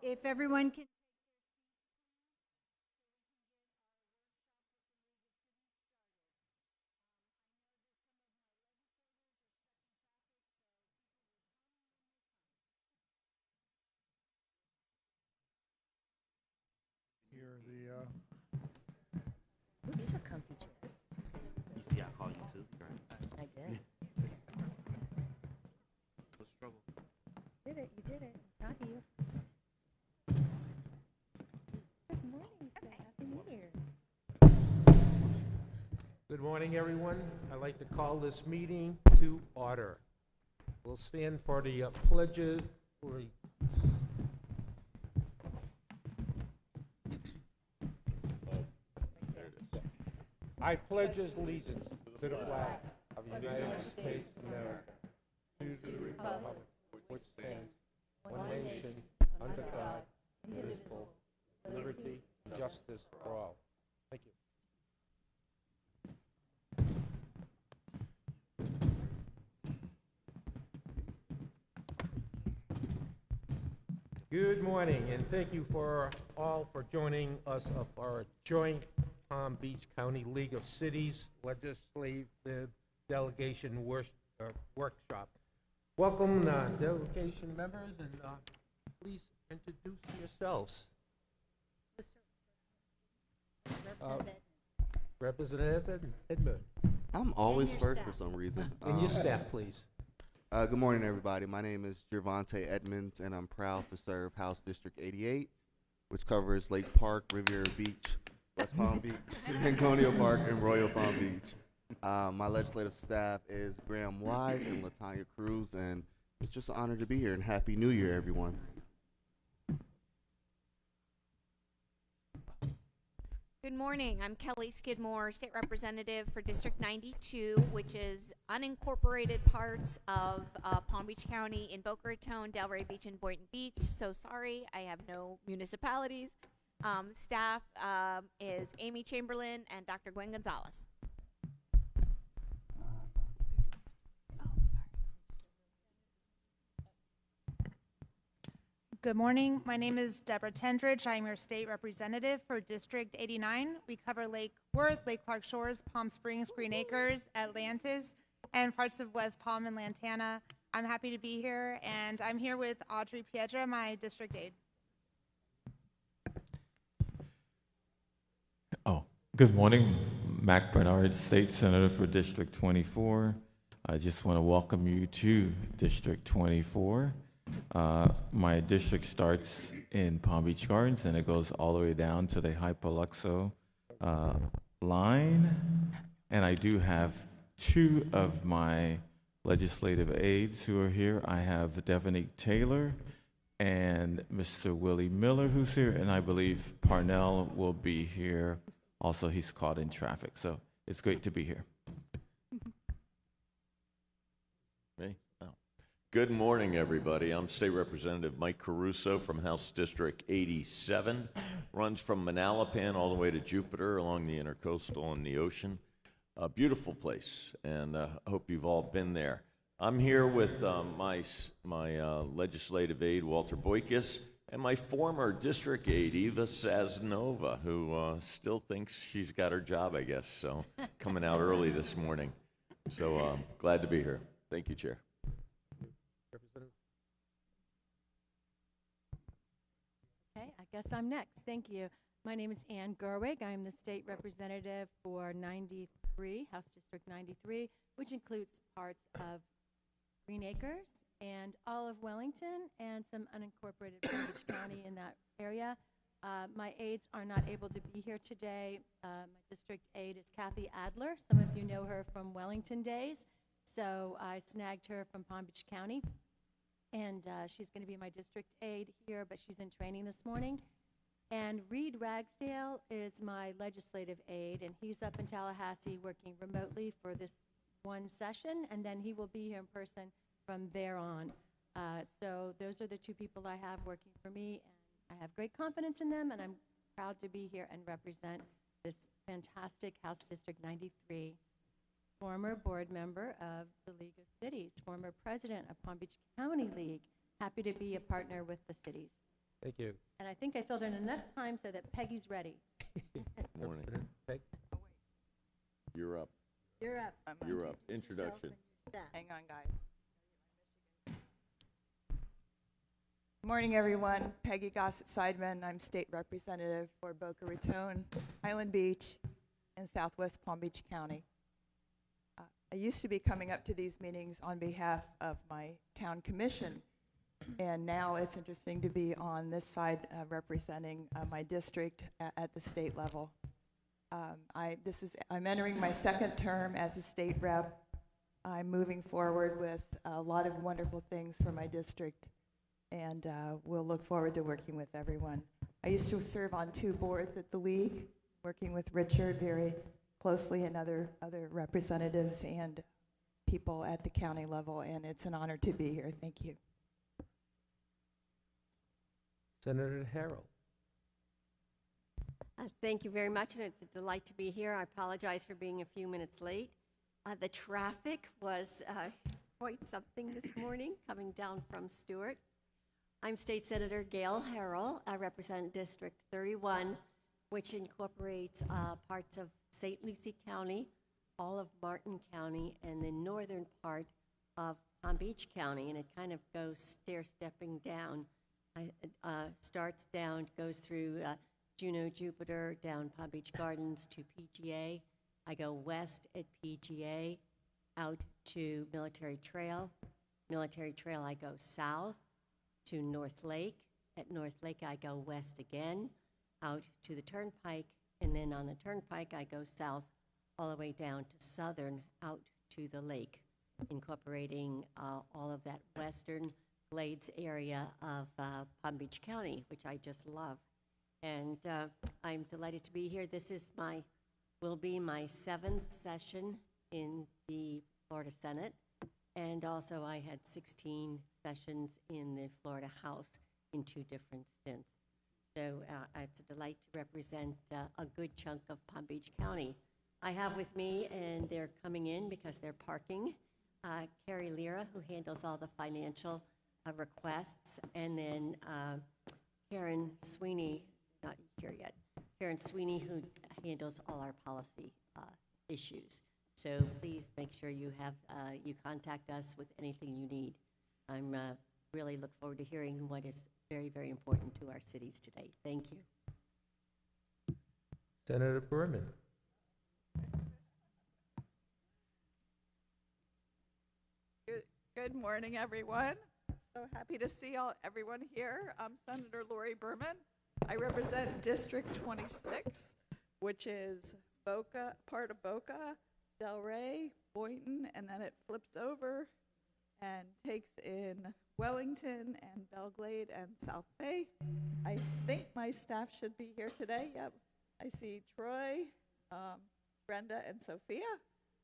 If everyone can. Here the Ooh, these were comfy chairs. You see, I called you Susie, right? I did. No struggle. Did it. You did it. I'm proud of you. Good morning, sir. Happy New Year's. Good morning, everyone. I'd like to call this meeting to order. We'll stand for the pledges. I pledge allegiance to the flag of the United States of America, to the republic which stands one nation, under God, indivisible, liberty, and justice for all. Thank you. Good morning, and thank you for all for joining us of our joint Palm Beach County League of Cities Legislative Delegation workshop. Welcome, delegation members, and please introduce yourselves. Representative Edmund. I'm always your first staff. for some reason. And your staff, please. Good morning, everybody. My name is Gervonta Edmonds, and I'm proud to serve House District 88, which covers Lake Park, Riviera Beach, West Palm Beach, Anconio Park, and Royal Palm Beach. My legislative staff is Graham Wise and Latanya Cruz, and it's just an honor to be here, and Happy New Year, everyone. Good morning. I'm Kelly Skidmore, State Representative for District 92, which is unincorporated parts of Palm Beach County in Boca Raton, Delray Beach, and Boynton Beach. So sorry, I have no municipalities. Staff is Amy Chamberlain and Dr. Gwen Gonzalez. Good morning. My name is Deborah Tendridge. I'm your state representative for District 89. We cover Lake Worth, Lake Clark Shores, Palm Springs, Green Acres, Atlantis, and parts of West Palm and Lantana. I'm happy to be here, and I'm here with Audrey Piedra, my district aide. Good morning. Mac Bernard, State Senator for District 24. I just want to welcome you to District 24. My district starts in Palm Beach Gardens and it goes all the way down to the Hypoluxo line. And I do have two of my legislative aides who are here. I have Devonique Taylor and Mr. Willie Miller who's here, and I believe Parnell will be here. Also, he's caught in traffic, so it's great to be here. Me? Oh. Good morning, everybody. I'm State Representative Mike Caruso from House District 87. Runs from Manalapan all the way to Jupiter along the Intercoastal and the ocean. A beautiful place, and I hope you've all been there. I'm here with my legislative aide, Walter Boykis, and my former district aide, Eva Saznova, who still thinks she's got her job, I guess, so coming out early this morning. So glad to be here. Thank you, Chair. Okay, I guess I'm next. Thank you. My name is Ann Gerwig. I'm the state representative for 93, House District 93, which includes parts of Green Acres and all of Wellington and some unincorporated Palm Beach County in that area. My aides are not able to be here today. My district aide is Kathy Adler. Some of you know her from Wellington days. So I snagged her from Palm Beach County. And she's going to be my district aide here, but she's in training this morning. And Reed Ragsdale is my legislative aide, and he's up in Tallahassee working remotely for this one session, and then he will be here in person from there on. So those are the two people I have working for me, and I have great confidence in them, and I'm proud to be here and represent this fantastic House District 93. Former board member of the League of Cities, former president of Palm Beach County League. Happy to be a partner with the cities. Thank you. And I think I filled in enough time so that Peggy's ready. Morning. Representative Peg? You're up. You're up. You're up. Introduction. Hang on, guys. Good morning, everyone. Peggy Gossett-Seidman. I'm state representative for Boca Raton, Highland Beach, and Southwest Palm Beach County. I used to be coming up to these meetings on behalf of my town commission, and now it's interesting to be on this side representing my district at the state level. I'm entering my second term as a state rep. I'm moving forward with a lot of wonderful things for my district, and we'll look forward to working with everyone. I used to serve on 2 boards at the league, working with Richard very closely and other representatives and people at the county level, and it's an honor to be here. Thank you. Senator Harrell. Thank you very much, and it's a delight to be here. I apologize for being a few minutes late. The traffic was quite something this morning coming down from Stewart. I'm State Senator Gail Harrell. I represent District 31, which incorporates parts of St. Lucie County, all of Martin County, and the northern part of Palm Beach County, and it kind of goes stair-stepping down. Starts down, goes through Juneau, Jupiter, down Palm Beach Gardens to PGA. I go west at PGA, out to Military Trail. Military Trail, I go south to North Lake. At North Lake, I go west again, out to the Turnpike, and then on the Turnpike, I go south all the way down to Southern, out to the lake, incorporating all of that western Glades area of Palm Beach County, which I just love. And I'm delighted to be here. This is will be my 7th session in the Florida Senate, and also I had 16 sessions in the Florida House in 2 different stints. So it's a delight to represent a good chunk of Palm Beach County. I have with me, and they're coming in because they're parking, Carrie Lira, who handles all the financial requests, and then Karen Sweeney, not here yet, Karen Sweeney, who handles all our policy issues. So please make sure you contact us with anything you need. I'm really look forward to hearing what is very, very important to our cities today. Thank you. Senator Berman. Good morning, everyone. So happy to see everyone here. I'm Senator Lori Berman. I represent District 26, which is Boca, part of Boca, Delray, Boynton, and then it flips over and takes in Wellington and Belglade and South Bay. I think my staff should be here today. Yep. I see Troy, Brenda, and Sophia,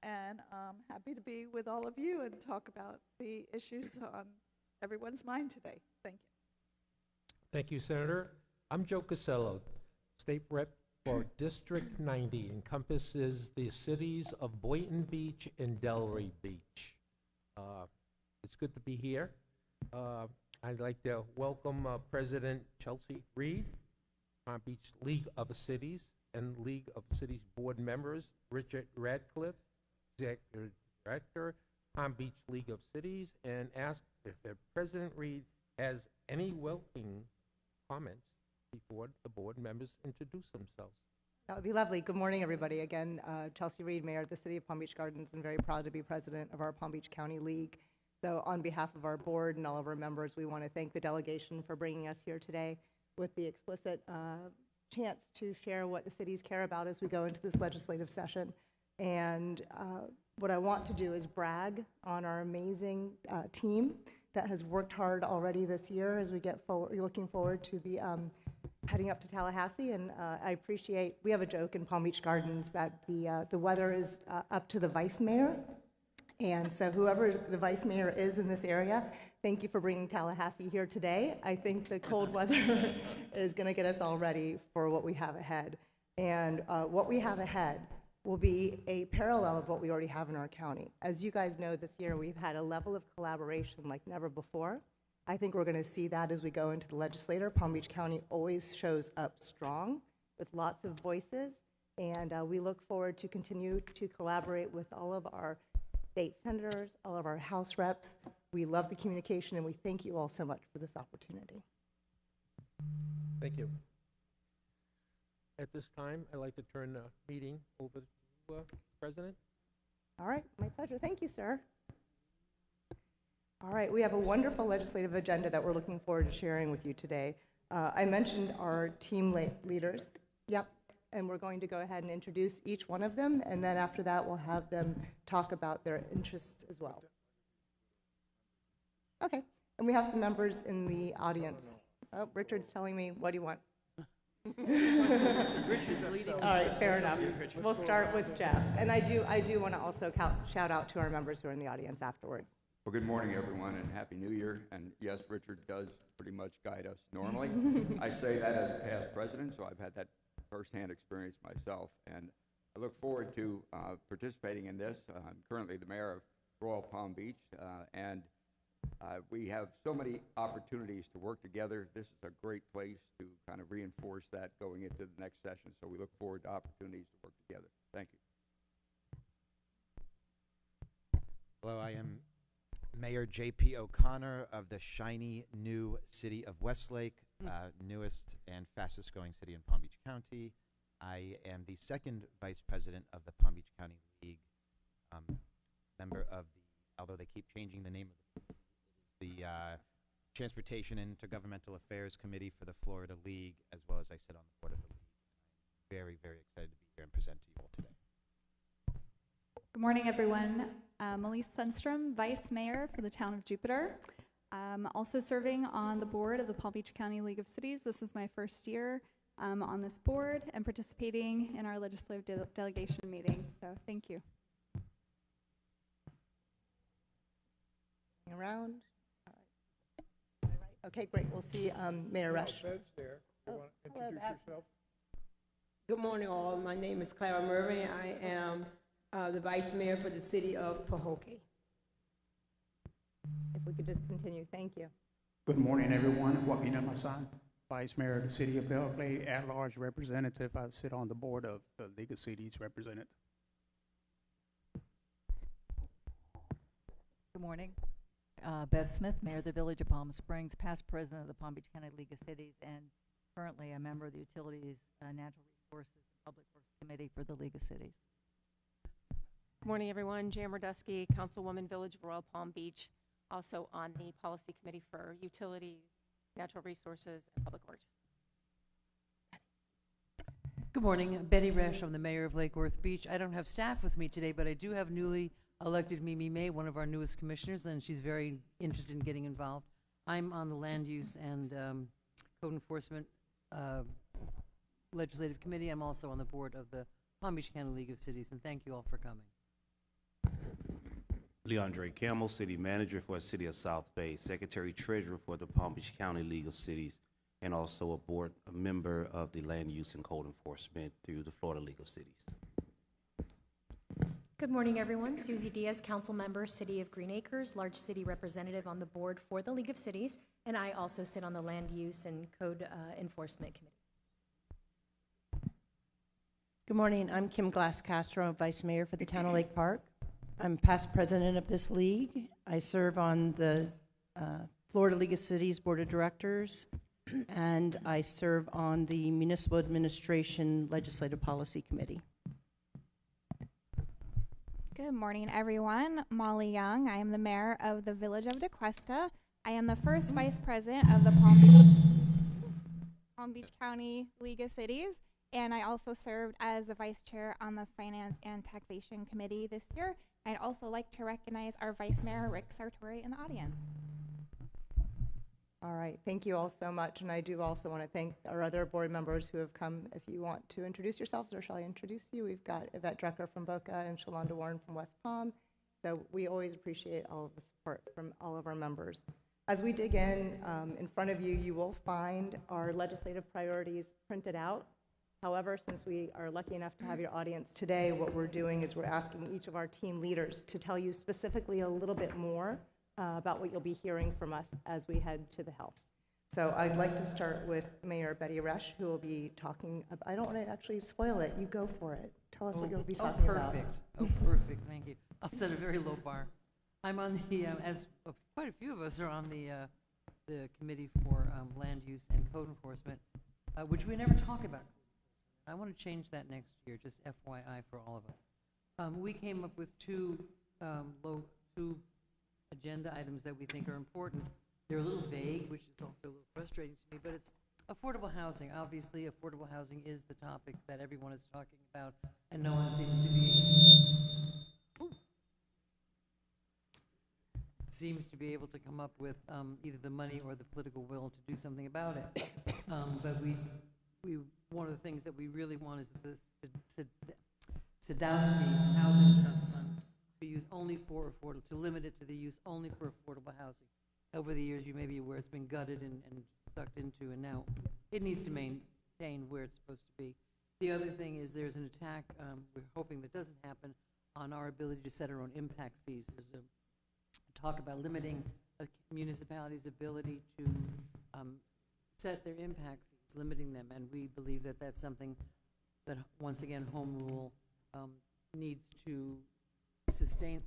and I'm happy to be with all of you and talk about the issues on everyone's mind today. Thank you. Thank you, Senator. I'm Joe Casello, State Rep for District 90, encompasses the cities of Boynton Beach and Delray Beach. It's good to be here. I'd like to welcome President Chelsea Reed, Palm Beach League of Cities and League of Cities board members, Richard Radcliffe, Executive Director, Palm Beach League of Cities, and ask if President Reed has any welcoming comments before the board members introduce themselves. That would be lovely. Good morning, everybody. Again, Chelsea Reed, Mayor of the City of Palm Beach Gardens, and very proud to be president of our Palm Beach County League. So on behalf of our board and all of our members, we want to thank the delegation for bringing us here today with the explicit chance to share what the cities care about as we go into this legislative session. And what I want to do is brag on our amazing team that has worked hard already this year as we get forward, looking forward to the heading up to Tallahassee. And I appreciate, we have a joke in Palm Beach Gardens that the weather is up to the vice mayor. And so whoever the vice mayor is in this area, thank you for bringing Tallahassee here today. I think the cold weather is going to get us all ready for what we have ahead. And what we have ahead will be a parallel of what we already have in our county. As you guys know, this year we've had a level of collaboration like never before. I think we're going to see that as we go into the legislature. Palm Beach County always shows up strong with lots of voices, and we look forward to continue to collaborate with all of our state senators, all of our House reps. We love the communication, and we thank you all so much for this opportunity. Thank you. At this time, I'd like to turn the meeting over to President. All right, my pleasure. Thank you, sir. All right, we have a wonderful legislative agenda that we're looking forward to sharing with you today. I mentioned our team leaders. Yep, and we're going to go ahead and introduce each one of them, and then after that, we'll have them talk about their interests as well. Okay, and we have some members in the audience. Oh, Richard's telling me, what do you want? Richard's leading. All right, fair enough. We'll start with Jeff. And I do want to also shout out to our members who are in the audience afterwards. Well, good morning, everyone, and Happy New Year. And yes, Richard does pretty much guide us normally. I say that as a past president, so I've had that firsthand experience myself. And I look forward to participating in this. I'm currently the mayor of Royal Palm Beach, and we have so many opportunities to work together. This is a great place to kind of reinforce that going into the next session, so we look forward to opportunities to work together. Thank you. Hello, I am Mayor J.P. O'Connor of the shiny new city of Westlake, newest and fastest growing city in Palm Beach County. I am the second vice president of the Palm Beach County League, member of the, although they keep changing the name of the Transportation and Intergovernmental Affairs Committee for the Florida League, as well as I sit on the board of the league. I'm very, very excited to be here and present to you all today. Good morning, everyone. Elise Sundstrom, Vice Mayor for the town of Jupiter. Also serving on the board of the Palm Beach County League of Cities. This is my first year on this board and participating in our legislative delegation meeting. So thank you. Around. All right. Okay, great. We'll see Mayor Rush. Bev's there. You want to hello, introduce Bev. yourself? Good morning, all. My name is Clara Murray. I am the Vice Mayor for the city of Pahokee. If we could just continue. Thank you. Good morning, everyone. Joaquin Almazan, Vice Mayor of the City of Berkeley, at-large representative. I sit on the board of the League of Cities representative. Good morning. Bev Smith, Mayor of the Village of Palm Springs, past president of the Palm Beach County League of Cities, and currently a member of the Utilities, Natural Resources, and Public Works Committee for the League of Cities. Good morning, everyone. Jan Murdusky, Councilwoman, Village of Royal Palm Beach, also on the Policy Committee for Utilities, Natural Resources, and Public Works. Good morning. Betty Resch. I'm the Mayor of Lake Worth Beach. I don't have staff with me today, but I do have newly elected Mimi May, one of our newest commissioners, and she's very interested in getting involved. I'm on the Land Use and Code Enforcement Legislative Committee. I'm also on the board of the Palm Beach County League of Cities, and thank you all for coming. Leandre Campbell, City Manager for the City of South Bay, Secretary Treasurer for the Palm Beach County League of Cities, and also a member of the Land Use and Code Enforcement through the Florida League of Cities. Good morning, everyone. Susie Diaz, Council Member, City of Green Acres, large city representative on the board for the League of Cities, and I also sit on the Land Use and Code Enforcement Committee. Good morning. I'm Kim Glass Castro, Vice Mayor for the Town of Lake Park. I'm past president of this league. I serve on the Florida League of Cities Board of Directors, and I serve on the Municipal Administration Legislative Policy Committee. Good morning, everyone. Molly Young. I am the mayor of the Village of DeQuesta. I am the first vice president of the Palm Beach County League of Cities, and I also served as the vice chair on the Finance and Taxation Committee this year. I'd also like to recognize our vice mayor, Rick Sartori, in the audience. All right, thank you all so much, and I do also want to thank our other board members who have come. If you want to introduce yourselves, or shall I introduce you? We've got Yvette Drecker from Boca and Shalonda Warren from West Palm. So we always appreciate all of the support from all of our members. As we dig in front of you, you will find our legislative priorities printed out. However, since we are lucky enough to have your audience today, what we're doing is we're asking each of our team leaders to tell you specifically a little bit more about what you'll be hearing from us as we head to the Hill. So I'd like to start with Mayor Betty Resch, who will be talking. I don't want to actually spoil it. You go for it. Tell us what you'll be talking about. Perfect. Oh, perfect. Thank you. I'll set a very low bar. I'm on the, as quite a few of us are on the Committee for Land Use and Code Enforcement, which we never talk about. I want to change that next year, just FYI for all of us. We came up with two agenda items that we think are important. They're a little vague, which is also a little frustrating to me, but it's affordable housing. Obviously, affordable housing is the topic that everyone is talking about, and no one seems to be able to come up with either the money or the political will to do something about it. But we one of the things that we really want is the Sadowski Housing Trust Fund to use only for affordable, to limit it to the use only for affordable housing. Over the years, you may be aware it's been gutted and sucked into, and now it needs to maintain where it's supposed to be. The other thing is there's an attack, we're hoping that doesn't happen, on our ability to set our own impact fees. There's a talk about limiting a municipality's ability to set their impact fees, limiting them, and we believe that that's something that, once again, home rule needs to sustain.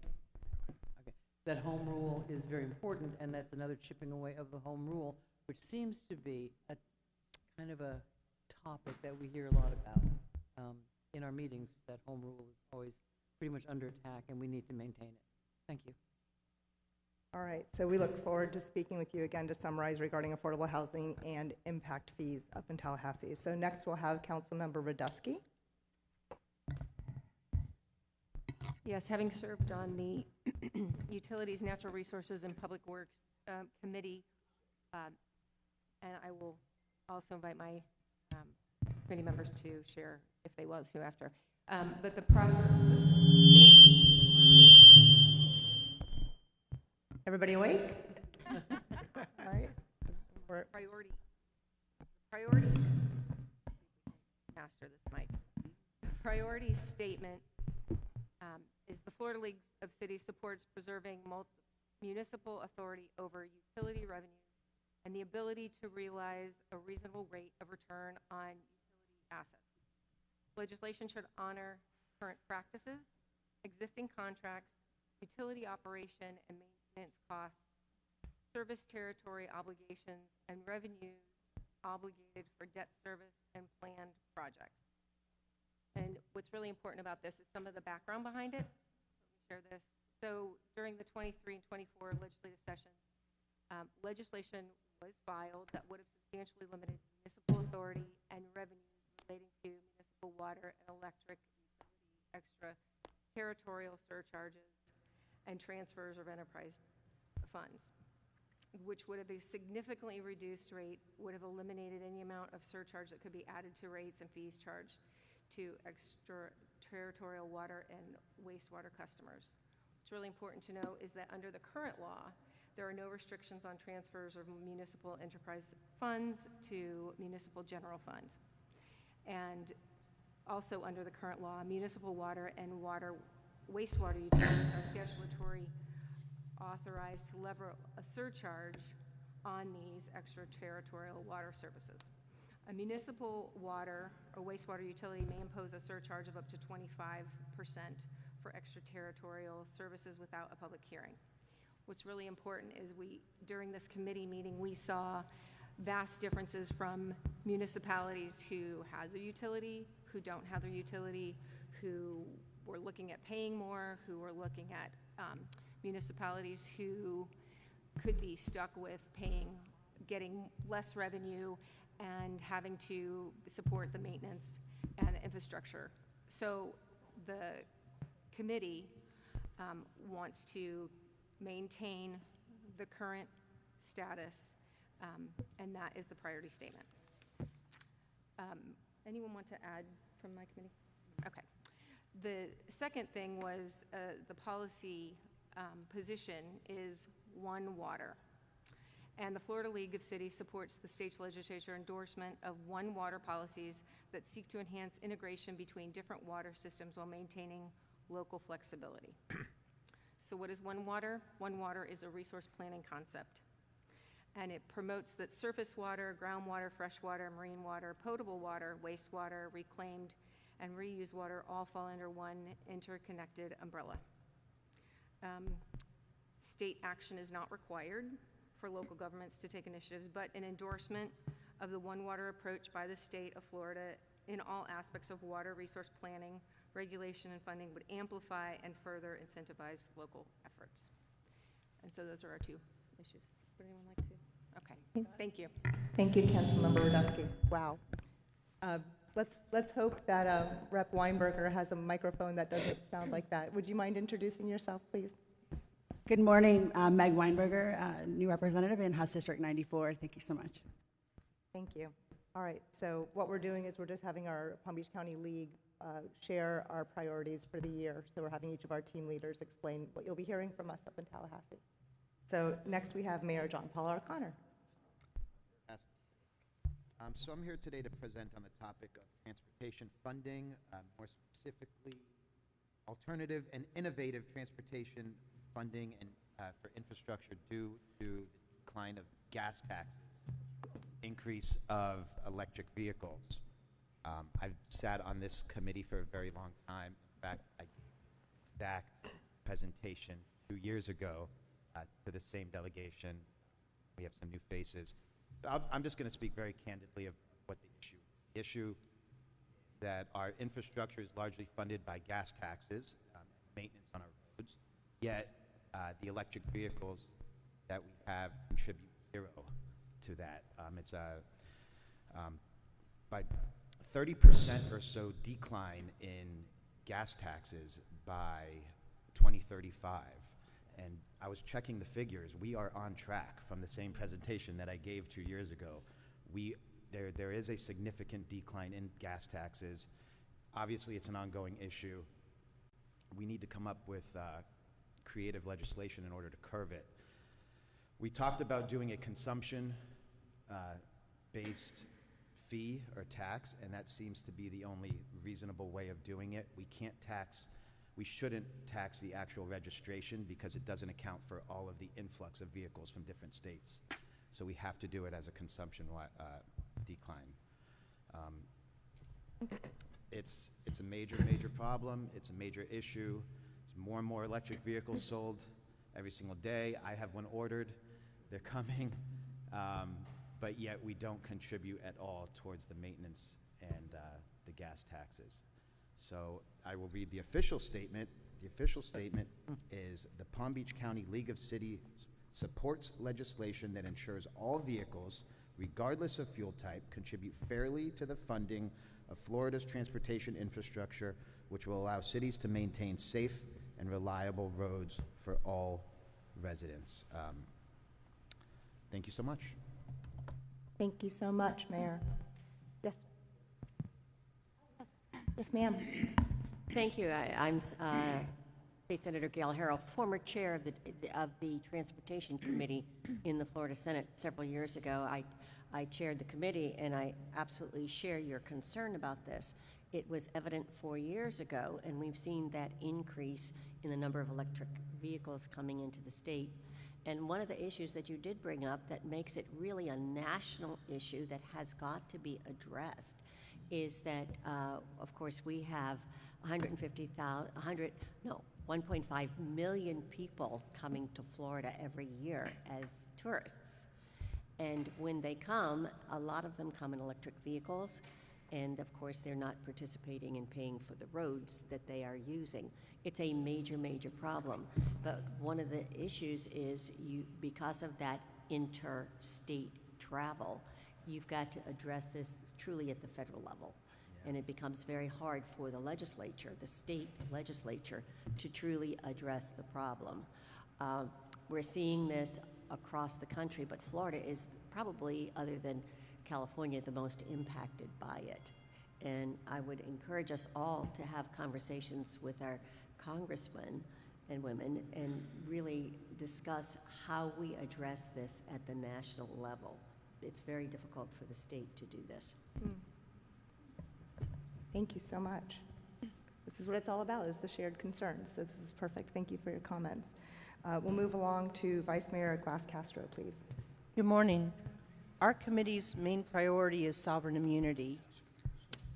Okay. That home rule is very important, and that's another chipping away of the home rule, which seems to be a kind of a topic that we hear a lot about in our meetings, that home rule is always pretty much under attack, and we need to maintain it. Thank you. All right, so we look forward to speaking with you again to summarize regarding affordable housing and impact fees up in Tallahassee. So next we'll have Councilmember Radusky. Yes, having served on the Utilities, Natural Resources, and Public Works Committee, and I will also invite my committee members to share if they want to after. But the Everybody awake? All right. Priority. Master this mic. The priority statement is the Florida League of Cities supports preserving municipal authority over utility revenues and the ability to realize a reasonable rate of return on utility assets. Legislation should honor current practices, existing contracts, utility operation and maintenance costs, service territory obligations, and revenues obligated for debt service and planned projects. And what's really important about this is some of the background behind it. Let me share this. So during the 23 and 24 legislative sessions, legislation was filed that would have substantially limited municipal authority and revenues relating to municipal water and electric utility extraterritorial surcharges and transfers of enterprise funds, which would have a significantly reduced rate, would have eliminated any amount of surcharge that could be added to rates and fees charged to extraterritorial water and wastewater customers. What's really important to know is that under the current law, there are no restrictions on transfers of municipal enterprise funds to municipal general funds. And also under the current law, municipal water and wastewater utilities are statutory authorized to lever a surcharge on these extraterritorial water services. A municipal water or wastewater utility may impose a surcharge of up to 25% for extraterritorial services without a public hearing. What's really important is during this committee meeting, we saw vast differences from municipalities who had their utility, who don't have their utility, who were looking at paying more, who were looking at municipalities who could be stuck with getting less revenue and having to support the maintenance and the infrastructure. So the committee wants to maintain the current status, and that is the priority statement. Anyone want to add from my committee? Okay. The second thing was the policy position is One Water. And the Florida League of Cities supports the state's legislature endorsement of One Water policies that seek to enhance integration between different water systems while maintaining local flexibility. So what is One Water? One Water is a resource planning concept. And it promotes that surface water, groundwater, freshwater, marine water, potable water, wastewater, reclaimed, and reused water all fall under one interconnected umbrella. State action is not required for local governments to take initiatives, but an endorsement of the One Water approach by the state of Florida in all aspects of water resource planning, regulation, and funding would amplify and further incentivize local efforts. And so those are our two issues. Would anyone like to? Okay, thank you. Thank you, Councilmember Radusky. Wow. Let's hope that Rep. Weinberger has a microphone that doesn't sound like that. Would you mind introducing yourself, please? Good morning, I'm Meg Weinberger, new representative in House District 94. Thank you so much. Thank you. All right, so what we're doing is we're just having our Palm Beach County League share our priorities for the year. So we're having each of our team leaders explain what you'll be hearing from us up in Tallahassee. So next we have Mayor John Paul Arconnor. So I'm here today to present on the topic of transportation funding, more specifically alternative and innovative transportation funding and for infrastructure due to the decline of gas taxes, increase of electric vehicles. I've sat on this committee for a very long time. In fact, I gave this exact presentation 2 years ago to the same delegation. We have some new faces. I'm just going to speak very candidly of what the issue is. The issue is that our infrastructure is largely funded by gas taxes, maintenance on our roads, yet the electric vehicles that we have contribute zero to that. It's by 30% or so decline in gas taxes by 2035. And I was checking the figures. We are on track from the same presentation that I gave 2 years ago. There is a significant decline in gas taxes. Obviously, it's an ongoing issue. We need to come up with creative legislation in order to curb it. We talked about doing a consumption based fee or tax, and that seems to be the only reasonable way of doing it. We shouldn't tax the actual registration because it doesn't account for all of the influx of vehicles from different states. So we have to do it as a consumption decline. It's a major problem. It's a major issue. There's more and more electric vehicles sold every single day. I have one ordered. They're coming. But yet we don't contribute at all towards the maintenance and the gas taxes. So I will read the official statement. The official statement is the Palm Beach County League of Cities supports legislation that ensures all vehicles, regardless of fuel type, contribute fairly to the funding of Florida's transportation infrastructure, which will allow cities to maintain safe and reliable roads for all residents. Thank you so much. Thank you so much, Mayor. Yes. Yes, ma'am. Thank you. I'm State Senator Gail Harrell, former chair of the Transportation Committee in the Florida Senate several years ago. I chaired the committee, and I absolutely share your concern about this. It was evident 4 years ago, and we've seen that increase in the number of electric vehicles coming into the state. And one of the issues that you did bring up that makes it really a national issue that has got to be addressed is that, of course, we have 1.5 million people coming to Florida every year as tourists. And when they come, a lot of them come in electric vehicles, and of course, they're not participating in paying for the roads that they are using. It's a major problem. But one of the issues is because of that interstate travel, you've got to address this truly at the federal level. And it becomes very hard for the legislature, the state legislature, to truly address the problem. We're seeing this across the country, but Florida is probably, other than California, the most impacted by it. And I would encourage us all to have conversations with our congressmen and women and really discuss how we address this at the national level. It's very difficult for the state to do this. Thank you so much. This is what it's all about, is the shared concerns. This is perfect. Thank you for your comments. We'll move along to Vice Mayor Glass-Castro, please. Good morning. Our committee's main priority is sovereign immunity.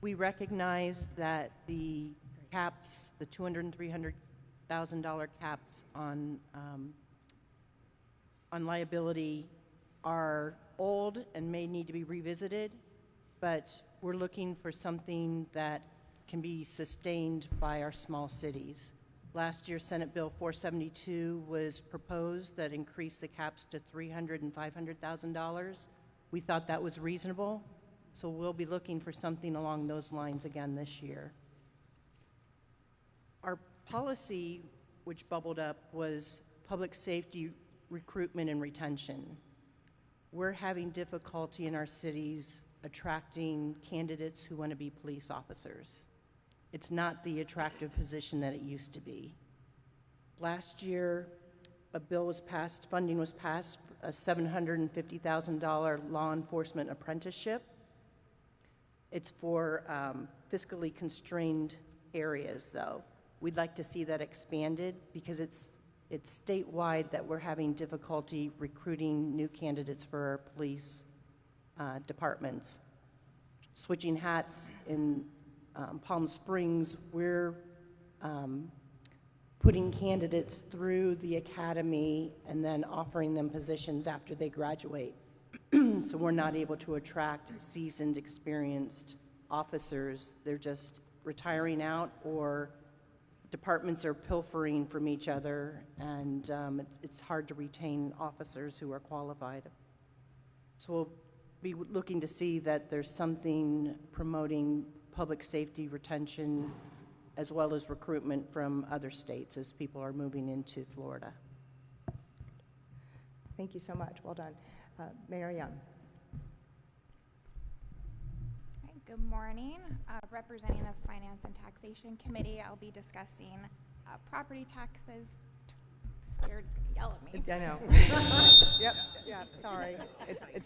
We recognize that the caps, the $200,000 and $300,000 caps on liability are old and may need to be revisited, but we're looking for something that can be sustained by our small cities. Last year, Senate Bill 472 was proposed that increased the caps to $300,000 and $500,000. We thought that was reasonable, so we'll be looking for something along those lines again this year. Our policy, which bubbled up, was public safety recruitment and retention. We're having difficulty in our cities attracting candidates who want to be police officers. It's not the attractive position that it used to be. Last year, a bill was passed, funding was passed, a $750,000 law enforcement apprenticeship. It's for fiscally constrained areas, though. We'd like to see that expanded because it's statewide that we're having difficulty recruiting new candidates for our police departments. Switching hats in Palm Springs, we're putting candidates through the academy and then offering them positions after they graduate. So we're not able to attract seasoned, experienced officers. They're just retiring out, or departments are pilfering from each other, and it's hard to retain officers who are qualified. So we'll be looking to see that there's something promoting public safety retention as well as recruitment from other states as people are moving into Florida. Thank you so much. Well done. Mayor Young. Good morning. Representing the Finance and Taxation Committee, I'll be discussing property taxes. Scared it's gonna yell at me. I know. Yep. Yeah. Sorry.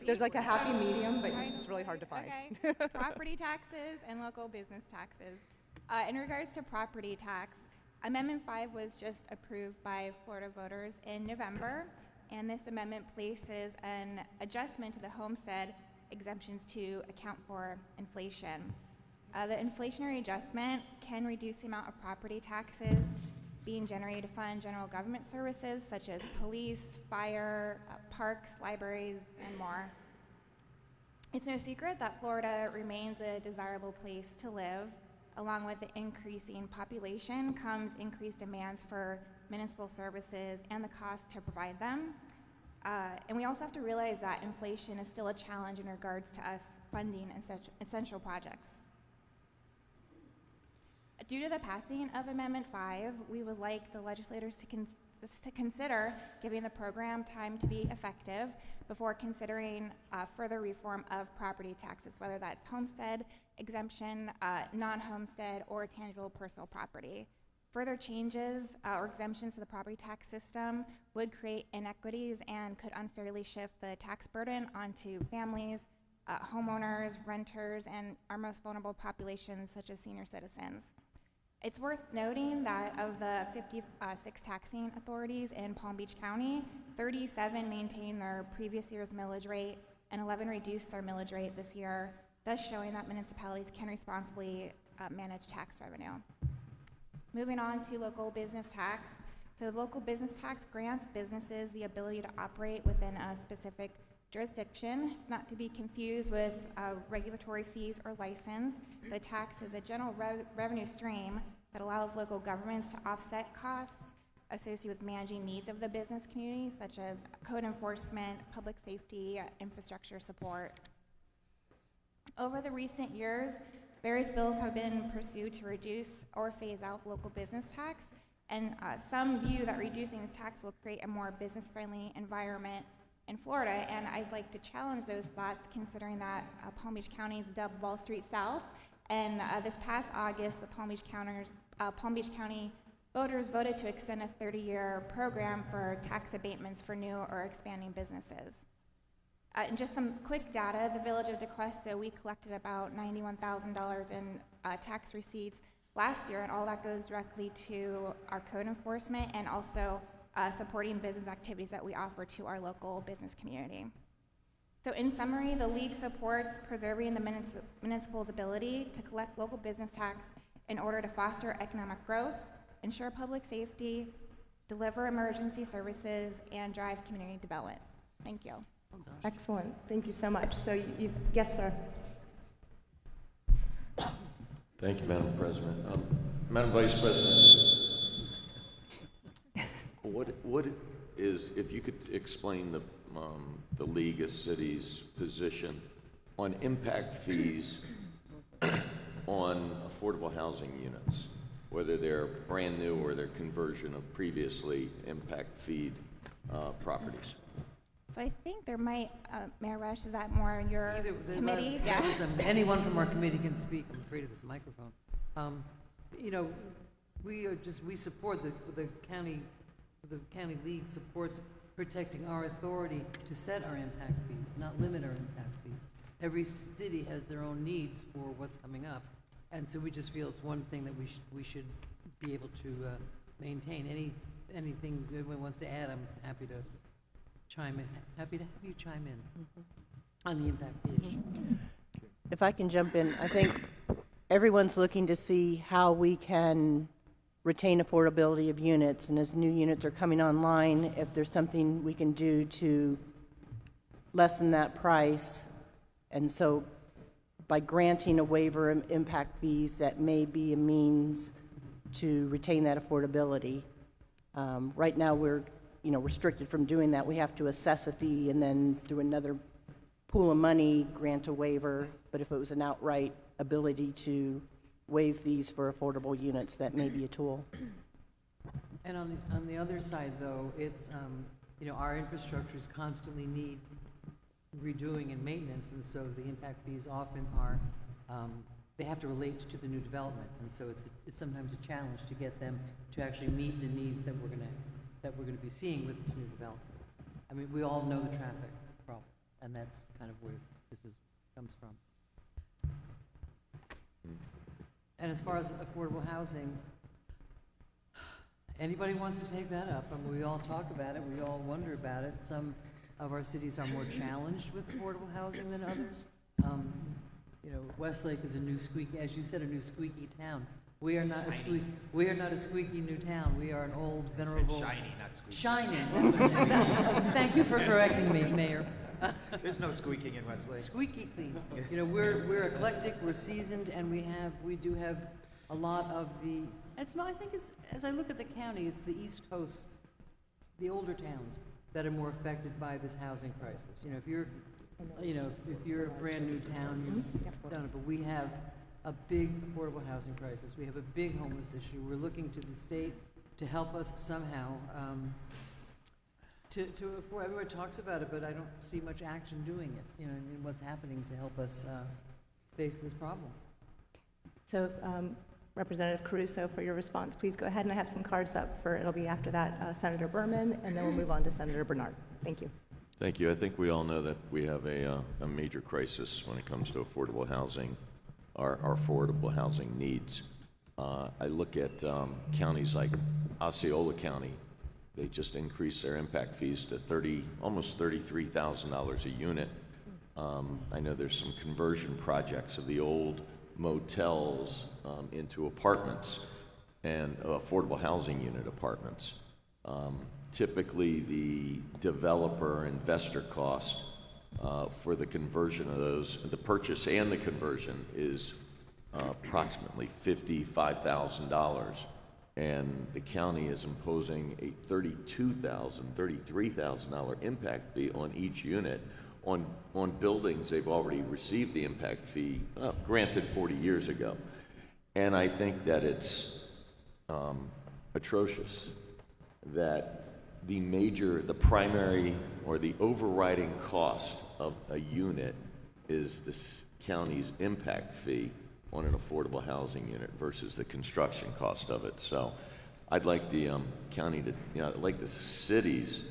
There's like a happy medium, but it's really hard to find. Okay. Property taxes and local business taxes. In regards to property tax, Amendment 5 was just approved by Florida voters in November, and this amendment places an adjustment to the homestead exemptions to account for inflation. The inflationary adjustment can reduce the amount of property taxes being generated to fund general government services such as police, fire, parks, libraries, and more. It's no secret that Florida remains a desirable place to live. Along with the increasing population comes increased demands for municipal services and the cost to provide them. And we also have to realize that inflation is still a challenge in regards to us funding essential projects. Due to the passing of Amendment 5, we would like the legislators to consider giving the program time to be effective before considering further reform of property taxes, whether that's homestead exemption, non-homestead, or tangible personal property. Further changes or exemptions to the property tax system would create inequities and could unfairly shift the tax burden onto families, homeowners, renters, and our most vulnerable populations such as senior citizens. It's worth noting that of the 56 taxing authorities in Palm Beach County, 37 maintain their previous year's millage rate and 11 reduced their millage rate this year, thus showing that municipalities can responsibly manage tax revenue. Moving on to local business tax. So local business tax grants businesses the ability to operate within a specific jurisdiction. It's not to be confused with regulatory fees or license. The tax is a general revenue stream that allows local governments to offset costs associated with managing needs of the business community, such as code enforcement, public safety, infrastructure support. Over the recent years, various bills have been pursued to reduce or phase out local business tax, and some view that reducing this tax will create a more business-friendly environment in Florida, and I'd like to challenge those thoughts considering that Palm Beach County is dubbed Wall Street South, and this past August, the Palm Beach County voters voted to extend a 30-year program for tax abatements for new or expanding businesses. And just some quick data, the Village of DeQuesta, we collected about $91,000 in tax receipts last year, and all that goes directly to our code enforcement and also supporting business activities that we offer to our local business community. So in summary, the League supports preserving the municipal's ability to collect local business tax in order to foster economic growth, ensure public safety, deliver emergency services, and drive community development. Thank you. Excellent. Thank you so much. So yes, sir. Thank you, Madam President. Madam Vice President, what is, if you could explain the League of Cities' position on impact fees on affordable housing units, whether they're brand new or they're conversion of previously impact feed properties? So I think there might, Mayor Rush, is that more in your committee? Yeah. Anyone from our committee can speak. I'm afraid of this microphone. You know, we support the county league supports protecting our authority to set our impact fees, not limit our impact fees. Every city has their own needs for what's coming up, and so we just feel it's one thing that we should be able to maintain. Anything anyone wants to add, I'm happy to chime in. Happy to have you chime in on the impact fee issue. If I can jump in, I think everyone's looking to see how we can retain affordability of units, and as new units are coming online, if there's something we can do to lessen that price. And so by granting a waiver of impact fees, that may be a means to retain that affordability. Right now, we're restricted from doing that. We have to assess a fee and then through another pool of money, grant a waiver. But if it was an outright ability to waive fees for affordable units, that may be a tool. And on the other side, though, it's our infrastructures constantly need redoing and maintenance, and so the impact fees often are they have to relate to the new development, and so it's sometimes a challenge to get them to actually meet the needs that we're gonna be seeing with this new development. I mean, we all know the traffic problem, and that's kind of where this comes from. And as far as affordable housing, anybody wants to take that up? I mean, we all talk about it, we all wonder about it. Some of our cities are more challenged with affordable housing than others. Westlake is a new squeaky, as you said, a new squeaky town. We are not a squeaky new town. We are an old, venerable. Shiny, not squeaky. Shiny. Thank you for correcting me, Mayor. There's no squeaking in Westlake. Squeaky clean. We're eclectic, we're seasoned, and we do have a lot of the. I think it's, as I look at the county, it's the East Coast, the older towns that are more affected by this housing crisis. If you're a brand new town, you've done it, but we have a big affordable housing crisis. We have a big homeless issue. We're looking to the state to help us somehow. Everyone talks about it, but I don't see much action doing it. And what's happening to help us face this problem. So, Representative Caruso, for your response, please go ahead, and I have some cards up it'll be after that Senator Berman, and then we'll move on to Senator Bernard. Thank you. Thank you. I think we all know that we have a major crisis when it comes to affordable housing, our affordable housing needs. I look at counties like Osceola County. They just increased their impact fees to almost $33,000 a unit. I know there's some conversion projects of the old motels into apartments and affordable housing unit apartments. Typically, the developer investor cost for the conversion of those, the purchase and the conversion, is approximately $55,000. And the county is imposing a $33,000 impact fee on each unit. On buildings, they've already received the impact fee, granted 40 years ago. And I think that it's atrocious that the primary or the overriding cost of a unit is this county's impact fee on an affordable housing unit versus the construction cost of it. So I'd like the county to, I'd like the cities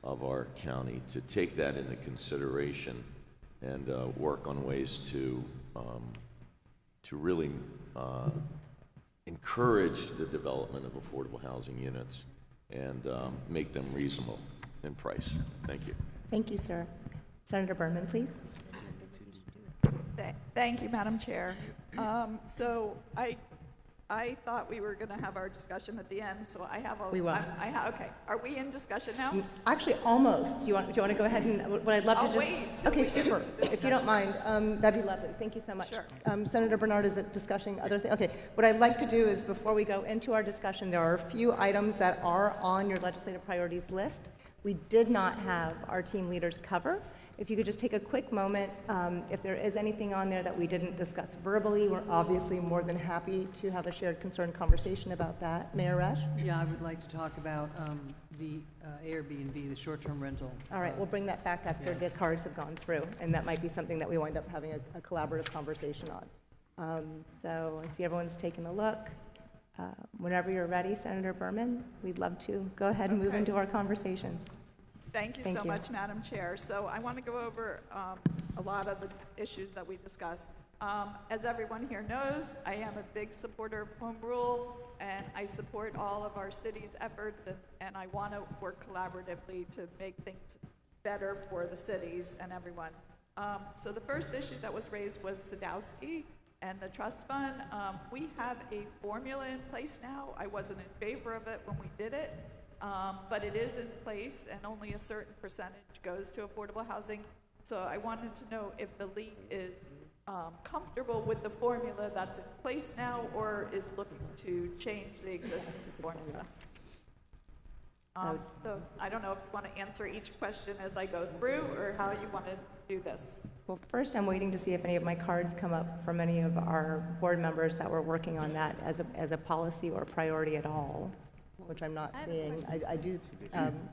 of our county to take that into consideration and work on ways to really encourage the development of affordable housing units and make them reasonable in price. Thank you. Thank you, sir. Senator Berman, please. Thank you, Madam Chair. So I thought we were going to have our discussion at the end, so I have a... We will. Okay. Are we in discussion now? Actually, almost. Do you want to go ahead and, what I'd love to I'll just... wait till Okay, we get super. into If you don't discussion. mind, that'd be lovely. Thank you so much. Sure. Senator Bernard, is it discussing other things? Okay, what I'd like to do is, before we go into our discussion, there are a few items that are on your legislative priorities list. We did not have our team leaders cover. If you could just take a quick moment, if there is anything on there that we didn't discuss verbally, we're obviously more than happy to have a shared concern conversation about that. Mayor Resch? Yeah, I would like to talk about the Airbnb, the short-term rental. All right, we'll bring that back after the cards have gone through, and that might be something that we wind up having a collaborative conversation on. So I see everyone's taken a look. Whenever you're ready, Senator Berman, we'd love to go ahead and move into our conversation. Thank you so much, Madam Chair. So I want to go over a lot of the issues that we discussed. As everyone here knows, I am a big supporter of home rule, and I support all of our city's efforts, and I want to work collaboratively to make things better for the cities and everyone. So the first issue that was raised was Sadowski and the trust fund. We have a formula in place now. I wasn't in favor of it when we did it. But it is in place, and only a certain percentage goes to affordable housing. So I wanted to know if the league is comfortable with the formula that's in place now, or is looking to change the existing formula. So I don't know if you want to answer each question as I go through, or how you want to do this. Well, first, I'm waiting to see if any of my cards come up from any of our board members that were working on that as a policy or priority at all, which I'm not seeing. I do,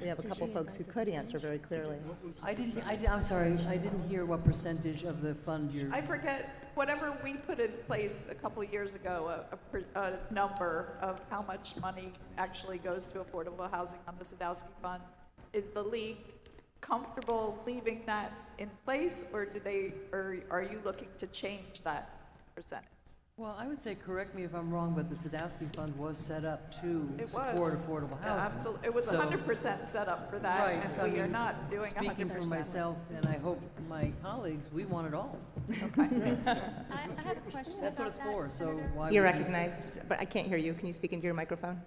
we have a couple folks who could answer very clearly. I'm sorry, I didn't hear what percentage of the fund you're... I forget, whatever we put in place a couple of years ago, a number of how much money actually goes to affordable housing on the Sadowski Fund. Is the league comfortable leaving that in place, or are you looking to change that percentage? Well, I would say, correct me if I'm wrong, but the Sadowski Fund was set up to It support was. affordable Yeah, housing. absolutely. It was So- 100% set up for that, Right, and so I we are mean, not doing 100%. Speaking for myself, and I hope my colleagues, we want it all. I have a question That's what about it's that, for, so Senator. why You're would you- recognized, but I can't hear you. Can you speak into your microphone?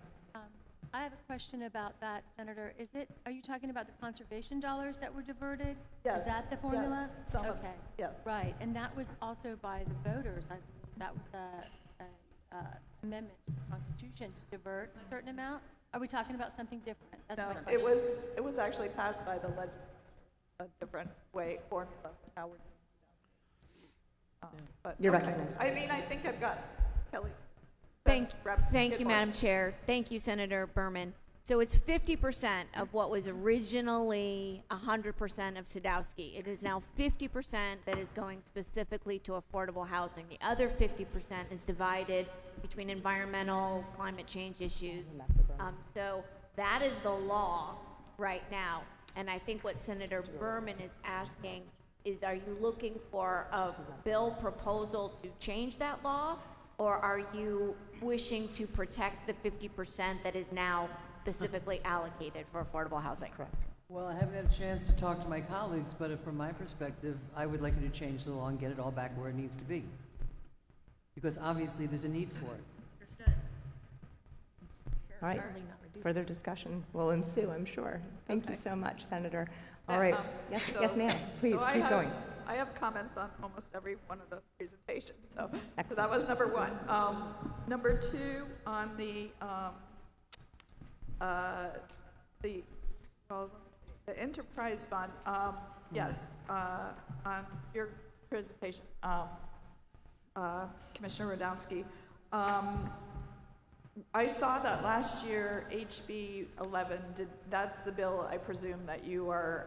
I have a question about that, Senator. Are you talking about the conservation dollars that were diverted? Yes. Is that the Yes. formula? Some of Okay. them, yes. Right, and that was also by the voters. That was a amendment to the Constitution to divert a certain amount. Are we talking about something different? That's my No, question. it was actually passed by the a different way, formula, how we're doing it. But, You're okay. recognized. I mean, I think I've got Kelly. Thank Good you, morning. Madam Chair. Thank you, Senator Berman. So it's 50% of what was originally 100% of Sadowski. It is now 50% that is going specifically to affordable housing. The other 50% is divided between environmental, climate change issues. So that is the law right now. And I think what Senator Berman is asking is, are you looking for a bill proposal to change that law? Or are you wishing to protect the 50% that is now specifically allocated for affordable housing? Correct. Well, I haven't had a chance to talk to my colleagues, but from my perspective, I would like you to change the law and get it all back where it needs to be. Because obviously, there's a need for it. All right, further discussion will ensue, I'm sure. Thank you so much, Senator. All right, yes, ma'am, please, so keep going. I have comments on almost every one of the presentations, so that was number one. Number two, on the enterprise fund, yes, on your presentation, Commissioner Radowski, I saw that last year, HB 11, that's the bill I presume that you are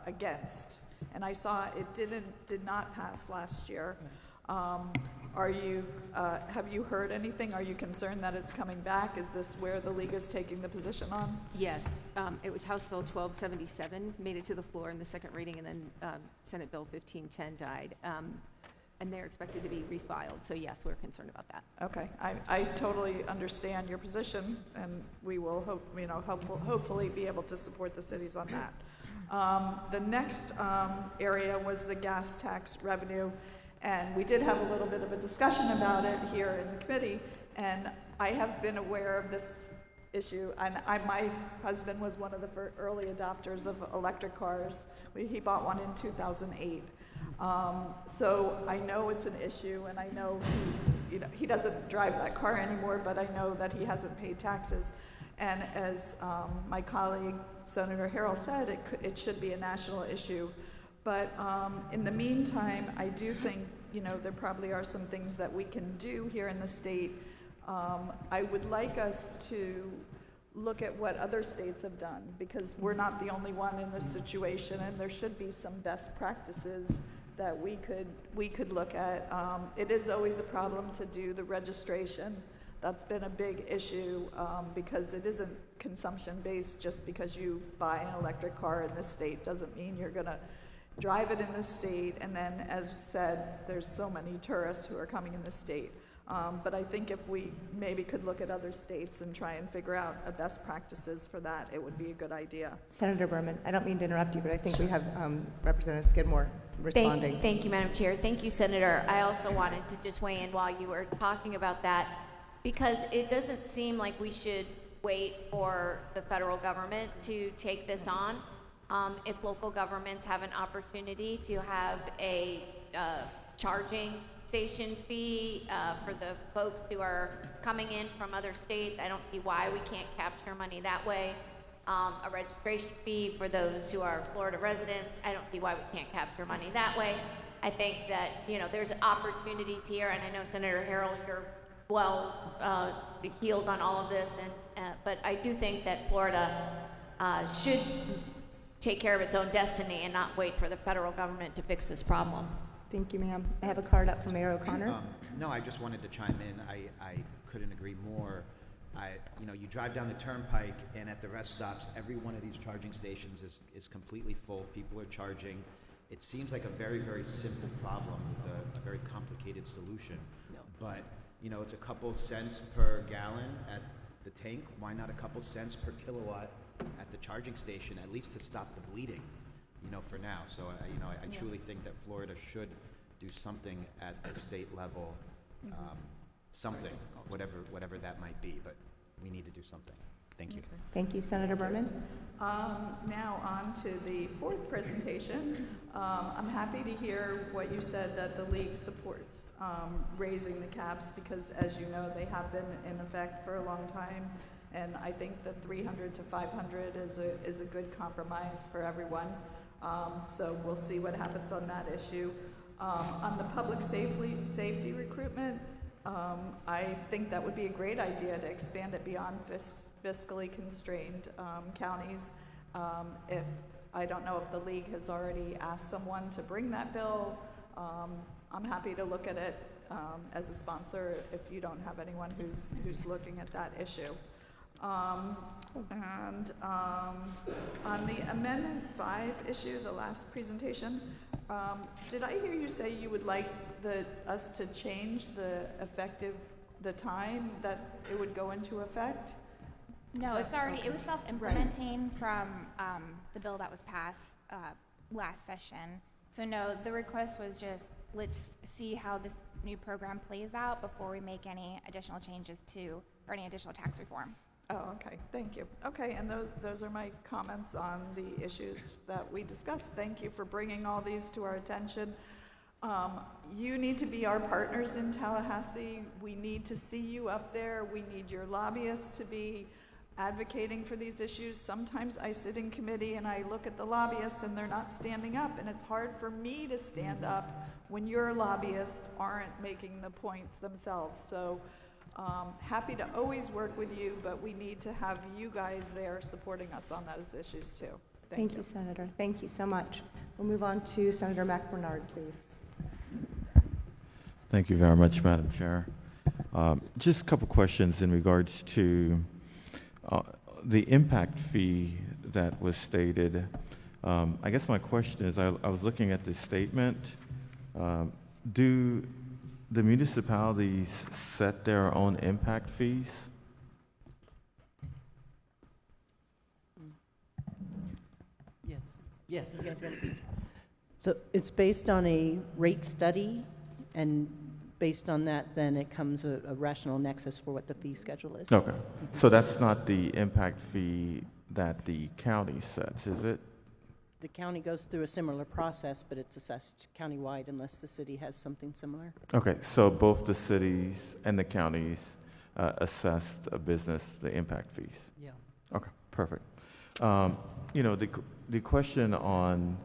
against. And I saw it did not pass last year. Have you heard anything? Are you concerned that it's coming back? Is this where the league is taking the position on? Yes, it was House Bill 1277, made it to the floor in the second reading, and then Senate Bill 1510 died. and they're expected to be refiled. So yes, we're concerned about that. Okay, I totally understand your position, and we will hopefully be able to support the cities on that. The next area was the gas tax revenue, and we did have a little bit of a discussion about it here in the committee, and I have been aware of this issue, and my husband was one of the early adopters of electric cars. He bought one in 2008. So I know it's an issue, and I know he doesn't drive that car anymore, but I know that he hasn't paid taxes. And as my colleague, Senator Harrell said, it should be a national issue. But in the meantime, I do think, there probably are some things that we can do here in the state. I would like us to look at what other states have done, because we're not the only one in this situation, and there should be some best practices that we could look at. It is always a problem to do the registration. That's been a big issue because it isn't consumption-based. Just because you buy an electric car in this state doesn't mean you're going to drive it in this state. And then, as said, there's so many tourists who are coming in this state. But I think if we maybe could look at other states and try and figure out best practices for that, it would be a good idea. Senator Berman, I don't mean to interrupt you, but I think we have Representative Skidmore responding. Thank you, Madam Chair. Thank you, Senator. I also wanted to just weigh in while you were talking about that, because it doesn't seem like we should wait for the federal government to take this on. If local governments have an opportunity to have a charging station fee for the folks who are coming in from other states, I don't see why we can't capture money that way. A registration fee for those who are Florida residents, I don't see why we can't capture money that way. I think that, there's opportunities here, and I know Senator Harrell, you're well healed on all of this, but I do think that Florida should take care of its own destiny and not wait for the federal government to fix this problem. Thank you, ma'am. I have a card up from Mayor O'Connor. No, I just wanted to chime in. I couldn't agree more. You drive down the turnpike, and at the rest stops, every one of these charging stations is completely full. People are charging. It seems like a very, very simple problem with a very complicated solution. No. But, it's a couple cents per gallon at the tank. Why not a couple cents per kilowatt at the charging station, at least to stop the bleeding, for now. So, I truly think that Florida should do something at the state level, something, whatever that might be, but we need to do something. Thank you. Thank you, Senator Berman. Now on to the fourth presentation. I'm happy to hear what you said, that the league supports raising the caps, because as you know, they have been in effect for a long time. And I think the 300 to 500 is a good compromise for everyone. So we'll see what happens on that issue. On the public safety recruitment, I think that would be a great idea to expand it beyond fiscally constrained counties. I don't know if the league has already asked someone to bring that bill. I'm happy to look at it as a sponsor if you don't have anyone who's looking at that issue. On the Amendment 5 issue, the last presentation, did I hear you say you would like us to change the time that it would go into effect? No, it was self-implementing from the bill that was passed last session. So no, the request was just, let's see how this new program plays out before we make any additional changes or any additional tax reform. Oh, okay, thank you. Okay, and those are my comments on the issues that we discussed. Thank you for bringing all these to our attention. You need to be our partners in Tallahassee. We need to see you up there. We need your lobbyists to be advocating for these issues. Sometimes I sit in committee and I look at the lobbyists and they're not standing up, and it's hard for me to stand up when your lobbyists aren't making the points themselves. So happy to always work with you, but we need to have you guys there supporting us on those issues too. Thank you, Senator. Thank you so much. We'll move on to Senator McBernard, please. Thank you very much, Madam Chair. Just a couple questions in regards to the impact fee that was stated. I guess my question is, I was looking at this statement. do the municipalities set their own impact fees? Yes. Yes. So it's based on a rate study, and based on that, then it comes a rational nexus for what the fee schedule is. Okay, so that's not the impact fee that the county sets, is it? The county goes through a similar process, but it's assessed countywide unless the city has something similar. Okay, so both the cities and the counties assess a business the impact fees? Yeah. Okay, perfect. You know, the question on,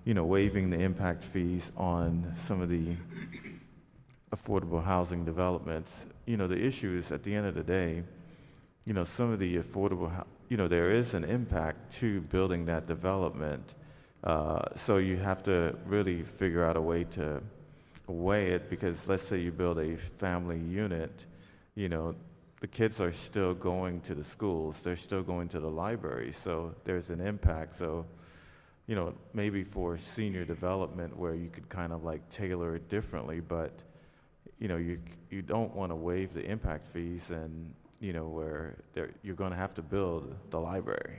you know, waiving the impact fees on some of the affordable housing developments, you know, the issue is at the end of the day, you know, some of the you know, there is an impact to building that development. So you have to really figure out a way to weigh it, because let's say you build a family unit, you know, the kids are still going to the schools, they're still going to the library, so there's an impact. So, you know, maybe for senior development where you could kind of like tailor it differently, but, you know, you don't want to waive the impact fees and, you know, where you're going to have to build the library.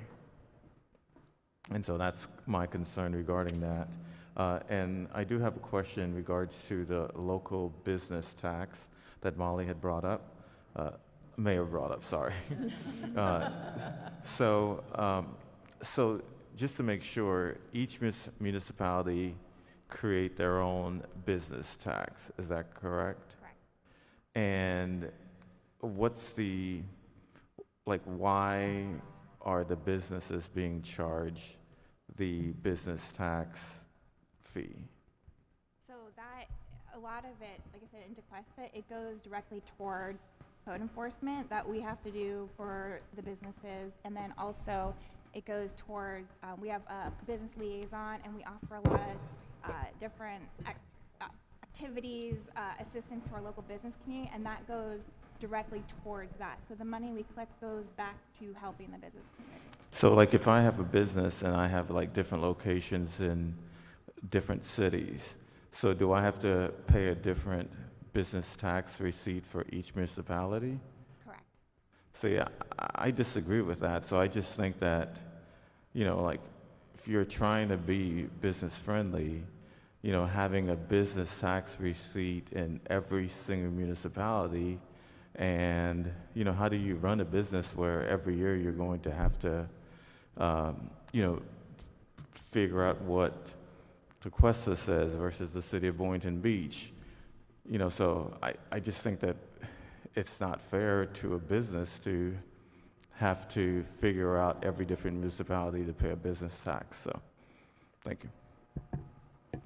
And so that's my concern regarding that. And I do have a question in regards to the local business tax that Molly had brought up. Mayor brought up, sorry. So just to make sure, each municipality create their own business tax, is that correct? Correct. And what's why are the businesses being charged the business tax fee? So that, a lot of it, like I said, in DeQuesta, it goes directly towards code enforcement that we have to do for the businesses, and then also it goes towards, we have a business liaison, and we offer a lot of different activities, assistance to our local business community, and that goes directly towards that. So the money we collect goes back to helping the business community. So like if I have a business and I have like different locations in different cities, so do I have to pay a different business tax receipt for each municipality? Correct. So yeah, I disagree with that. So I just think that, you know, like if you're trying to be business friendly, you know, having a business tax receipt in every single municipality, and, you know, how do you run a business where every year you're going to have to, you know, figure out what DeQuesta says versus the city of Boynton Beach? You know, so I just think that it's not fair to a business to have to figure out every different municipality to pay a business tax. So, thank you.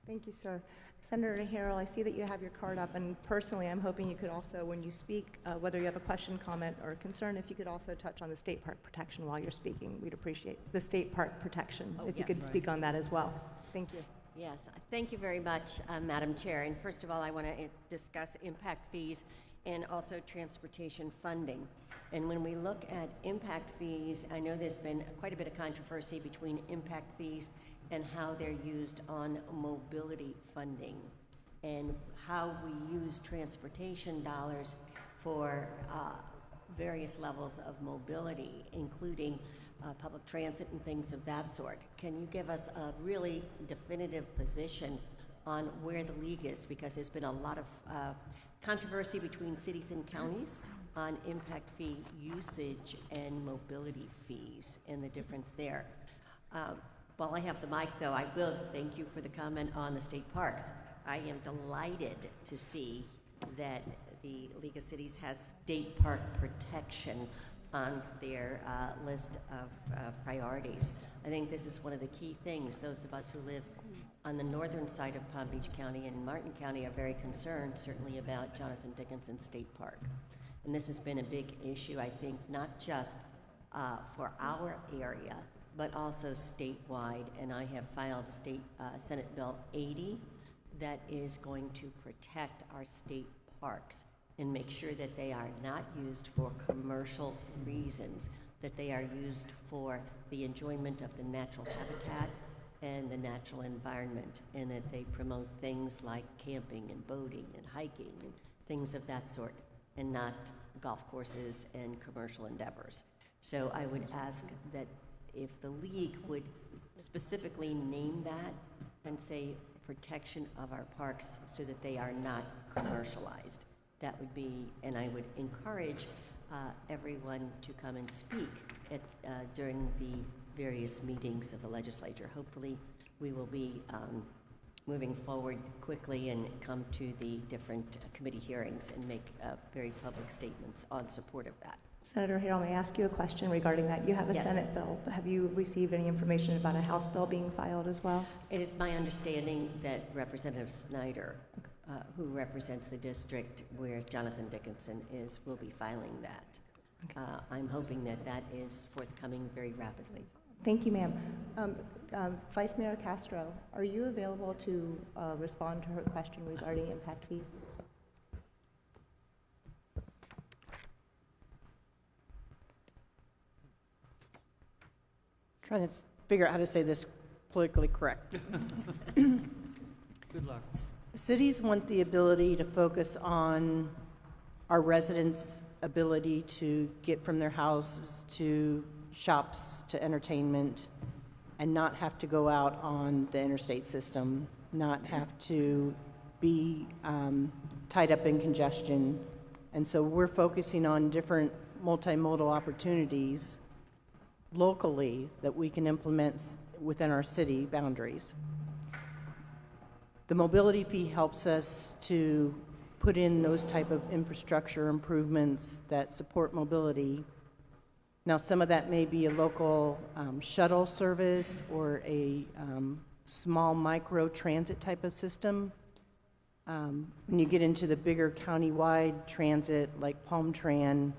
Thank you, sir. Senator Harrell, I see that you have your card up, and personally, I'm hoping you could also, when you speak, whether you have a question, comment, or concern, if you could also touch on the state park protection while you're speaking. We'd appreciate the state park protection, if you could speak on that as well. Thank you. Yes, thank you very much, Madam Chair. And first of all, I want to discuss impact fees and also transportation funding. And when we look at impact fees, I know there's been quite a bit of controversy between impact fees and how they're used on mobility funding, and how we use transportation dollars for various levels of mobility, including public transit and things of that sort. Can you give us a really definitive position on where the league is? Because there's been a lot of controversy between cities and counties on impact fee usage and mobility fees and the difference there. While I have the mic, though, I will thank you for the comment on the state parks. I am delighted to see that the League of Cities has state park protection on their list of priorities. I think this is one of the key things. Those of us who live on the northern side of Palm Beach County and Martin County are very concerned, certainly, about Jonathan Dickinson State Park. And this has been a big issue, I think, not just for our area, but also statewide. And I have filed Senate Bill 80 that is going to protect our state parks and make sure that they are not used for commercial reasons, that they are used for the enjoyment of the natural habitat and the natural environment, and that they promote things like camping and boating and hiking and things of that sort, and not golf courses and commercial endeavors. So I would ask that if the league would specifically name that and say protection of our parks so that they are not commercialized, that would be, and I would encourage everyone to come and speak at, during the various meetings of the legislature. Hopefully, we will be moving forward quickly and come to the different committee hearings and make very public statements on support of that. Senator Harrell, may I ask you a question regarding that? You have a Yes. Senate bill. Have you received any information about a House bill being filed as well? It is my understanding that Representative Snyder, who represents the district where Jonathan Dickinson is, will be filing that. I'm hoping that that is forthcoming very rapidly. Thank you, ma'am. Vice Mayor Castro, are you available to respond to her question regarding impact fees? Trying to figure out how to say this politically correct. Good luck. Cities want the ability to focus on our residents' ability to get from their houses to shops to entertainment and not have to go out on the interstate system, not have to be tied up in congestion. And so we're focusing on different multimodal opportunities locally that we can implement within our city boundaries. The mobility fee helps us to put in those type of infrastructure improvements that support mobility. Now, some of that may be a local shuttle service or a small micro transit type of system. When you get into the bigger county-wide transit like Palm Tran,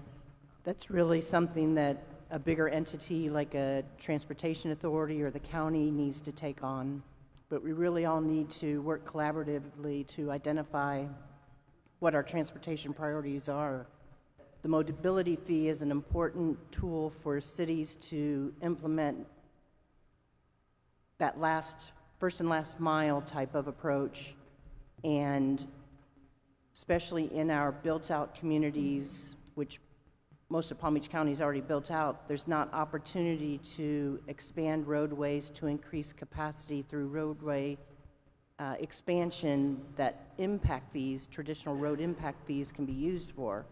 that's really something that a bigger entity like a transportation authority or the county needs to take on. But we really all need to work collaboratively to identify what our transportation priorities are. The mobility fee is an important tool for cities to implement that first and last mile type of approach, and especially in our built-out communities, which most of Palm Beach County is already built out, there's not opportunity to expand roadways to increase capacity through roadway expansion that impact fees, traditional road impact fees, can be used for.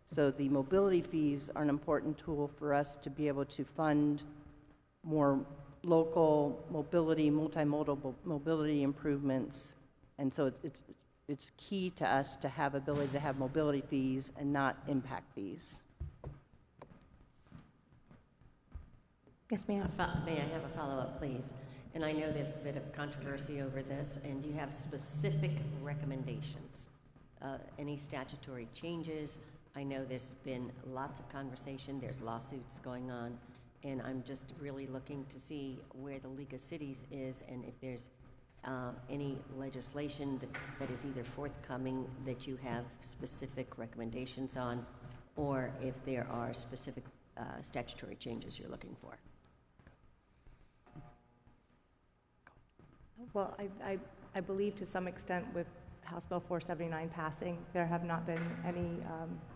So the mobility fees are an important tool for us to be able to fund more local mobility, multimodal mobility improvements. And so it's key to us to have ability to have mobility fees and not impact fees. Yes, ma'am. May I have a follow-up, please? And I know there's a bit of controversy over this, and do you have specific recommendations? Any statutory changes? I know there's been lots of conversation, there's lawsuits going on, and I'm just really looking to see where the League of Cities is and if there's any legislation that is either forthcoming that you have specific recommendations on, or if there are specific statutory changes you're looking for. Well, I believe to some extent with House Bill 479 passing, there have not been any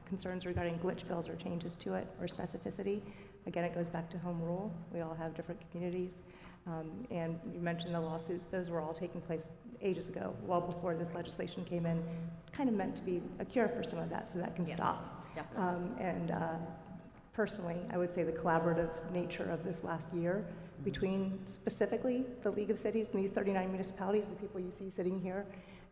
concerns regarding glitch bills or changes to it or specificity. Again, it goes back to home rule. We all have different communities. And you mentioned the lawsuits. Those were all taking place ages ago, well before this legislation came in, kind of meant to be a cure for some of that, so that can stop. Definitely. Personally, I would say the collaborative nature of this last year between specifically the League of Cities and these 39 municipalities, the people you see sitting here,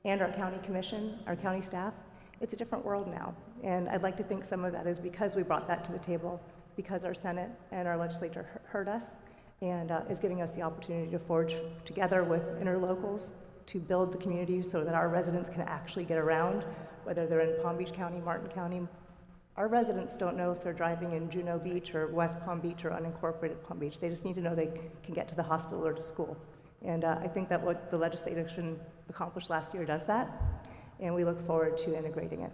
and our county commission, our county staff, it's a different world now. And I'd like to think some of that is because we brought that to the table, because our Senate and our legislature heard us and is giving us the opportunity to forge together with interlocals to build the community so that our residents can actually get around, whether they're in Palm Beach County, Martin County. Our residents don't know if they're driving in Juneau Beach or West Palm Beach or unincorporated Palm Beach. They just need to know they can get to the hospital or to school. And I think that what the legislation accomplished last year does that, and we look forward to integrating it.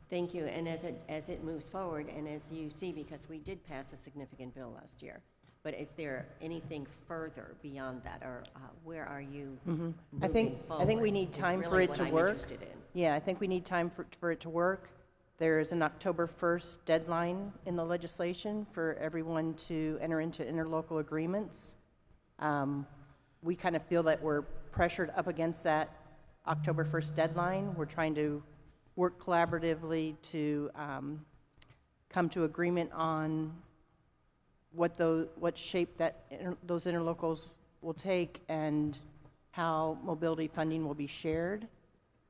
Thank you. And as it moves forward, and as you see, because we did pass a significant bill last year, But is there anything further beyond that, or where are you I think moving we need forward is time for really it what to I'm work. interested in. Yeah, I think we need time for it to work. There is an October 1st deadline in the legislation for everyone to enter into interlocal agreements. We kind of feel that we're pressured up against that October 1st deadline. We're trying to work collaboratively to come to agreement on what shape those interlocals will take and how mobility funding will be shared.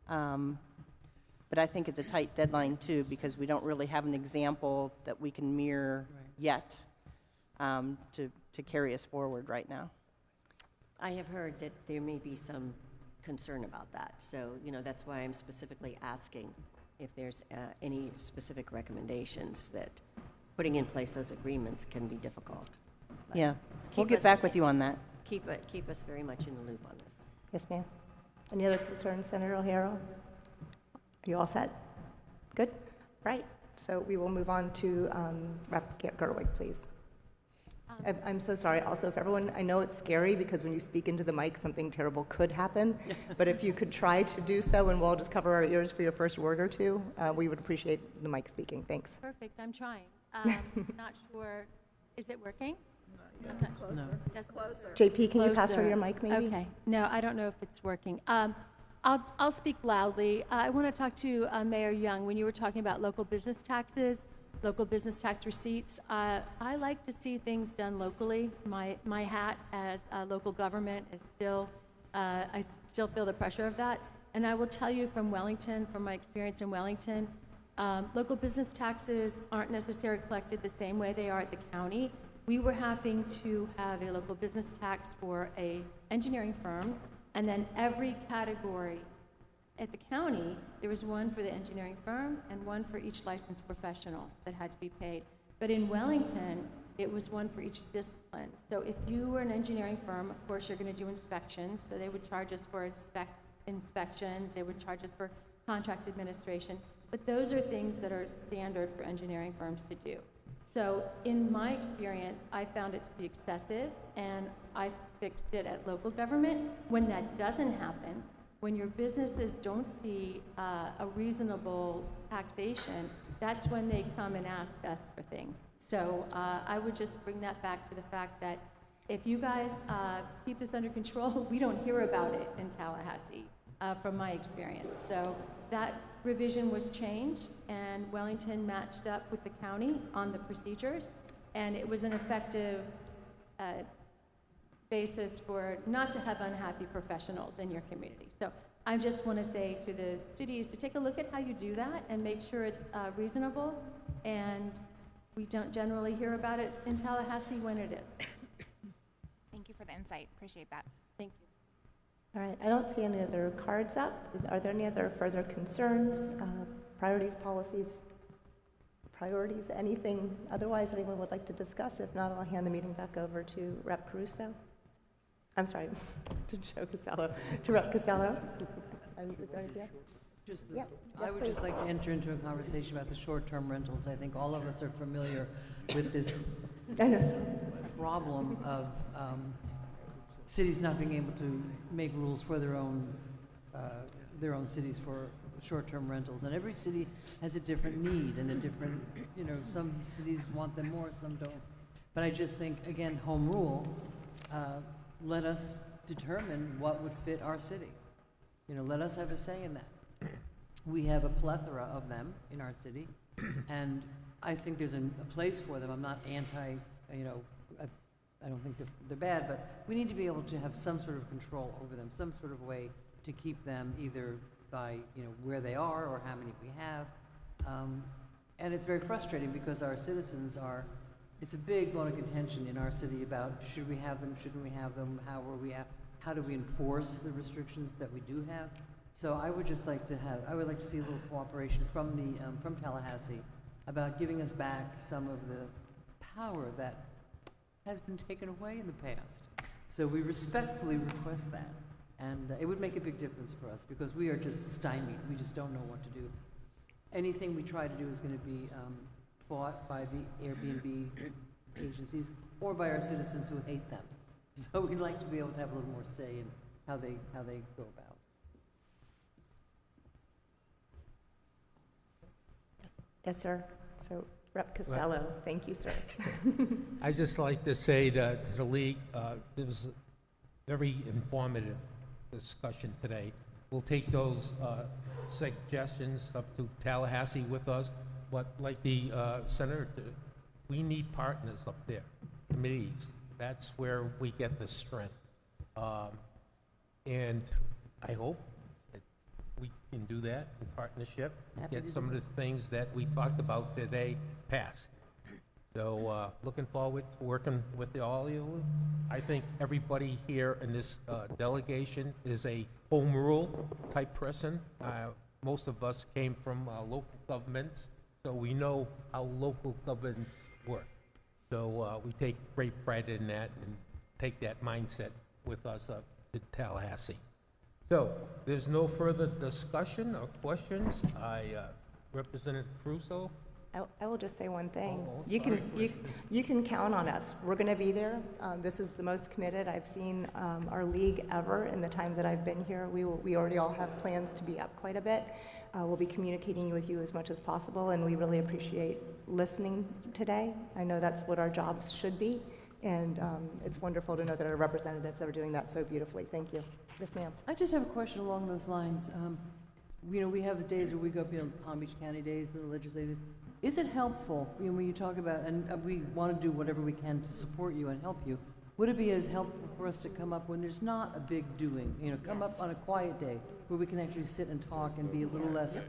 But I think it's a tight deadline too, because we don't really have an example that we can mirror yet to carry us forward right now. I have heard that there may be some concern about that. So, that's why I'm specifically asking if there's any specific recommendations that putting in place those agreements can be difficult. But Yeah, we'll keep get us- back with you on that. Keep us very much in the loop on this. Yes, ma'am. Any other concerns, Senator O'Hara? Are you all set? Good? Right. So we will move on to Rep. Gerwig, please. I'm so sorry also if everyone, I know it's scary because when you speak into the mic, something terrible could happen. But if you could try to do so and we'll just cover our ears for your first word or two, we would appreciate the mic speaking. Thanks. Perfect, I'm trying. Not sure, is it working? Closer. JP, can you pass her your mic, maybe? Okay. No, I don't know if it's working. I'll speak loudly. I want to talk to Mayor Young. When you were talking about local business taxes, local business tax receipts, I like to see things done locally. My hat as local government is still, I still feel the pressure of that. And I will tell you from Wellington, from my experience in Wellington, local business taxes aren't necessarily collected the same way they are at the county. We were having to have a local business tax for a engineering firm, and then every category at the county, there was one for the engineering firm and one for each licensed professional that had to be paid. But in Wellington, it was one for each discipline. So if you were an engineering firm, of course, you're going to do inspections, so they would charge us for inspections, they would charge us for contract administration, but those are things that are standard for engineering firms to do. So in my experience, I found it to be excessive, and I fixed it at local government. When that doesn't happen, when your businesses don't see a reasonable taxation, that's when they come and ask us for things. So I would just bring that back to the fact that if you guys keep this under control, we don't hear about it in Tallahassee, from my experience. So that revision was changed, and Wellington matched up with the county on the procedures, and it was an effective basis for not to have unhappy professionals in your community. So I just want to say to the cities to take a look at how you do that and make sure it's reasonable, and we don't generally hear about it in Tallahassee when it is. Thank you for the insight. Appreciate that. Thank you. All right, I don't see any other cards up. Are there any other further concerns, priorities, policies, anything otherwise anyone would like to discuss? If not, I'll hand the meeting back over to Rep. Caruso. I'm sorry, to Joe Casello, to Rep. Casello. Is there anything else? I would just like to enter into a conversation about the short-term rentals. I think all of us are familiar with this problem of cities not being able to make rules for their own cities for short-term rentals. And every city has a different need and a different, some cities want them more, some don't. But I just think, again, home rule, let us determine what would fit our city. Let us have a say in that. We have a plethora of them in our city, and I think there's a place for them. I'm not anti, I don't think they're bad, but we need to be able to have some sort of control over them, some sort of way to keep them either by, where they are or how many we have. And it's very frustrating because our citizens it's a big bone of contention in our city about should we have them, shouldn't we have them, how do we enforce the restrictions that we do have? So I would just like to I would like to see a little cooperation from Tallahassee about giving us back some of the power that has been taken away in the past. So we respectfully request that. And it would make a big difference for us because we are just stymied. We just don't know what to do. Anything we try to do is going to be fought by the Airbnb agencies or by our citizens who hate them. So we'd like to be able to have a little more say in how they go about. Yes, sir. So Rep. Costello, thank you, sir. I'd just like to say to the league, it was a very informative discussion today. We'll take those suggestions up to Tallahassee with us, but like the senator, we need partners up there, committees. That's where we get the strength. And I hope that we can do that in partnership, and get some of the things that we talked about today passed. So looking forward to working with all of you. I think everybody here in this delegation is a home rule type person. Most of us came from local governments, so we know how local governments work. So we take great pride in that and take that mindset with us up to Tallahassee. So there's no further discussion or questions. Representative Caruso. I will just say one thing. Oh, You can count on us. We're going to be there. This is the most committed I've seen our league ever in the time that I've been here. We already all have plans to be up quite a bit. We'll be communicating with you as much as possible, and we really appreciate listening today. I know that's what our jobs should be, and it's wonderful to know that our representatives are doing that so beautifully. Thank you. Yes, ma'am. I just have a question along those lines. You know, we have the days where we go up, Palm Beach County Days, the legislative. Is it helpful, when you talk about, and we want to do whatever we can to support you and help you, would it be as helpful for us to come up when there's not a big doing? Come up on a quiet day where we can actually sit and talk and be a little less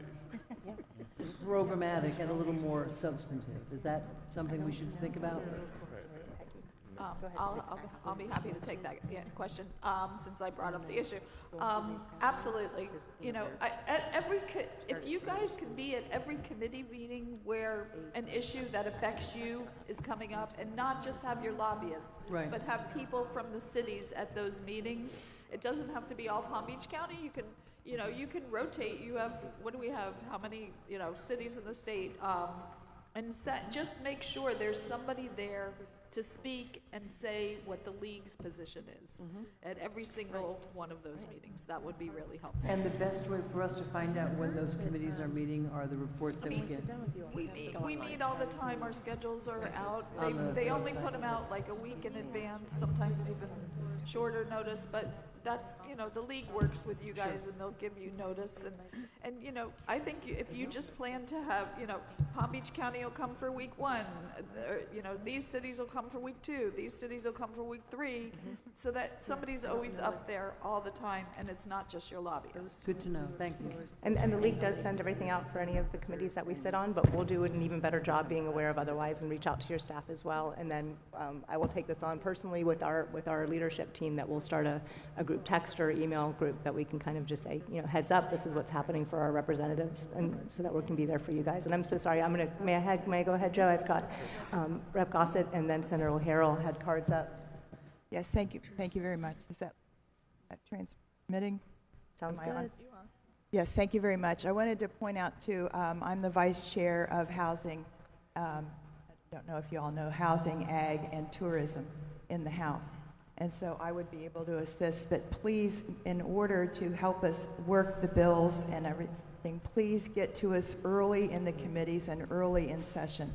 programmatic and a little more substantive? Is that something we should think about? I'll be happy to take that question since I brought up the issue. Absolutely. If you guys can be at every committee meeting where an issue that affects you is coming up, and not just have your lobbyists, right, but have people from the cities at those meetings. It doesn't have to be all Palm Beach County. You can rotate. You have, what do we have? How many cities in the state? And just make sure there's somebody there to speak and say what the league's position is at every single one of those meetings. That would be really helpful. And the best way for us to find out when those committees are meeting are the reports that we get. We meet all the time. Our schedules are out. They only put them out like a week in advance, sometimes even shorter notice, but that's, the league works with you guys and they'll give you notice. And I think if you just plan to have, Palm Beach County will come for week 1, these cities will come for week 2, these cities will come for week 3, so that somebody's always up there all the time and it's not just your lobbyists. Good to know. Thank you. And the league does send everything out for any of the committees that we sit on, but we'll do an even better job being aware of otherwise and reach out to your staff as well. And then I will take this on personally with our leadership team, that we'll start a group text or email group that we can kind of just say, heads up, this is what's happening for our representatives, and so that we can be there for you guys. And I'm so sorry, may I go ahead, Joe? I've got Rep. Gossett and then Senator O'Harrell had cards up. Yes, thank you very much. Is that transmitting? Sounds Am I on? good. Yes, thank you very much. I wanted to point out too, I'm the vice chair of housing. I don't know if you all know housing, ag, and tourism in the House. And so I would be able to assist, but please, in order to help us work the bills and everything, please get to us early in the committees and early in session.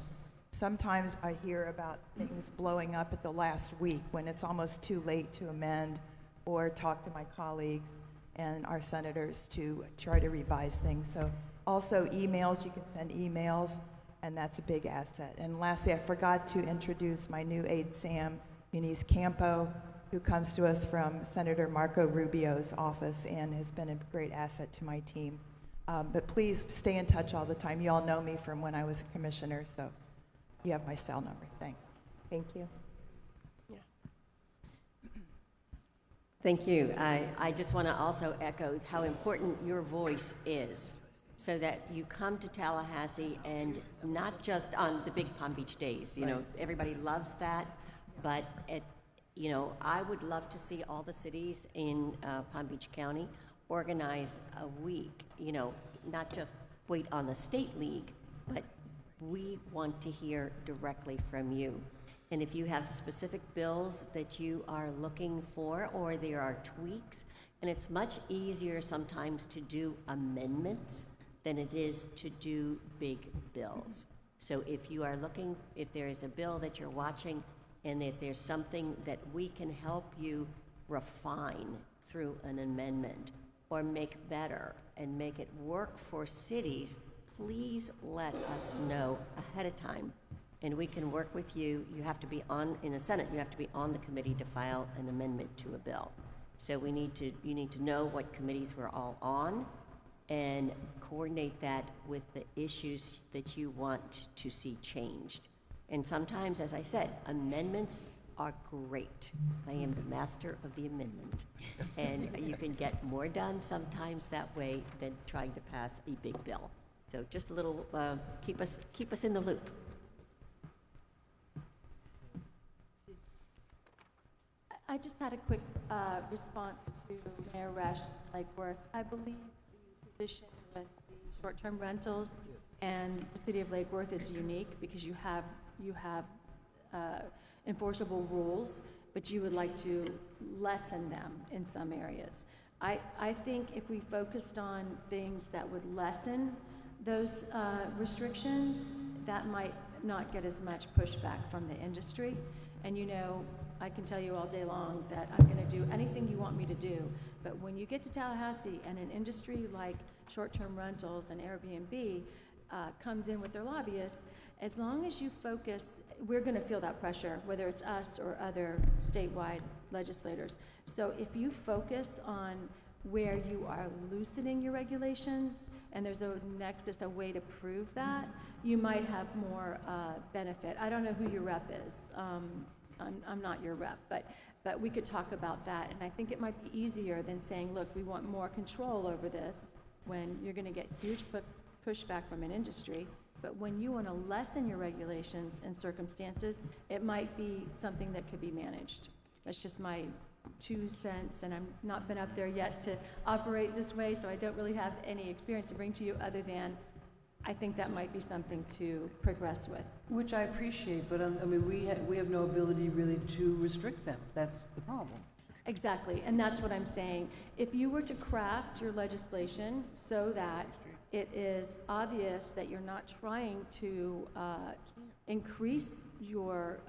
Sometimes I hear about things blowing up at the last week when it's almost too late to amend or talk to my colleagues and our senators to try to revise things. So also emails, you can send emails, and that's a big asset. And lastly, I forgot to introduce my new aide, Sam Muniz Campo, who comes to us from Senator Marco Rubio's office and has been a great asset to my team. But please stay in touch all the time. You all know me from when I was a commissioner, so you have my cell number. Thanks. Thank you. Thank you. I just want to also echo how important your voice is, so that you come to Tallahassee, and not just on the big Palm Beach days. Everybody loves that, but I would love to see all the cities in Palm Beach County organize a week, not just wait on the state league, but we want to hear directly from you. And if you have specific bills that you are looking for, or there are tweaks, and it's much easier sometimes to do amendments than it is to do big bills. So if you are looking, if there is a bill that you're watching, and if there's something that we can help you refine through an amendment, or make better, and make it work for cities, please let us know ahead of time. And we can work with you. You have to be on, in the Senate, you have to be on the committee to file an amendment to a bill. So you need to know what committees we're all on and coordinate that with the issues that you want to see changed. And sometimes, as I said, amendments are great. I am the master of the amendment. And you can get more done sometimes that way than trying to pass a big bill. So just a little, keep us in the loop. I just had a quick response to Mayor Resch Lakeworth. I believe the position with the short-term rentals and the city of Lake Worth is unique because you have enforceable rules, but you would like to lessen them in some areas. I think if we focused on things that would lessen those restrictions, that might not get as much pushback from the industry. And you know, I can tell you all day long that I'm going to do anything you want me to do, but when you get to Tallahassee and an industry like short-term rentals and Airbnb comes in with their lobbyists, as long as you focus, we're going to feel that pressure, whether it's us or other statewide legislators. So if you focus on where you are loosening your regulations, and there's a nexus, a way to prove that, you might have more benefit. I don't know who your rep is. I'm not your rep, but we could talk about that. And I think it might be easier than saying, look, we want more control over this, when you're going to get huge pushback from an industry. But when you want to lessen your regulations and circumstances, it might be something that could be managed. That's just my 2 cents, and I've not been up there yet to operate this way, so I don't really have any experience to bring to you other than I think that might be something to progress with. Which I appreciate, but I mean, we have no ability really to restrict them. That's the problem. Exactly, and that's what I'm saying. If you were to craft your legislation so that it is obvious that you're not trying to increase your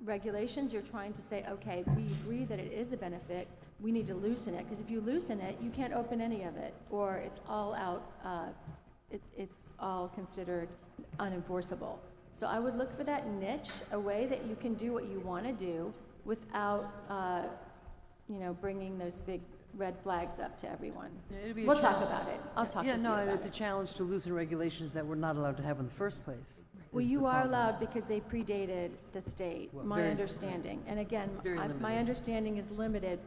regulations, you're trying to say, okay, we agree that it is a benefit, we need to loosen it, because if you loosen it, you can't open any of it, or it's all out, it's all considered unenforceable. So I would look for that niche, a way that you can do what you want to do without, bringing those big red flags up to everyone. Yeah, we'll talk about it. I'll talk with you about it's it. a challenge to loosen regulations that we're not allowed to have in the first place. Well, is you the are problem. allowed because they predated the state, Well, my very- understanding. And again, Very my limited. understanding is limited,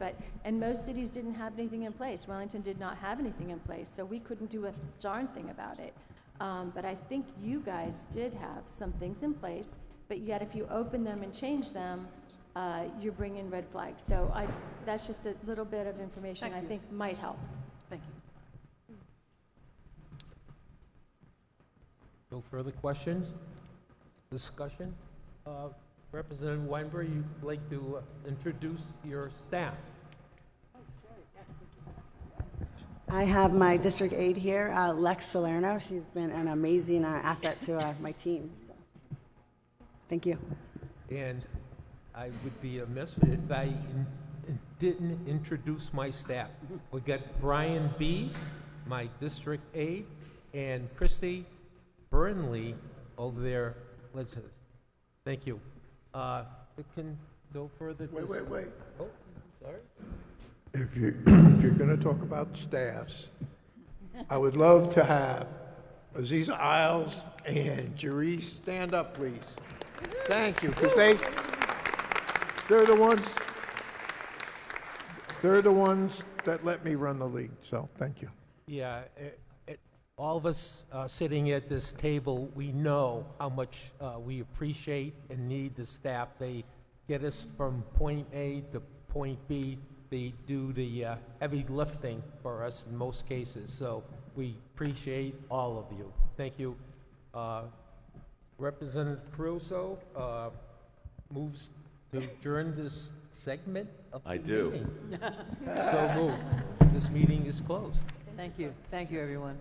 and most cities didn't have anything in place. Wellington did not have anything in place, so we couldn't do a darn thing about it. But I think you guys did have some things in place, but yet if you open them and change them, you're bringing red flags. So that's just a little bit of information Thank I you. think might help. Thank you. No further questions? Discussion? Representative Weinberg, you'd like to introduce your staff? I have my district aide here, Lex Salerno. She's been an amazing asset to my team. So. Thank you. And I would be amiss if I didn't introduce my staff. We got Brian Bees, my district aide, and Christy Burnley over there. Thank you. We can go further. Wait. Oh, sorry. If you're going to talk about staffs, I would love to have Aziz Isles and Jerice stand up, please. Thank you, because they're the ones that let me run the league. So thank you. Yeah, all of us sitting at this table, we know how much we appreciate and need the staff. They get us from point A to point B. They do the heavy lifting for us in most cases. So we appreciate all of you. Thank you. Representative Caruso, moves to adjourn this segment of the I do. meeting? So moved. This meeting is closed. Thank you. Thank you, everyone.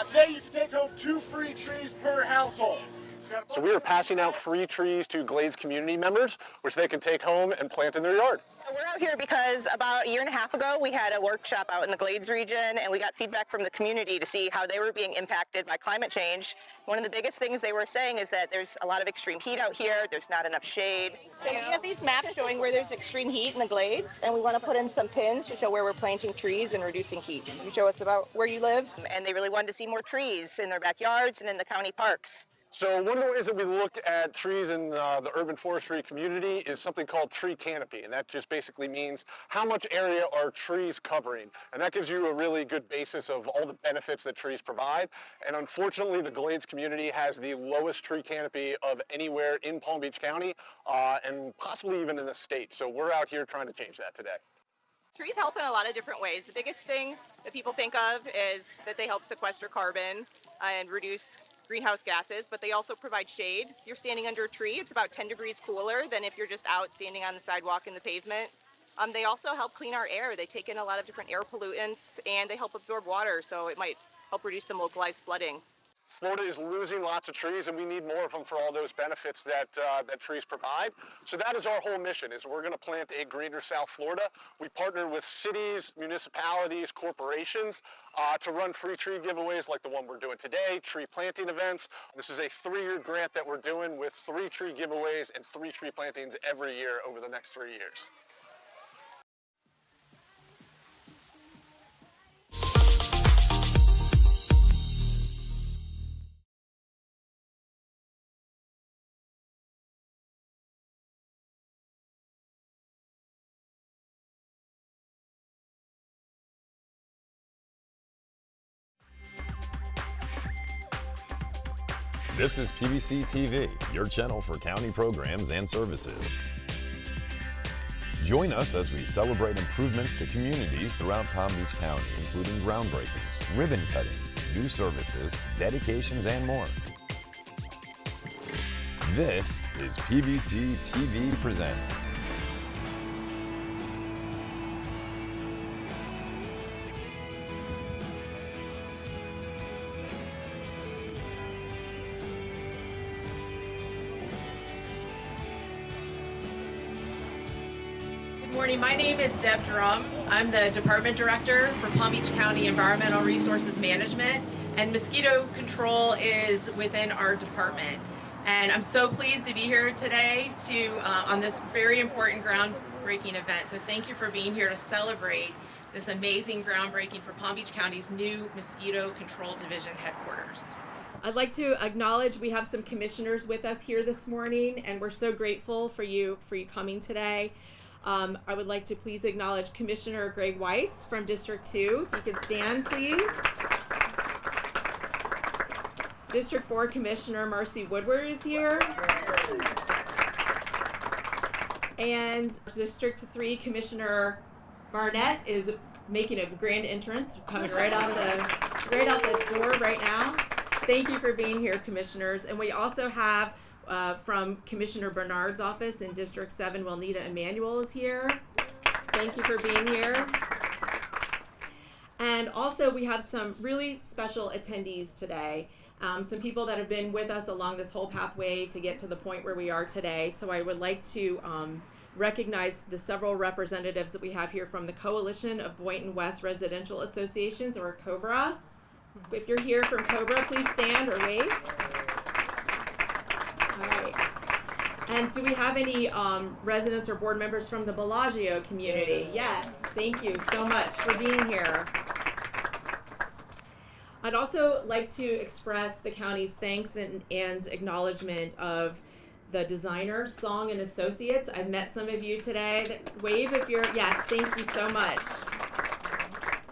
Today you can take home 2 free trees per household. So we are passing out free trees to Glades community members, which they can take home and plant in their yard. We're out here because about a year and a half ago, we had a workshop out in the Glades region, and we got feedback from the community to see how they were being impacted by climate change. One of the biggest things they were saying is that there's a lot of extreme heat out here, there's not enough shade. So we have these maps showing where there's extreme heat in the Glades, and we want to put in some pins to show where we're planting trees and reducing heat. Can you show us about where you live? And they really wanted to see more trees in their backyards and in the county parks. So one of the ways that we look at trees in the urban forestry community is something called tree canopy, and that just basically means how much area are trees covering, and that gives you a really good basis of all the benefits that trees provide. And unfortunately, the Glades community has the lowest tree canopy of anywhere in Palm Beach County, and possibly even in the state. So we're out here trying to change that today. Trees help in a lot of different ways. The biggest thing that people think of is that they help sequester carbon and reduce greenhouse gases, but they also provide shade. If you're standing under a tree, it's about 10 degrees cooler than if you're just out standing on the sidewalk in the pavement. They also help clean our air. They take in a lot of different air pollutants, and they help absorb water, so it might help reduce some localized flooding. Florida is losing lots of trees, and we need more of them for all those benefits that that trees provide. So that is our whole mission, is we're going to plant a greener South Florida. We partner with cities, municipalities, corporations to run free tree giveaways like the one we're doing today, tree planting events. This is a 3-year grant that we're doing with 3 tree giveaways and 3 tree plantings every year over the next 3 years. This is PBC TV, your channel for county programs and services. Join us as we celebrate improvements to communities throughout Palm Beach County, including groundbreakings, ribbon cuttings, new services, dedications, and more. This is PBC TV Presents. Good morning. My name is Deb Drum. I'm the Department Director for Palm Beach County Environmental Resources Management, and mosquito control is within our department. And I'm so pleased to be here today on this very important groundbreaking event. So thank you for being here to celebrate this amazing groundbreaking for Palm Beach County's new Mosquito Control Division headquarters. I'd like to acknowledge we have some commissioners with us here this morning, and we're so grateful for you coming today. I would like to please acknowledge Commissioner Greg Weiss from District 2. If you could stand, please. District 4 Commissioner Marcy Woodward is here. And District 3 Commissioner Barnett is making a grand entrance, coming right out the door right now. Thank you for being here, commissioners. And we also have from Commissioner Bernard's office in District 7, Wilnita Emanuel is here. Thank you for being here. And also we have some really special attendees today. Some people that have been with us along this whole pathway to get to the point where we are today. So I would like to recognize the several representatives that we have here from the Coalition of Boynton West Residential Associations, or COBRA. If you're here from COBRA, please stand or wave. All right. And do we have any residents or board members from the Bellagio community? Yes, thank you so much for being here. I'd also like to express the county's thanks and acknowledgement of the designer, Song and Associates. I've met some of you today. Wave if you're, yes, thank you so much.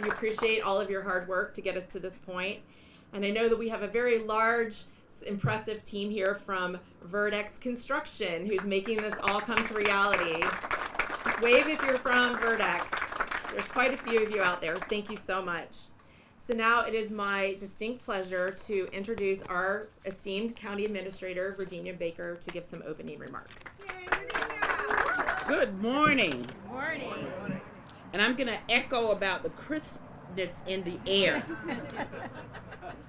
We appreciate all of your hard work to get us to this point. And I know that we have a very large, impressive team here from Verdex Construction who's making this all come to reality. Wave if you're from Verdex. There's quite a few of you out there. Thank you so much. So now it is my distinct pleasure to introduce our esteemed County Administrator, Virginia Baker, to give some opening remarks. Good morning. Morning. And I'm going to echo about the crispness in the air.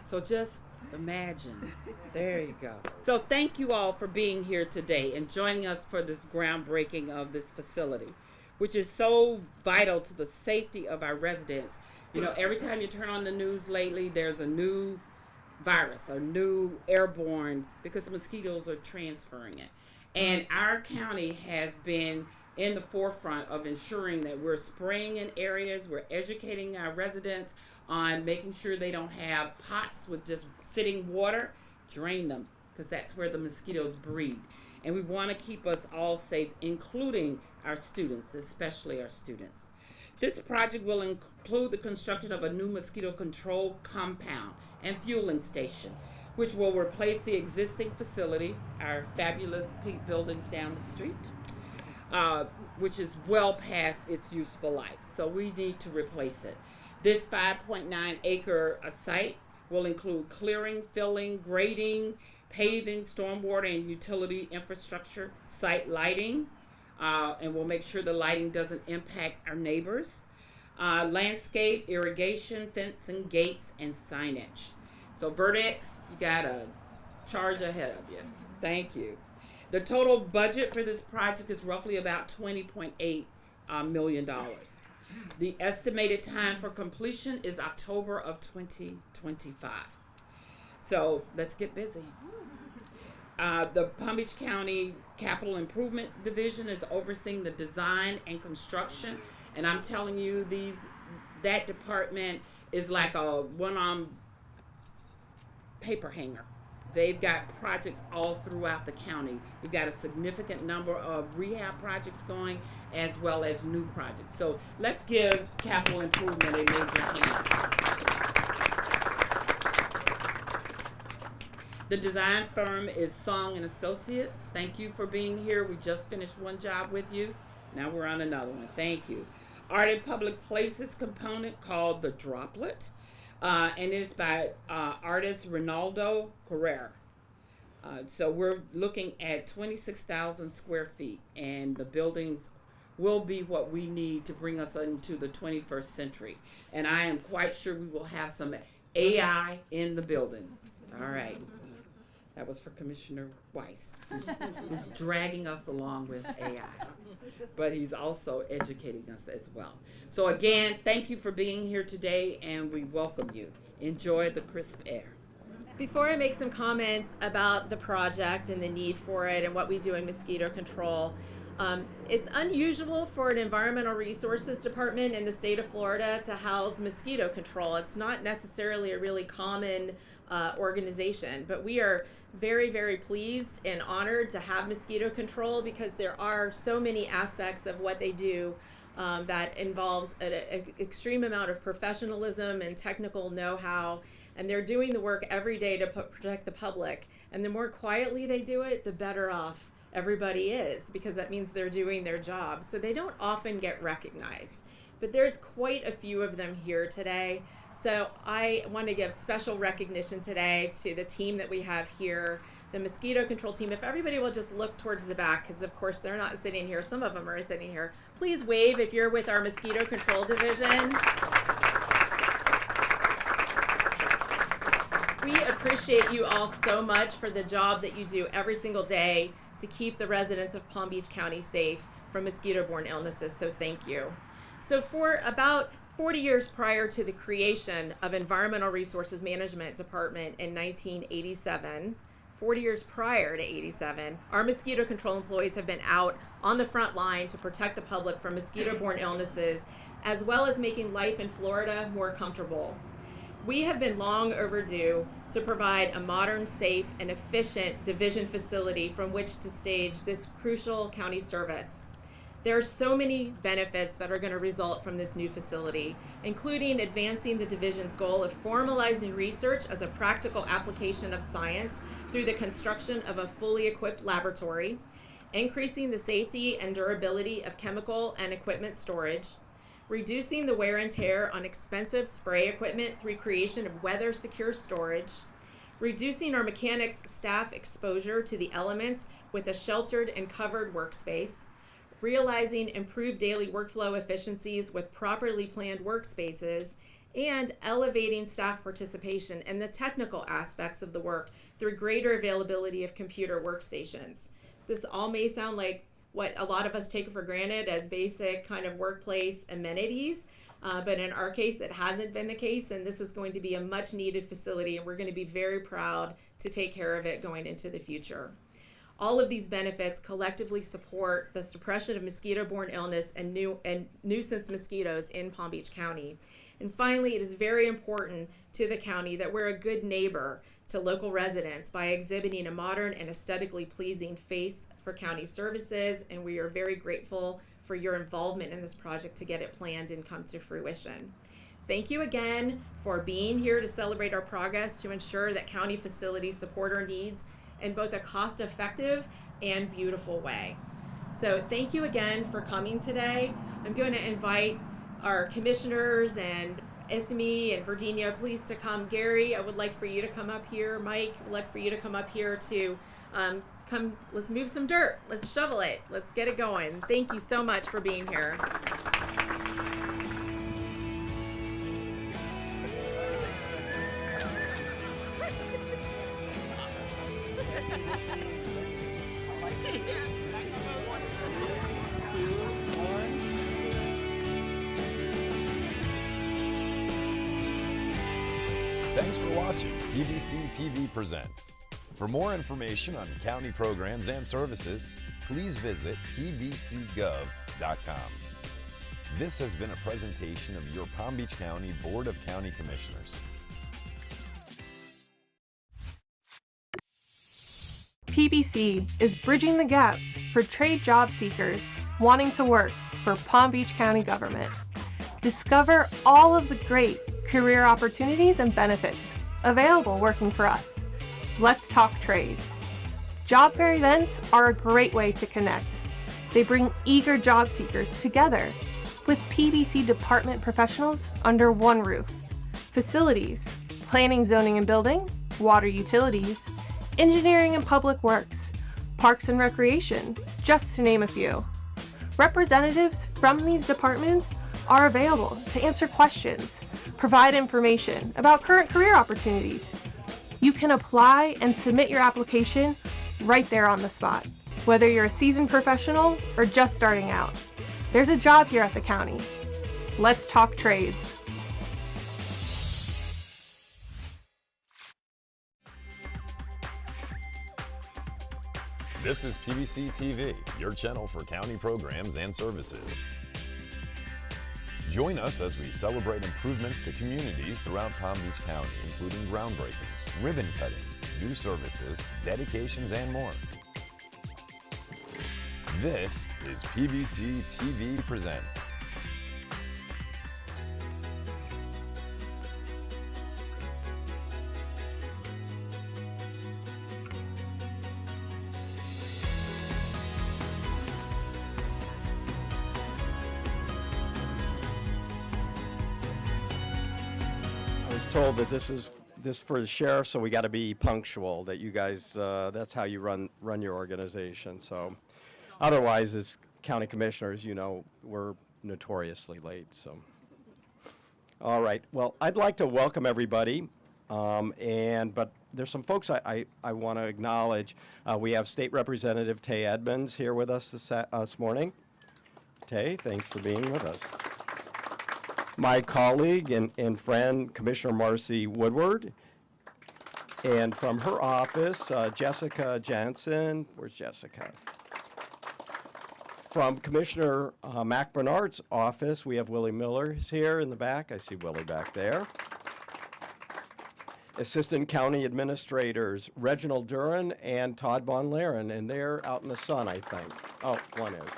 So just imagine. There you go. So thank you all for being here today and joining us for this groundbreaking of this facility, which is so vital to the safety of our residents. You know, every time you turn on the news lately, there's a new virus, a new airborne, because the mosquitoes are transferring it. And our county has been in the forefront of ensuring that we're spraying in areas, we're educating our residents on making sure they don't have pots with just sitting water. Drain them, because that's where the mosquitoes breed. And we want to keep us all safe, including our students, especially our students. This project will include the construction of a new mosquito control compound and fueling station, which will replace the existing facility, our fabulous pink buildings down the street, which is well past its useful life. So we need to replace it. This 5.9 acre site will include clearing, filling, grading, paving, stormwater and utility infrastructure, site lighting, and we'll make sure the lighting doesn't impact our neighbors. Landscape, irrigation, fencing, gates, and signage. So Verdex, you got a charge ahead of you. Thank you. The total budget for this project is roughly about $20.8 million. The estimated time for completion is October of 2025. So let's get busy. The Palm Beach County Capital Improvement Division is overseeing the design and construction, and I'm telling you, that department is like a one-arm paper hanger. They've got projects all throughout the county. We've got a significant number of rehab projects going, as well as new projects. So let's give capital improvement a major hand. The design firm is Song and Associates. Thank you for being here. We just finished one job with you. Now we're on another one. Thank you. Art in Public Places component called The Droplet. And it's by artist Ronaldo Carrera. So we're looking at 26,000 square feet, and the buildings will be what we need to bring us into the 21st century. And I am quite sure we will have some AI in the building. All right. That was for Commissioner Weiss, who's dragging us along with AI. But he's also educating us as well. So again, thank you for being here today, and we welcome you. Enjoy the crisp air. Before I make some comments about the project and the need for it and what we do in mosquito control, it's unusual for an environmental resources department in the state of Florida to house mosquito control. It's not necessarily a really common organization, but we are very, very pleased and honored to have mosquito control because there are so many aspects of what they do that involves an extreme amount of professionalism and technical know-how, and they're doing the work every day to protect the public. And the more quietly they do it, the better off everybody is, because that means they're doing their job. So they don't often get recognized. But there's quite a few of them here today. So I want to give special recognition today to the team that we have here, the mosquito control team. If everybody will just look towards the back, because of course they're not sitting here, some of them are sitting here. Please wave if you're with our mosquito control division. We appreciate you all so much for the job that you do every single day to keep the residents of Palm Beach County safe from mosquito-borne illnesses, so thank you. So for about 40 years prior to the creation of Environmental Resources Management Department in 1987, 40 years prior to 87, our mosquito control employees have been out on the front line to protect the public from mosquito-borne illnesses, as well as making life in Florida more comfortable. We have been long overdue to provide a modern, safe, and efficient division facility from which to stage this crucial county service. There are so many benefits that are going to result from this new facility, including advancing the division's goal of formalizing research as a practical application of science through the construction of a fully equipped laboratory, increasing the safety and durability of chemical and equipment storage, reducing the wear and tear on expensive spray equipment through creation of weather-secure storage, reducing our mechanics' staff exposure to the elements with a sheltered and covered workspace, realizing improved daily workflow efficiencies with properly planned workspaces, and elevating staff participation in the technical aspects of the work through greater availability of computer workstations. This all may sound like what a lot of us take for granted as basic kind of workplace amenities, but in our case, it hasn't been the case, and this is going to be a much needed facility, and we're going to be very proud to take care of it going into the future. All of these benefits collectively support the suppression of mosquito-borne illness and nuisance mosquitoes in Palm Beach County. And finally, it is very important to the county that we're a good neighbor to local residents by exhibiting a modern and aesthetically pleasing face for county services, and we are very grateful for your involvement in this project to get it planned and come to fruition. Thank you again for being here to celebrate our progress to ensure that county facilities support our needs in both a cost-effective and beautiful way. So thank you again for coming today. I'm going to invite our commissioners and Esme and Virginia, please to come. Gary, I would like for you to come up here. Mike, I would like for you to come up here to come, let's move some dirt. Let's shovel it. Let's get it going. Thank you so much for being here. Thanks for watching PBC TV Presents. For more information on county programs and services, please visit pbcgov.com. This has been a presentation of your Palm Beach County Board of County Commissioners. PBC is bridging the gap for trade job seekers wanting to work for Palm Beach County government. Discover all of the great career opportunities and benefits available working for us. Let's talk trades. Job fair events are a great way to connect. They bring eager job seekers together with PBC department professionals under one roof. Facilities, planning, zoning and building, water utilities, engineering and public works, parks and recreation, just to name a few. Representatives from these departments are available to answer questions, provide information about current career opportunities. You can apply and submit your application right there on the spot, whether you're a seasoned professional or just starting out. There's a job here at the county. Let's talk trades. This is PBC TV, your channel for county programs and services. Join us as we celebrate improvements to communities throughout Palm Beach County, including groundbreakings, ribbon cuttings, new services, dedications, and more. This is PBC TV Presents. told that this for the sheriff, so we got to be punctual. That you guys, that's how you run your organization. So, otherwise, as county commissioners, you know, we're notoriously late. So, all right. Well, I'd like to welcome everybody, but there's some folks I want to acknowledge. We have State Representative Tay Edmonds here with us this morning. Tay, thanks for being with us. My colleague and friend, Commissioner Marcy Woodward, and from her office, Jessica Jansen. Where's Jessica? From Commissioner Mac Bernard's office, we have Willie Miller here in the back. I see Willie back there. Assistant County Administrators Reginald Duran and Todd Von Laren, and they're out in the sun, I think. Oh, one is.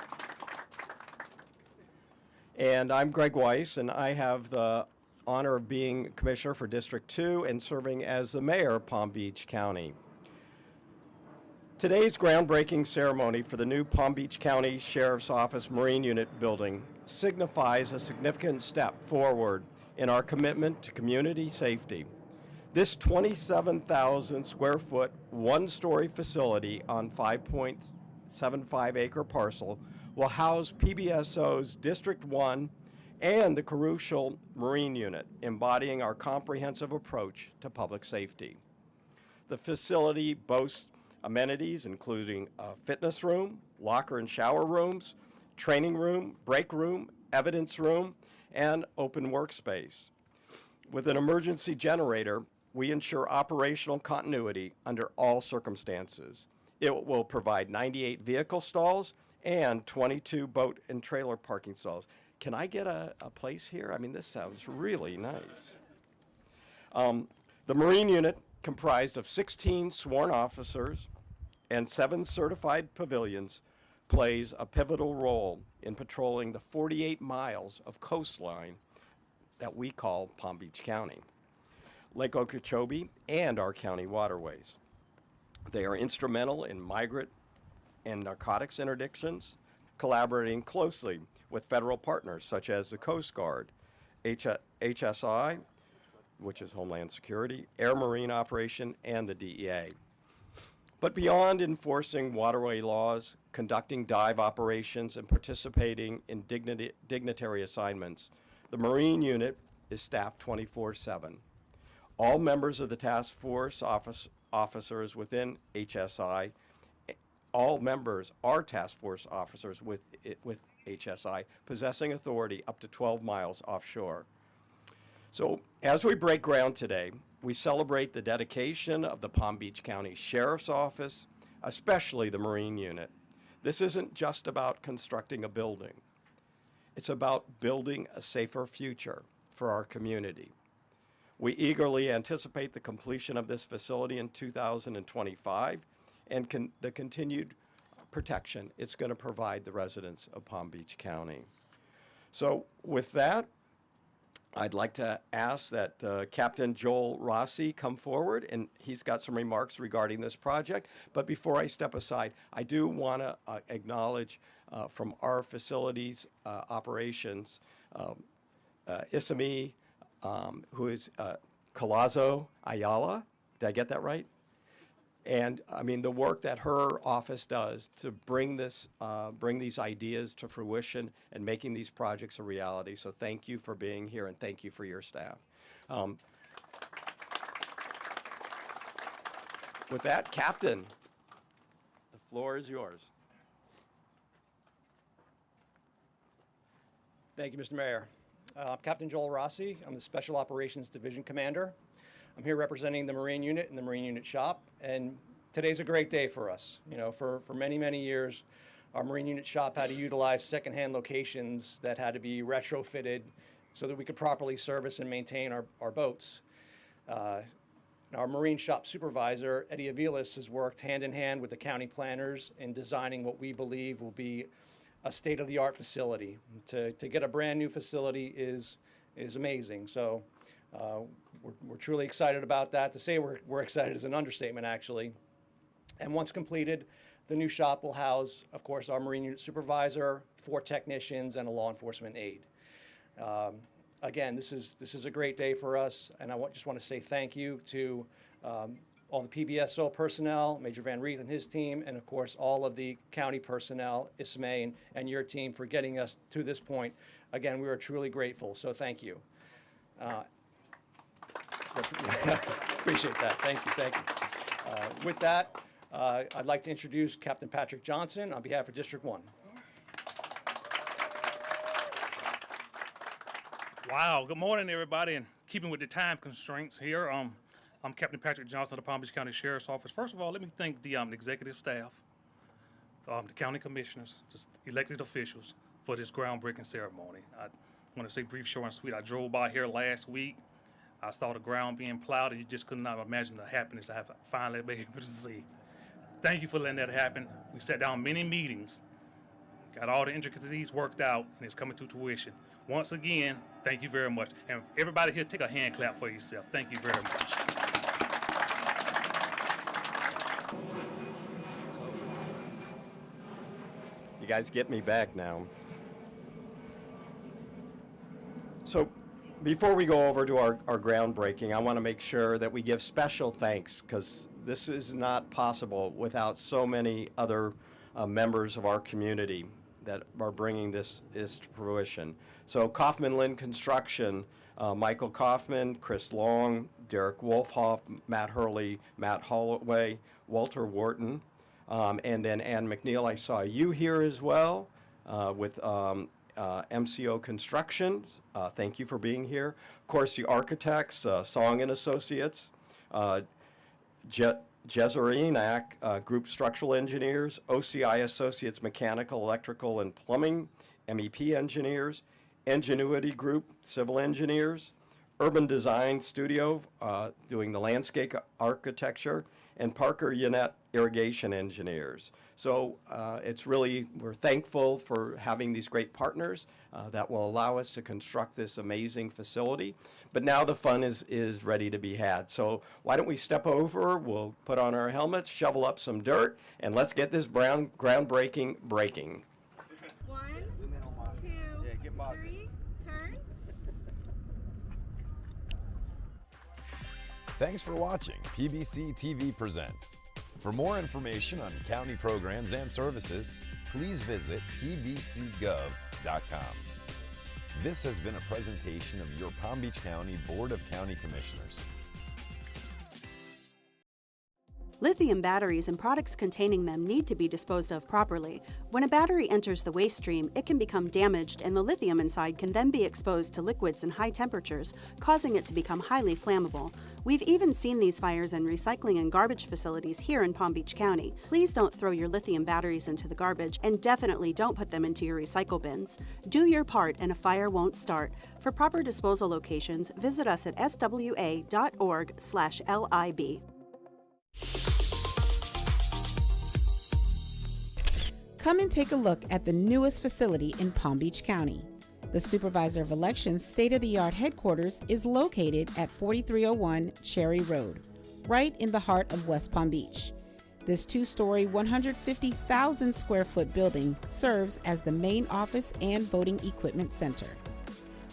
And I'm Greg Weiss, and I have the honor of being Commissioner for District 2 and serving as the Mayor of Palm Beach County. Today's groundbreaking ceremony for the new Palm Beach County Sheriff's Office Marine Unit building signifies a significant step forward in our commitment to community safety. This 27,000 square foot, one-story facility on 5.75 acre parcel will house PBSO's District 1 and the crucial Marine Unit, embodying our comprehensive approach to public safety. The facility boasts amenities including a fitness room, locker and shower rooms, training room, break room, evidence room, and open workspace. With an emergency generator, we ensure operational continuity under all circumstances. It will provide 98 vehicle stalls and 22 boat and trailer parking stalls. Can I get a place here? I mean, this sounds really nice. The Marine Unit, comprised of 16 sworn officers and 7 certified pavilions, plays a pivotal role in patrolling the 48 miles of coastline that we call Palm Beach County, Lake Okeechobee, and our county waterways. They are instrumental in migrant and narcotics interdictions, collaborating closely with federal partners such as the Coast Guard, HSI, which is Homeland Security, Air Marine Operation, and the DEA. But beyond enforcing waterway laws, conducting dive operations, and participating in dignitary assignments, the Marine Unit is staffed 24/7. All members of the task force officers within HSI, all members are task force officers with HSI, possessing authority up to 12 miles offshore. So as we break ground today, we celebrate the dedication of the Palm Beach County Sheriff's Office, especially the Marine Unit. This isn't just about constructing a building. It's about building a safer future for our community. We eagerly anticipate the completion of this facility in 2025 and the continued protection it's going to provide the residents of Palm Beach County. So with that, I'd like to ask that Captain Joel Rossi come forward, and he's got some remarks regarding this project. But before I step aside, I do want to acknowledge from our facilities operations, Isami, who is Colazo Ayala. Did I get that right? And I mean, the work that her office does to bring these ideas to fruition and making these projects a reality. So thank you for being here, and thank you for your staff. With that, Captain, the floor is yours. Thank you, Mr. Mayor. I'm Captain Joel Rossi. I'm the Special Operations Division Commander. I'm here representing the Marine Unit and the Marine Unit Shop, and today's a great day for us. You know, for many, many years, our Marine Unit Shop had to utilize secondhand locations that had to be retrofitted so that we could properly service and maintain our boats. Our Marine Shop Supervisor, Eddie Aviles, has worked hand in hand with the county planners in designing what we believe will be a state-of-the-art facility. To get a brand new facility is amazing. So we're truly excited about that. To say we're excited is an understatement, actually. And once completed, the new shop will house, of course, our Marine Unit Supervisor, 4 technicians, and a law enforcement aide. again, this is a great day for us, and I just want to say thank you to all the PBSO personnel, Major Van Reeth and his team, and of course all of the county personnel, Ismail and your team, for getting us to this point. Again, we are truly grateful, so thank you. Appreciate that. Thank you. Thank you. With that, I'd like to introduce Captain Patrick Johnson on behalf of District 1. Wow, good morning, everybody, and keeping with the time constraints here, I'm Captain Patrick Johnson of the Palm Beach County Sheriff's Office. First of all, let me thank the executive staff, the county commissioners, just elected officials for this groundbreaking ceremony. I want to say brief, short, and sweet. I drove by here last week. I saw the ground being plowed, and you just could not imagine the happiness I have finally been able to see. Thank you for letting that happen. We sat down many meetings, got all the intricacies worked out, and it's coming to fruition. Once again, thank you very much. And everybody here, take a hand clap for yourself. Thank you very much. You guys get me back now. So before we go over to our groundbreaking, I want to make sure that we give special thanks, because this is not possible without so many other members of our community that are bringing this to fruition. So Kaufman Lynn Construction, Michael Kaufman, Chris Long, Derek Wolfhoff, Matt Hurley, Matt Holloway, Walter Wharton, and then Ann McNeil. I saw you here as well with MCO Constructions. Thank you for being here. Of course, the architects, Song and Associates, Jezerinak Group Structural Engineers, OCI Associates Mechanical, Electrical, and Plumbing, MEP Engineers, Ingenuity Group Civil Engineers, Urban Design Studio doing the landscape architecture, and Parker Yannette Irrigation Engineers. So it's really, we're thankful for having these great partners that will allow us to construct this amazing facility. But now the fun is ready to be had. So why don't we step over, we'll put on our helmets, shovel up some dirt, and let's get this groundbreaking breaking. 1, 2, 3, turn. Thanks for watching PBC TV Presents. For more information on county programs and services, please visit pbcgov.com. This has been a presentation of your Palm Beach County Board of County Commissioners. Lithium batteries and products containing them need to be disposed of properly. When a battery enters the waste stream, it can become damaged, and the lithium inside can then be exposed to liquids and high temperatures, causing it to become highly flammable. We've even seen these fires in recycling and garbage facilities here in Palm Beach County. Please don't throw your lithium batteries into the garbage, and definitely don't put them into your recycle bins. Do your part and a fire won't start. For proper disposal locations, visit us at swa.org/LIB. Come and take a look at the newest facility in Palm Beach County. The Supervisor of Elections state-of-the-art headquarters is located at 4301 Cherry Road, right in the heart of West Palm Beach. This two-story, 150,000 square foot building serves as the main office and voting equipment center.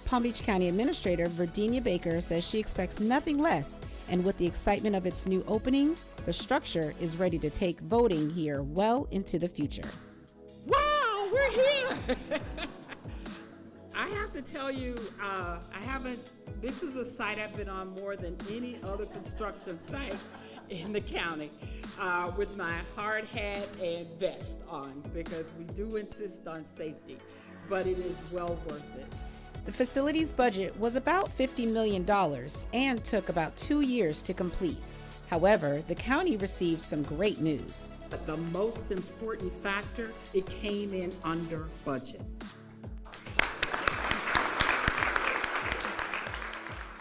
Palm Beach County Administrator Virginia Baker says she expects nothing less, and with the excitement of its new opening, the structure is ready to take voting here well into the future. Wow, we're here! I have to tell you, this is a site I've been on more than any other construction site in the county, with my hard hat and vest on, because we do insist on safety, but it is well worth it. The facility's budget was about $50 million and took about 2 years to complete. However, the county received some great news. But the most important factor, it came in under budget.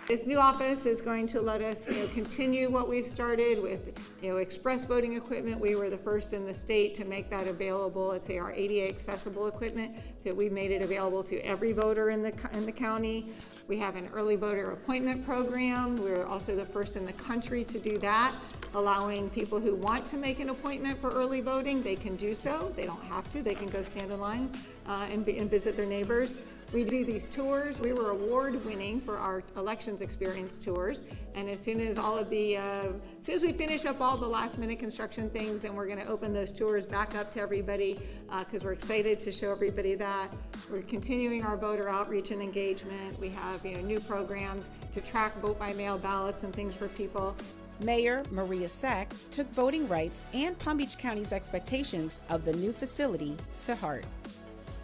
This new office is going to let us, continue what we've started with, express voting equipment. We were the first in the state to make that available. It's our ADA accessible equipment that we made it available to every voter in the county. We have an early voter appointment program. We're also the first in the country to do that, allowing people who want to make an appointment for early voting, they can do so. They don't have to. They can go stand in line and visit their neighbors. We do these tours. We were award winning for our elections experience tours. And as soon as we finish up all the last minute construction things, then we're going to open those tours back up to everybody because we're excited to show everybody that. We're continuing our voter outreach and engagement. We have new programs to track vote by mail ballots and things for people. Mayor Maria Sachs took voting rights and Palm Beach County's expectations of the new facility to heart.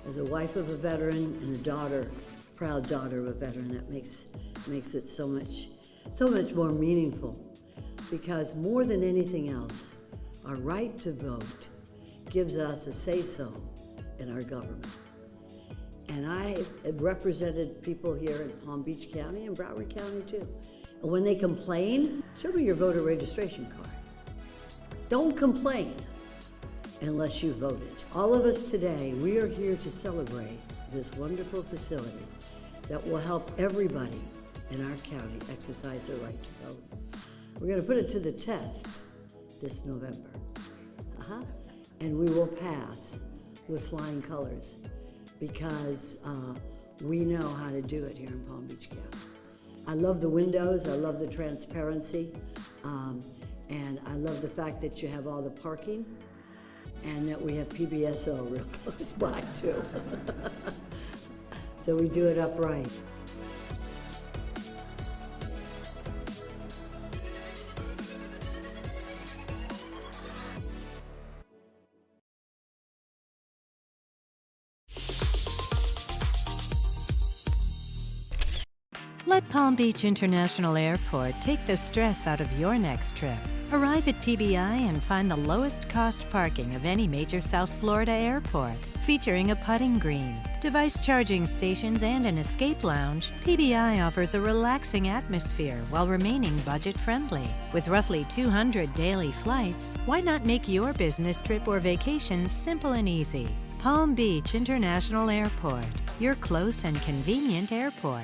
As a wife of a veteran and a daughter, proud daughter of a veteran, that makes it so much more meaningful. Because more than anything else, our right to vote gives us a say-so in our government. And I have represented people here in Palm Beach County and Broward County too. And when they complain, show me your voter registration card. Don't complain unless you voted. All of us today, we are here to celebrate this wonderful facility that will help everybody in our county exercise their right to vote. We're going to put it to the test this November. And we will pass with flying colors because we know how to do it here in Palm Beach County. I love the windows, I love the transparency, and I love the fact that you have all the parking and that we have PBSO real close by too. So we do it upright. Let Palm Beach International Airport take the stress out of your next trip. Arrive at PBI and find the lowest cost parking of any major South Florida airport. Featuring a putting green, device charging stations, and an escape lounge, PBI offers a relaxing atmosphere while remaining budget-friendly. With roughly 200 daily flights, why not make your business trip or vacation simple and easy? Palm Beach International Airport, your close and convenient airport.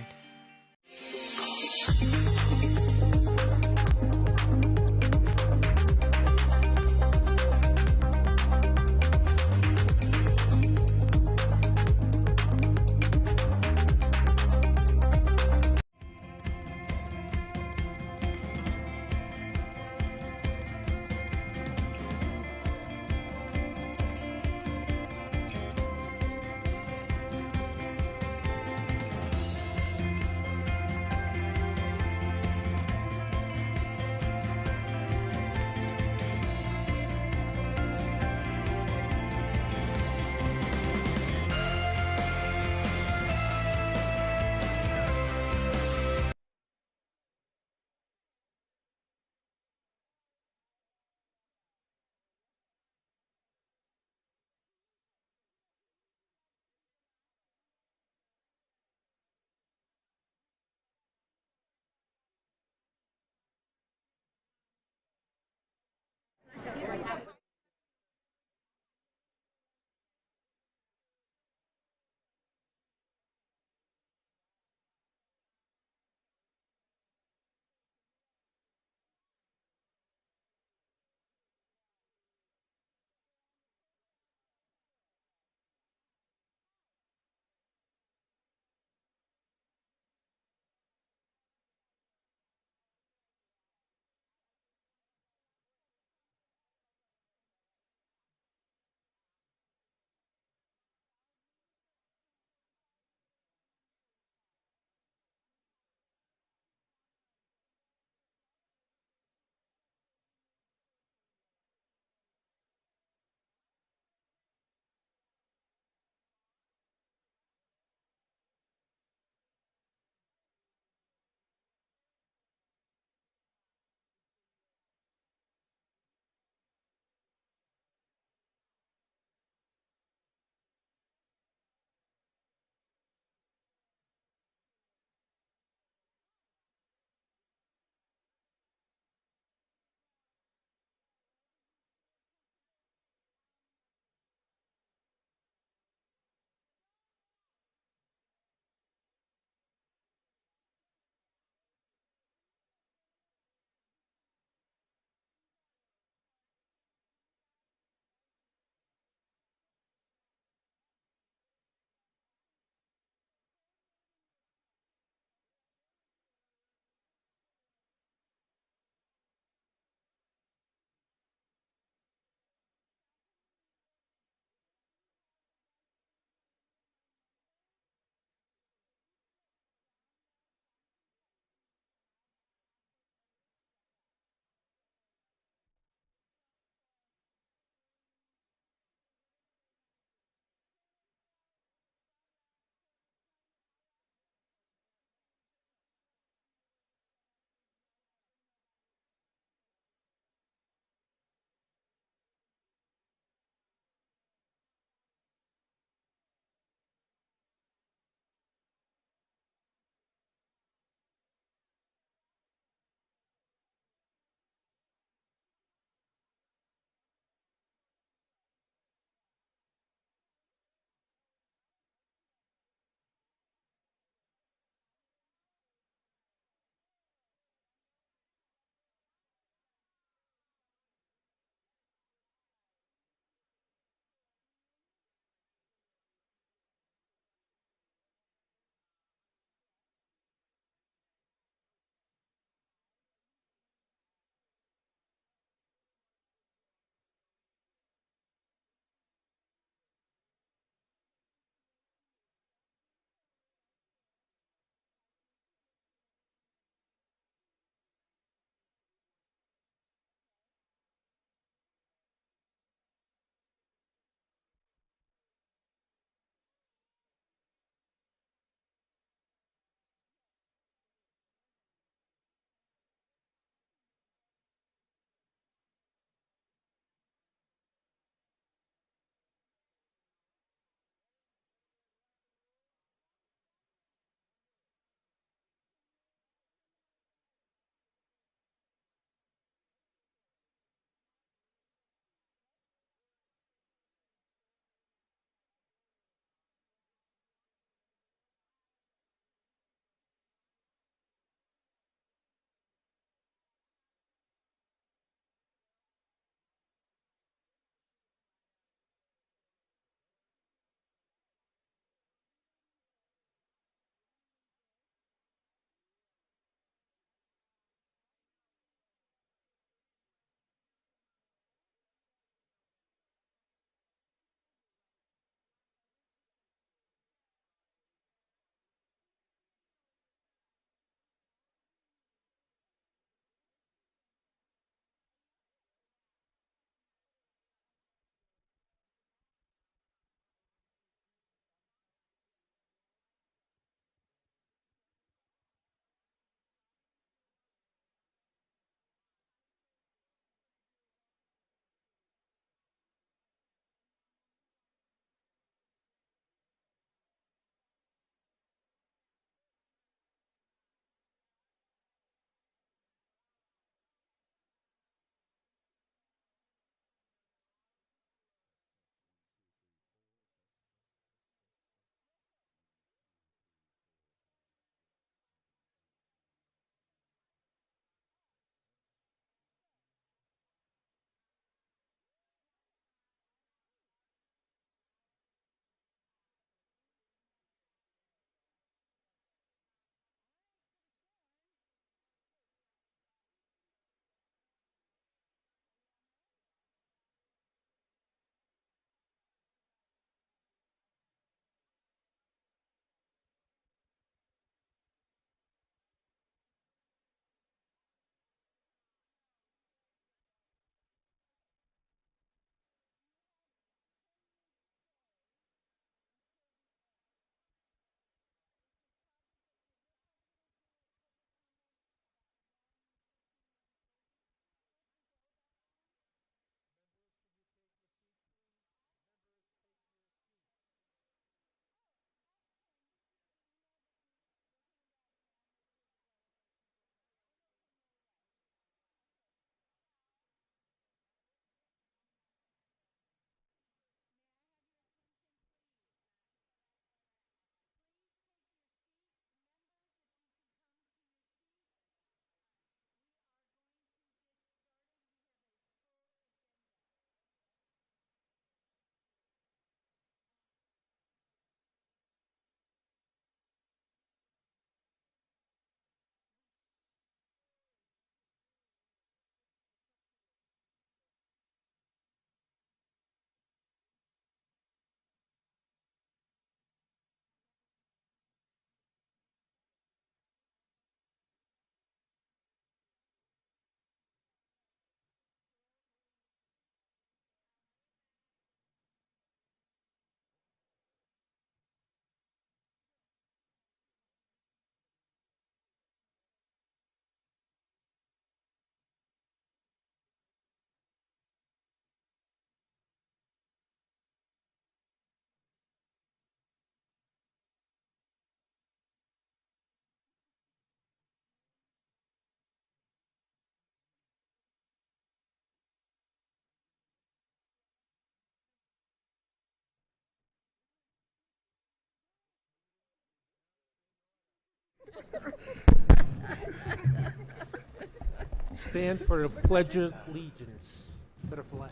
Stand for the Pledge of Allegiance to the flag.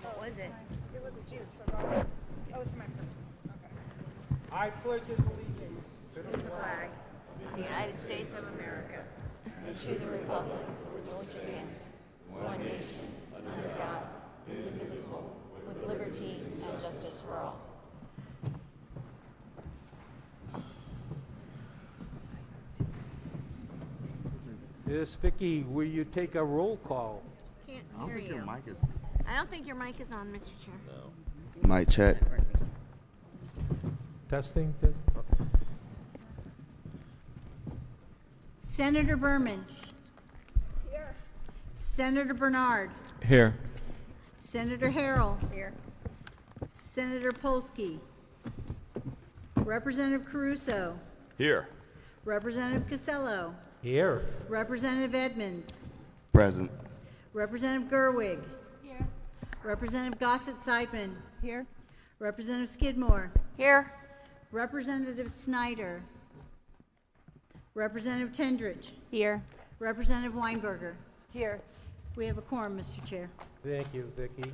What was it? It was a juice. Oh, it's my purse. Okay. I pledge allegiance to To the flag of the United States of America and to the republic for which it stands, one nation, under God, indivisible, with liberty and justice for all. Miss Vicky, will you take a roll call? Can't hear you. I don't think your mic is on, Mr. Chair. Mic check. Testing? Okay. Senator Berman. Here. Senator Bernard. Here. Senator Harrell. Here. Senator Polsky. Representative Caruso. Here. Representative Casello. Here. Representative Edmonds. Present. Representative Gerwig. Here. Representative Gossett-Seidman. Here. Representative Skidmore. Here. Representative Snyder. Representative Tendridge. Here. Representative Weinberger. Here. We have a quorum, Mr. Chair. Thank you, Vicky.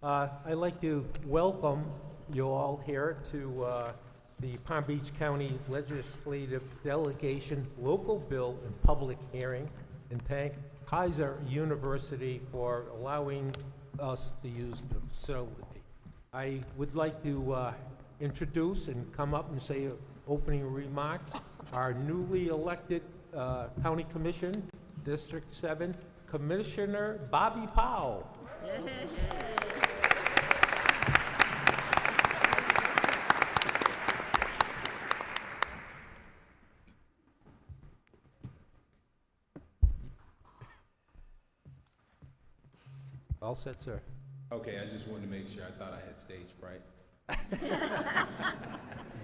I'd like to welcome you all here to the Palm Beach County Legislative Delegation local bill and public hearing, and thank Kaiser University for allowing us to use the facility. I would like to introduce and come up and say opening remarks. Our newly elected County Commission, District 7, Commissioner Bobby Powell. All set, sir. Okay, I just wanted to make sure. I thought I had stage fright.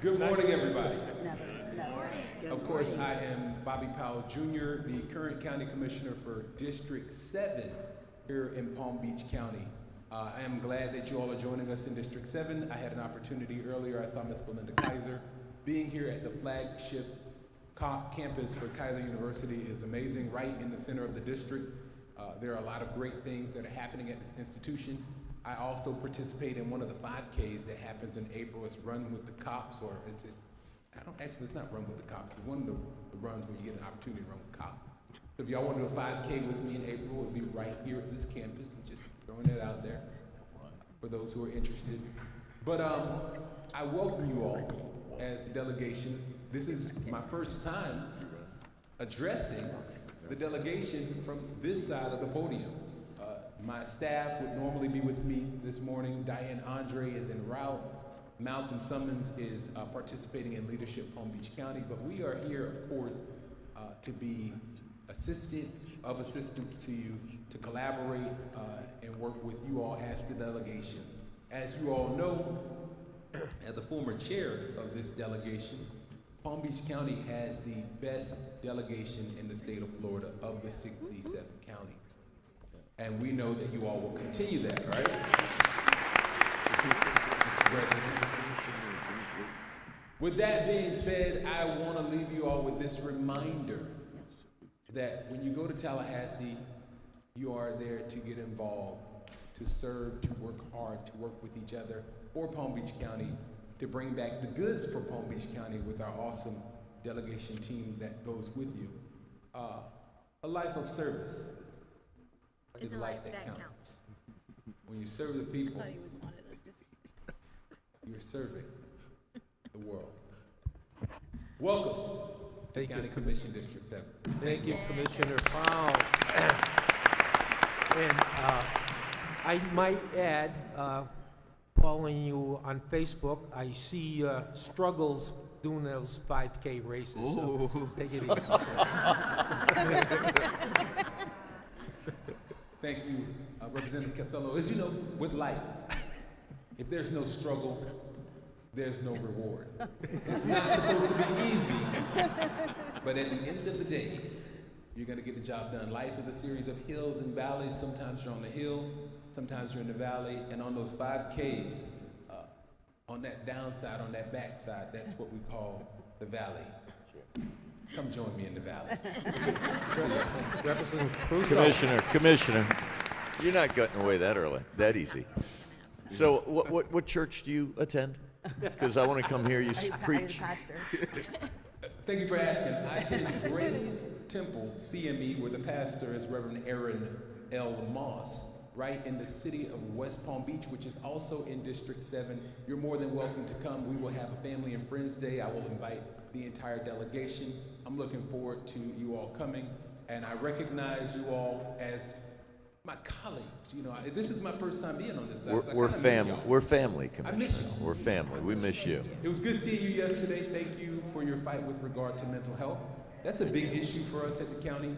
Good morning, everybody. Of course, I am Bobby Powell Jr., the current County Commissioner for District 7 here in Palm Beach County. I am glad that you all are joining us in District 7. I had an opportunity earlier. I saw Ms. Belinda Kaiser. Being here at the flagship campus for Kaiser University is amazing, right in the center of the district. There are a lot of great things that are happening at this institution. I also participate in one of the 5Ks that happens in April. It's Run with the Cops, or it's not Run with the Cops. It's one of the runs where you get an opportunity to run with cops. So if y'all want to do a 5K with me in April, it'll be right here at this campus. I'm just throwing that out there for those who are interested. But I welcome you all as the delegation. This is my first time addressing the delegation from this side of the podium. My staff would normally be with me this morning. Diane Andre is en route. Malcolm Summons is participating in Leadership Palm Beach County, but we are here, of course, to be assistance to you, to collaborate and work with you all as the delegation. As you all know, as the former chair of this delegation, Palm Beach County has the best delegation in the state of Florida of the 67 counties. And we know that you all will continue that, right? With that being said, I want to leave you all with this reminder that when you go to Tallahassee, you are there to get involved, to serve, to work hard, to work with each other for Palm Beach County, to bring back the goods for Palm Beach County with our awesome delegation team that goes with you. A life of service is a life that counts. When you serve the people, you're serving the world. Welcome to County Commission District 7. Thank you, Commissioner Powell. And I might add, following you on Facebook, I see struggles doing those 5K races. So take it easy, sir. Thank you, Representative Casello. As you know, with life, if there's no struggle, there's no reward. It's not supposed to be easy, but at the end of the day, you're gonna get the job done. Life is a series of hills and valleys. Sometimes you're on the hill, sometimes you're in the valley, and on those 5Ks, on that downside, on that backside, that's what we call the valley. come join me in the valley. Representative Crusoe. Commissioner, you're not getting away that early, that easy. So what church do you attend? Because I want to come hear you preach. Thank you for asking. I attend Grace Temple, CME, where the pastor is Reverend Aaron L. Moss, right in the city of West Palm Beach, which is also in District 7. You're more than welcome to come. We will have a Family and Friends Day. I will invite the entire delegation. I'm looking forward to you all coming, and I recognize you all as my colleagues. You know, this is my first time being on this side. So We're family. We're family, I miss Commissioner. you. We're family. We miss you. It was good seeing you yesterday. Thank you for your fight with regard to mental health. That's a big issue for us at the county.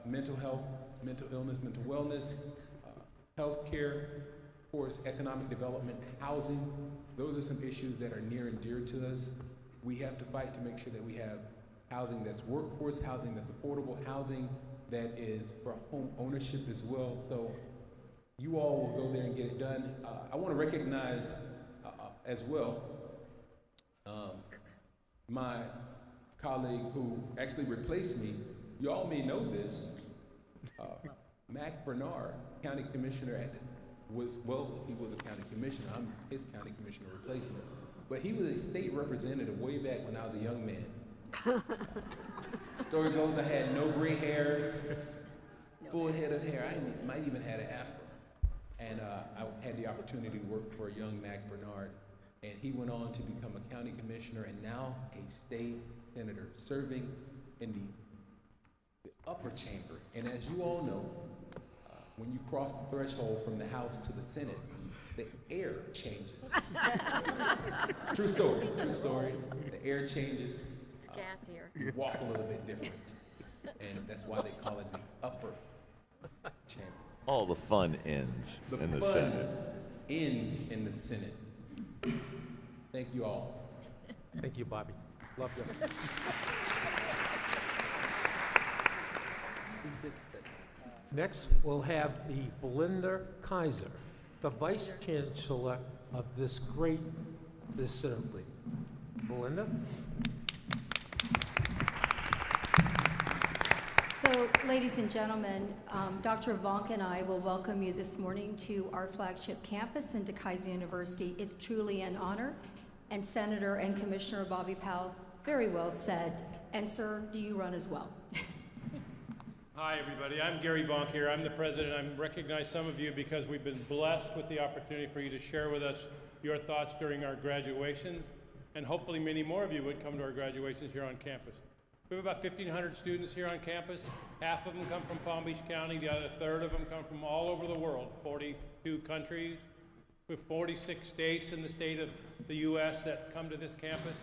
Mental health, mental illness, mental wellness, health care, of course, economic development, housing. Those are some issues that are near and dear to us. We have to fight to make sure that we have housing that's workforce, housing that's affordable, housing that is for home ownership as well. So you all will go there and get it done. I want to recognize as well my colleague who actually replaced me. You all may know this. Mac Bernard, county commissioner he was a county commissioner. I'm his county commissioner replacement. But he was a state representative way back when I was a young man. Story goes, I had no gray hairs, full head of hair. I might even had an afro. And I had the opportunity to work for a young Mac Bernard. And he went on to become a county commissioner and now a state senator serving in the upper chamber. And as you all know, when you cross the threshold from the House to the Senate, the air changes. True story, true story. The air changes. It's gassier. You walk a little bit different. And that's why they call it the upper chamber. All the fun ends in the fun Senate. Ends in the Senate. Thank you all. Thank you, Bobby. Love you. Next, we'll have the Belinda Kaiser, the Vice Chancellor of this great assembly. Belinda? So, ladies and gentlemen, Dr. Vonk and I will welcome you this morning to our flagship campus in DeKaiser University. It's truly an honor. And Senator and Commissioner Bobby Powell, very well said. And sir, do you run as well? Hi, everybody. I'm Gary Vonk here. I'm the president. I recognize some of you because we've been blessed with the opportunity for you to share with us your thoughts during our graduations, and hopefully many more of you would come to our graduations here on campus. We have about 1,500 students here on campus. Half of them come from Palm Beach County. The other third of them come from all over the world, 42 countries. We have 46 states in the state of the U.S. that come to this campus.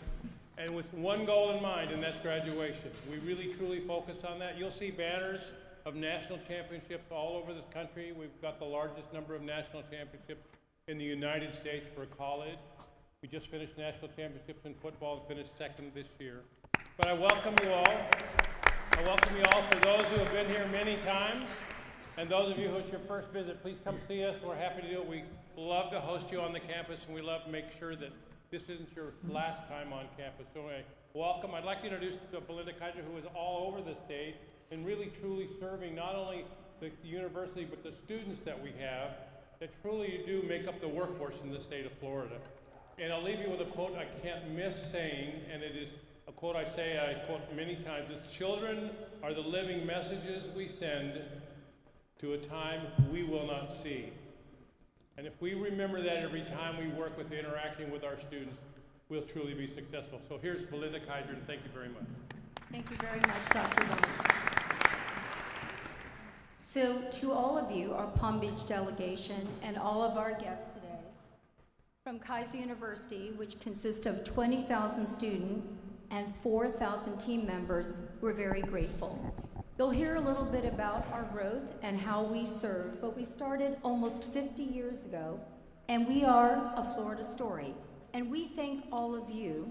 And with one goal in mind, and that's graduation. We really, truly focus on that. You'll see banners of national championships all over this country. We've got the largest number of national championships in the United States for college. We just finished national championships in football and finished second this year. But I welcome you all. I welcome you all. For those who have been here many times, and those of you who it's your first visit, please come see us. We're happy to do it. We love to host you on the campus, and we love to make sure that this isn't your last time on campus. So anyway, welcome. I'd like to introduce Belinda Kaiser, who is all over the state and really truly serving not only the university but the students that we have that truly do make up the workforce in the state of Florida. And I'll leave you with a quote I can't miss saying, and it is a quote I quote many times. It's, children are the living messages we send to a time we will not see. And if we remember that every time we work with interacting with our students, we'll truly be successful. So here's Belinda Kaiser, and thank you very much. Thank you very much, Dr. Vonk. So to all of you, our Palm Beach delegation, and all of our guests today, from Kaiser University, which consists of 20,000 students and 4,000 team members, we're very grateful. You'll hear a little bit about our growth and how we serve, but we started almost 50 years ago, and we are a Florida story. And we thank all of you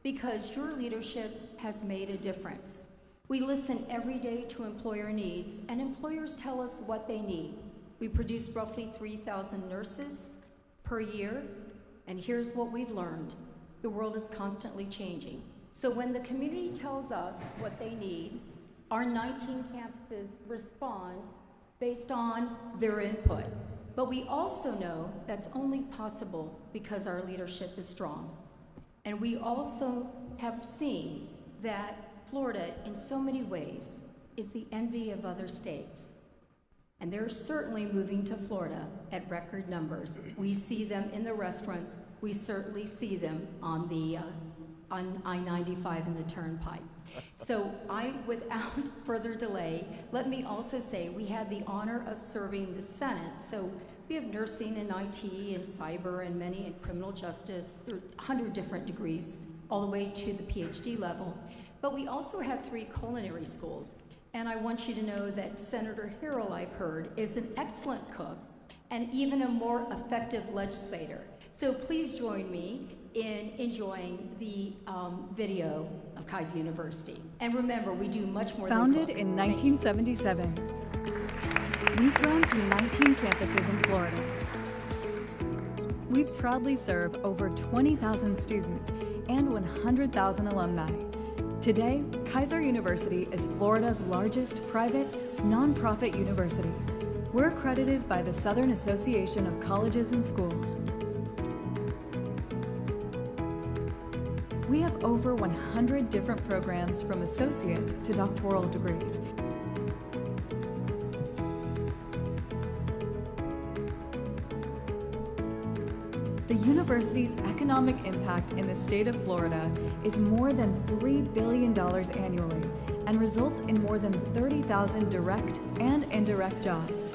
because your leadership has made a difference. We listen every day to employer needs, and employers tell us what they need. We produce roughly 3,000 nurses per year, and here's what we've learned. The world is constantly changing. So when the community tells us what they need, our 19 campuses respond based on their input. But we also know that's only possible because our leadership is strong. And we also have seen that Florida, in so many ways, is the envy of other states. And they're certainly moving to Florida at record numbers. We see them in the restaurants. We certainly see them on the on I-95 and the Turnpike. So without further delay, let me also say we had the honor of serving the Senate. So we have nursing and IT and cyber and many in criminal justice, 100 different degrees, all the way to the PhD level. But we also have 3 culinary schools. And I want you to know that Senator Harrell, I've heard, is an excellent cook and even a more effective legislator. So please join me in enjoying the video of Kaiser University. And remember, we do much more Founded than cook. in Thank you. 1977, we've grown to 19 campuses in Florida. We proudly serve over 20,000 students and 100,000 alumni. Today, Kaiser University is Florida's largest private, nonprofit university. We're accredited by the Southern Association of Colleges and Schools. We have over 100 different programs from associate to doctoral degrees. The university's economic impact in the state of Florida is more than $3 billion annually and results in more than 30,000 direct and indirect jobs.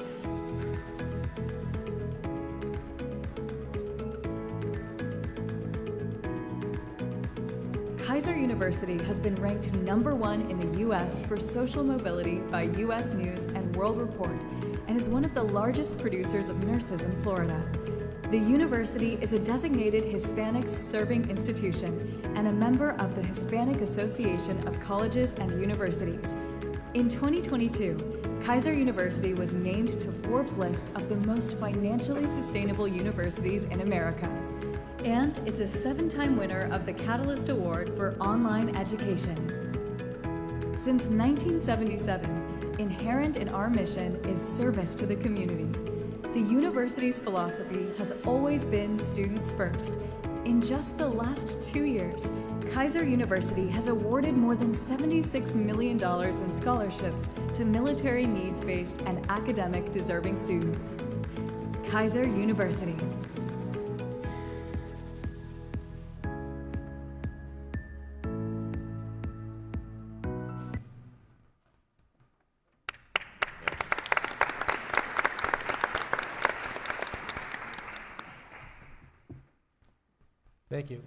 Kaiser University has been ranked #1 in the U.S. for social mobility by U.S. News and World Report and is one of the largest producers of nurses in Florida. The university is a designated Hispanics Serving Institution and a member of the Hispanic Association of Colleges and Universities. In 2022, Kaiser University was named to Forbes' list of the most financially sustainable universities in America. And it's a 7-time winner of the Catalyst Award for online education. Since 1977, inherent in our mission is service to the community. The university's philosophy has always been students first. In just the last 2 years, Kaiser University has awarded more than $76 million in scholarships to military needs-based and academic deserving students. Kaiser University. Thank you.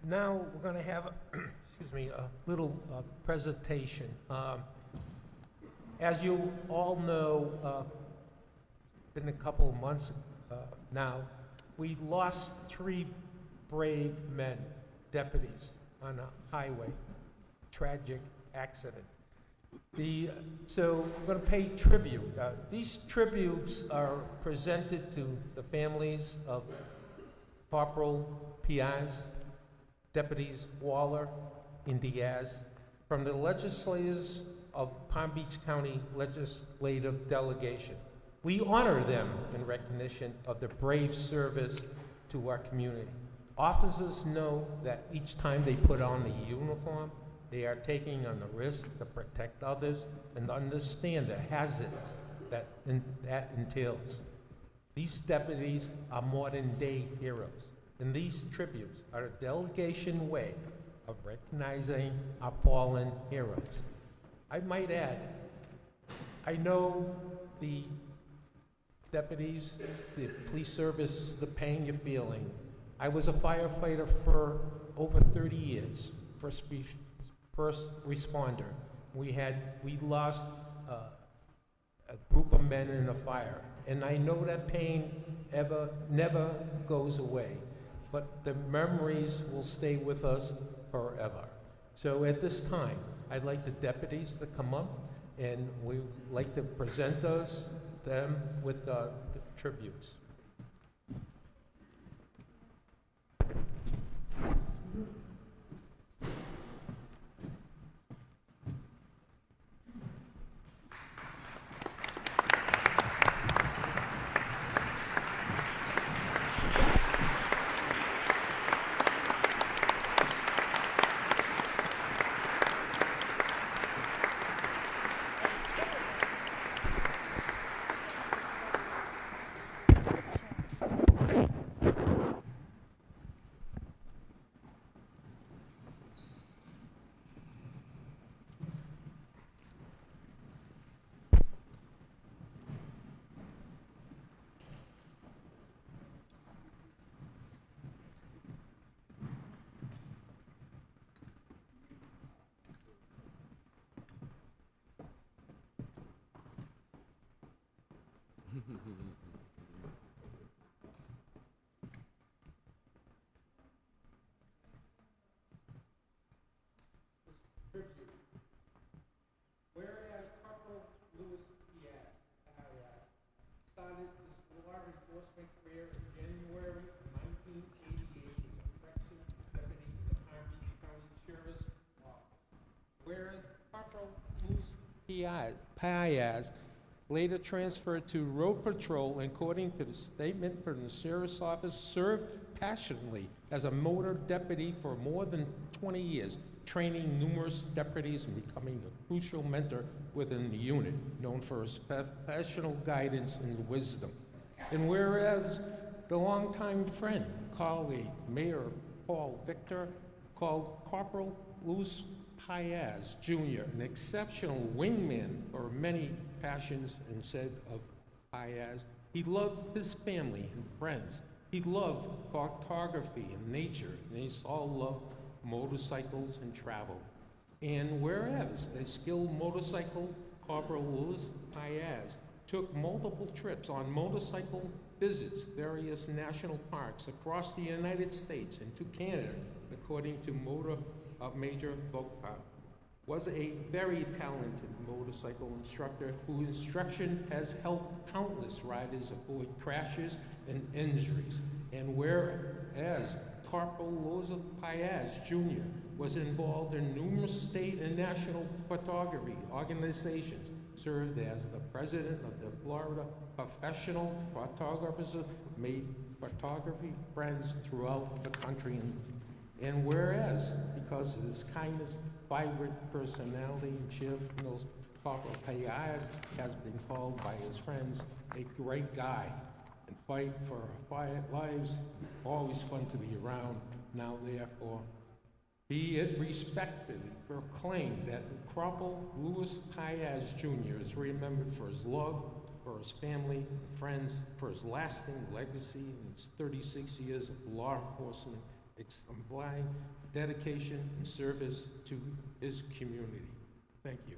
Now we're going to have, excuse me, a little presentation. As you all know, been a couple of months now, we lost 3 brave men, deputies, on a highway, tragic accident. So we're going to pay tribute. These tributes are presented to the families of Corporal Piaz, Deputies Waller and Diaz, from the legislators of Palm Beach County Legislative Delegation. We honor them in recognition of their brave service to our community. Officers know that each time they put on the uniform, they are taking on the risk to protect others and understand the hazards that entails. These deputies are modern-day heroes, and these tributes are a delegation way of recognizing our fallen heroes. I might add, I know the deputies, the police service, the pain you're feeling. I was a firefighter for over 30 years, first responder. We lost a group of men in a fire, and I know that pain never goes away, but the memories will stay with us forever. So at this time, I'd like the deputies to come up, and we'd like to present them with the tributes. Tribute. Whereas Corporal Louis Diaz started his law enforcement career in January of 1988 as a corrections deputy in the Palm Beach County Sheriff's Office. Whereas Corporal Louis Diaz later transferred to Road Patrol, and according to the statement from the Sheriff's Office, served passionately as a motor deputy for more than 20 years, training numerous deputies and becoming a crucial mentor within the unit, known for his professional guidance and wisdom. And whereas the longtime friend, colleague, Mayor Paul Victor, called Corporal Louis Diaz Jr. an exceptional wingman for many passions, and said of Diaz, he loved his family and friends. He loved photography and nature, and he all loved motorcycles and travel. And whereas a skilled motorcycle, Corporal Louis Diaz took multiple trips on motorcycle visits, various national parks across the United States and to Canada, according to Major Volkpau, was a very talented motorcycle instructor whose instruction has helped countless riders avoid crashes and injuries. And whereas Corporal Louis Diaz Jr. was involved in numerous state and national photography organizations, served as the president of the Florida Professional Photographers, made photography friends throughout the country. And whereas, because of his kindness, vibrant personality, and cheerfulness, Corporal Diaz has been called by his friends a great guy, and fight for our quiet lives, always fun to be around. Now therefore, be it respectfully proclaimed that Corporal Louis Diaz Jr. is remembered for his love, for his family and friends, for his lasting legacy in his 36 years of law enforcement, exemplary dedication and service to his community. Thank you.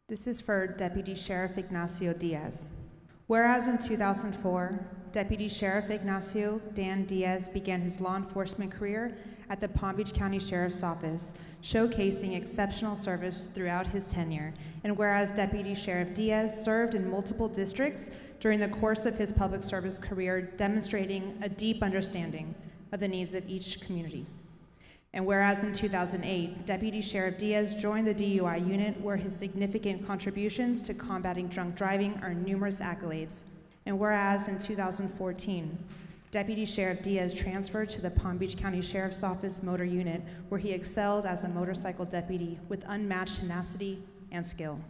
This is for Deputy Sheriff Ignacio Diaz. Whereas in 2004, Deputy Sheriff Ignacio Dan Diaz began his law enforcement career at the Palm Beach County Sheriff's Office, showcasing exceptional service throughout his tenure. And whereas Deputy Sheriff Diaz served in multiple districts during the course of his public service career, demonstrating a deep understanding of the needs of each community. And whereas in 2008, Deputy Sheriff Diaz joined the DUI unit, where his significant contributions to combating drunk driving earned numerous accolades. And whereas in 2014, Deputy Sheriff Diaz transferred to the Palm Beach County Sheriff's Office Motor Unit, where he excelled as a motorcycle deputy with unmatched tenacity and skill.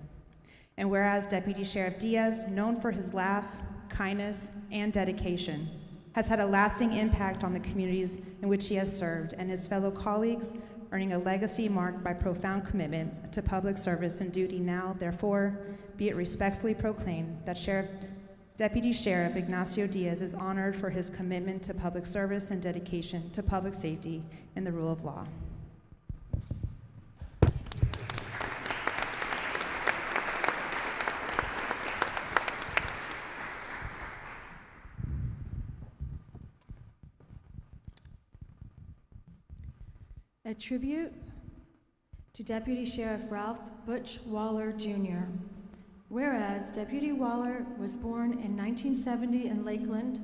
And whereas Deputy Sheriff Diaz, known for his laugh, kindness, and dedication, has had a lasting impact on the communities in which he has served and his fellow colleagues, earning a legacy marked by profound commitment to public service and duty. Now, therefore, be it respectfully proclaimed that Deputy Sheriff Ignacio Diaz is honored for his commitment to public service and dedication to public safety and the rule of law. A tribute to Deputy Sheriff Ralph Butch Waller, Jr. Whereas Deputy Waller was born in 1970 in Lakeland,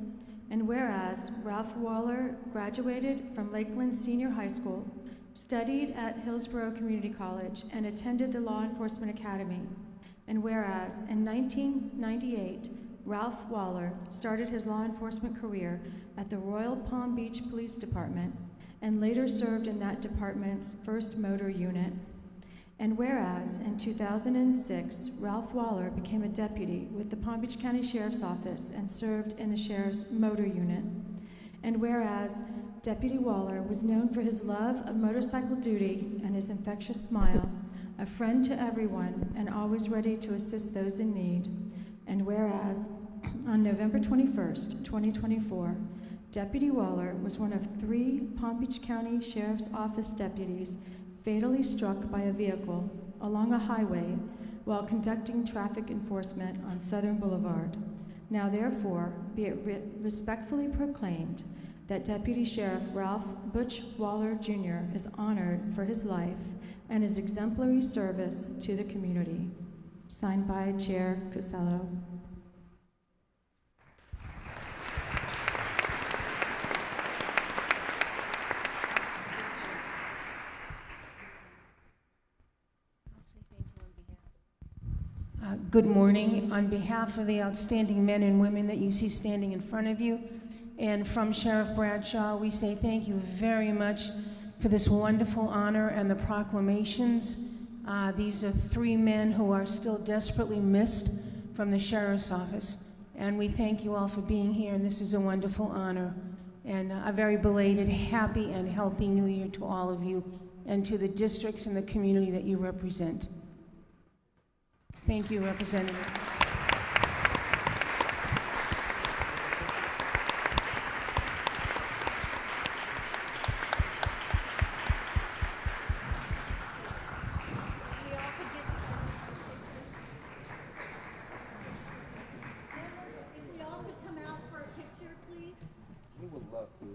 and whereas Ralph Waller graduated from Lakeland Senior High School, studied at Hillsborough Community College, and attended the Law Enforcement Academy, and whereas in 1998, Ralph Waller started his law enforcement career at the Royal Palm Beach Police Department, and later served in that department's 1st Motor Unit. And whereas in 2006, Ralph Waller became a deputy with the Palm Beach County Sheriff's Office and served in the Sheriff's Motor Unit. And whereas Deputy Waller was known for his love of motorcycle duty and his infectious smile, a friend to everyone and always ready to assist those in need. And whereas on November 21st, 2024, Deputy Waller was one of 3 Palm Beach County Sheriff's Office deputies fatally struck by a vehicle along a highway while conducting traffic enforcement on Southern Boulevard. Now therefore, be it respectfully proclaimed that Deputy Sheriff Ralph Butch Waller Jr. is honored for his life and his exemplary service to the community. Signed by Chair Casello. Good morning. On behalf of the outstanding men and women that you see standing in front of you, and from Sheriff Bradshaw, we say thank you very much for this wonderful honor and the proclamations. These are 3 men who are still desperately missed from the Sheriff's Office, and we thank you all for being here, and this is a wonderful honor. And a very belated, happy, and healthy New Year to all of you, and to the districts and the community that you represent. Thank you, Representative. If we all could come out for a picture, please. We would love to.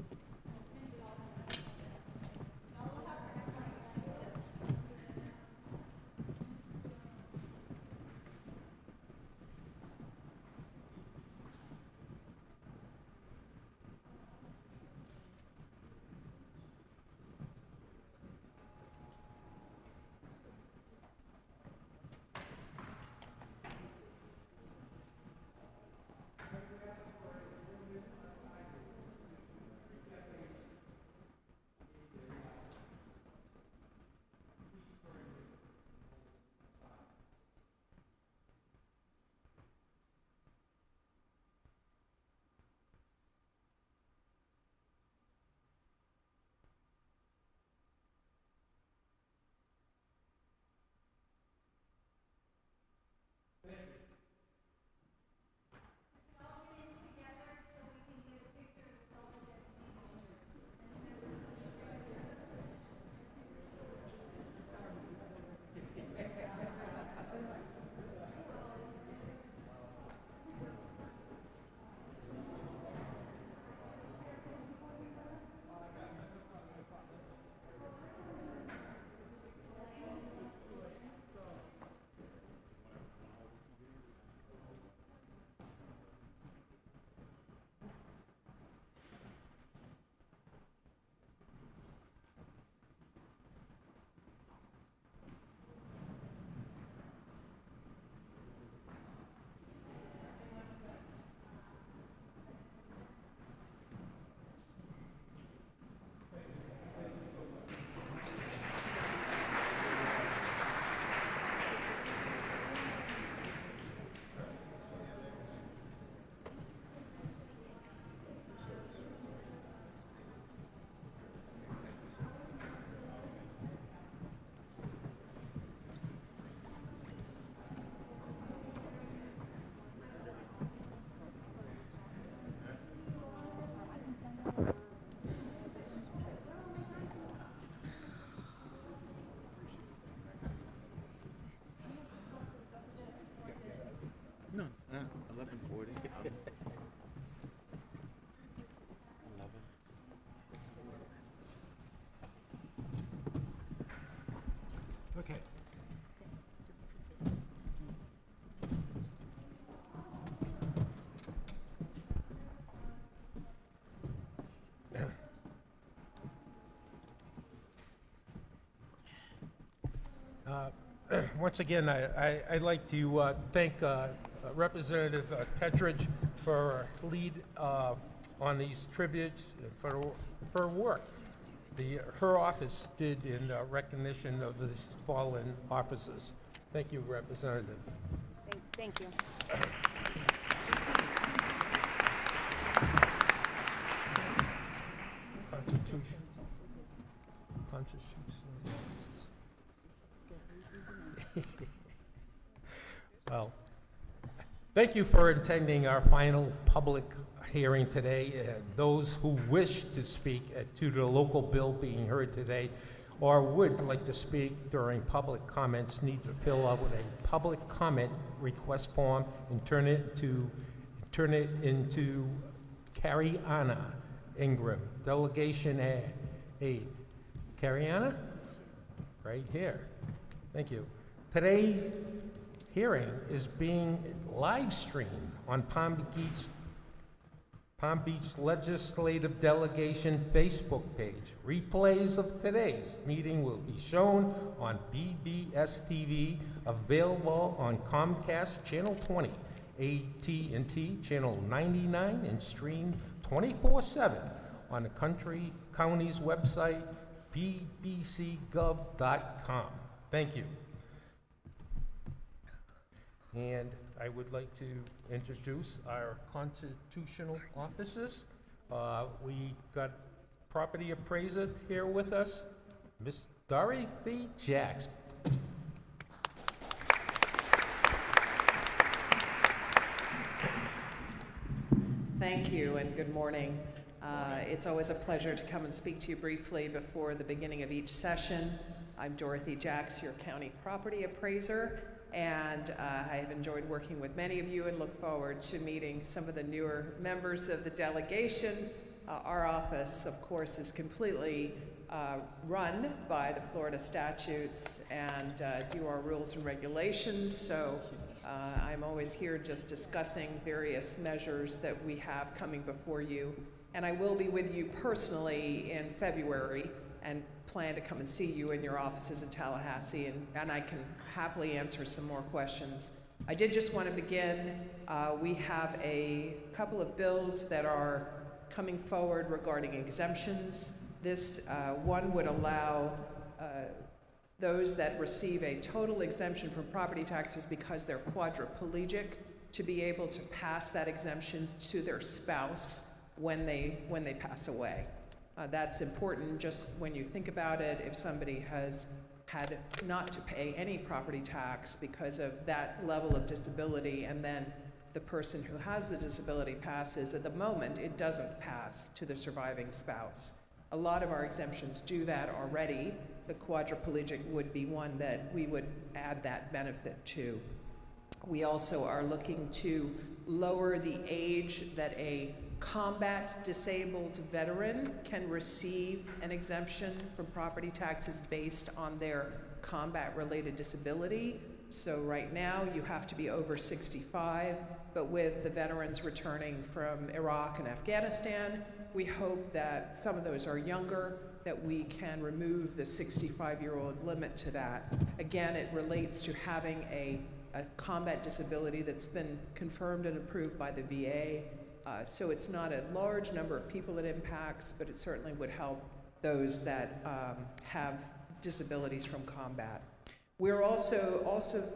No, 11:40. Okay. Once again, I'd like to thank Representative Tettridge for her lead on these tributes, for her work her office did in recognition of the fallen officers. Thank you, Representative. Thank you. Well, thank you for attending our final public hearing today. Those who wish to speak to the local bill being heard today or would like to speak during public comments need to fill out with a public comment request form and turn it into Carrie Anna Ingram, Delegation Aid. Carrie Anna? Right here. Thank you. Today's hearing is being live streamed on Palm Beach Legislative Delegation Facebook page. Replays of today's meeting will be shown on PBS TV, available on Comcast Channel 20, AT&T Channel 99, and streamed 24/7 on the county's website, bbcgov.com. Thank you. And I would like to introduce our constitutional officers. We got property appraiser here with us, Miss Dorothy Jacks. Thank you and good morning. It's always a pleasure to come and speak to you briefly before the beginning of each session. I'm Dorothy Jacks, your county property appraiser, and I have enjoyed working with many of you and look forward to meeting some of the newer members of the delegation. Our office, of course, is completely run by the Florida statutes and do our rules and regulations, so I'm always here just discussing various measures that we have coming before you. And I will be with you personally in February and plan to come and see you in your offices in Tallahassee, and I can happily answer some more questions. I did just want to begin. We have a couple of bills that are coming forward regarding exemptions. This one would allow those that receive a total exemption from property taxes because they're quadriplegic to be able to pass that exemption to their spouse when they pass away. That's important just when you think about it. If somebody has had not to pay any property tax because of that level of disability, and then the person who has the disability passes, at the moment it doesn't pass to the surviving spouse. A lot of our exemptions do that already. The quadriplegic would be one that we would add that benefit to. We also are looking to lower the age that a combat disabled veteran can receive an exemption from property taxes based on their combat-related disability. So right now you have to be over 65, but with the veterans returning from Iraq and Afghanistan, we hope that some of those are younger, that we can remove the 65-year-old limit to that. Again, it relates to having a combat disability that's been confirmed and approved by the VA. So it's not a large number of people it impacts, but it certainly would help those that have disabilities from combat. We're also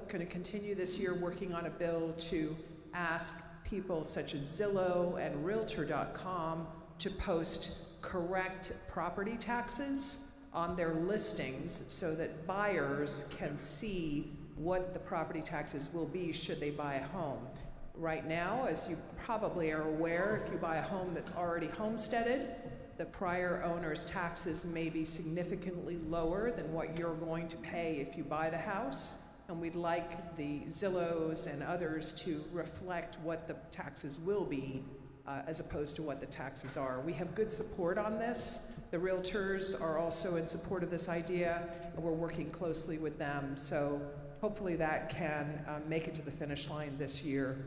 going to continue this year working on a bill to ask people such as Zillow and Realtor.com to post correct property taxes on their listings so that buyers can see what the property taxes will be should they buy a home. Right now, as you probably are aware, if you buy a home that's already homesteaded, the prior owner's taxes may be significantly lower than what you're going to pay if you buy the house. And we'd like the Zillows and others to reflect what the taxes will be as opposed to what the taxes are. We have good support on this. The realtors are also in support of this idea, and we're working closely with them. So hopefully that can make it to the finish line this year.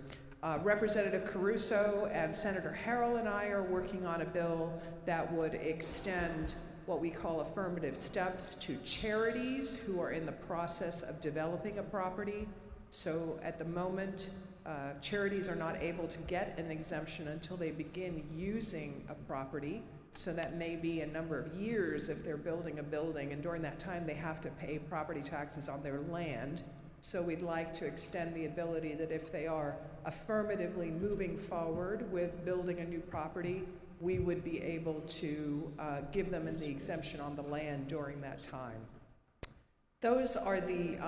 Representative Caruso and Senator Harrell and I are working on a bill that would extend what we call affirmative steps to charities who are in the process of developing a property. So at the moment, charities are not able to get an exemption until they begin using a property. So that may be a number of years if they're building a building, and during that time they have to pay property taxes on their land. So we'd like to extend the ability that if they are affirmatively moving forward with building a new property, we would be able to give them the exemption on the land during that time. Those are the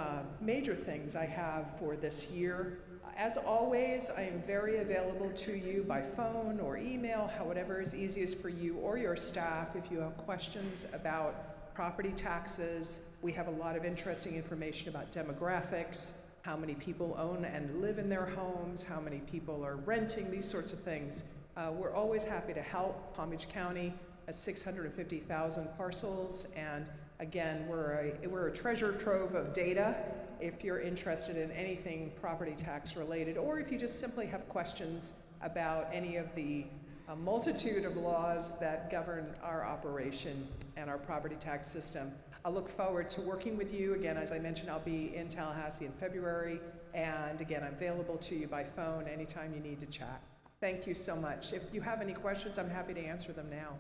major things I have for this year. As always, I am very available to you by phone or email, however is easiest for you or your staff if you have questions about property taxes. We have a lot of interesting information about demographics, how many people own and live in their homes, how many people are renting, these sorts of things. We're always happy to help. Palm Beach County has 650,000 parcels, and again, we're a treasure trove of data if you're interested in anything property tax related, or if you just simply have questions about any of the multitude of laws that govern our operation and our property tax system. I look forward to working with you. Again, as I mentioned, I'll be in Tallahassee in February, and again, I'm available to you by phone anytime you need to chat. Thank you so much. If you have any questions, I'm happy to answer them now.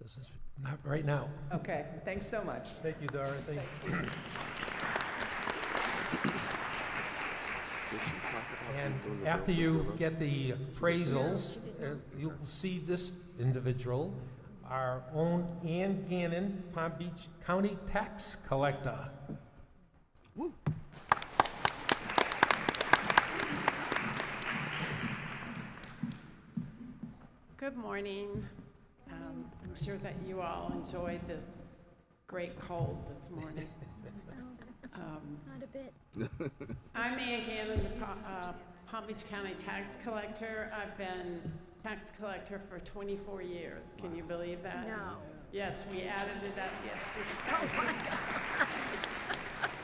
This is not right now. Okay, thanks so much. Thank you, Dorothy. And after you get the appraisals, you'll see this individual, our own Ann Gannon, Palm Beach County tax collector. Woo. Good morning. I'm sure that you all enjoyed this great cold this morning. Not a bit. I'm Ann Gannon, the Palm Beach County tax collector. I've been tax collector for 24 years. Can you believe that? No. Yes, we added it up yesterday. Oh my God.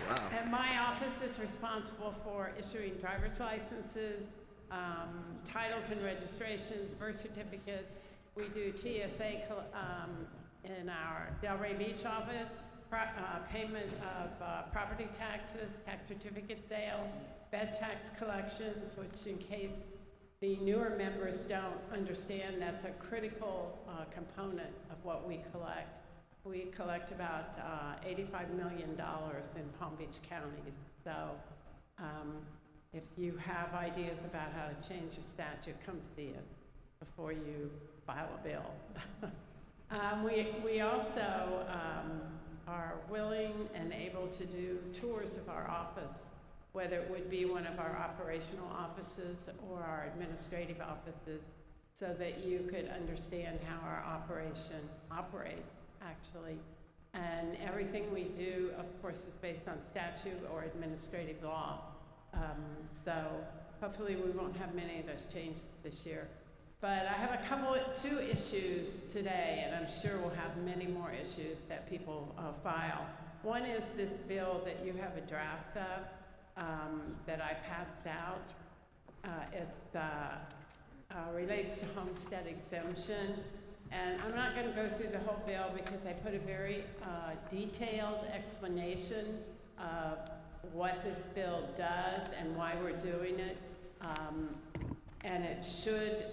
Wow. And my office is responsible for issuing driver's licenses, titles and registrations, birth certificates. We do TSA in our Delray Beach office, payment of property taxes, tax certificate sale, bed tax collections, which in case the newer members don't understand, that's a critical component of what we collect. We collect about $85 million in Palm Beach County. So if you have ideas about how to change your statute, come see us before you file a bill. We also are willing and able to do tours of our office, whether it would be one of our operational offices or our administrative offices, so that you could understand how our operation operates, actually. And everything we do, of course, is based on statute or administrative law. So hopefully we won't have many of those changes this year. But I have two issues today, and I'm sure we'll have many more issues that people file. One is this bill that you have a draft of that I passed out. It relates to homestead exemption. And I'm not going to go through the whole bill because I put a very detailed explanation of what this bill does and why we're doing it. And it should,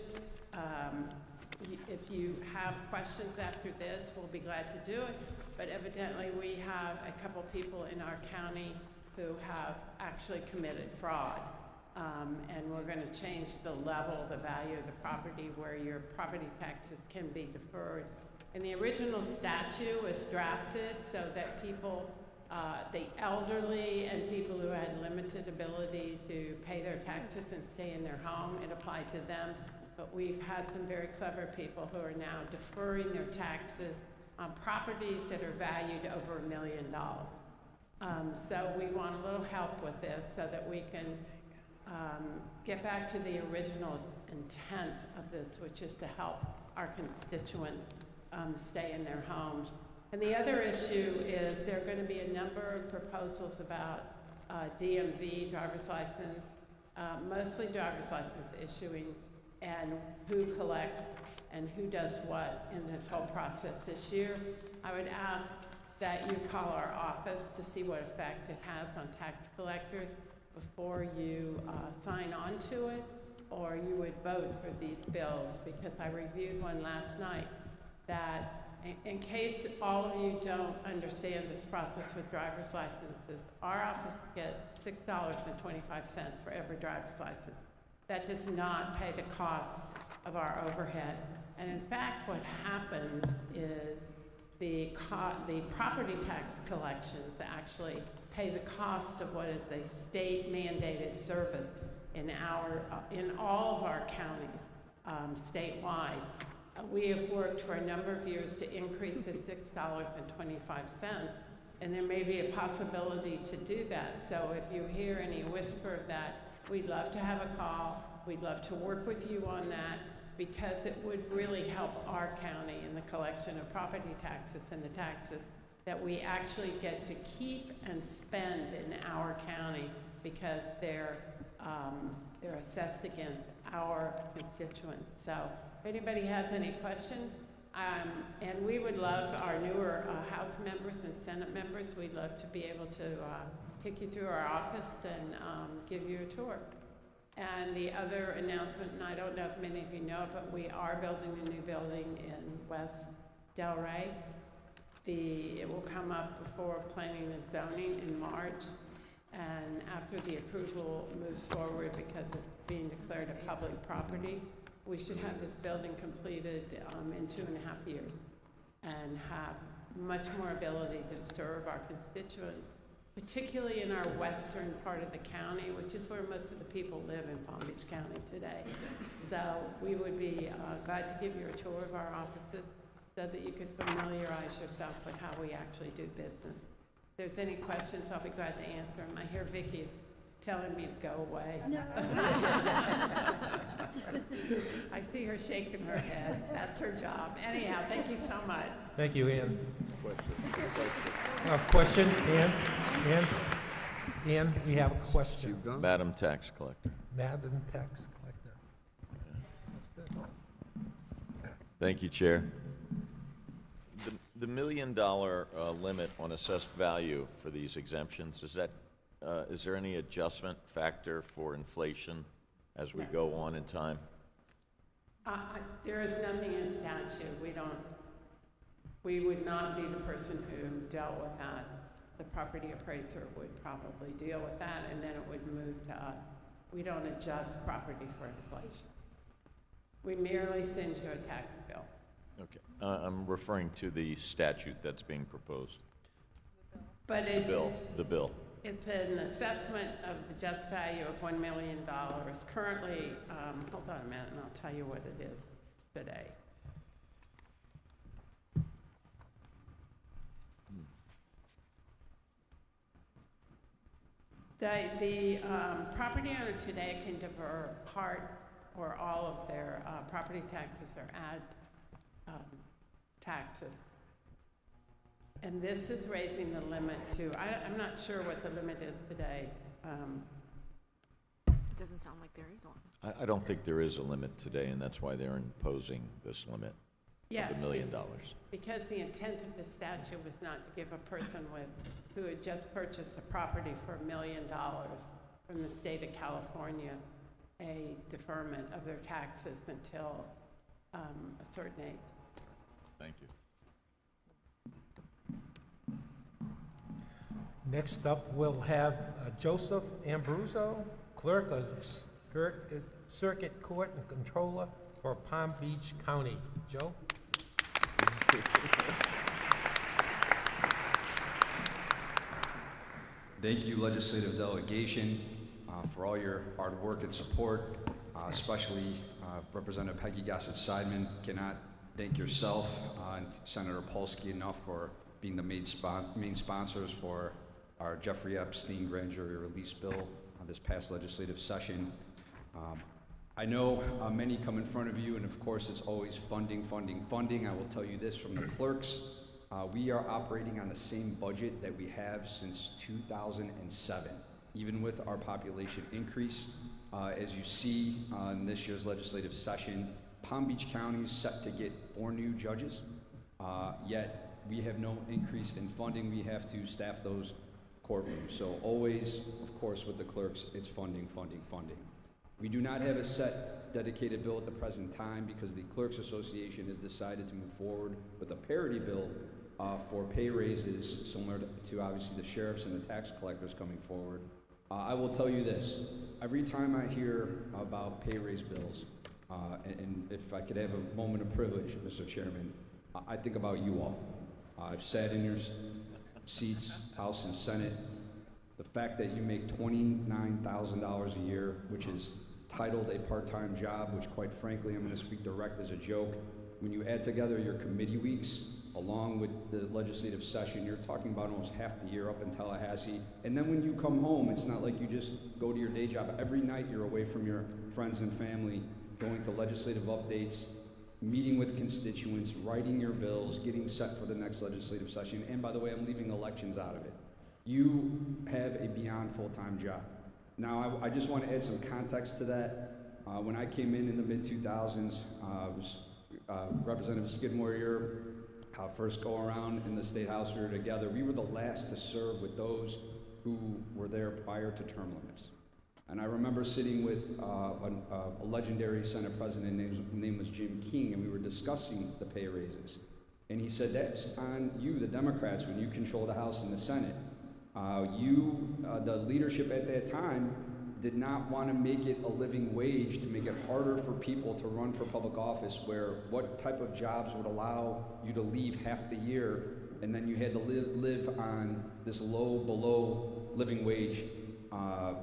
if you have questions after this, we'll be glad to do it. But evidently we have a couple people in our county who have actually committed fraud. And we're going to change the level, the value of the property where your property taxes can be deferred. And the original statute was drafted so that people, the elderly and people who had limited ability to pay their taxes and stay in their home, it applied to them. But we've had some very clever people who are now deferring their taxes on properties that are valued over $1 million. So we want a little help with this so that we can get back to the original intent of this, which is to help our constituents stay in their homes. And the other issue is there are going to be a number of proposals about DMV, driver's license, mostly driver's license issuing, and who collects and who does what in this whole process this year. I would ask that you call our office to see what effect it has on tax collectors before you sign on to it, or you would vote for these bills, because I reviewed one last night that in case all of you don't understand this process with driver's licenses, our office gets $6.25 for every driver's license. That does not pay the cost of our overhead. And in fact, what happens is the property tax collections actually pay the cost of what is a state mandated service in all of our counties statewide. We have worked for a number of years to increase to $6.25, and there may be a possibility to do that. So if you hear any whisper of that, we'd love to have a call. We'd love to work with you on that, because it would really help our county in the collection of property taxes and the taxes that we actually get to keep and spend in our county, because they're assessed against our constituents. So if anybody has any questions, and we would love our newer House members and Senate members, we'd love to be able to take you through our office and give you a tour. And the other announcement, and I don't know if many of you know, but we are building a new building in West Delray. It will come up before planning and zoning in March, and after the approval moves forward, because it's being declared a public property, we should have this building completed in 2.5 years and have much more ability to serve our constituents, particularly in our western part of the county, which is where most of the people live in Palm Beach County today. So we would be glad to give you a tour of our offices so that you can familiarize yourself with how we actually do business. If there's any questions, I'll be glad to answer them. I hear Vicki telling me to go away. No. I see her shaking her head. That's her job. Anyhow, thank you so much. Thank you, Ann. Question, Ann? Ann, we have a question. Madam Tax Collector. Madam Tax Collector. That's good. Thank you, Chair. The $1 million limit on assessed value for these exemptions, is there any adjustment factor for inflation as we go on in time? There is nothing in statute. We would not be the person who dealt with that. The property appraiser would probably deal with that, and then it would move to us. We don't adjust property for inflation. We merely send you a tax bill. Okay. I'm referring to the statute that's being proposed. But The bill. It's an assessment of the just value of $1 million. Currently, hold on a minute and I'll tell you what it is today. The property owner today can defer part or all of their property taxes or add taxes. And this is raising the limit to, I'm not sure what the limit is today. Doesn't sound like there is one. I don't think there is a limit today, and that's why they're imposing this limit of $1 million. Because the intent of the statute was not to give a person who had just purchased a property for $1 million from the state of California a deferment of their taxes until a certain age. Thank you. Next up, we'll have Joseph Ambruzzo, Clerk of Circuit Court and Controller for Palm Beach County. Joe? Thank you, Legislative Delegation, for all your hard work and support, especially Representative Peggy Gossett-Seidman. Cannot thank yourself and Senator Polsky enough for being the main sponsors for our Jeffrey Epstein grand jury release bill this past legislative session. I know many come in front of you, and of course it's always funding, funding, funding. I will tell you this from the clerks. We are operating on the same budget that we have since 2007, even with our population increase. As you see in this year's legislative session, Palm Beach County is set to get 4 new judges, yet we have no increase in funding. We have to staff those courtrooms. So always, of course, with the clerks, it's funding, funding, funding. We do not have a set dedicated bill at the present time because the Clerks Association has decided to move forward with a parity bill for pay raises, similar to obviously the sheriffs and the tax collectors coming forward. I will tell you this, every time I hear about pay raise bills, and if I could have a moment of privilege, Mr. Chairman, I think about you all. I've sat in your seats, House and Senate. The fact that you make $29,000 a year, which is titled a part-time job, which quite frankly, I'm going to speak direct as a joke, When you add together your committee weeks, along with the legislative session, you're talking about almost half the year up in Tallahassee. And then when you come home, it's not like you just go to your day job. Every night you're away from your friends and family, going to legislative updates, meeting with constituents, writing your bills, getting set for the next legislative session. And by the way, I'm leaving elections out of it. You have a beyond full-time job. Now, I just want to add some context to that. When I came in the mid-2000s, Representative Skidmore here, first go around in the State House, we were together. We were the last to serve with those who were there prior to term limits. And I remember sitting with a legendary Senate president, name was Jim King, and we were discussing the pay raises. And he said, that's on you, the Democrats, when you control the House and the Senate. The leadership at that time did not want to make it a living wage, to make it harder for people to run for public office, where what type of jobs would allow you to leave half the year, and then you had to live on this below living wage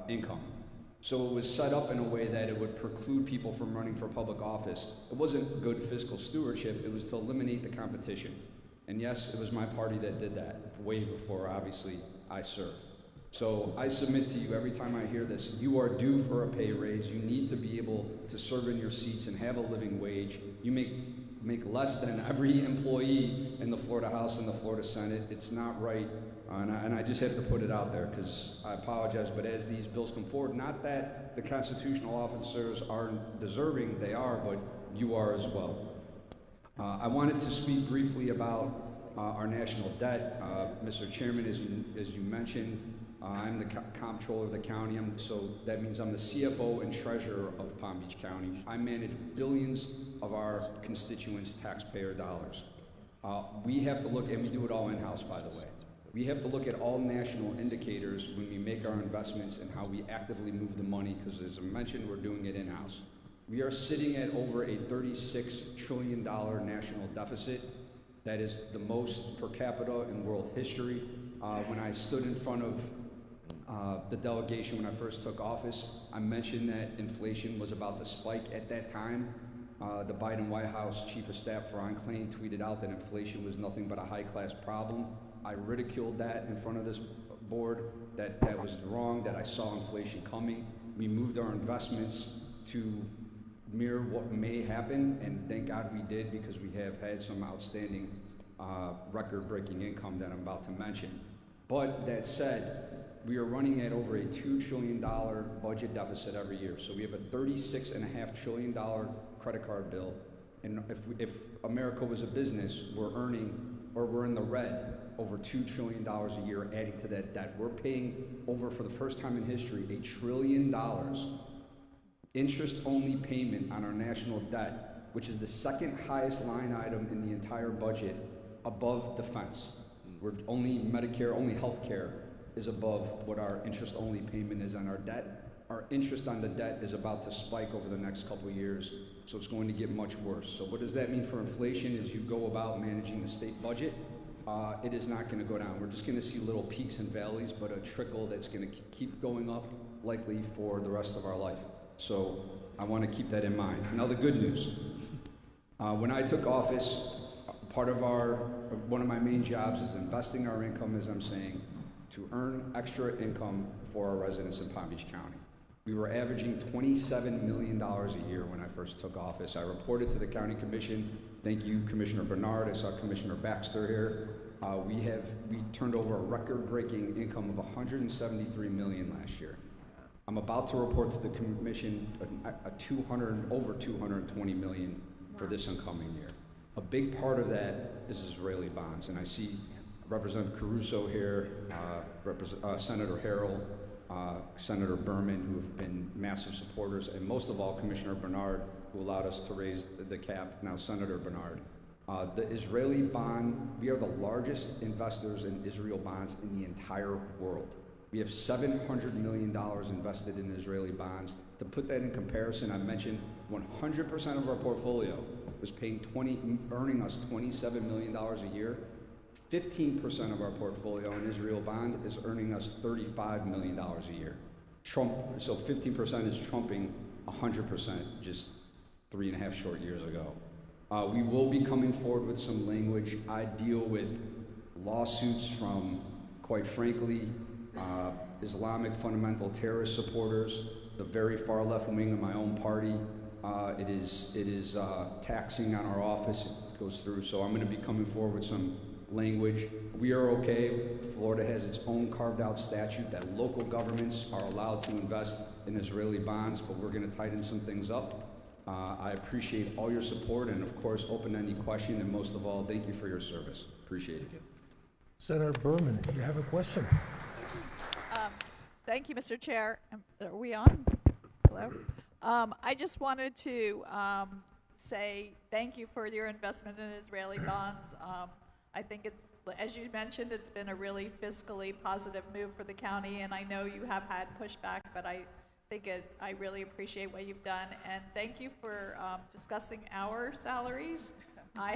income. So it was set up in a way that it would preclude people from running for public office. It wasn't good fiscal stewardship, it was to eliminate the competition. And yes, it was my party that did that, way before, obviously, I served. So I submit to you, every time I hear this, you are due for a pay raise. You need to be able to serve in your seats and have a living wage. You make less than every employee in the Florida House and the Florida Senate. It's not right, and I just have to put it out there, because I apologize, but as these bills come forward, not that the constitutional officers aren't deserving, they are, but you are as well. I wanted to speak briefly about our national debt. Mr. Chairman, as you mentioned, I'm the comptroller of the county, so that means I'm the CFO and treasurer of Palm Beach County. I manage billions of our constituents' taxpayer dollars. We have to look, and we do it all in-house, by the way. We have to look at all national indicators when we make our investments and how we actively move the money, because as I mentioned, we're doing it in-house. We are sitting at over a $36 trillion national deficit. That is the most per capita in world history. When I stood in front of the delegation when I first took office, I mentioned that inflation was about to spike at that time. The Biden White House Chief of Staff Ron Klain tweeted out that inflation was nothing but a high-class problem. I ridiculed that in front of this board, that was wrong, that I saw inflation coming. We moved our investments to mirror what may happen, and thank God we did, because we have had some outstanding record-breaking income that I'm about to mention. But that said, we are running at over a $2 trillion budget deficit every year. So we have a $36.5 trillion credit card bill. And if America was a business, we're in the red over $2 trillion a year adding to that debt. We're paying over, for the first time in history, $1 trillion interest-only payment on our national debt, which is the second highest line item in the entire budget, above defense. We're only Medicare, only healthcare is above what our interest-only payment is on our debt. Our interest on the debt is about to spike over the next couple of years, so it's going to get much worse. So what does that mean for inflation as you go about managing the state budget? It is not going to go down. We're just going to see little peaks and valleys, but a trickle that's going to keep going up, likely for the rest of our life. So I want to keep that in mind. Now the good news. When I took office, one of my main jobs is investing our income, as I'm saying, to earn extra income for our residents in Palm Beach County. We were averaging $27 million a year when I first took office. I reported to the County Commission. Thank you, Commissioner Bernard. I saw Commissioner Baxter here. We turned over a record-breaking income of $173 million last year. I'm about to report to the Commission over $220 million for this incoming year. A big part of that is Israeli bonds, and I see Representative Caruso here, Senator Harrell, Senator Berman, who have been massive supporters, and most of all, Commissioner Bernard, who allowed us to raise the cap, now Senator Bernard. The Israeli bond, we are the largest investors in Israel bonds in the entire world. We have $700 million invested in Israeli bonds. To put that in comparison, I mentioned 100% of our portfolio was earning us $27 million a year. 15% of our portfolio in Israel bond is earning us $35 million a year. So 15% is trumping 100% just 3.5 short years ago. We will be coming forward with some language. I deal with lawsuits from, quite frankly, Islamic fundamental terrorist supporters, the very far left wing of my own party. It is taxing on our office. It goes through. So I'm going to be coming forward with some language. We are okay. Florida has its own carved out statute that local governments are allowed to invest in Israeli bonds, but we're going to tighten some things up. I appreciate all your support and, of course, open any question, and most of all, thank you for your service. Appreciate it. Senator Berman, you have a question? Thank you, Mr. Chair. Are we on? Hello? I just wanted to say thank you for your investment in Israeli bonds. I think it's, as you mentioned, it's been a really fiscally positive move for the county, and I know you have had pushback, but I really appreciate what you've done, and thank you for discussing our salaries. I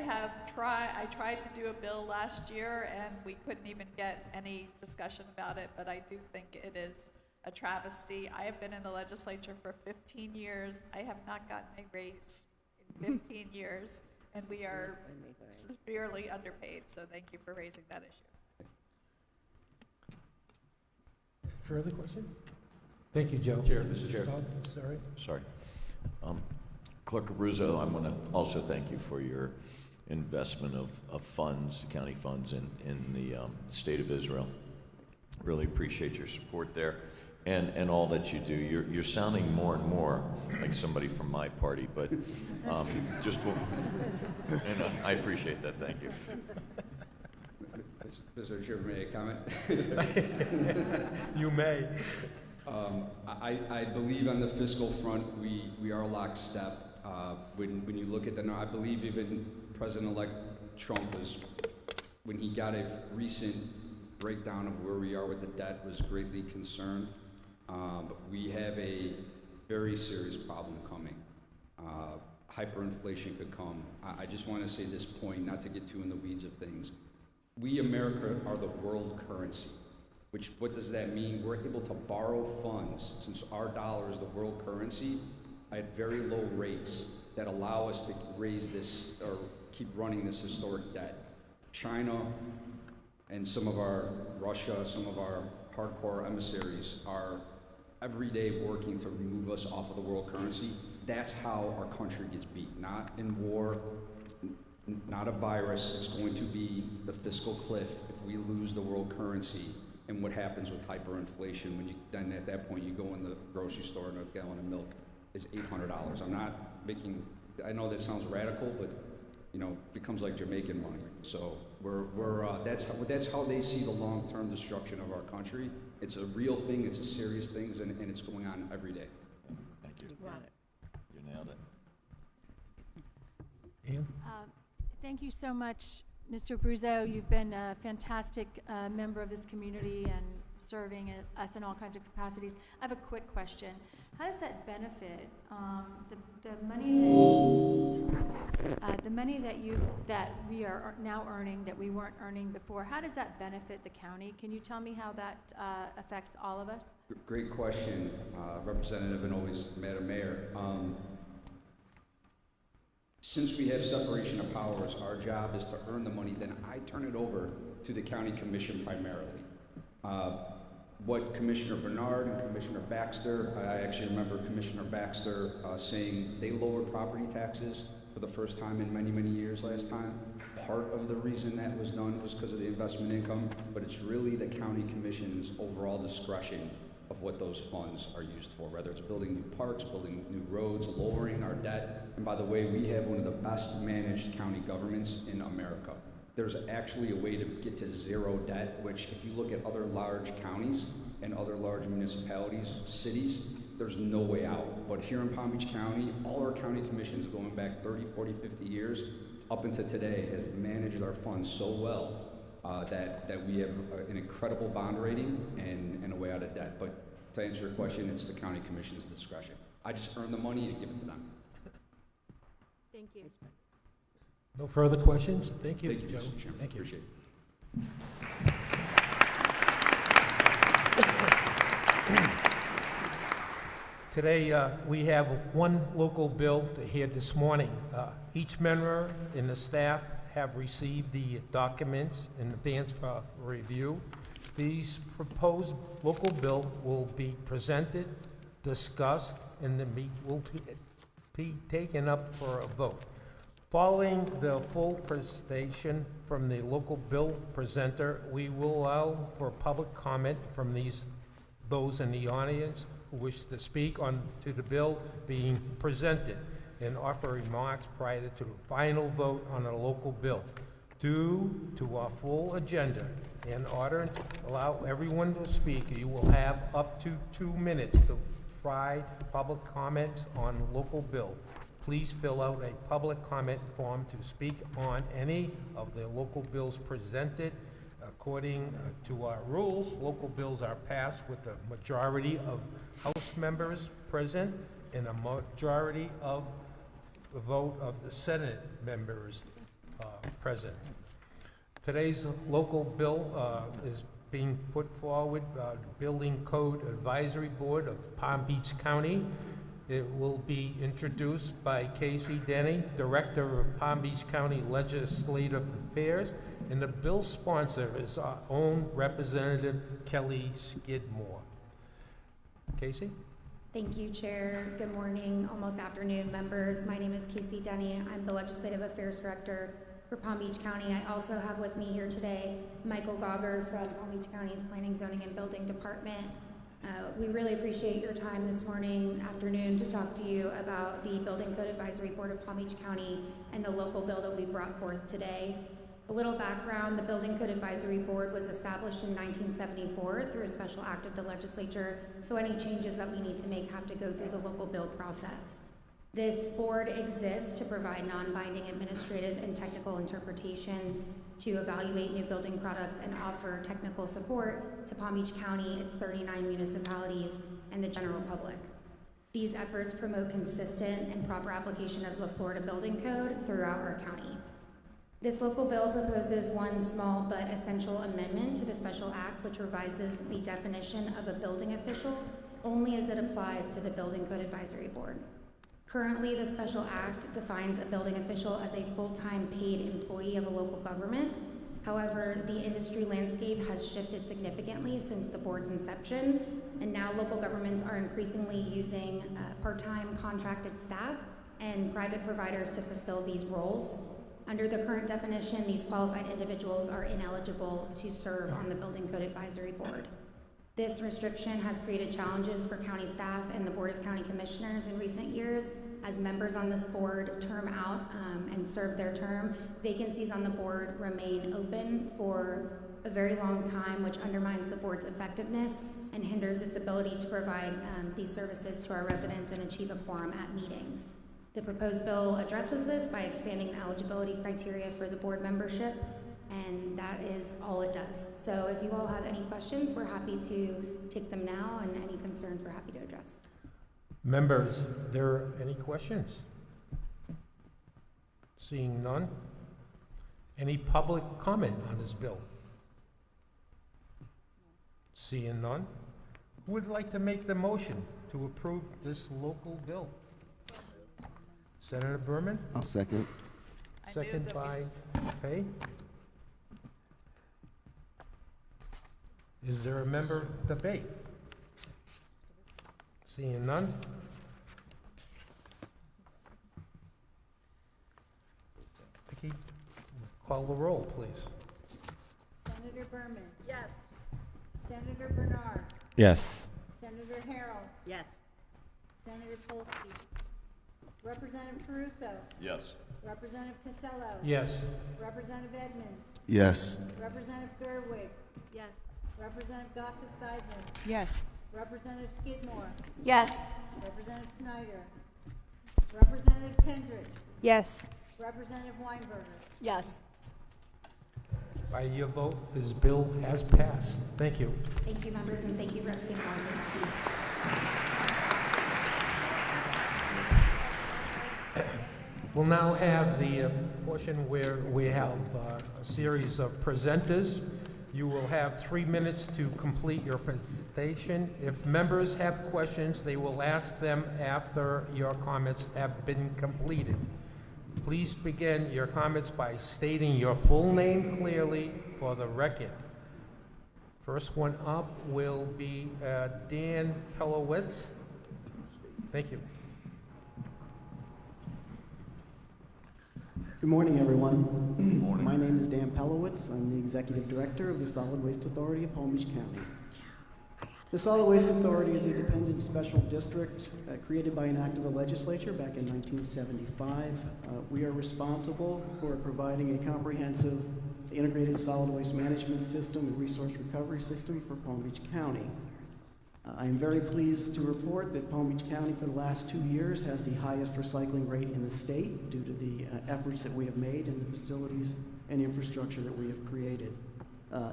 tried to do a bill last year, and we couldn't even get any discussion about it, but I do think it is a travesty. I have been in the legislature for 15 years. I have not gotten a raise in 15 years, and we are severely underpaid, so thank you for raising that issue. Further question? Thank you, Joe. Mr. Chair. Sorry. Clerk Abruzzo, I want to also thank you for your investment of funds, county funds in the state of Israel. Really appreciate your support there and all that you do. You're sounding more and more like somebody from my party, but I appreciate that. Thank you. Mr. Chair, may I comment? You may. I believe on the fiscal front, we are lockstep. When you look at I believe even President-elect Trump when he got a recent breakdown of where we are with the debt, was greatly concerned. But we have a very serious problem coming. Hyperinflation could come. I just want to say this point, not to get too in the weeds of things. We, America, are the world currency. What does that mean? We're able to borrow funds, since our dollar is the world currency, at very low rates that allow us to raise this, or keep running this historic debt. China and Russia, some of our hardcore emissaries are every day working to remove us off of the world currency. That's how our country gets beat, not in war, not a virus. It's going to be the fiscal cliff if we lose the world currency. And what happens with hyperinflation then at that point you go in the grocery store and a gallon of milk is $800. I know that sounds radical, but becomes like Jamaican money. So that's how they see the long-term destruction of our country. It's a real thing, it's a serious thing, and it's going on every day. Thank you. You nailed it. Ian? Thank you so much, Mr. Abruzzo. You've been a fantastic member of this community and serving us in all kinds of capacities. I have a quick question. How does that benefit the money that we are now earning that we weren't earning before? How does that benefit the county? Can you tell me how that affects all of us? Great question, Representative, and always Madam Mayor. Since we have separation of powers, our job is to earn the money, then I turn it over to the county commission primarily. What Commissioner Bernard and Commissioner Baxter, I actually remember Commissioner Baxter saying they lowered property taxes for the first time in many, many years last time. Part of the reason that was done was because of the investment income, but it's really the county commission's overall discretion of what those funds are used for, whether it's building new parks, building new roads, lowering our debt. And by the way, we have one of the best managed county governments in America. There's actually a way to get to zero debt, which if you look at other large counties and other large municipalities, cities, there's no way out. But here in Palm Beach County, all our county commissions going back 30, 40, 50 years, up until today, have managed our funds so well that we have an incredible bond rating and a way out of debt. But to answer your question, it's the county commission's discretion. I just earn the money and give it to them. Thank you. No further questions? Thank you, Joe. Mr. Chairman. Thank you. Appreciate it. Today, we have one local bill to hear this morning. Each member and the staff have received the documents in advance for review. These proposed local bill will be presented, discussed, and then will be taken up for a vote. Following the full presentation from the local bill presenter, we will allow for public comment from those in the audience who wish to speak on to the bill being presented and offer remarks prior to the final vote on a local bill. Due to our full agenda, in order to allow everyone to speak, you will have up to 2 minutes to provide public comments on local bill. Please fill out a public comment form to speak on any of the local bills presented. According to our rules, local bills are passed with a majority of House members present and a majority of the vote of the Senate members present. Today's local bill is being put forward by the Building Code Advisory Board of Palm Beach County. It will be introduced by Casey Denny, Director of Palm Beach County Legislative Affairs, and the bill sponsor is our own Representative Kelly Skidmore. Casey? Thank you, Chair. Good morning, almost afternoon, members. My name is Casey Denny. I'm the Legislative Affairs Director for Palm Beach County. I also have with me here today Michael Gauger from Palm Beach County's Planning, Zoning, and Building Department. We really appreciate your time this afternoon to talk to you about the Building Code Advisory Board of Palm Beach County and the local bill that we brought forth today. A little background, the Building Code Advisory Board was established in 1974 through a special act of the legislature, so any changes that we need to make have to go through the local bill process. This board exists to provide non-binding administrative and technical interpretations, to evaluate new building products and offer technical support to Palm Beach County, its 39 municipalities, and the general public. These efforts promote consistent and proper application of the Florida Building Code throughout our county. This local bill proposes one small but essential amendment to the special act, which revises the definition of a building official only as it applies to the Building Code Advisory Board. Currently, the special act defines a building official as a full-time paid employee of a local government. However, the industry landscape has shifted significantly since the board's inception, and now local governments are increasingly using part-time contracted staff and private providers to fulfill these roles. Under the current definition, these qualified individuals are ineligible to serve on the Building Code Advisory Board. This restriction has created challenges for county staff and the Board of County Commissioners in recent years. As members on this board term out and serve their term, vacancies on the board remain open for a very long time, which undermines the board's effectiveness and hinders its ability to provide these services to our residents and achieve a quorum at meetings. The proposed bill addresses this by expanding the eligibility criteria for the board membership, and that is all it does. So if you all have any questions, we're happy to take them now, and any concerns we're happy to address. Members, are there any questions? Seeing none. Any public comment on this bill? Seeing none. Who would like to make the motion to approve this local bill? Senator Berman? I'll second. Second by Fay. Is there a member debate? Seeing none. Vicki, call the roll, please. Senator Berman. Yes. Senator Bernard. Yes. Senator Harrell. Yes. Senator Polsky. Representative Caruso. Yes. Representative Casello. Yes. Representative Edmonds. Yes. Representative Gerwig. Yes. Representative Gossett-Seidman. Yes. Representative Skidmore. Yes. Representative Snyder. Representative Tendrich. Yes. Representative Weinberger. Yes. By your vote, this bill has passed. Thank you. Thank you, members, and thank you, Rep. Skidmore. We'll now have the portion where we have a series of presenters. You will have 3 minutes to complete your presentation. If members have questions, they will ask them after your comments have been completed. Please begin your comments by stating your full name clearly for the record. First one up will be Dan Pelowitz. Thank you. Good morning, everyone. Good morning. My name is Dan Pelowitz. I'm the Executive Director of the Solid Waste Authority of Palm Beach County. The Solid Waste Authority is a dependent special district created by an act of the legislature back in 1975. We are responsible for providing a comprehensive integrated solid waste management system and resource recovery system for Palm Beach County. I am very pleased to report that Palm Beach County for the last 2 years has the highest recycling rate in the state due to the efforts that we have made and the facilities and infrastructure that we have created.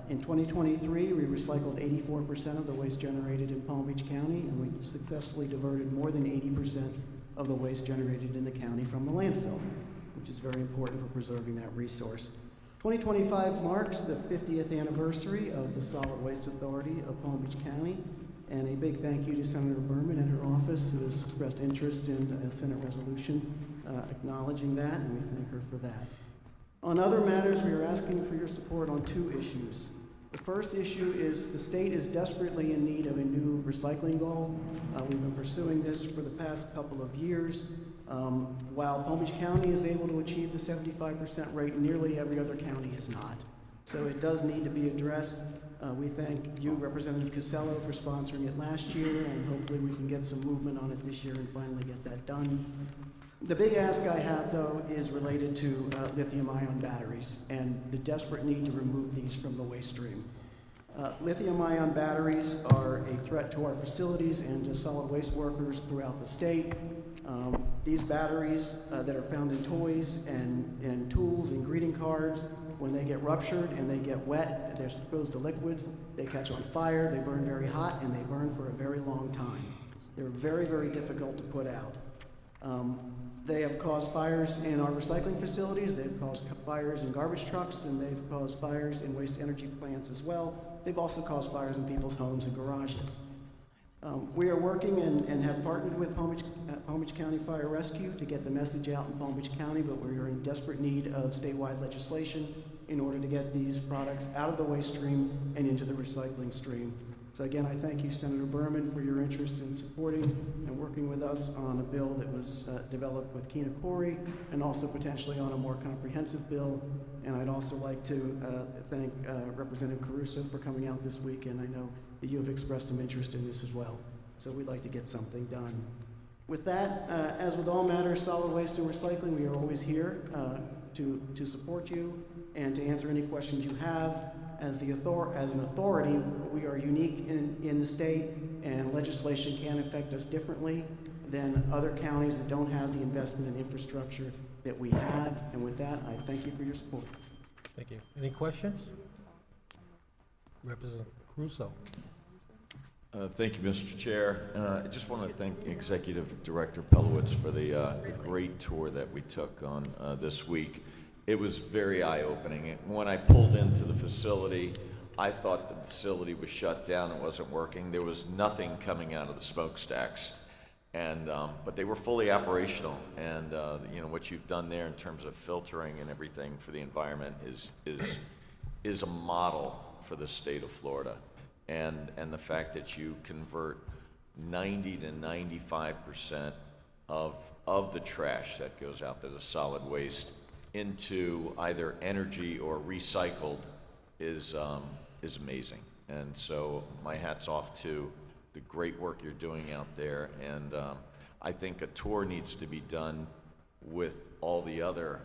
In 2023, we recycled 84% of the waste generated in Palm Beach County, and we successfully diverted more than 80% of the waste generated in the county from the landfill, which is very important for preserving that resource. 2025 marks the 50th anniversary of the Solid Waste Authority of Palm Beach County, and a big thank you to Senator Berman and her office, who has expressed interest in a Senate resolution acknowledging that, and we thank her for that. On other matters, we are asking for your support on 2 issues. The first issue is the state is desperately in need of a new recycling goal. We've been pursuing this for the past couple of years. While Palm Beach County is able to achieve the 75% rate, nearly every other county is not. So it does need to be addressed. We thank you, Representative Casello, for sponsoring it last year, and hopefully we can get some movement on it this year and finally get that done. The big ask I have, though, is related to lithium-ion batteries and the desperate need to remove these from the waste stream. Lithium-ion batteries are a threat to our facilities and to solid waste workers throughout the state. These batteries that are found in toys and tools and greeting cards, when they get ruptured and they get wet, they're exposed to liquids, they catch on fire, they burn very hot, and they burn for a very long time. They're very, very difficult to put out. They have caused fires in our recycling facilities, they've caused fires in garbage trucks, and they've caused fires in waste energy plants as well. They've also caused fires in people's homes and garages. We are working and have partnered with Palm Beach County Fire Rescue to get the message out in Palm Beach County, but we are in desperate need of statewide legislation in order to get these products out of the waste stream and into the recycling stream. So again, I thank you, Senator Berman, for your interest in supporting and working with us on a bill that was developed with Keena Corey, and also potentially on a more comprehensive bill. And I'd also like to thank Representative Caruso for coming out this week, and I know that you have expressed some interest in this as well. So we'd like to get something done. With that, as with all matters solid waste and recycling, we are always here to support you and to answer any questions you have. As an authority, we are unique in the state, and legislation can affect us differently than other counties that don't have the investment in infrastructure that we have. And with that, I thank you for your support. Thank you. Any questions? Representative Caruso. Thank you, Mr. Chair. I just want to thank Executive Director Pelowitz for the great tour that we took on this week. It was very eye-opening. When I pulled into the facility, I thought the facility was shut down and wasn't working. There was nothing coming out of the smokestacks, and but they were fully operational. And you know what you've done there in terms of filtering and everything for the environment is a model for the state of Florida. And the fact that you convert 90 to 95% of the trash that goes out there, the solid waste, into either energy or recycled is amazing. And so my hat's off to the great work you're doing out there. And I think a tour needs to be done with all the other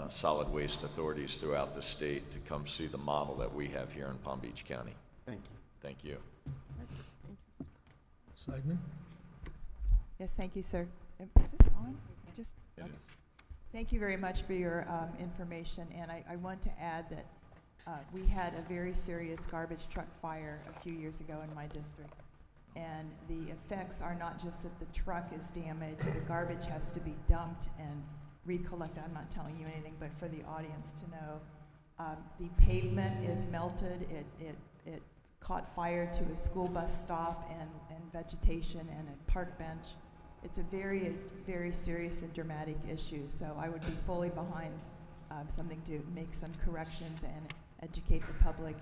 solid waste authorities throughout the state to come see the model that we have here in Palm Beach County. Thank you. Thank you. Seidman? Yes, thank you, sir. Is this on? Just okay. Thank you very much for your information, and I want to add that we had a very serious garbage truck fire a few years ago in my district, and the effects are not just that the truck is damaged, the garbage has to be dumped and recollected. I'm not telling you anything, but for the audience to know, The pavement is melted. It caught fire to a school bus stop and vegetation and a park bench. It's a very, very serious and dramatic issue, so I would be fully behind something to make some corrections and educate the public.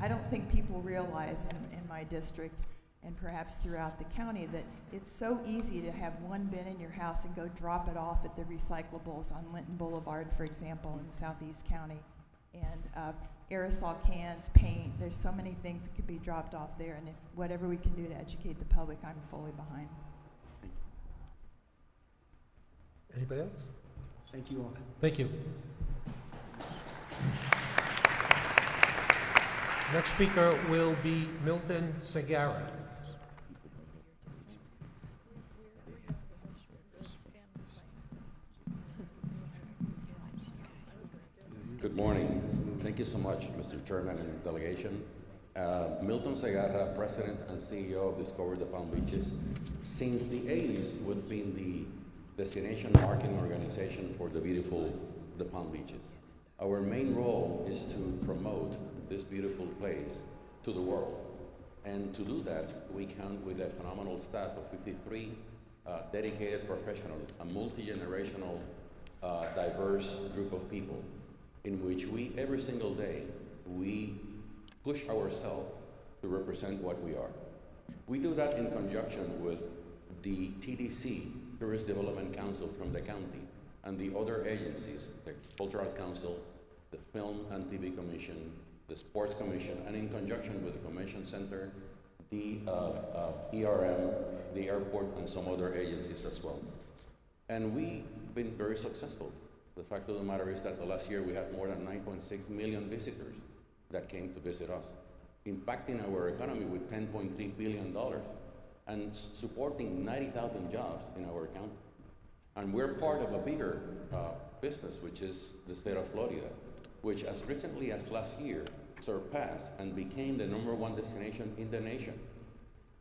I don't think people realize in my district and perhaps throughout the county that it's so easy to have one bin in your house and go drop it off at the recyclables on Linton Boulevard, for example, in Southeast County. And aerosol cans, paint, there's so many things that could be dropped off there, and if whatever we can do to educate the public, I'm fully behind. Anybody else? Thank you all. Thank you. Next speaker will be Milton Segarra. Good morning. Thank you so much, Mr. Chairman and delegation. Milton Segarra, President and CEO of Discover the Palm Beaches. Since the 80s, we've been the destination marketing organization for the beautiful Palm Beaches. Our main role is to promote this beautiful place to the world. And to do that, we count with a phenomenal staff of 53 dedicated professionals, a multi-generational, diverse group of people, in which we, every single day, we push ourselves to represent what we are. We do that in conjunction with the TDC, Tourist Development Council from the county, and the other agencies, the Cultural Council, the Film and TV Commission, the Sports Commission, and in conjunction with the Convention Center, the ERM, the airport, and some other agencies as well. And we've been very successful. The fact of the matter is that the last year we had more than 9.6 million visitors that came to visit us, impacting our economy with $10.3 billion and supporting 90,000 jobs in our county. And we're part of a bigger business, which is the state of Florida, which as recently as last year surpassed and became the #1 destination in the nation,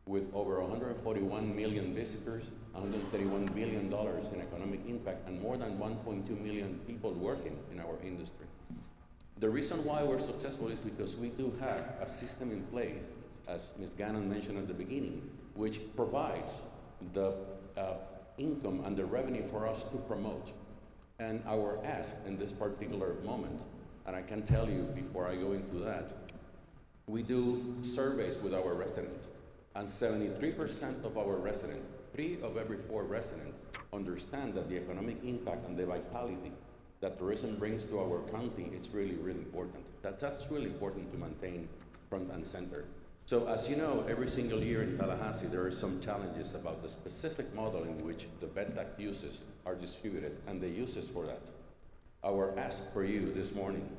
with over 141 million visitors, $131 billion in economic impact, and more than 1.2 million people working in our industry. The reason why we're successful is because we do have a system in place, as Ms. Gannon mentioned at the beginning, which provides the income and the revenue for us to promote. And our ask in this particular moment, and I can tell you before I go into that, we do surveys with our residents, and 73% of our residents, 3 of every 4 residents, understand that the economic impact and the vitality that tourism brings to our county is really, really important. That's really important to maintain front and center. So as you know, every single year in Tallahassee, there are some challenges about the specific model in which the bed tax uses are distributed and the uses for that. Our ask for you this morning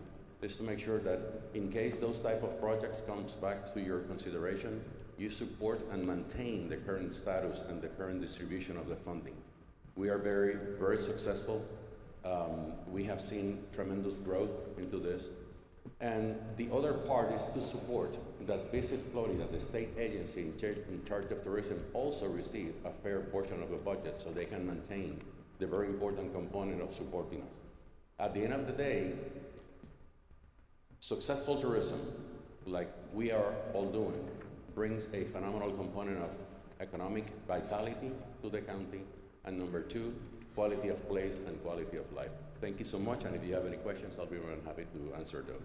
is to make sure that in case those type of projects comes back to your consideration, you support and maintain the current status and the current distribution of the funding. We are very, very successful. We have seen tremendous growth into this. And the other part is to support that Visit Florida, the state agency in charge of tourism, also receive a fair portion of the budget so they can maintain the very important component of supporting us. At the end of the day, successful tourism, like we are all doing, brings a phenomenal component of economic vitality to the county, and number 2, quality of place and quality of life. Thank you so much, and if you have any questions, I'll be more than happy to answer those.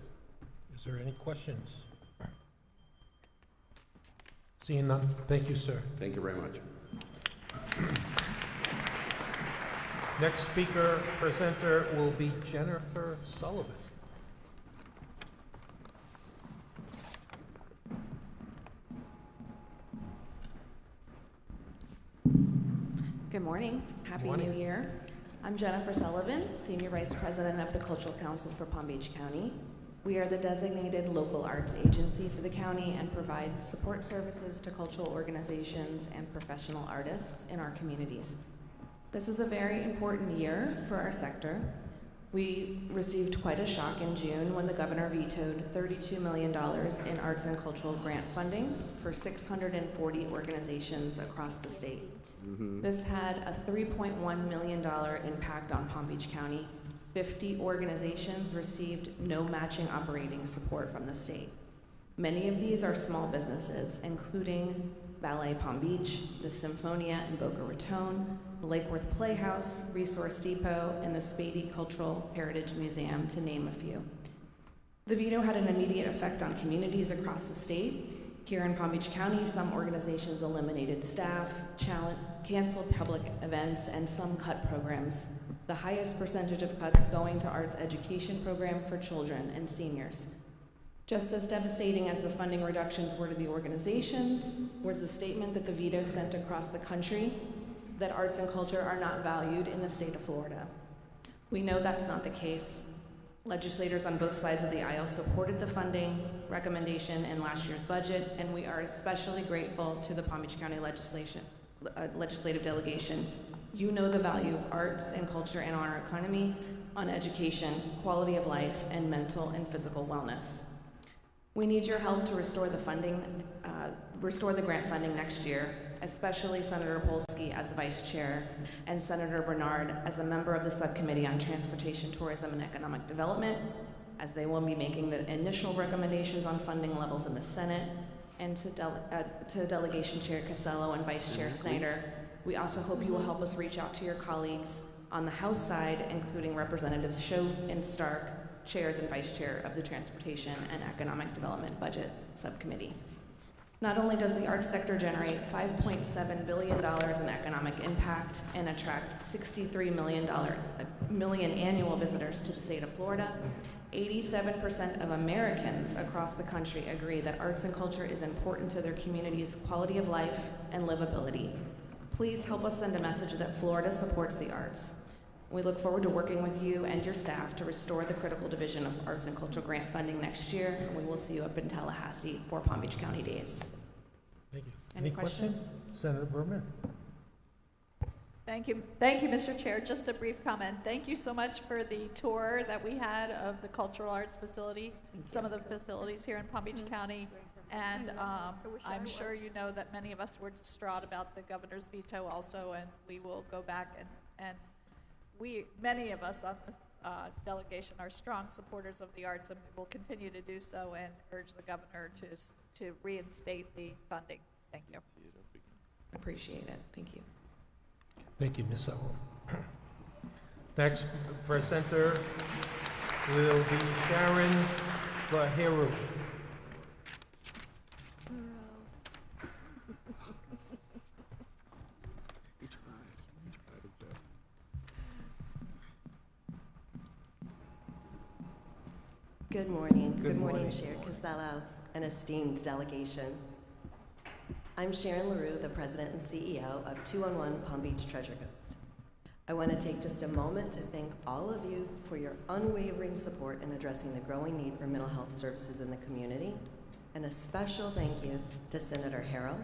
Is there any questions? Seeing none, thank you, sir. Thank you very much. Next speaker, presenter will be Jennifer Sullivan. Good morning. Happy Morning. New Year. I'm Jennifer Sullivan, Senior Vice President of the Cultural Council for Palm Beach County. We are the designated local arts agency for the county and provide support services to cultural organizations and professional artists in our communities. This is a very important year for our sector. We received quite a shock in June when the governor vetoed $32 million in arts and cultural grant funding for 640 organizations across the state. This had a $3.1 million impact on Palm Beach County, 50 organizations received no matching operating support from the state. Many of these are small businesses, including Ballet Palm Beach, the Symphonia in Boca Raton, the Lake Worth Playhouse, Resource Depot, and the Spady Cultural Heritage Museum, to name a few. The veto had an immediate effect on communities across the state. Here in Palm Beach County, some organizations eliminated staff, canceled public events, and some cut programs. The highest percentage of cuts going to arts education program for children and seniors. Just as devastating as the funding reductions were to the organizations was the statement that the veto sent across the country that arts and culture are not valued in the state of Florida. We know that's not the case. Legislators on both sides of the aisle supported the funding recommendation in last year's budget, and we are especially grateful to the Palm Beach County Legislative Delegation. You know the value of arts and culture in our economy, on education, quality of life, and mental and physical wellness. We need your help to restore the funding, restore the grant funding next year, especially Senator Polsky as Vice Chair and Senator Bernard as a member of the Subcommittee on Transportation, Tourism, and Economic Development, as they will be making the initial recommendations on funding levels in the Senate, and to Delegation Chair Casello and Vice Chair Snyder. We also hope you will help us reach out to your colleagues on the House side, including Representatives Schoaf and Stark, Chairs and Vice Chair of the Transportation and Economic Development Budget Subcommittee. Not only does the arts sector generate $5.7 billion in economic impact and attract $63 million annual visitors to the state of Florida, 87% of Americans across the country agree that arts and culture is important to their community's quality of life and livability. Please help us send a message that Florida supports the arts. We look forward to working with you and your staff to restore the critical division of arts and cultural grant funding next year, and we will see you up in Tallahassee for Palm Beach County Days. Thank you. Any questions? Senator Berman? Thank you, Mr. Chair. Just a brief comment. Thank you so much for the tour that we had of the cultural arts facility, some of the facilities here in Palm Beach County. And I'm sure you know that many of us were distraught about the governor's veto also, and we will go back and many of us on this delegation are strong supporters of the arts, and we will continue to do so and urge the governor to reinstate the funding. Thank you. Appreciate it. Thank you. Thank you, Ms. Sowell. Next presenter will be Sharon Baheru. Good morning. Good morning, Chair Casello and esteemed delegation. I'm Sharon LaRue, the President and CEO of 211 Palm Beach Treasure Coast. I want to take just a moment to thank all of you for your unwavering support in addressing the growing need for mental health services in the community, and a special thank you to Senator Harrell,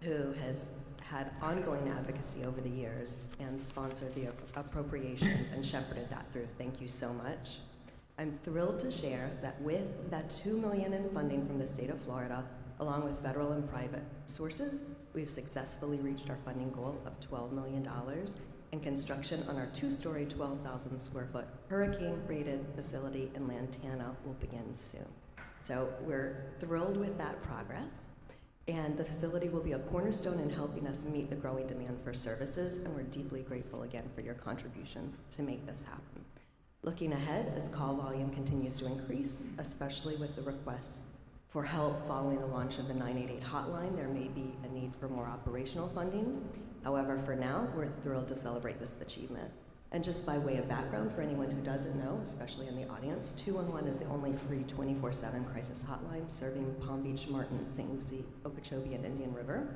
who has had ongoing advocacy over the years and sponsored the appropriations and shepherded that through. Thank you so much. I'm thrilled to share that with that $2 million in funding from the state of Florida, along with federal and private sources, we've successfully reached our funding goal of $12 million, and construction on our two-story, 12,000 square foot hurricane-rated facility in Lantana will begin soon. So we're thrilled with that progress, and the facility will be a cornerstone in helping us meet the growing demand for services, and we're deeply grateful again for your contributions to make this happen. Looking ahead, as call volume continues to increase, especially with the requests for help following the launch of the 988 hotline, there may be a need for more operational funding. However, for now, we're thrilled to celebrate this achievement. And just by way of background, for anyone who doesn't know, especially in the audience, 211 is the only free 24/7 crisis hotline serving Palm Beach, Martin, St. Lucie, Okeechobee, and Indian River.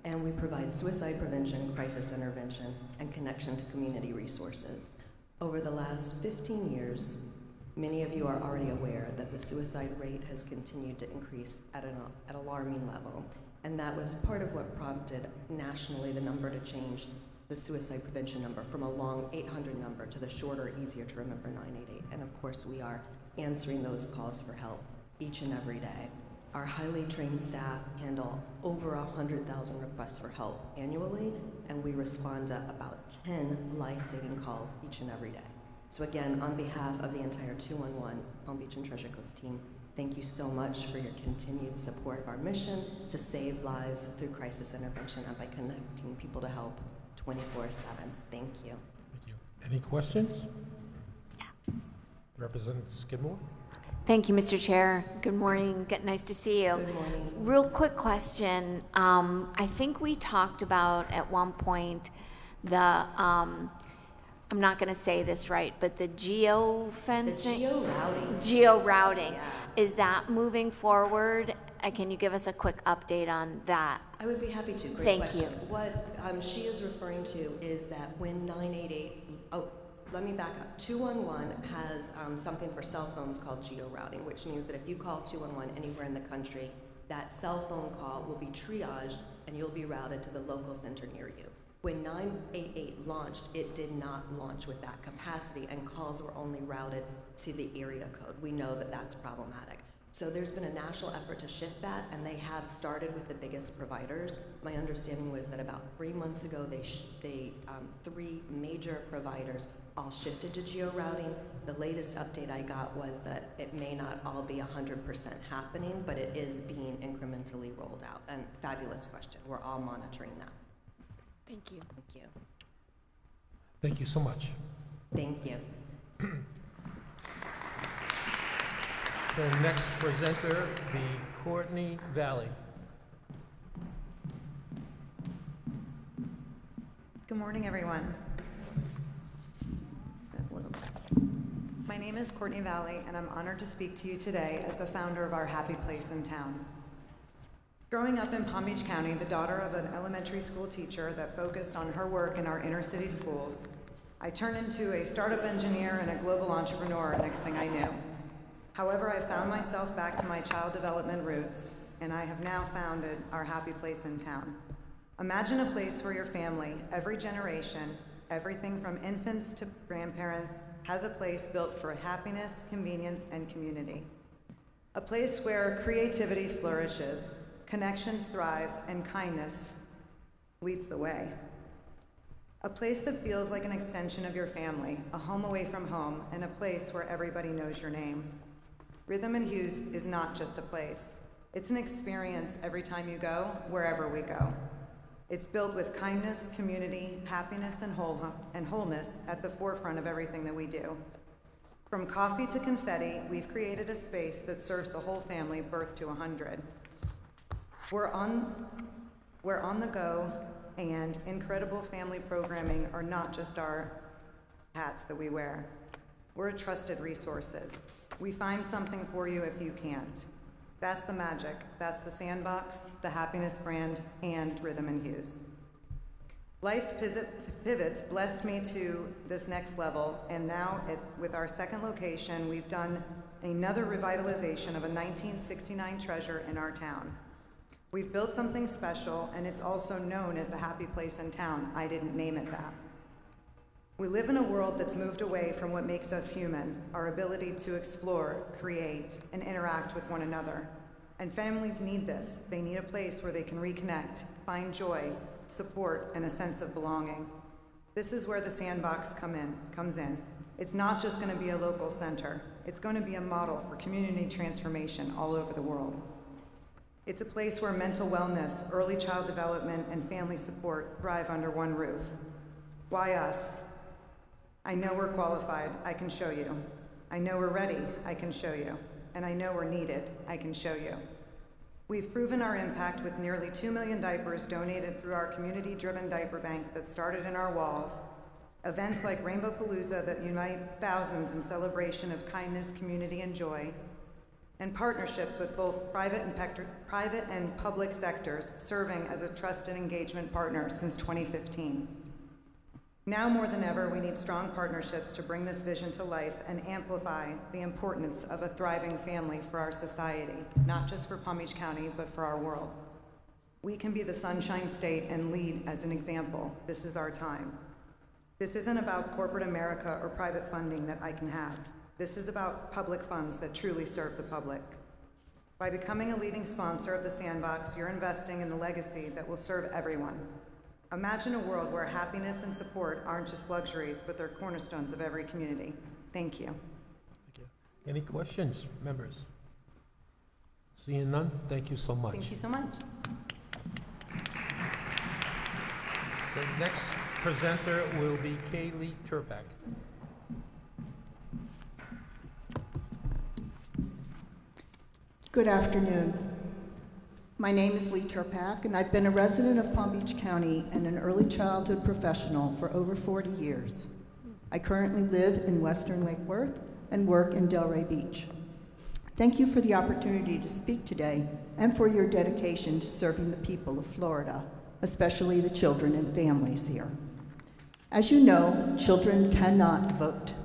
And we provide suicide prevention, crisis intervention, and connection to community resources. Over the last 15 years, many of you are already aware that the suicide rate has continued to increase at an alarming level, and that was part of what prompted nationally the number to change the suicide prevention number from a long 800 number to the shorter, easier to remember 988. And of course, we are answering those calls for help each and every day. Our highly trained staff handle over 100,000 requests for help annually, and we respond to about 10 life-saving calls each and every day. So again, on behalf of the entire 211 Palm Beach and Treasure Coast team, thank you so much for your continued support of our mission to save lives through crisis intervention and by connecting people to help 24/7. Thank you. Thank you. Any questions? Representative Skidmore? Thank you, Mr. Chair. Good morning. Nice to see you. Good morning. Real quick question. I think we talked about at one point the, I'm not going to say this right, but the geo-fencing? The geo-routing. Geo-routing. Yeah. Is that moving forward? Can you give us a quick update on that? I would be happy to. Great Thank question. you. What she is referring to is that when 988, let me back up. 211 has something for cell phones called geo-routing, which means that if you call 211 anywhere in the country, that cell phone call will be triaged and you'll be routed to the local center near you. When 988 launched, it did not launch with that capacity and calls were only routed to the area code. We know that that's problematic. So there's been a national effort to shift that, and they have started with the biggest providers. My understanding was that about 3 months ago, three major providers all shifted to geo-routing. The latest update I got was that it may not all be 100% happening, but it is being incrementally rolled out. And fabulous question. We're all monitoring that. Thank you. Thank you. Thank you so much. Thank you. The next presenter, the Courtney Valley. Good morning, everyone. My name is Courtney Valley, and I'm honored to speak to you today as the founder of our Happy Place in Town. Growing up in Palm Beach County, the daughter of an elementary school teacher that focused on her work in our inner city schools, I turned into a startup engineer and a global entrepreneur next thing I knew. However, I found myself back to my child development roots, and I have now founded our Happy Place in Town. Imagine a place where your family, every generation, everything from infants to grandparents, has a place built for happiness, convenience, and community. A place where creativity flourishes, connections thrive, and kindness leads the way. A place that feels like an extension of your family, a home away from home, and a place where everybody knows your name. Rhythm and Hues is not just a place. It's an experience every time you go, wherever we go. It's built with kindness, community, happiness, and wholeness at the forefront of everything that we do. From coffee to confetti, we've created a space that serves the whole family, birth to 100. We're on the go, and incredible family programming are not just our hats that we wear. We're a trusted resource. We find something for you if you can't. That's the magic. That's the Sandbox, the Happiness brand, and Rhythm and Hues. Life's pivots blessed me to this next level, and now with our second location, we've done another revitalization of a 1969 treasure in our town. We've built something special, and it's also known as the Happy Place in Town. I didn't name it that. We live in a world that's moved away from what makes us human, our ability to explore, create, and interact with one another. And families need this. They need a place where they can reconnect, find joy, support, and a sense of belonging. This is where the Sandbox comes in. It's not just going to be a local center. It's going to be a model for community transformation all over the world. It's a place where mental wellness, early child development, and family support thrive under one roof. Why us? I know we're qualified, I can show you. I know we're ready, I can show you. And I know we're needed, I can show you. We've proven our impact with nearly 2 million diapers donated through our community-driven diaper bank that started in our walls, events like Rainbow Palooza that unite thousands in celebration of kindness, community, and joy, and partnerships with both private and public sectors serving as a trusted engagement partner since 2015. Now more than ever, we need strong partnerships to bring this vision to life and amplify the importance of a thriving family for our society, not just for Palm Beach County, but for our world. We can be the Sunshine State and lead as an example. This is our time. This isn't about corporate America or private funding that I can have. This is about public funds that truly serve the public. By becoming a leading sponsor of the Sandbox, you're investing in the legacy that will serve everyone. Imagine a world where happiness and support aren't just luxuries, but they're cornerstones of every community. Thank you. Any questions, members? Seeing none, thank you so much. Thank you so much. The next presenter will be Kaylee Turpak. Good afternoon. My name is Lee Turpak, and I've been a resident of Palm Beach County and an early childhood professional for over 40 years. I currently live in Western Lake Worth and work in Delray Beach. Thank you for the opportunity to speak today and for your dedication to serving the people of Florida, especially the children and families here. As you know, children cannot vote.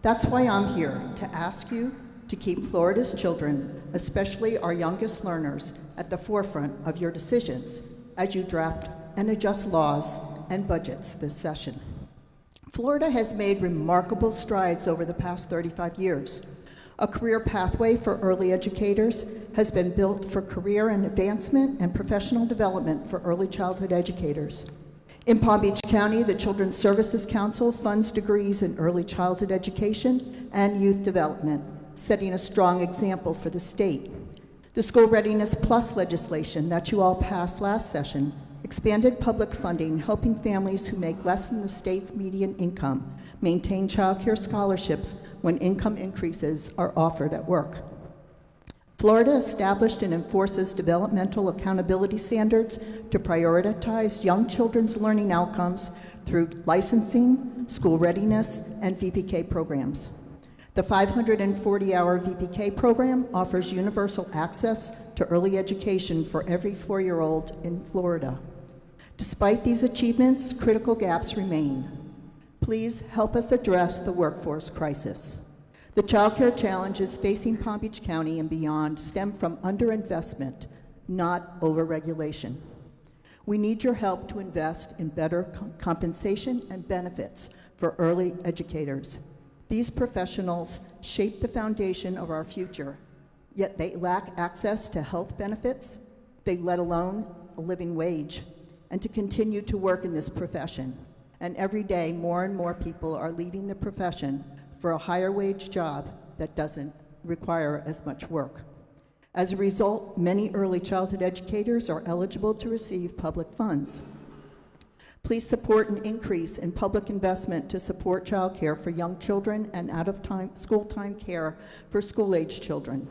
That's why I'm here, to ask you to keep Florida's children, especially our youngest learners, at the forefront of your decisions as you draft and adjust laws and budgets this session. Florida has made remarkable strides over the past 35 years. A career pathway for early educators has been built for career and advancement and professional development for early childhood educators. In Palm Beach County, the Children's Services Council funds degrees in early childhood education and youth development, setting a strong example for the state. The School Readiness Plus legislation that you all passed last session expanded public funding, helping families who make less than the state's median income maintain child care scholarships when income increases are offered at work. Florida established and enforces developmental accountability standards to prioritize young children's learning outcomes through licensing, school readiness, and VPK programs. The 540-hour VPK program offers universal access to early education for every 4-year-old in Florida. Despite these achievements, critical gaps remain. Please help us address the workforce crisis. The child care challenges facing Palm Beach County and beyond stem from underinvestment, not overregulation. We need your help to invest in better compensation and benefits for early educators. These professionals shape the foundation of our future, yet they lack access to health benefits, let alone a living wage, and to continue to work in this profession. And every day, more and more people are leaving the profession for a higher wage job that doesn't require as much work. As a result, many early childhood educators are eligible to receive public funds. Please support an increase in public investment to support child care for young children and school time care for school-age children.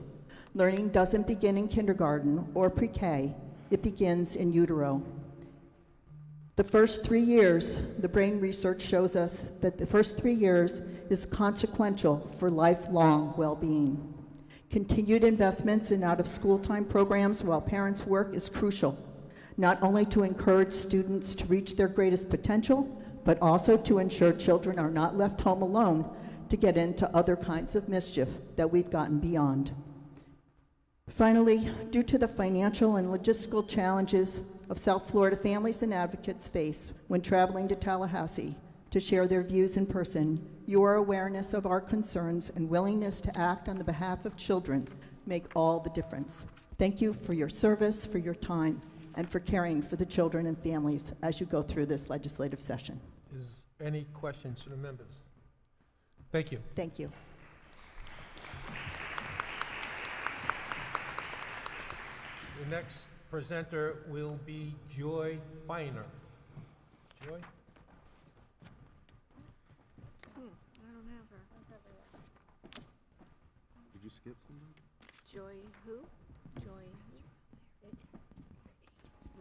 Learning doesn't begin in kindergarten or pre-K, it begins in utero. The first 3 years, the brain research shows us that the first 3 years is consequential for lifelong well-being. Continued investments in out-of-school time programs while parents work is crucial, not only to encourage students to reach their greatest potential, but also to ensure children are not left home alone to get into other kinds of mischief that we've gotten beyond. Finally, due to the financial and logistical challenges of South Florida families and advocates face when traveling to Tallahassee to share their views in person, your awareness of our concerns and willingness to act on the behalf of children make all the difference. Thank you for your service, for your time, and for caring for the children and families as you go through this legislative session. Is any questions from the members? Thank you. Thank you. The next presenter will be Joy Feiner. Joy? I don't have her. Did you skip something? Joy who? Joy who?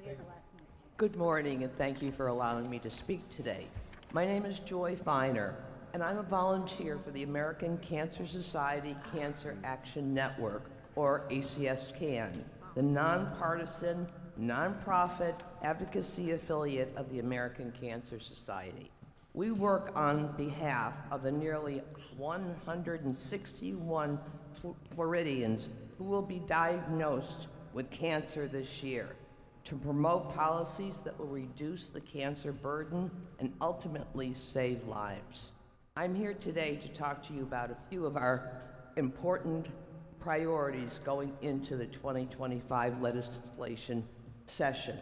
We have the last name. Good morning, and thank you for allowing me to speak today. My name is Joy Feiner, and I'm a volunteer for the American Cancer Society Cancer Action Network, or ACS-CAN, the nonpartisan, nonprofit advocacy affiliate of the American Cancer Society. We work on behalf of the nearly 161 Floridians who will be diagnosed with cancer this year, to promote policies that will reduce the cancer burden and ultimately save lives. I'm here today to talk to you about a few of our important priorities going into the 2025 legislation session.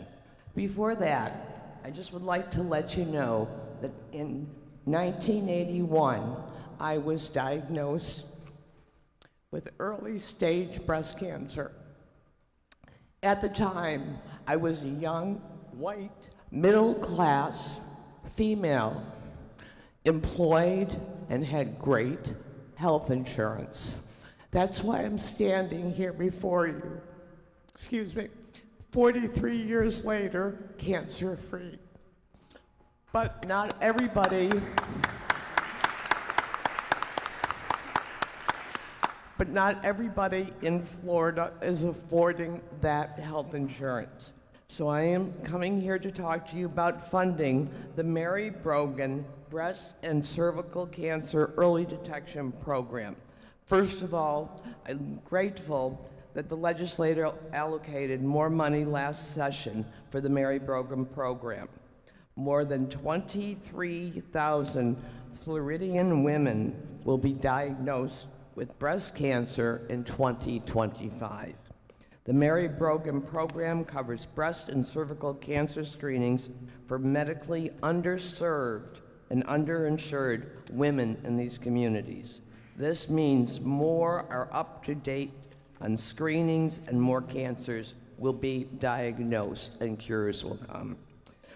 Before that, I just would like to let you know that in 1981, I was diagnosed with early stage breast cancer. At the time, I was a young, white, middle class female, employed and had great health insurance. That's why I'm standing here before you, 43 years later, cancer-free. But not everybody in Florida is affording that health insurance. So I am coming here to talk to you about funding the Mary Brogan Breast and Cervical Cancer Early Detection Program. First of all, I'm grateful that the legislature allocated more money last session for the Mary Brogan program. More than 23,000 Floridian women will be diagnosed with breast cancer in 2025. The Mary Brogan program covers breast and cervical cancer screenings for medically underserved and underinsured women in these communities. This means more are up to date on screenings and more cancers will be diagnosed and cures will come.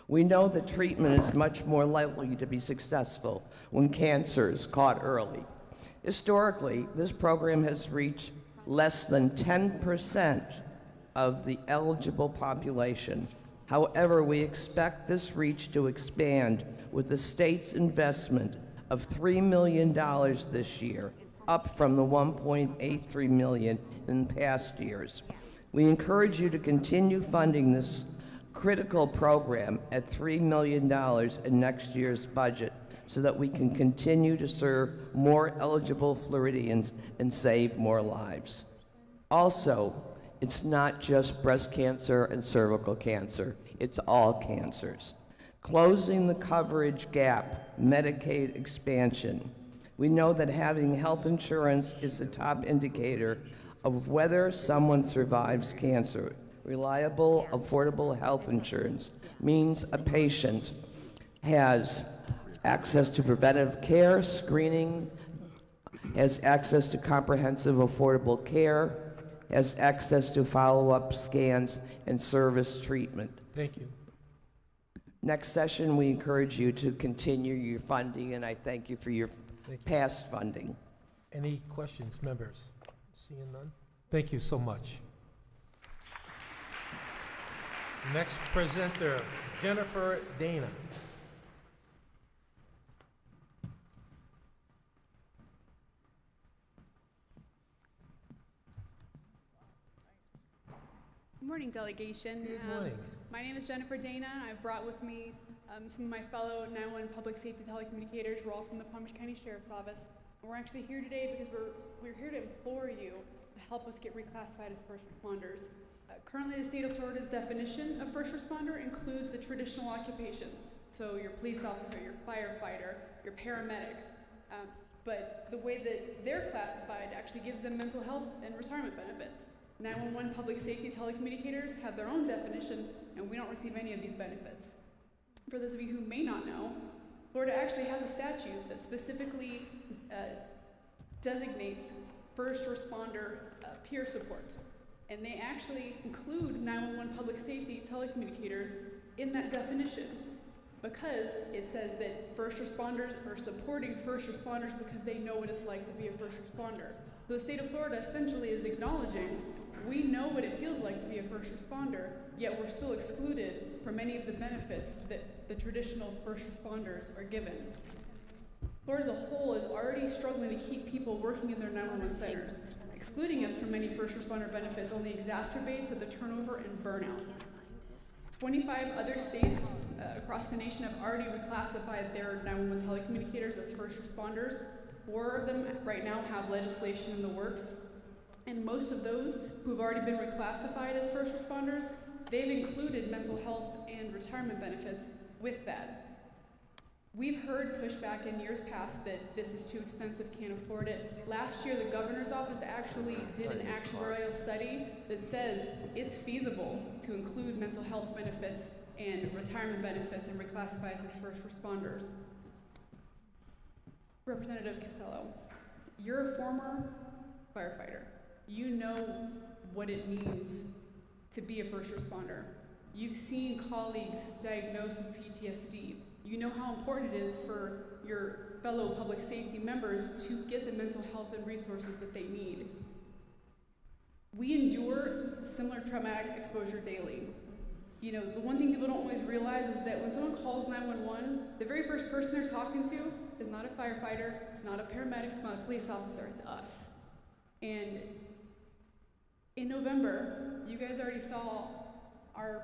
We know that treatment is much more likely to be successful when cancer is caught early. Historically, this program has reached less than 10% of the eligible population. However, we expect this reach to expand with the state's investment of $3 million this year, up from the $1.83 million in past years. We encourage you to continue funding this critical program at $3 million in next year's budget so that we can continue to serve more eligible Floridians and save more lives. Also, it's not just breast cancer and cervical cancer, it's all cancers. Closing the coverage gap, Medicaid expansion. We know that having health insurance is the top indicator of whether someone survives cancer. Reliable, affordable health insurance means a patient has access to preventive care, screening, has access to comprehensive, affordable care, has access to follow-up scans and service treatment. Thank you. Next session, we encourage you to continue your funding, and I thank you for your past funding. Any questions, members? Seeing none? Thank you so much. Next presenter, Jennifer Dana. Good morning, delegation. Good morning. My name is Jennifer Dana. I've brought with me some of my fellow 911 public safety telecommunicators. We're all from the Palm Beach County Sheriff's Office. And we're actually here today because we're here to implore you to help us get reclassified as first responders. Currently, the state of Florida's definition of first responder includes the traditional occupations. So your police officer, your firefighter, your paramedic. But the way that they're classified actually gives them mental health and retirement benefits. 911 public safety telecommunicators have their own definition, and we don't receive any of these benefits. For those of you who may not know, Florida actually has a statute that specifically designates first responder peer support. And they actually include 911 public safety telecommunicators in that definition because it says that first responders are supporting first responders because they know what it's like to be a first responder. So the state of Florida essentially is acknowledging we know what it feels like to be a first responder, yet we're still excluded from any of the benefits that the traditional first responders are given. Florida as a whole is already struggling to keep people working in their 911 centers. Excluding us from many first responder benefits only exacerbates the turnover and burnout. 25 other states across the nation have already reclassified their 911 telecommunicators as first responders. 4 of them right now have legislation in the works. And most of those who've already been reclassified as first responders, they've included mental health and retirement benefits with that. We've heard pushback in years past that this is too expensive, can't afford it. Last year, the governor's office actually did an actuarial study that says it's feasible to include mental health benefits and retirement benefits and reclassify us as first responders. Representative Casello, you're a former firefighter. You know what it means to be a first responder. You've seen colleagues diagnosed with PTSD. You know how important it is for your fellow public safety members to get the mental health and resources that they need. We endure similar traumatic exposure daily. You know, the one thing people don't always realize is that when someone calls 911, the very first person they're talking to is not a firefighter, it's not a paramedic, it's not a police officer, it's us. And in November, you guys already saw our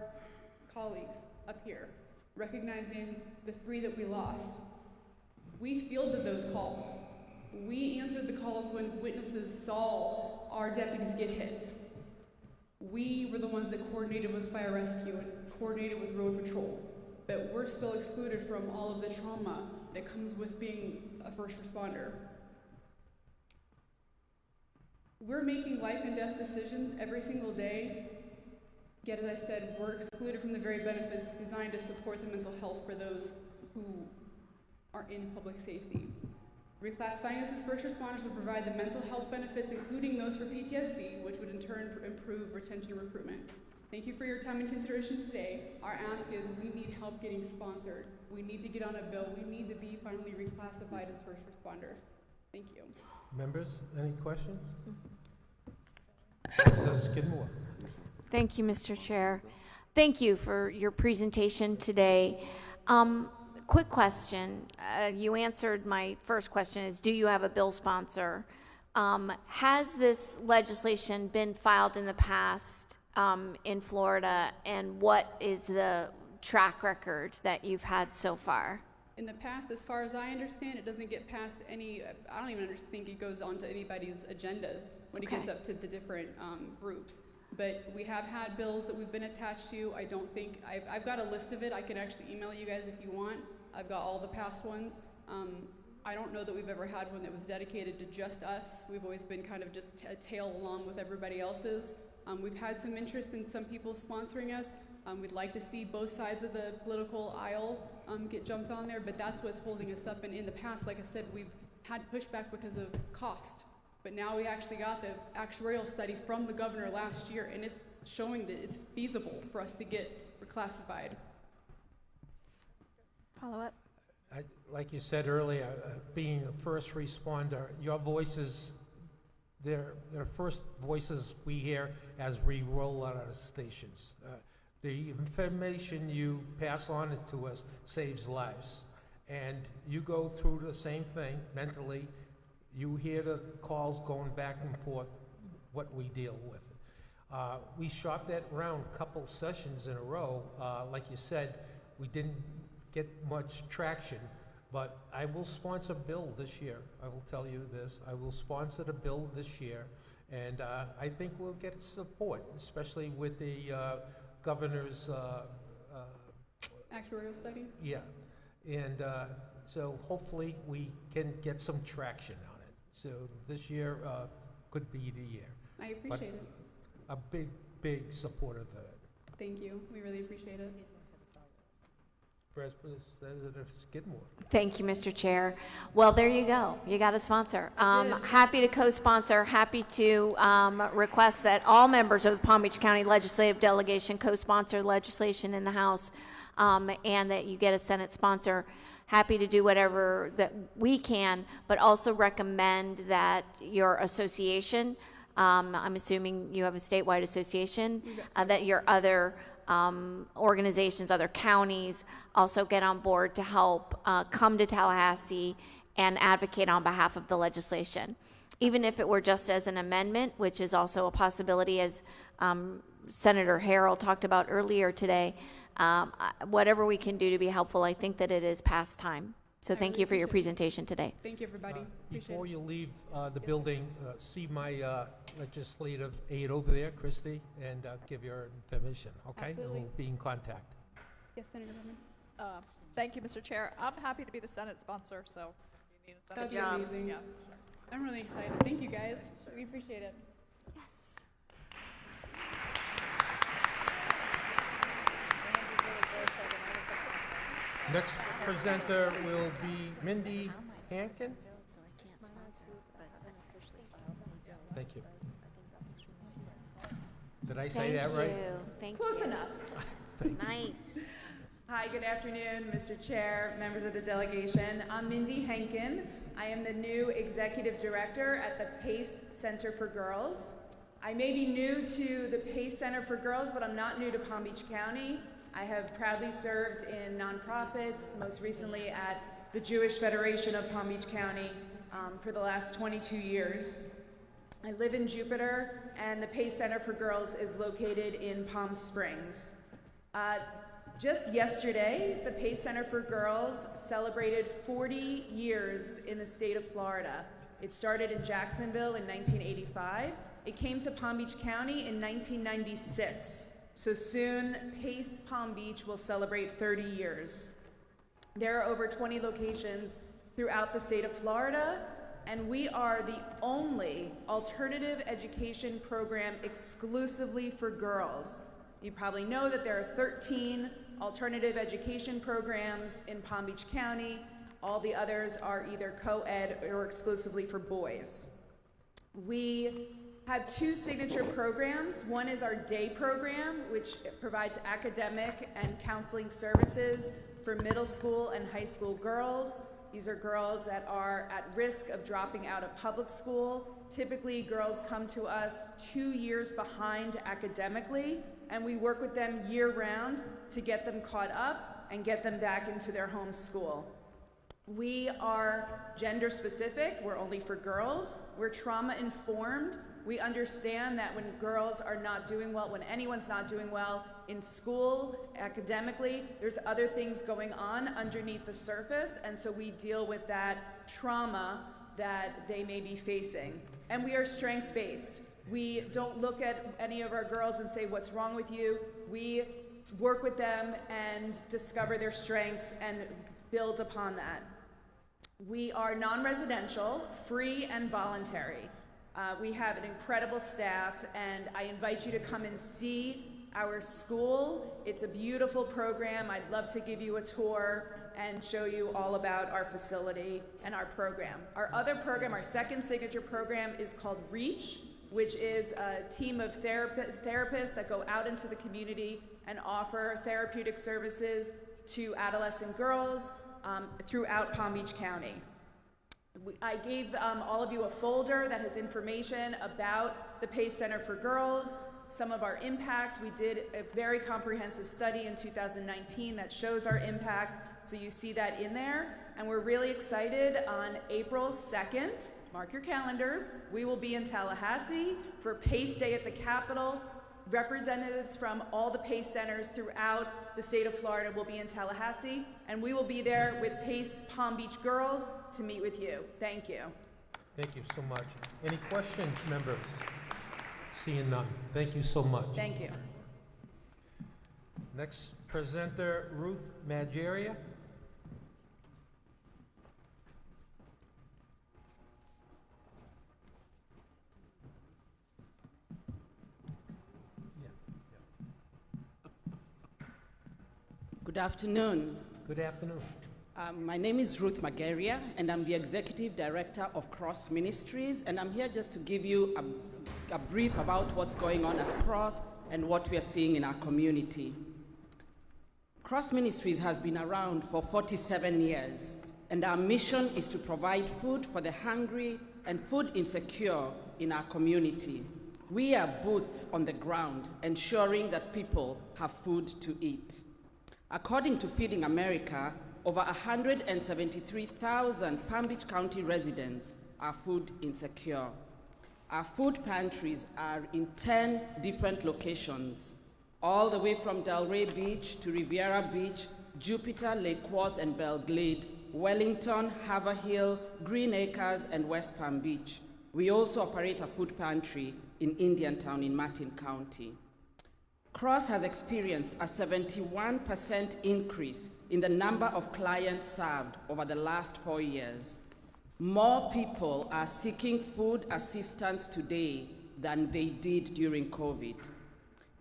colleagues up here recognizing the 3 that we lost. We fielded those calls. We answered the calls when witnesses saw our deputies get hit. We were the ones that coordinated with fire rescue and coordinated with road patrol, but we're still excluded from all of the trauma that comes with being a first responder. We're making life and death decisions every single day, yet as I said, we're excluded from the very benefits designed to support the mental health for those who are in public safety. Reclassifying us as first responders will provide the mental health benefits, including those for PTSD, which would in turn improve retention and recruitment. Thank you for your time and consideration today. Our ask is we need help getting sponsored. We need to get on a bill. We need to be finally reclassified as first responders. Thank you. Members, any questions? Representative Skidmore. Thank you, Mr. Chair. Thank you for your presentation today. Quick question. You answered my first question is, do you have a bill sponsor? Has this legislation been filed in the past in Florida, and what is the track record that you've had so far? In the past, as far as I understand, it doesn't get past any, I don't even think it goes onto anybody's agendas when it gets up to the different groups. But we have had bills that we've been attached to. I don't think, I've got a list of it. I can actually email you guys if you want. I've got all the past ones. I don't know that we've ever had one that was dedicated to just us. We've always been kind of just a tail along with everybody else's. We've had some interest in some people sponsoring us. We'd like to see both sides of the political aisle get jumped on there, but that's what's holding us up. And in the past, like I said, we've had pushback because of cost. But now we actually got the actuarial study from the governor last year, and it's showing that it's feasible for us to get reclassified. Follow up? Like you said earlier, being a first responder, your voices, they're the first voices we hear as we roll out of the stations. The information you pass on to us saves lives. And you go through the same thing mentally. You hear the calls going back and forth, what we deal with. We shopped that around a couple sessions in a row. Like you said, we didn't get much traction, but I will sponsor a bill this year. I will tell you this. I will sponsor the bill this year, and I think we'll get support, especially with the governor's actuarial study? Yeah, and so hopefully we can get some traction on it. So this year could be the year. I appreciate it. A big supporter of that. Thank you. We really appreciate it. Representative Skidmore. Thank you, Mr. Chair. Well, there you go. You got a sponsor. Happy to co-sponsor, happy to request that all members of the Palm Beach County Legislative Delegation co-sponsor legislation in the House, and that you get a Senate sponsor. Happy to do whatever that we can, but also recommend that your association, I'm assuming you have a statewide association, that your other organizations, other counties also get on board to help come to Tallahassee and advocate on behalf of the legislation. Even if it were just as an amendment, which is also a possibility, as Senator Harrell talked about earlier today, whatever we can do to be helpful, I think that it is past time. So thank you for your presentation today. Thank you, everybody. Before you leave the building, see my legislative aide over there, Christy, and give your information, okay? And we'll be in contact. Yes, Senator Berman. Thank you, Mr. Chair. I'm happy to be the Senate sponsor, so if you need a That'd Senate be amazing. Yeah, I'm really excited. Thank you, guys. We appreciate it. Yes. Next presenter will be Mindy Hankin. Thank you. Did I say that right? Thank Close you. enough. Nice. Hi, good afternoon, Mr. Chair, members of the delegation. I'm Mindy Henkin. I am the new Executive Director at the PACE Center for Girls. I may be new to the PACE Center for Girls, but I'm not new to Palm Beach County. I have proudly served in nonprofits, most recently at the Jewish Federation of Palm Beach County for the last 22 years. I live in Jupiter, and the PACE Center for Girls is located in Palm Springs. Just yesterday, the PACE Center for Girls celebrated 40 years in the state of Florida. It started in Jacksonville in 1985. It came to Palm Beach County in 1996. So soon, PACE Palm Beach will celebrate 30 years. There are over 20 locations throughout the state of Florida, and we are the only alternative education program exclusively for girls. You probably know that there are 13 alternative education programs in Palm Beach County. All the others are either co-ed or exclusively for boys. We have two signature programs. One is our day program, which provides academic and counseling services for middle school and high school girls. These are girls that are at risk of dropping out of public school. Typically, girls come to us 2 years behind academically, and we work with them year-round to get them caught up and get them back into their home school. We are gender specific. We're only for girls. We're trauma informed. We understand that when girls are not doing well, when anyone's not doing well in school, academically, there's other things going on underneath the surface, and so we deal with that trauma that they may be facing. And we are strength-based. We don't look at any of our girls and say, what's wrong with you? We work with them and discover their strengths and build upon that. We are non-residential, free and voluntary. We have an incredible staff, and I invite you to come and see our school. It's a beautiful program. I'd love to give you a tour and show you all about our facility and our program. Our other program, our second signature program, is called REACH, which is a team of therapists that go out into the community and offer therapeutic services to adolescent girls throughout Palm Beach County. I gave all of you a folder that has information about the PACE Center for Girls, some of our impact. We did a very comprehensive study in 2019 that shows our impact, so you see that in there. And we're really excited. On April 2nd, mark your calendars, we will be in Tallahassee for PACE Day at the Capitol. Representatives from all the PACE centers throughout the state of Florida will be in Tallahassee, and we will be there with PACE Palm Beach girls to meet with you. Thank you. Thank you so much. Any questions, members? Seeing none. Thank you so much. Thank you. Next presenter, Ruth Mageria. Good afternoon. Good afternoon. My name is Ruth Mageria, and I'm the Executive Director of Cross Ministries, and I'm here just to give you a brief about what's going on at Cross and what we are seeing in our community. Cross Ministries has been around for 47 years, and our mission is to provide food for the hungry and food insecure in our community. We are boots on the ground, ensuring that people have food to eat. According to Feeding America, over 173,000 Palm Beach County residents are food insecure. Our food pantries are in 10 different locations, all the way from Delray Beach to Riviera Beach, Jupiter, Lake Worth, and Belglade, Wellington, Haverhill, Green Acres, and West Palm Beach. We also operate a food pantry in Indiantown in Martin County. Cross has experienced a 71% increase in the number of clients served over the last 4 years. More people are seeking food assistance today than they did during COVID.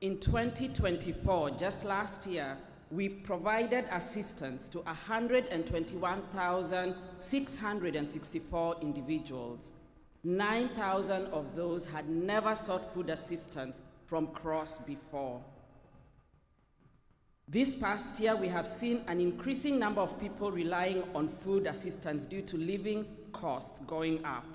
In 2024, just last year, we provided assistance to 121,664 individuals. 9,000 of those had never sought food assistance from CROSS before. This past year, we have seen an increasing number of people relying on food assistance due to living costs going up.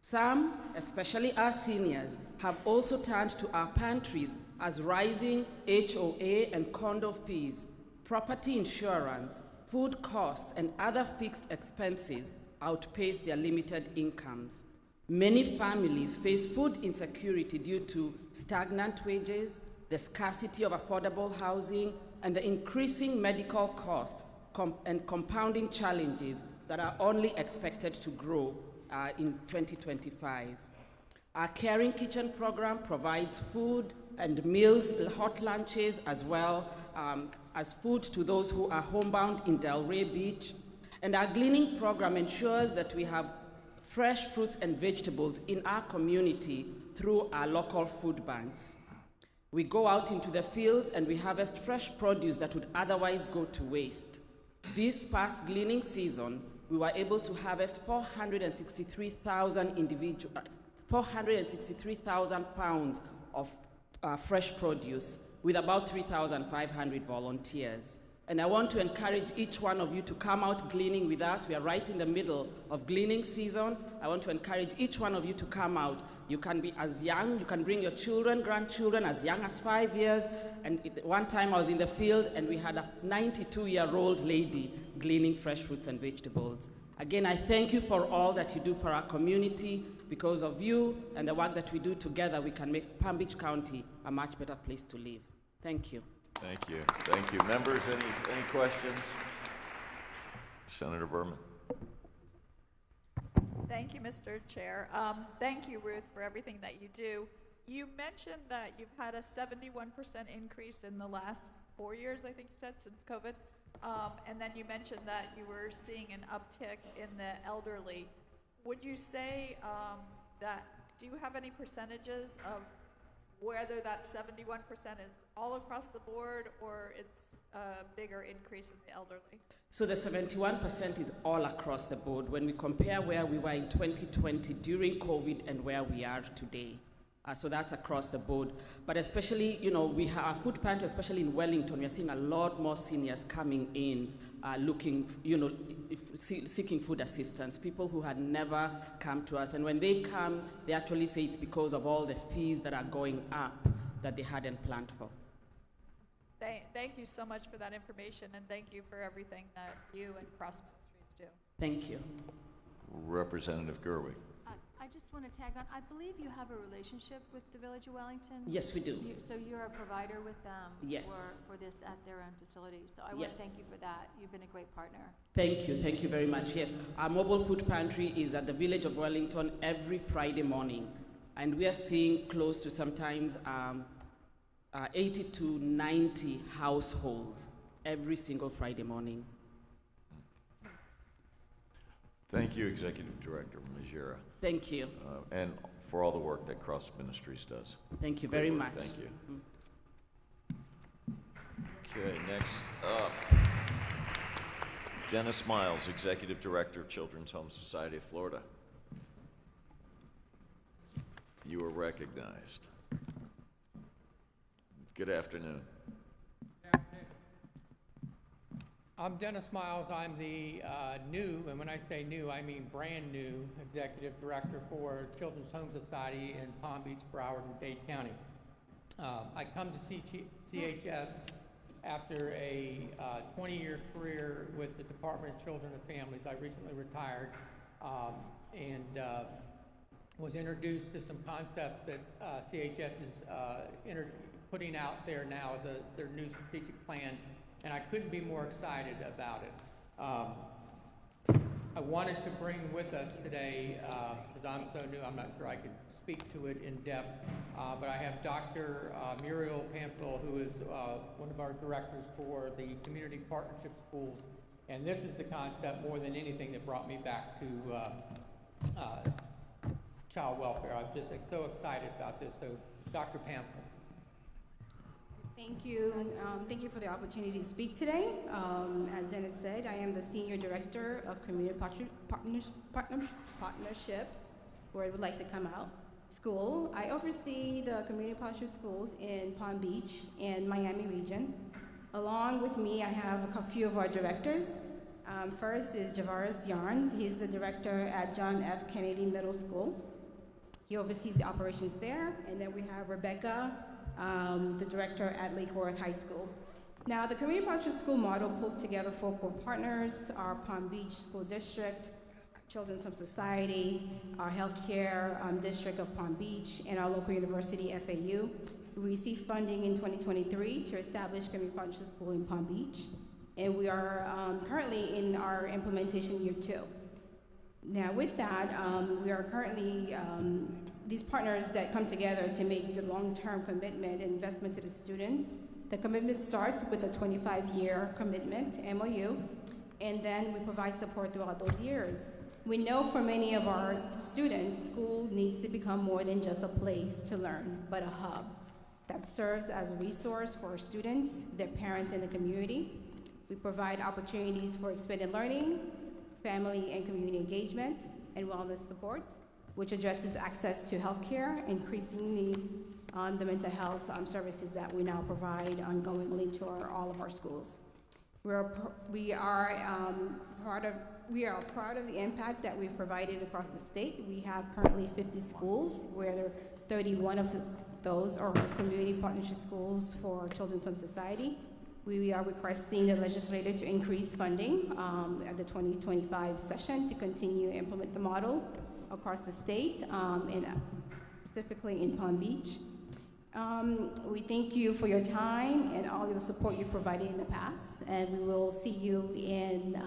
Some, especially our seniors, have also turned to our pantries as rising HOA and condo fees, property insurance, food costs, and other fixed expenses outpace their limited incomes. Many families face food insecurity due to stagnant wages, the scarcity of affordable housing, and the increasing medical costs and compounding challenges that are only expected to grow in 2025. Our Caring Kitchen program provides food and meals, hot lunches, as well as food to those who are homebound in Delray Beach. And our gleaning program ensures that we have fresh fruits and vegetables in our community through our local food banks. We go out into the fields and we harvest fresh produce that would otherwise go to waste. This past gleaning season, we were able to harvest 463,000 pounds of fresh produce with about 3,500 volunteers. And I want to encourage each one of you to come out gleaning with us. We are right in the middle of gleaning season. I want to encourage each one of you to come out. You can be as young, you can bring your children, grandchildren, as young as 5 years. And one time I was in the field and we had a 92-year-old lady gleaning fresh fruits and vegetables. Again, I thank you for all that you do for our community. Because of you and the work that we do together, we can make Palm Beach County a much better place to live. Thank you. Thank you. Thank you. Members, any questions? Senator Berman. Thank you, Mr. Chair. Thank you, Ruth, for everything that you do. You mentioned that you've had a 71% increase in the last 4 years, I think you said, since COVID. And then you mentioned that you were seeing an uptick in the elderly. Would you say do you have any percentages of whether that 71% is all across the board or it's a bigger increase in the elderly? So the 71% is all across the board when we compare where we were in 2020 during COVID and where we are today. So that's across the board. But especially, we have our food pantry, especially in Wellington, we are seeing a lot more seniors coming in looking, seeking food assistance, people who had never come to us. And when they come, they actually say it's because of all the fees that are going up that they hadn't planned for. Thank you so much for that information, and thank you for everything that you and Cross Ministries do. Thank you. Representative Gerwig. I just want to tag on. I believe you have a relationship with the Village of Wellington. Yes, we do. So you're a provider with them yes. for this at their own facility. So I want to thank you for that. You've been a great partner. Thank you. Thank you very much. Yes, our mobile food pantry is at the Village of Wellington every Friday morning. And we are seeing close to sometimes 80 to 90 households every single Friday morning. Thank you, Executive Director Majera. Thank you. And for all the work that Cross Ministries does. Thank you very much. Thank you. Okay, next up, Dennis Miles, Executive Director of Children's Home Society of Florida. You are recognized. Good afternoon. I'm Dennis Miles. I'm the new, and when I say new, I mean brand new, Executive Director for Children's Home Society in Palm Beach, Broward, and Dade County. I come to CHS after a 20-year career with the Department of Children and Families. I recently retired and was introduced to some concepts that CHS is putting out there now as their new strategic plan. And I couldn't be more excited about it. I wanted to bring with us today, because I'm so new, I'm not sure I could speak to it in depth, but I have Dr. Muriel Pamphil, who is one of our directors for the Community Partnership Schools. And this is the concept more than anything that brought me back to child welfare. I'm just so excited about this. So, Dr. Pamphil. Thank you. Thank you for the opportunity to speak today. As Dennis said, I am the Senior Director of Community Partnership, where I would like to come out. School. I oversee the community partnership schools in Palm Beach and Miami region. Along with me, I have a few of our directors. First is Javaris Yarns. He's the director at John F. Kennedy Middle School. He oversees the operations there. And then we have Rebecca, the director at Lake Worth High School. Now, the community partnership school model pulls together 4 core partners: our Palm Beach School District, Children's Home Society, our healthcare district of Palm Beach, and our local university, FAU. We received funding in 2023 to establish community partnership school in Palm Beach, and we are currently in our implementation year 2. Now with that, we are currently, these partners that come together to make the long-term commitment and investment to the students. The commitment starts with a 25-year commitment, MOU, and then we provide support throughout those years. We know for many of our students, school needs to become more than just a place to learn, but a hub that serves as a resource for our students, their parents, and the community. We provide opportunities for expanded learning, family and community engagement, and wellness supports, which addresses access to healthcare, increasingly the mental health services that we now provide ongoingly to all of our schools. We are proud of the impact that we've provided across the state. We have currently 50 schools, where 31 of those are community partnership schools for Children's Home Society. We are requesting the legislature to increase funding at the 2025 session to continue to implement the model across the state, and specifically in Palm Beach. We thank you for your time and all the support you've provided in the past, and we will see you in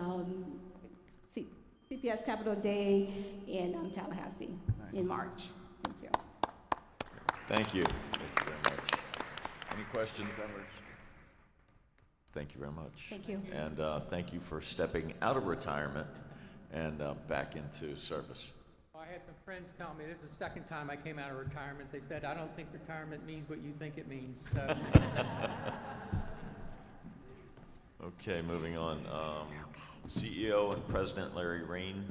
CPS Capitol Day in Tallahassee in March. Thank you. Thank you. Thank you very much. Any questions, members? Thank you very much. Thank you. And thank you for stepping out of retirement and back into service. I had some friends tell me, this is the second time I came out of retirement. They said, I don't think retirement means what you think it means. So. Okay, moving on. CEO and President Larry Rain,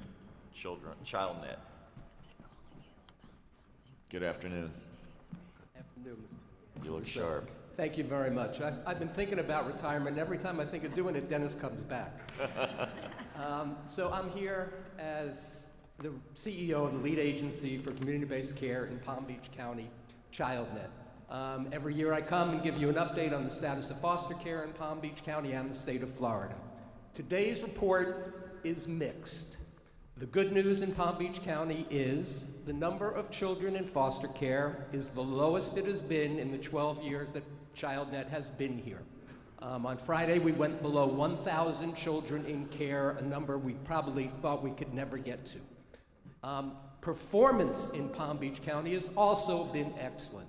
ChildNet. Good afternoon. Afternoon, Mr. You look sharp. Thank you very much. I've been thinking about retirement, and every time I think of doing it, Dennis comes back. So I'm here as the CEO of the lead agency for community-based care in Palm Beach County, ChildNet. Every year I come and give you an update on the status of foster care in Palm Beach County and the state of Florida. Today's report is mixed. The good news in Palm Beach County is the number of children in foster care is the lowest it has been in the 12 years that ChildNet has been here. On Friday, we went below 1,000 children in care, a number we probably thought we could never get to. Performance in Palm Beach County has also been excellent.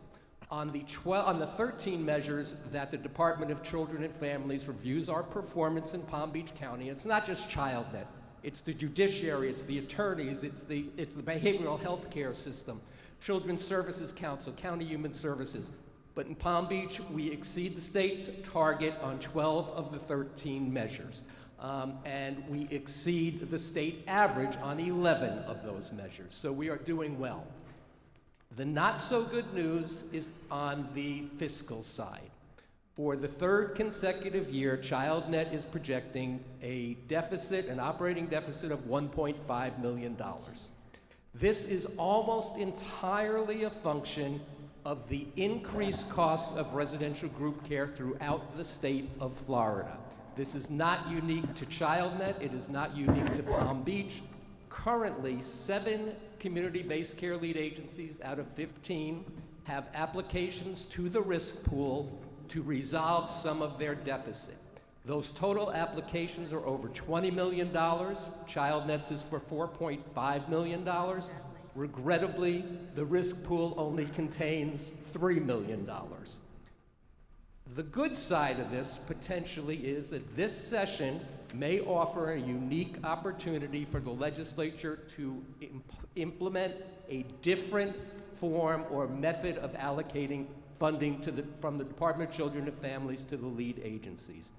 On the 13 measures that the Department of Children and Families reviews our performance in Palm Beach County, it's not just ChildNet. It's the judiciary, it's the attorneys, it's the behavioral health care system, Children's Services Council, County Human Services. But in Palm Beach, we exceed the state's target on 12 of the 13 measures. And we exceed the state average on 11 of those measures. So we are doing well. The not so good news is on the fiscal side. For the third consecutive year, ChildNet is projecting a deficit, an operating deficit of $1.5 million. This is almost entirely a function of the increased costs of residential group care throughout the state of Florida. This is not unique to ChildNet. It is not unique to Palm Beach. Currently, 7 community-based care lead agencies out of 15 have applications to the risk pool to resolve some of their deficit. Those total applications are over $20 million. ChildNet's is for $4.5 million. Regrettably, the risk pool only contains $3 million. The good side of this potentially is that this session may offer a unique opportunity for the legislature to implement a different form or method of allocating funding from the Department of Children and Families to the lead agencies.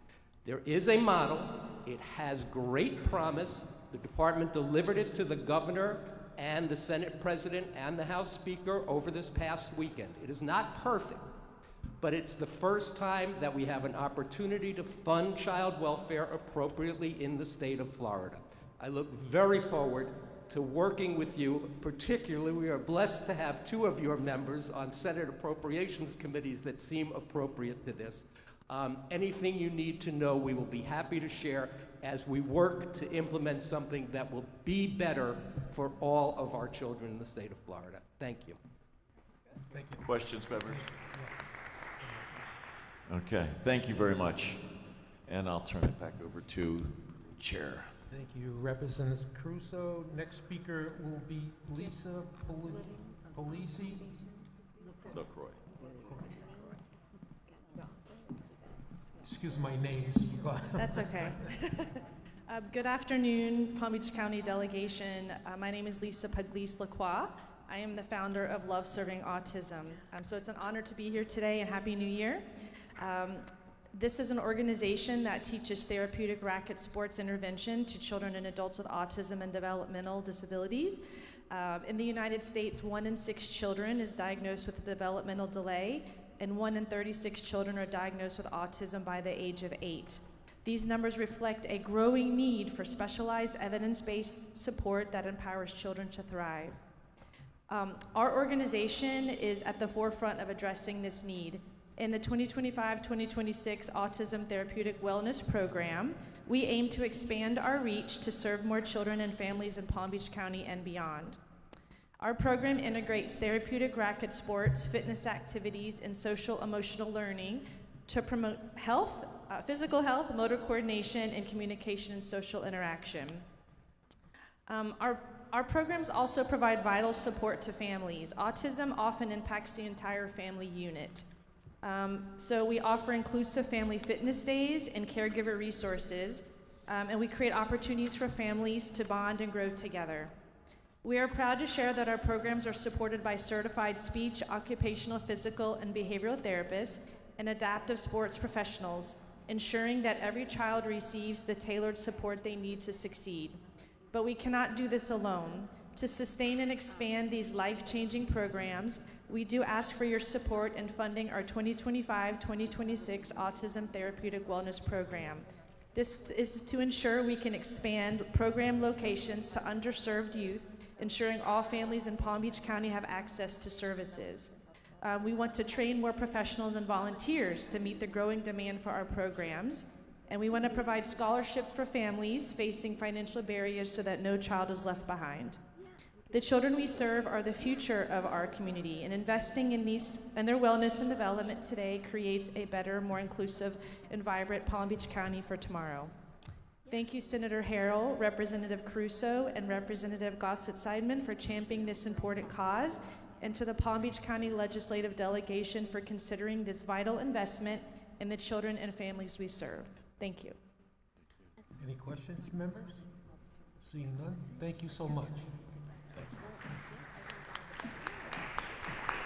There is a model. It has great promise. The department delivered it to the governor and the Senate President and the House Speaker over this past weekend. It is not perfect, but it's the first time that we have an opportunity to fund child welfare appropriately in the state of Florida. I look very forward to working with you. Particularly, we are blessed to have two of your members on Senate Appropriations Committees that seem appropriate to this. Anything you need to know, we will be happy to share as we work to implement something that will be better for all of our children in the state of Florida. Thank you. Thank you. Questions, members? Okay, thank you very much. And I'll turn it back over to Chair. Thank you, Representative Crusoe. Next speaker will be Lisa Polisi. LaCroix. Excuse my names. That's okay. Good afternoon, Palm Beach County Delegation. My name is Lisa Pugliese Lacroix. I am the founder of Love Serving Autism. So it's an honor to be here today, and Happy New Year. This is an organization that teaches therapeutic racket sports intervention to children and adults with autism and developmental disabilities. In the United States, 1 in 6 children is diagnosed with a developmental delay, and 1 in 36 children are diagnosed with autism by the age of 8. These numbers reflect a growing need for specialized evidence-based support that empowers children to thrive. Our organization is at the forefront of addressing this need. In the 2025-2026 Autism Therapeutic Wellness Program, we aim to expand our reach to serve more children and families in Palm Beach County and beyond. Our program integrates therapeutic racket sports, fitness activities, and social-emotional learning to promote health, physical health, motor coordination, and communication and social interaction. Our programs also provide vital support to families. Autism often impacts the entire family unit. So we offer inclusive family fitness days and caregiver resources, and we create opportunities for families to bond and grow together. We are proud to share that our programs are supported by certified speech, occupational, physical, and behavioral therapists and adaptive sports professionals, ensuring that every child receives the tailored support they need to succeed. But we cannot do this alone. To sustain and expand these life-changing programs, we do ask for your support in funding our 2025-2026 Autism Therapeutic Wellness Program. This is to ensure we can expand program locations to underserved youth, ensuring all families in Palm Beach County have access to services. We want to train more professionals and volunteers to meet the growing demand for our programs. And we want to provide scholarships for families facing financial barriers so that no child is left behind. The children we serve are the future of our community, and investing in these and their wellness and development today creates a better, more inclusive and vibrant Palm Beach County for tomorrow. Thank you, Senator Harrell, Representative Crusoe, and Representative Gossett-Seidman for championing this important cause, and to the Palm Beach County Legislative Delegation for considering this vital investment in the children and families we serve. Thank you. Any questions, members? Seeing none, thank you so much.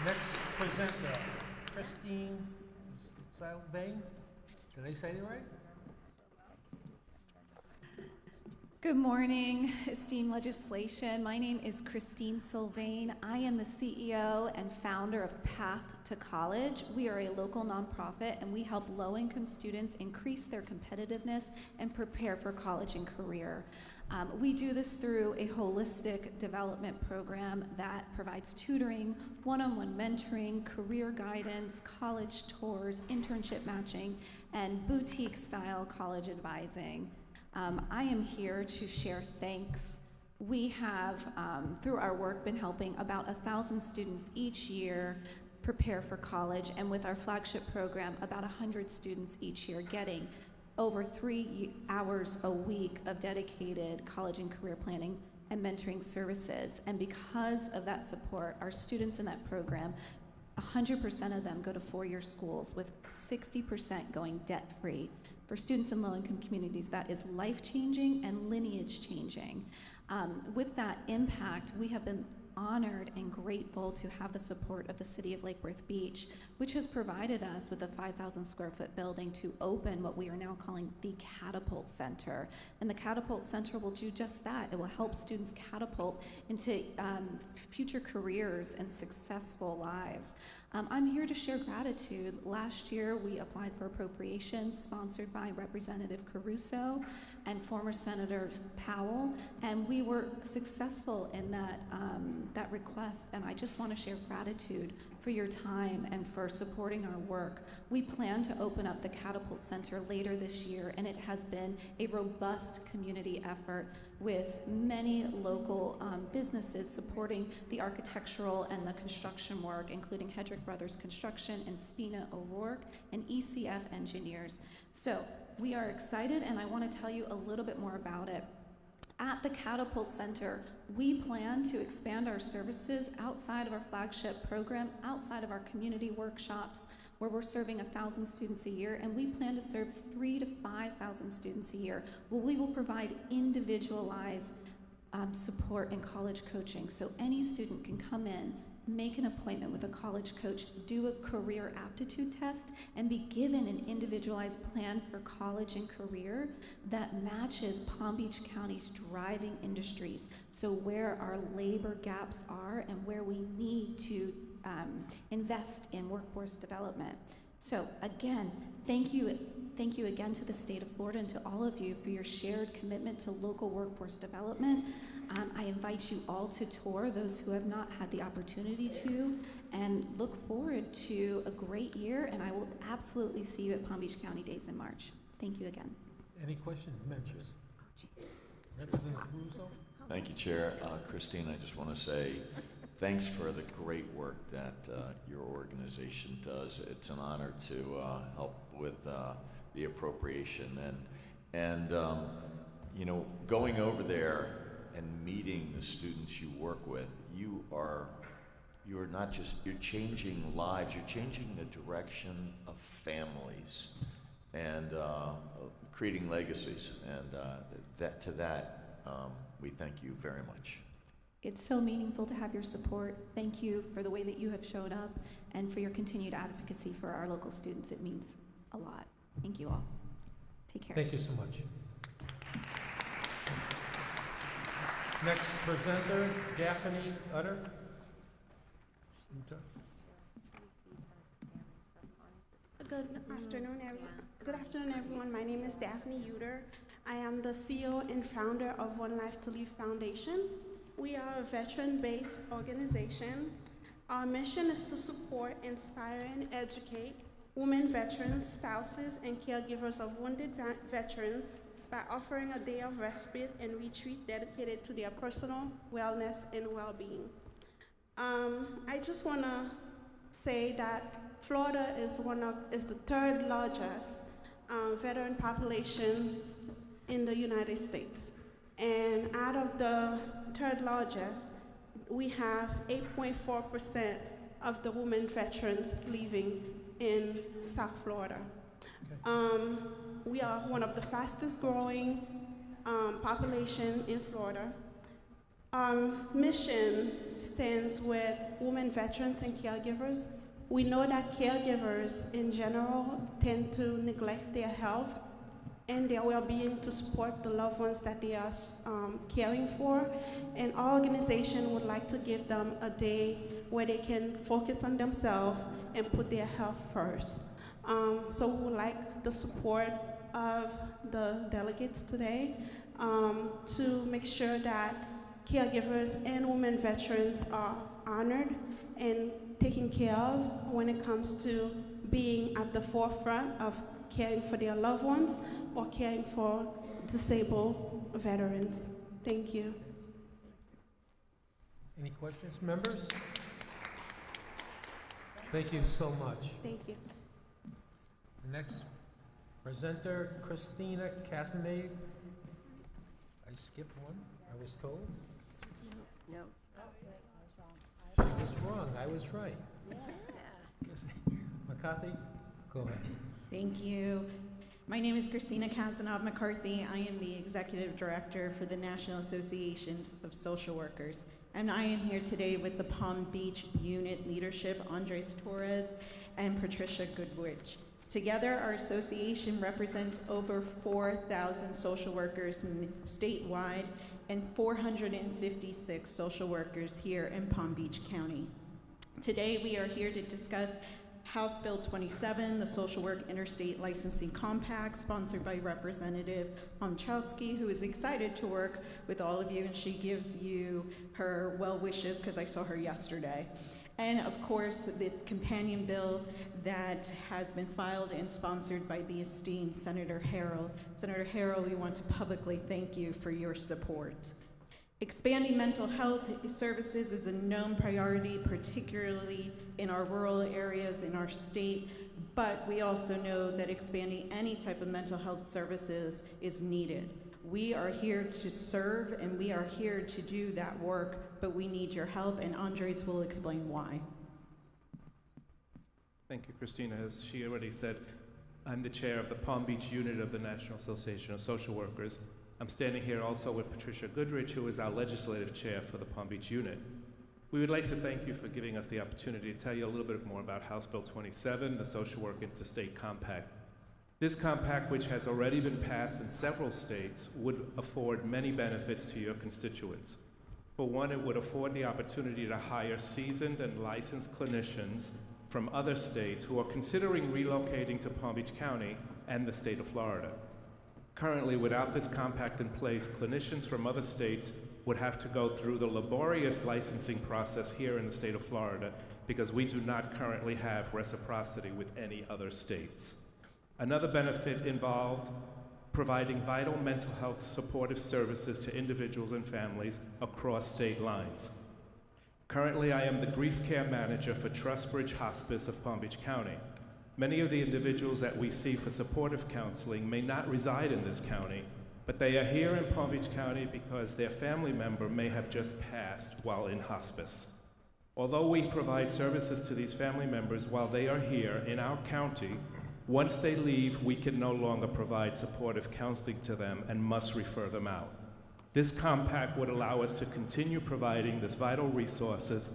Next presenter, Christine Sylvain. Did I say it right? Good morning, esteemed legislation. My name is Christine Sylvain. I am the CEO and founder of Path to College. We are a local nonprofit, and we help low-income students increase their competitiveness and prepare for college and career. We do this through a holistic development program that provides tutoring, one-on-one mentoring, career guidance, college tours, internship matching, and boutique-style college advising. I am here to share thanks. We have, through our work, been helping about 1,000 students each year prepare for college, and with our flagship program, about 100 students each year getting over 3 hours a week of dedicated college and career planning and mentoring services. And because of that support, our students in that program, 100% of them go to 4-year schools, with 60% going debt-free. For students in low-income communities, that is life-changing and lineage-changing. With that impact, we have been honored and grateful to have the support of the City of Lake Worth Beach, which has provided us with a 5,000 square foot building to open what we are now calling the Catapult Center. And the Catapult Center will do just that. It will help students catapult into future careers and successful lives. I'm here to share gratitude. Last year, we applied for appropriations sponsored by Representative Caruso and former Senator Powell, and we were successful in that request. And I just want to share gratitude for your time and for supporting our work. We plan to open up the Catapult Center later this year, and it has been a robust community effort with many local businesses supporting the architectural and the construction work, including Hedrick Brothers Construction and Spina O'Rourke and ECF Engineers. So we are excited, and I want to tell you a little bit more about it. At the Catapult Center, we plan to expand our services outside of our flagship program, outside of our community workshops, where we're serving 1,000 students a year, and we plan to serve 3,000 to 5,000 students a year, where we will provide individualized support and college coaching. So any student can come in, make an appointment with a college coach, do a career aptitude test, and be given an individualized plan for college and career that matches Palm Beach County's driving industries. So where our labor gaps are and where we need to invest in workforce development. So again, thank you again to the state of Florida and to all of you for your shared commitment to local workforce development. I invite you all to tour, those who have not had the opportunity to, and look forward to a great year, and I will absolutely see you at Palm Beach County Days in March. Thank you again. Any questions, members? Representative Caruso? Thank you, Chair. Christine, I just want to say thanks for the great work that your organization does. It's an honor to help with the appropriation and you know, going over there and meeting the students you work with, you are not just, you're changing lives, you're changing the direction of families and creating legacies, and we thank you very much. It's so meaningful to have your support. Thank you for the way that you have showed up and for your continued advocacy for our local students. It means a lot. Thank you all. Take care. Thank you so much. Next presenter, Daphne Utter. Good afternoon, everyone. My name is Daphne Utter. I am the CEO and founder of One Life to Live Foundation. We are a veteran-based organization. Our mission is to support, inspire, and educate women veterans, spouses, and caregivers of wounded veterans by offering a day of respite and retreat dedicated to their personal wellness and well-being. I just want to say that Florida is the third largest veteran population in the United States. And out of the third largest, we have 8.4% of the women veterans living in South Florida. Okay. We are one of the fastest growing population in Florida. Our mission stands with women veterans and caregivers. We know that caregivers in general tend to neglect their health and their well-being to support the loved ones that they are caring for. And our organization would like to give them a day where they can focus on themselves and put their health first. So we would like the support of the delegates today to make sure that caregivers and women veterans are honored and taken care of when it comes to being at the forefront of caring for their loved ones or caring for disabled veterans. Thank you. Any questions, members? Thank you so much. Thank you. The next presenter, Christina Casanade. I skipped one, I was told. No. She was wrong, I was right. Yeah. McCarthy, go ahead. Thank you. My name is Christina Casanov McCarthy. I am the Executive Director for the National Association of Social Workers. and I am here today with the Palm Beach Unit leadership, Andres Torres and Patricia Goodrich. Together, our association represents over 4,000 social workers statewide and 456 social workers here in Palm Beach County. Today, we are here to discuss House Bill 27, the Social Work Interstate Licensing Compact, sponsored by Representative Homchowski, who is excited to work with all of you, and she gives you her well wishes because I saw her yesterday. And of course, its companion bill that has been filed and sponsored by the esteemed Senator Harrell. Senator Harrell, we want to publicly thank you for your support. Expanding mental health services is a known priority, particularly in our rural areas in our state, but we also know that expanding any type of mental health services is needed. We are here to serve and we are here to do that work, but we need your help, and Andres will explain why. Thank you, Christina. As she already said, I'm the chair of the Palm Beach unit of the National Association of Social Workers. I'm standing here also with Patricia Goodrich, who is our legislative chair for the Palm Beach unit. We would like to thank you for giving us the opportunity to tell you a little bit more about House Bill 27, the Social Work Interstate Compact. This compact, which has already been passed in several states, would afford many benefits to your constituents. For one, it would afford the opportunity to hire seasoned and licensed clinicians from other states who are considering relocating to Palm Beach County and the state of Florida. Currently, without this compact in place, clinicians from other states would have to go through the laborious licensing process here in the state of Florida because we do not currently have reciprocity with any other states. Another benefit involved providing vital mental health supportive services to individuals and families across state lines. Currently, I am the grief care manager for Trustbridge Hospice of Palm Beach County. Many of the individuals that we see for supportive counseling may not reside in this county, but they are here in Palm Beach County because their family member may have just passed while in hospice. Although we provide services to these family members while they are here in our county, once they leave, we can no longer provide supportive counseling to them and must refer them out. This compact would allow us to continue providing this vital resources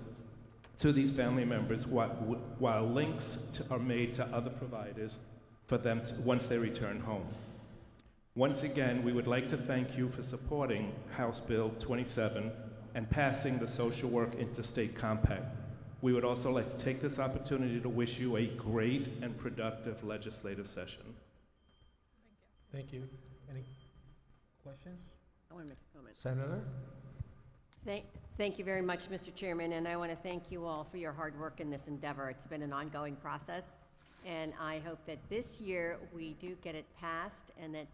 to these family members while links are made to other providers for them once they return home. Once again, we would like to thank you for supporting House Bill 27 and passing the Social Work Interstate Compact. We would also like to take this opportunity to wish you a great and productive legislative session. Thank you. Any questions? I want to make a comment. Senator? Thank you very much, Mr. Chairman, and I want to thank you all for your hard work in this endeavor. It's been an ongoing process, and I hope that this year we do get it passed and that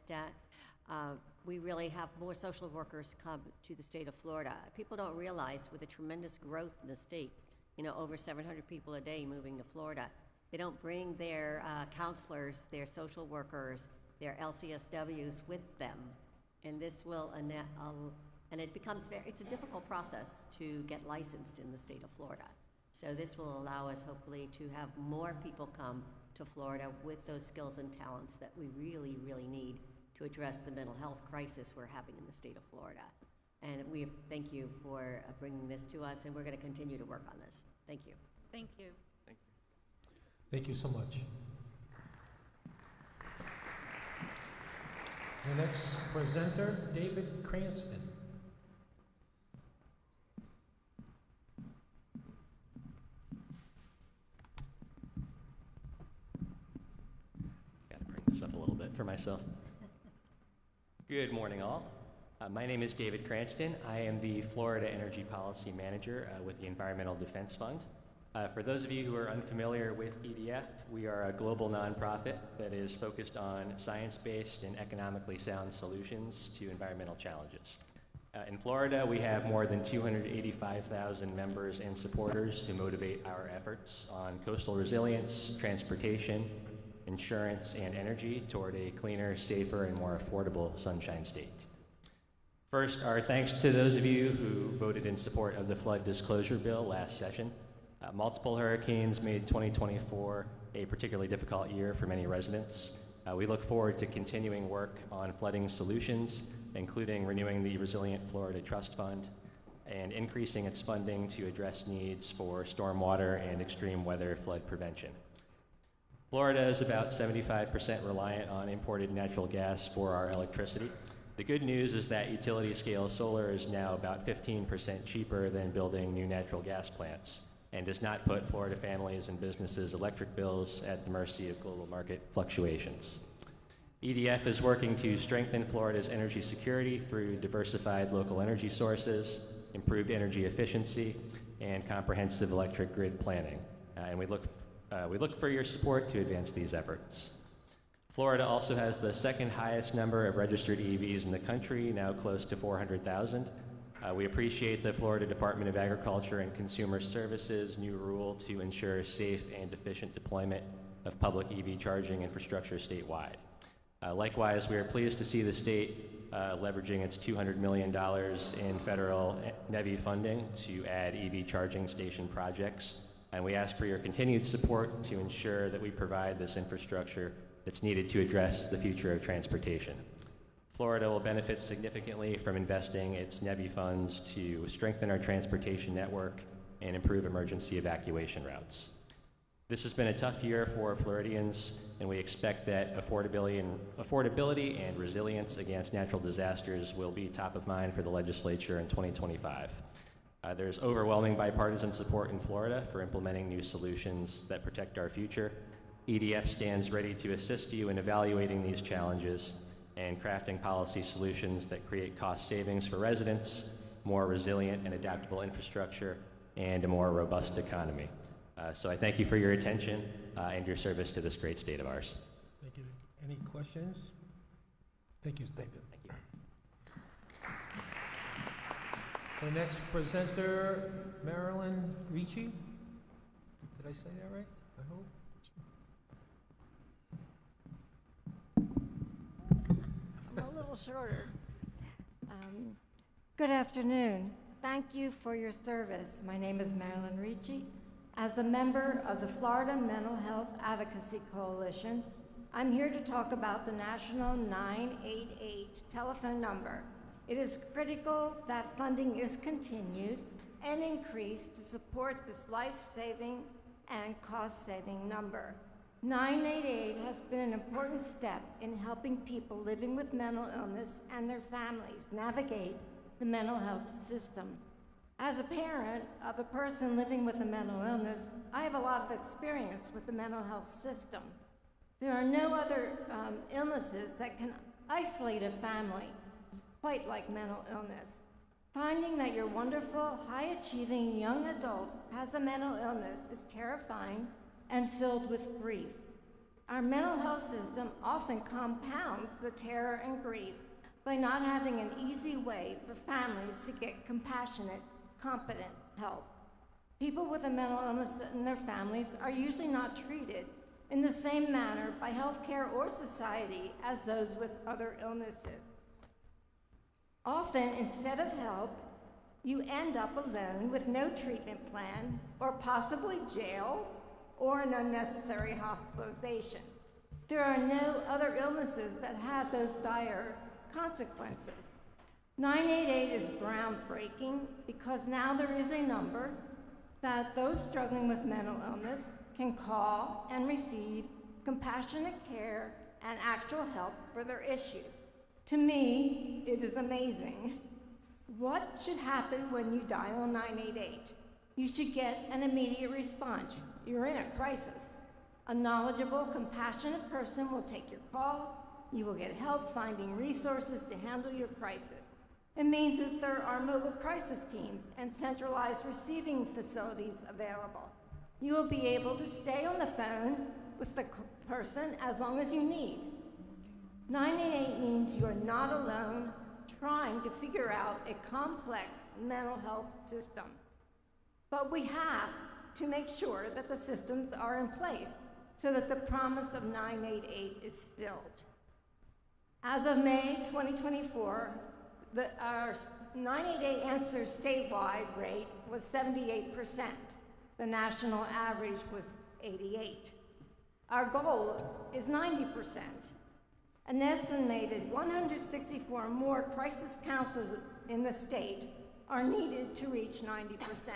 we really have more social workers come to the state of Florida. People don't realize with the tremendous growth in the state, over 700 people a day moving to Florida, they don't bring their counselors, their social workers, their LCSWs with them, and this will and it becomes it's a difficult process to get licensed in the state of Florida. So this will allow us hopefully to have more people come to Florida with those skills and talents that we really, really need to address the mental health crisis we're having in the state of Florida. And we thank you for bringing this to us, and we're going to continue to work on this. Thank you. Thank you. Thank you so much. The next presenter, David Cranston. Got to bring this up a little bit for myself. Good morning, all. My name is David Cranston. I am the Florida Energy Policy Manager with the Environmental Defense Fund. For those of you who are unfamiliar with EDF, we are a global nonprofit that is focused on science-based and economically sound solutions to environmental challenges. In Florida, we have more than 285,000 members and supporters who motivate our efforts on coastal resilience, transportation, insurance, and energy toward a cleaner, safer, and more affordable Sunshine State. First, our thanks to those of you who voted in support of the flood disclosure bill last session. Multiple hurricanes made 2024 a particularly difficult year for many residents. We look forward to continuing work on flooding solutions, including renewing the Resilient Florida Trust Fund, and increasing its funding to address needs for stormwater and extreme weather flood prevention. Florida is about 75% reliant on imported natural gas for our electricity. The good news is that utility-scale solar is now about 15% cheaper than building new natural gas plants and does not put Florida families and businesses' electric bills at the mercy of global market fluctuations. EDF is working to strengthen Florida's energy security through diversified local energy sources, improved energy efficiency, and comprehensive electric grid planning. And we look for your support to advance these efforts. Florida also has the second highest number of registered EVs in the country, now close to 400,000. We appreciate the Florida Department of Agriculture and Consumer Services' new rule to ensure safe and efficient deployment of public EV charging infrastructure statewide. Likewise, we are pleased to see the state leveraging its $200 million in federal NEVI funding to add EV charging station projects. And we ask for your continued support to ensure that we provide this infrastructure that's needed to address the future of transportation. Florida will benefit significantly from investing its NEVI funds to strengthen our transportation network and improve emergency evacuation routes. This has been a tough year for Floridians, and we expect that affordability and resilience against natural disasters will be top of mind for the legislature in 2025. There's overwhelming bipartisan support in Florida for implementing new solutions that protect our future. EDF stands ready to assist you in evaluating these challenges and crafting policy solutions that create cost savings for residents, more resilient and adaptable infrastructure, and a more robust economy. So I thank you for your attention and your service to this great state of ours. Thank you. Any questions? Thank you, David. Thank you. The next presenter, Marilyn Ricci. Did I say that right? I hope. I'm a little shorter. Good afternoon. Thank you for your service. My name is Marilyn Ricci. As a member of the Florida Mental Health Advocacy Coalition, I'm here to talk about the National 988 telephone number. It is critical that funding is continued and increased to support this life-saving and cost-saving number. 988 has been an important step in helping people living with mental illness and their families navigate the mental health system. As a parent of a person living with a mental illness, I have a lot of experience with the mental health system. There are no other illnesses that can isolate a family quite like mental illness. Finding that your wonderful, high-achieving young adult has a mental illness is terrifying and filled with grief. Our mental health system often compounds the terror and grief by not having an easy way for families to get compassionate, competent help. People with a mental illness and their families are usually not treated in the same manner by healthcare or society as those with other illnesses. Often, instead of help, you end up alone with no treatment plan, or possibly jail, or an unnecessary hospitalization. There are no other illnesses that have those dire consequences. 988 is groundbreaking because now there is a number that those struggling with mental illness can call and receive compassionate care and actual help for their issues. To me, it is amazing. What should happen when you dial 988? You should get an immediate response. You're in a crisis. A knowledgeable, compassionate person will take your call. You will get help finding resources to handle your crisis. It means that there are mobile crisis teams and centralized receiving facilities available. You will be able to stay on the phone with the person as long as you need. 988 means you are not alone trying to figure out a complex mental health system. But we have to make sure that the systems are in place so that the promise of 988 is filled. As of May 2024, our 988 answer statewide rate was 78%. The national average was 88%. Our goal is 90%. An estimated 164 more crisis counselors in the state are needed to reach 90%.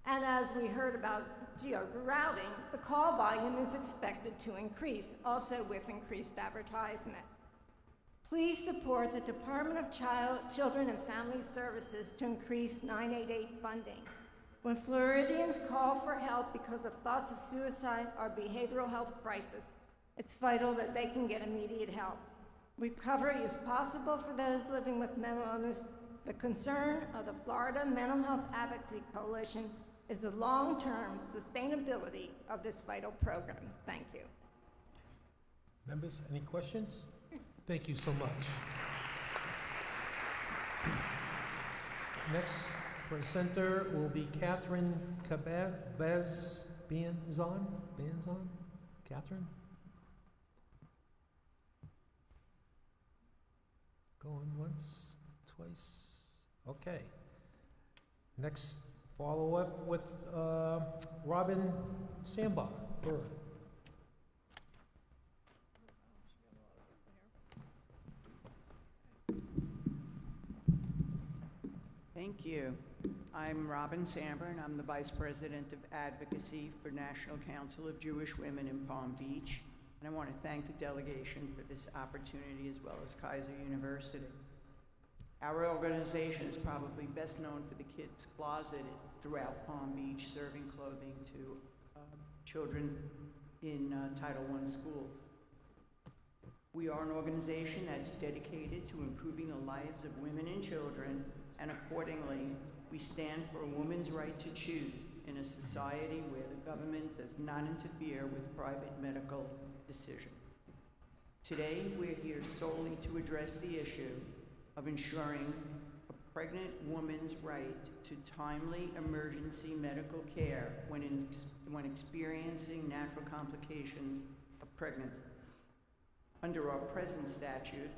And as we heard about geo-routing, the call volume is expected to increase, also with increased advertisement. Please support the Department of Children and Family Services to increase 988 funding. When Floridians call for help because of thoughts of suicide or behavioral health crisis, it's vital that they can get immediate help. Recovery is possible for those living with mental illness. The concern of the Florida Mental Health Advocacy Coalition is the long-term sustainability of this vital program. Thank you. Members, any questions? Thank you so much. Next presenter will be Catherine Banzon. Catherine? Going once, twice. Okay. Next, follow up with Robin Sambach. Thank you. I'm Robin Samburn. I'm the Vice President of Advocacy for National Council of Jewish Women in Palm Beach. And I want to thank the delegation for this opportunity, as well as Kaiser University. Our organization is probably best known for the Kids Closet throughout Palm Beach, serving clothing to children in Title I schools. We are an organization that's dedicated to improving the lives of women and children, and accordingly, we stand for a woman's right to choose in a society where the government does not interfere with private medical decisions. Today, we're here solely to address the issue of ensuring a pregnant woman's right to timely emergency medical care when experiencing natural complications of pregnancy. Under our present statute,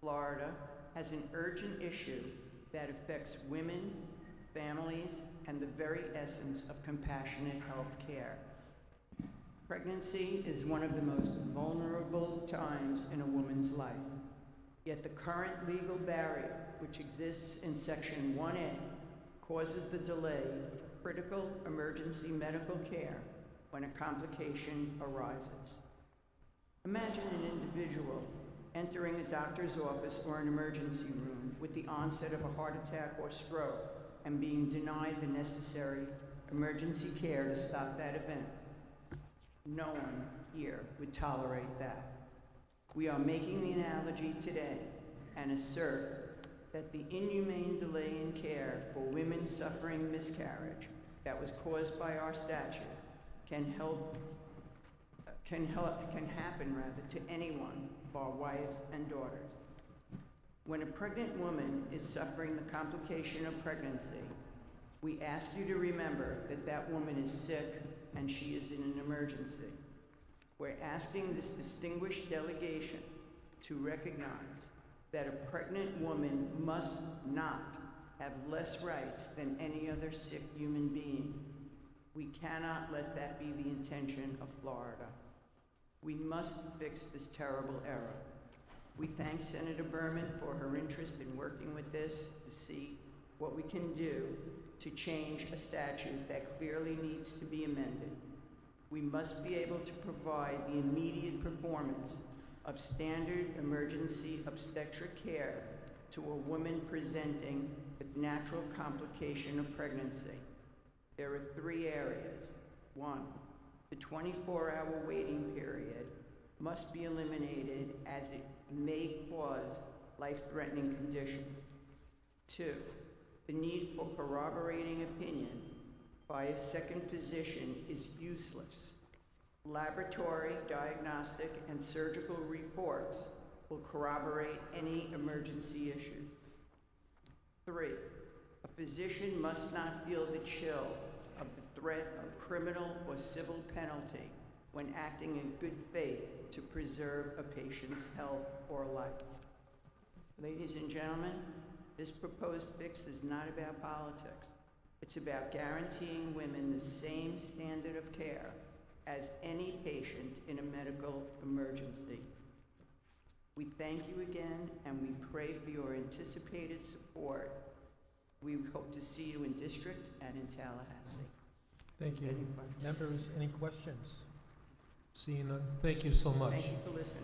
Florida has an urgent issue that affects women, families, and the very essence of compassionate health care. Pregnancy is one of the most vulnerable times in a woman's life. Yet the current legal barrier, which exists in Section 1A, causes the delay of critical emergency medical care when a complication arises. Imagine an individual entering a doctor's office or an emergency room with the onset of a heart attack or stroke and being denied the necessary emergency care to stop that event. No one here would tolerate that. We are making the analogy today and assert that the inhumane delay in care for women suffering miscarriage that was caused by our statute can happen to anyone of our wives and daughters. When a pregnant woman is suffering the complication of pregnancy, we ask you to remember that that woman is sick and she is in an emergency. We're asking this distinguished delegation to recognize that a pregnant woman must not have less rights than any other sick human being. We cannot let that be the intention of Florida. We must fix this terrible error. We thank Senator Berman for her interest in working with this to see what we can do to change a statute that clearly needs to be amended. We must be able to provide the immediate performance of standard emergency obstetric care to a woman presenting with natural complication of pregnancy. There are 3 areas. 1, the 24-hour waiting period must be eliminated as it may cause life-threatening conditions. 2, the need for corroborating opinion by a second physician is useless. Laboratory, diagnostic, and surgical reports will corroborate any emergency issues. 3, a physician must not feel the chill of the threat of criminal or civil penalty when acting in good faith to preserve a patient's health or life. Ladies and gentlemen, this proposed fix is not about politics. It's about guaranteeing women the same standard of care as any patient in a medical emergency. We thank you again, and we pray for your anticipated support We hope to see you in district and in Tallahassee. Thank you. Any questions? Members, any questions? Seeing none, thank you so much. Thank you for listening.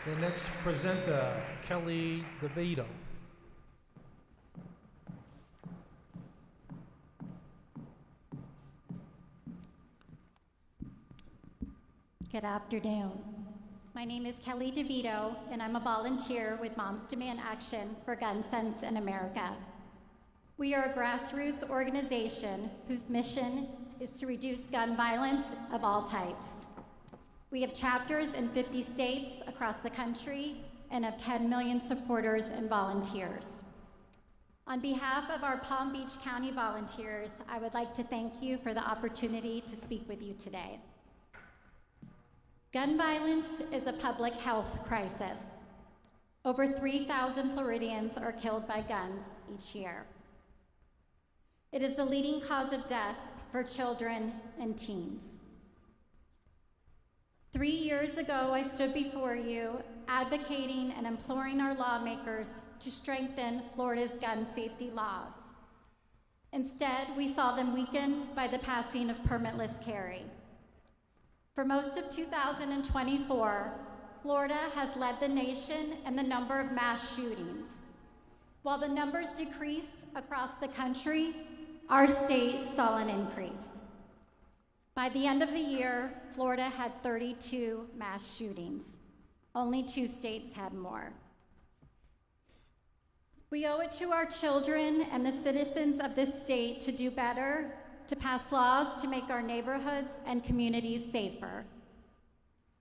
The next presenter, Kelly DeVito. Good afternoon. My name is Kelly DeVito, and I'm a volunteer with Moms Demand Action for Gun Sense in America. We are a grassroots organization whose mission is to reduce gun violence of all types. We have chapters in 50 states across the country and have 10 million supporters and volunteers. On behalf of our Palm Beach County volunteers, I would like to thank you for the opportunity to speak with you today. Gun violence is a public health crisis. Over 3,000 Floridians are killed by guns each year. It is the leading cause of death for children and teens. 3 years ago, I stood before you advocating and imploring our lawmakers to strengthen Florida's gun safety laws. Instead, we saw them weakened by the passing of permitless carry. For most of 2024, Florida has led the nation in the number of mass shootings. While the numbers decreased across the country, our state saw an increase. By the end of the year, Florida had 32 mass shootings. Only 2 states had more. We owe it to our children and the citizens of this state to do better, to pass laws to make our neighborhoods and communities safer.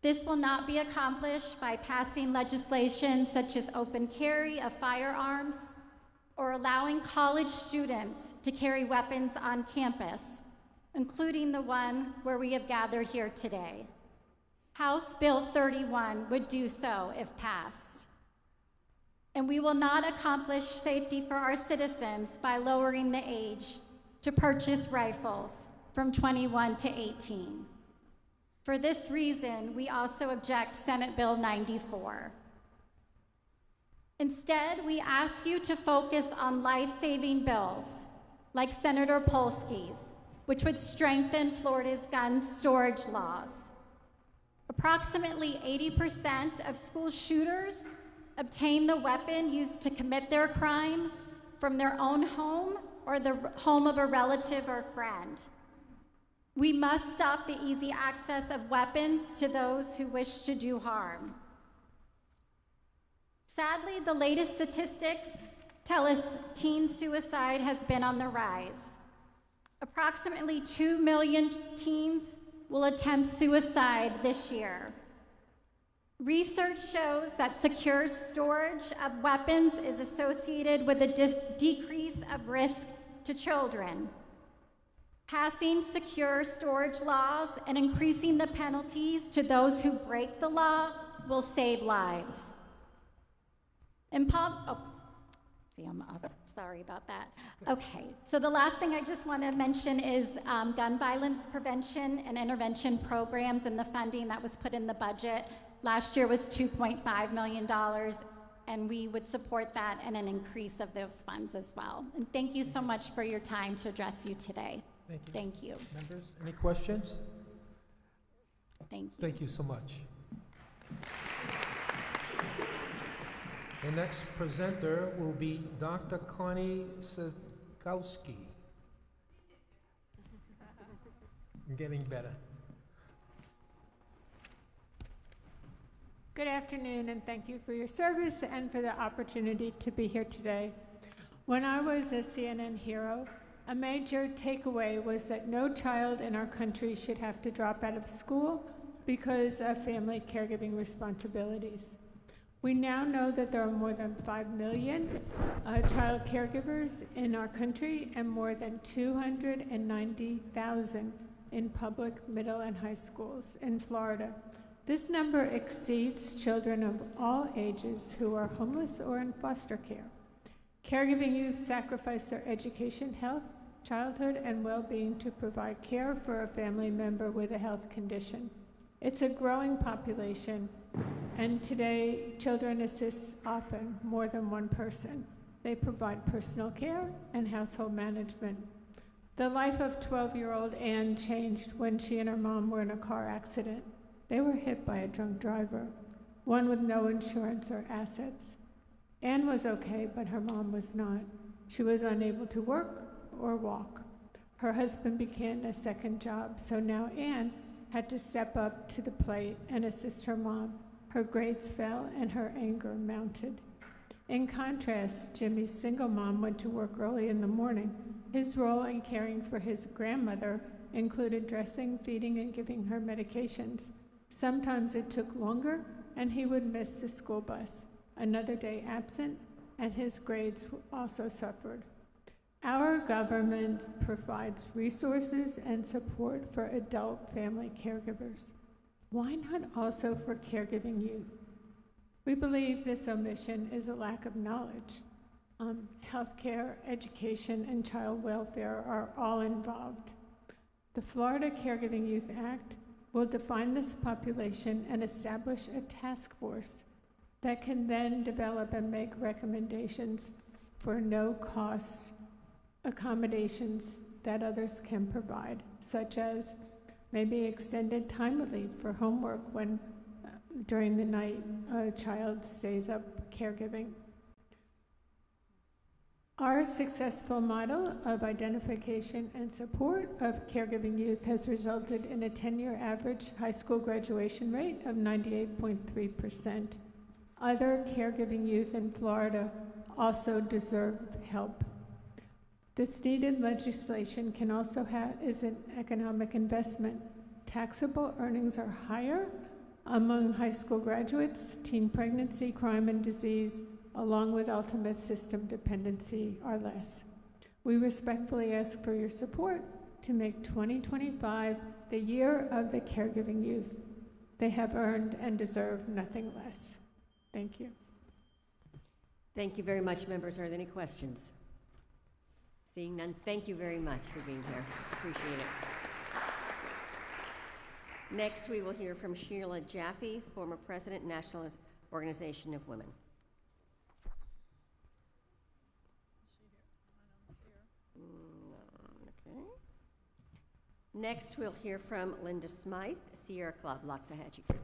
This will not be accomplished by passing legislation such as open carry of firearms or allowing college students to carry weapons on campus, including the one where we have gathered here today. House Bill 31 would do so if passed. And we will not accomplish safety for our citizens by lowering the age to purchase rifles from 21 to 18. For this reason, we also object Senate Bill 94. Instead, we ask you to focus on life-saving bills, like Senator Polsky's, which would strengthen Florida's gun storage laws. Approximately 80% of school shooters obtain the weapon used to commit their crime from their own home or the home of a relative or friend. We must stop the easy access of weapons to those who wish to do harm. Sadly, the latest statistics tell us teen suicide has been on the rise. Approximately 2 million teens will attempt suicide this year. Research shows that secure storage of weapons is associated with a decrease of risk to children. Passing secure storage laws and increasing the penalties to those who break the law will save lives. Sorry about that. Okay, so the last thing I just want to mention is gun violence prevention and intervention programs and the funding that was put in the budget. Last year was $2.5 million, and we would support that and an increase of those funds as well. And thank you so much for your time to address you today. Thank you. Thank you. Members, any questions? Thank you. Thank you so much. The next presenter will be Dr. Connie Sagowski. I'm getting better. Good afternoon, and thank you for your service and for the opportunity to be here today. When I was a CNN hero, a major takeaway was that no child in our country should have to drop out of school because of family caregiving responsibilities. We now know that there are more than 5 million child caregivers in our country and more than 290,000 in public, middle, and high schools in Florida. This number exceeds children of all ages who are homeless or in foster care. Caregiving youth sacrifice their education, health, childhood, and well-being to provide care for a family member with a health condition. It's a growing population, And today, children assist often more than one person. They provide personal care and household management. The life of 12-year-old Anne changed when she and her mom were in a car accident. They were hit by a drunk driver, one with no insurance or assets. Anne was okay, but her mom was not. She was unable to work or walk. Her husband began a second job, so now Anne had to step up to the plate and assist her mom. Her grades fell and her anger mounted. In contrast, Jimmy's single mom went to work early in the morning. His role in caring for his grandmother included dressing, feeding, and giving her medications. Sometimes it took longer, and he would miss the school bus. Another day absent, and his grades also suffered. Our government provides resources and support for adult family caregivers. Why not also for caregiving youth? We believe this omission is a lack of knowledge. Healthcare, education, and child welfare are all involved. The Florida Caregiving Youth Act will define this population and establish a task force that can then develop and make recommendations for no-cost accommodations that others can provide, such as maybe extended time leave for homework when during the night a child stays up caregiving. Our successful model of identification and support of caregiving youth has resulted in a 10-year average high school graduation rate of 98.3%. Other caregiving youth in Florida also deserve help. This needed legislation can also is an economic investment. Taxable earnings are higher among high school graduates. Teen pregnancy, crime, and disease, along with ultimate system dependency, are less. We respectfully ask for your support to make 2025 the year of the caregiving youth. They have earned and deserve nothing less. Thank you. Thank you very much, members. Are there any questions? Seeing none, thank you very much for being here. Appreciate it. Next, we will hear from Sheila Jaffe, former president, National Organization of Women. Okay. Next, we'll hear from Linda Smythe, Sierra Club, Loxahatchee Group.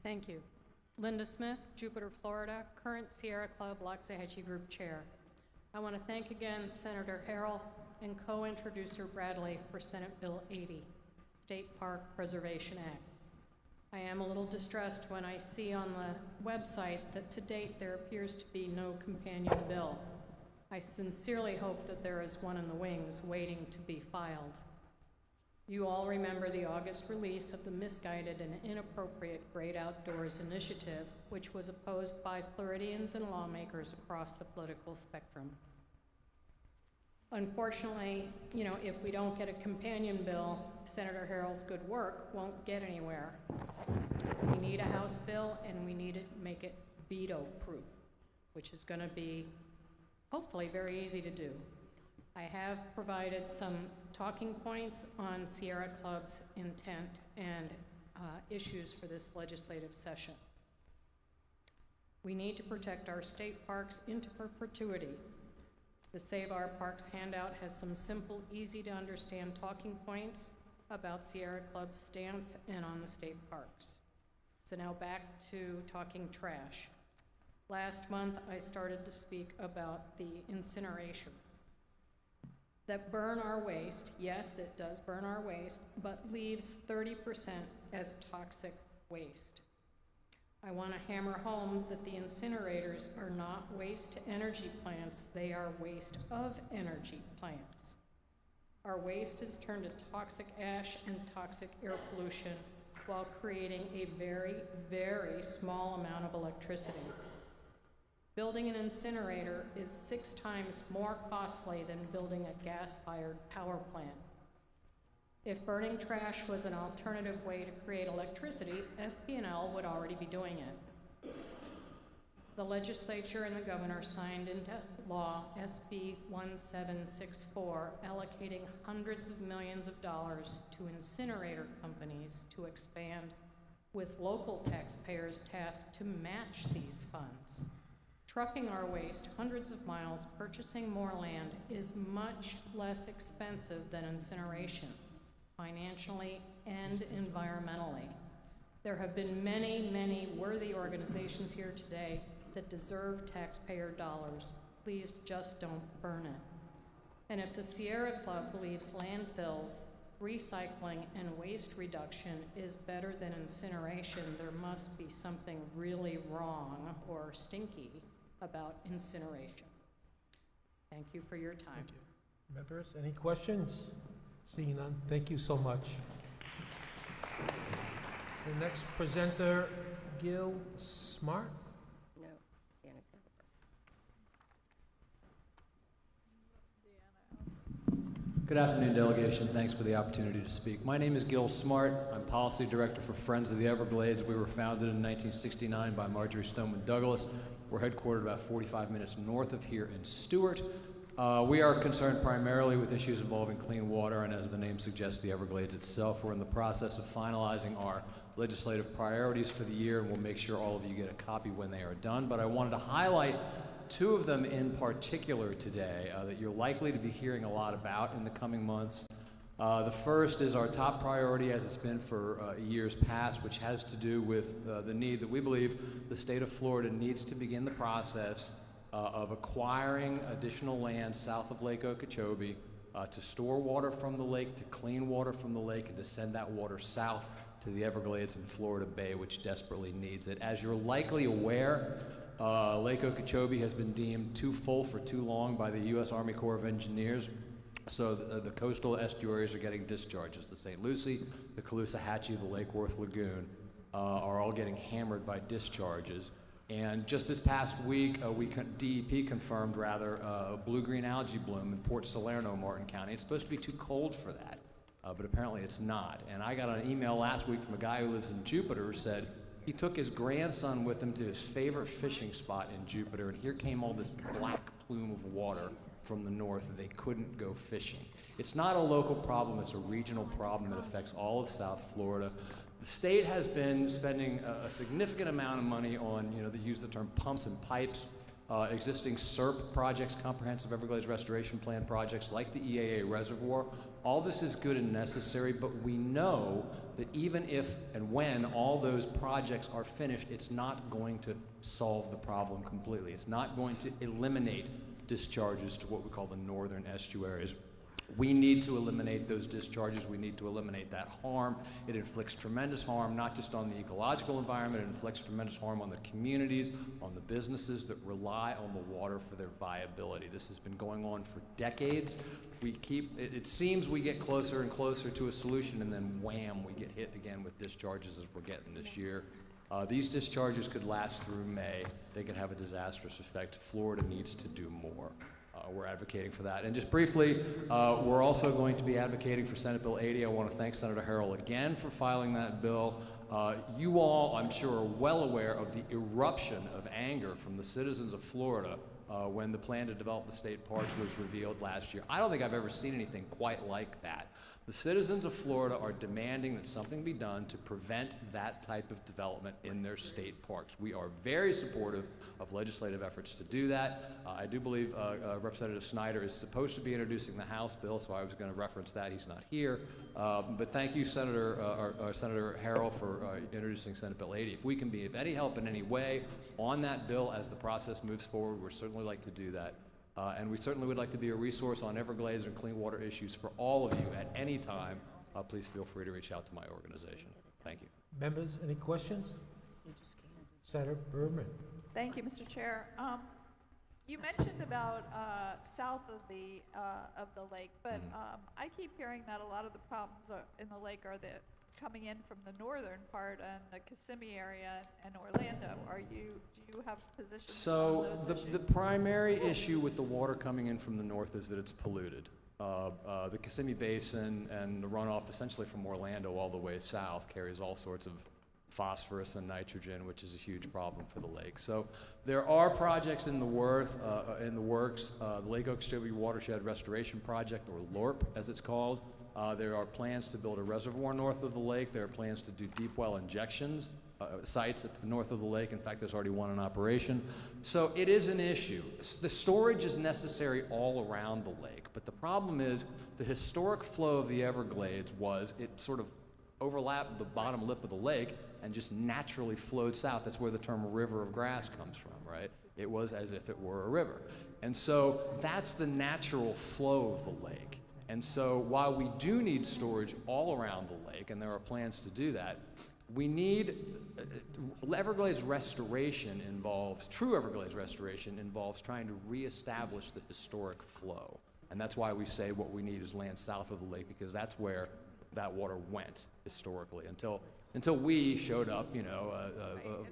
Thank you. Linda Smith, Jupiter, Florida, current Sierra Club Loxahatchee Group Chair. I want to thank again Senator Harrell and co-introducer Bradley for Senate Bill 80, State Park Preservation Act. I am a little distressed when I see on the website that to date there appears to be no companion bill. I sincerely hope that there is one in the wings waiting to be filed. You all remember the August release of the misguided and inappropriate Great Outdoors Initiative, which was opposed by Floridians and lawmakers across the political spectrum. Unfortunately, if we don't get a companion bill, Senator Harrell's good work won't get anywhere. We need a House bill, and we need to make it veto-proof, which is going to be hopefully very easy to do. I have provided some talking points on Sierra Club's intent and issues for this legislative session. We need to protect our state parks into perpetuity. The Save Our Parks handout has some simple, easy to understand talking points about Sierra Club's stance and on the state parks. So now back to talking trash. Last month, I started to speak about the incineration. That burn our waste, yes, it does burn our waste, but leaves 30% as toxic waste. I want to hammer home that the incinerators are not waste-to-energy plants, they are waste-of-energy plants. Our waste is turned to toxic ash and toxic air pollution while creating a very, very small amount of electricity. Building an incinerator is 6 times more costly than building a gas-fired power plant. If burning trash was an alternative way to create electricity, FP&L would already be doing it. The legislature and the governor signed into law SB 1764, allocating hundreds of millions of dollars to incinerator companies to expand, with local taxpayers tasked to match these funds. Trucking our waste hundreds of miles, purchasing more land, is much less expensive than incineration, financially and environmentally. There have been many, many worthy organizations here today that deserve taxpayer dollars. Please just don't burn it. And if the Sierra Club believes landfills, recycling, and waste reduction is better than incineration, there must be something really wrong or stinky about incineration. Thank you for your time. Thank you. Members, any questions? Seeing none, thank you so much. The next presenter, Gil Smart. No, Good afternoon, delegation. Thanks for the opportunity to speak. My name is Gil Smart. I'm Policy Director for Friends of the Everglades. We were founded in 1969 by Marjorie Stoneman Douglas. We're headquartered about 45 minutes north of here in Stewart. We are concerned primarily with issues involving clean water, and as the name suggests, the Everglades itself. We're in the process of finalizing our legislative priorities for the year, and we'll make sure all of you get a copy when they are done. But I wanted to highlight two of them in particular today that you're likely to be hearing a lot about in the coming months. The first is our top priority, as it's been for years past, which has to do with the need that we believe the state of Florida needs to begin the process of acquiring additional land south of Lake Okeechobee to store water from the lake, to clean water from the lake, and to send that water south to the Everglades and Florida Bay, which desperately needs it. As you're likely aware, Lake Okeechobee has been deemed too full for too long by the U.S. Army Corps of Engineers. So the coastal estuaries are getting discharges. The St. Lucie, the Caloosahatchee, the Lake Worth Lagoon are all getting hammered by discharges. And just this past week, DEP confirmed a blue-green algae bloom in Port Salerno, Martin County. It's supposed to be too cold for that, but apparently it's not. And I got an email last week from a guy who lives in Jupiter who said he took his grandson with him to his favorite fishing spot in Jupiter, and here came all this black plume of water from the north, and they couldn't go fishing. It's not a local problem, it's a regional problem that affects all of South Florida. The state has been spending a significant amount of money on, they use the term pumps and pipes, existing SERP projects, Comprehensive Everglades Restoration Plan projects like the EAA Reservoir. All this is good and necessary, but we know that even if and when all those projects are finished, it's not going to solve the problem completely. It's not going to eliminate discharges to what we call the northern estuaries. We need to eliminate those discharges. We need to eliminate that harm. It inflicts tremendous harm, not just on the ecological environment, it inflicts tremendous harm on the communities, on the businesses that rely on the water for their viability. This has been going on for decades. It seems we get closer and closer to a solution, and then wham, we get hit again with discharges as we're getting this year. These discharges could last through May. They could have a disastrous effect. Florida needs to do more. We're advocating for that. And just briefly, we're also going to be advocating for Senate Bill 80. I want to thank Senator Harrell again for filing that bill. You all, I'm sure, are well aware of the eruption of anger from the citizens of Florida when the plan to develop the state parks was revealed last year. I don't think I've ever seen anything quite like that. The citizens of Florida are demanding that something be done to prevent that type of development in their state parks. We are very supportive of legislative efforts to do that. I do believe Representative Snyder is supposed to be introducing the House bill, so I was going to reference that. He's not here. But thank you, Senator Harrell, for introducing Senate Bill 80. If we can be of any help in any way on that bill as the process moves forward, we'd certainly like to do that. And we certainly would like to be a resource on Everglades and clean water issues for all of you at any time. Please feel free to reach out to my organization. Thank you. Members, any questions? Senator Berman. Thank you, Mr. Chair. You mentioned about south of the lake, but I keep hearing that a lot of the problems in the lake are coming in from the northern part and the Kissimmee area and Orlando. Do you have positions on those issues? The primary issue with the water coming in from the north is that it's polluted. The Kissimmee Basin and the runoff essentially from Orlando all the way south carries all sorts of phosphorus and nitrogen, which is a huge problem for the lake. So there are projects in the works. The Lake Okeechobee Watershed Restoration Project, or LORP as it's called. There are plans to build a reservoir north of the lake. There are plans to do deep well injections sites at the north of the lake. In fact, there's already one in operation. So it is an issue. The storage is necessary all around the lake, but the problem is the historic flow of the Everglades was it sort of overlapped the bottom lip of the lake and just naturally flowed south. That's where the term river of grass comes from, right? It was as if it were a river. And so that's the natural flow of the lake. And so while we do need storage all around the lake, and there are plans to do that, we need, Everglades restoration involves, true Everglades restoration involves trying to reestablish the historic flow. And that's why we say what we need is land south of the lake, because that's where that water went historically until we showed up, you know.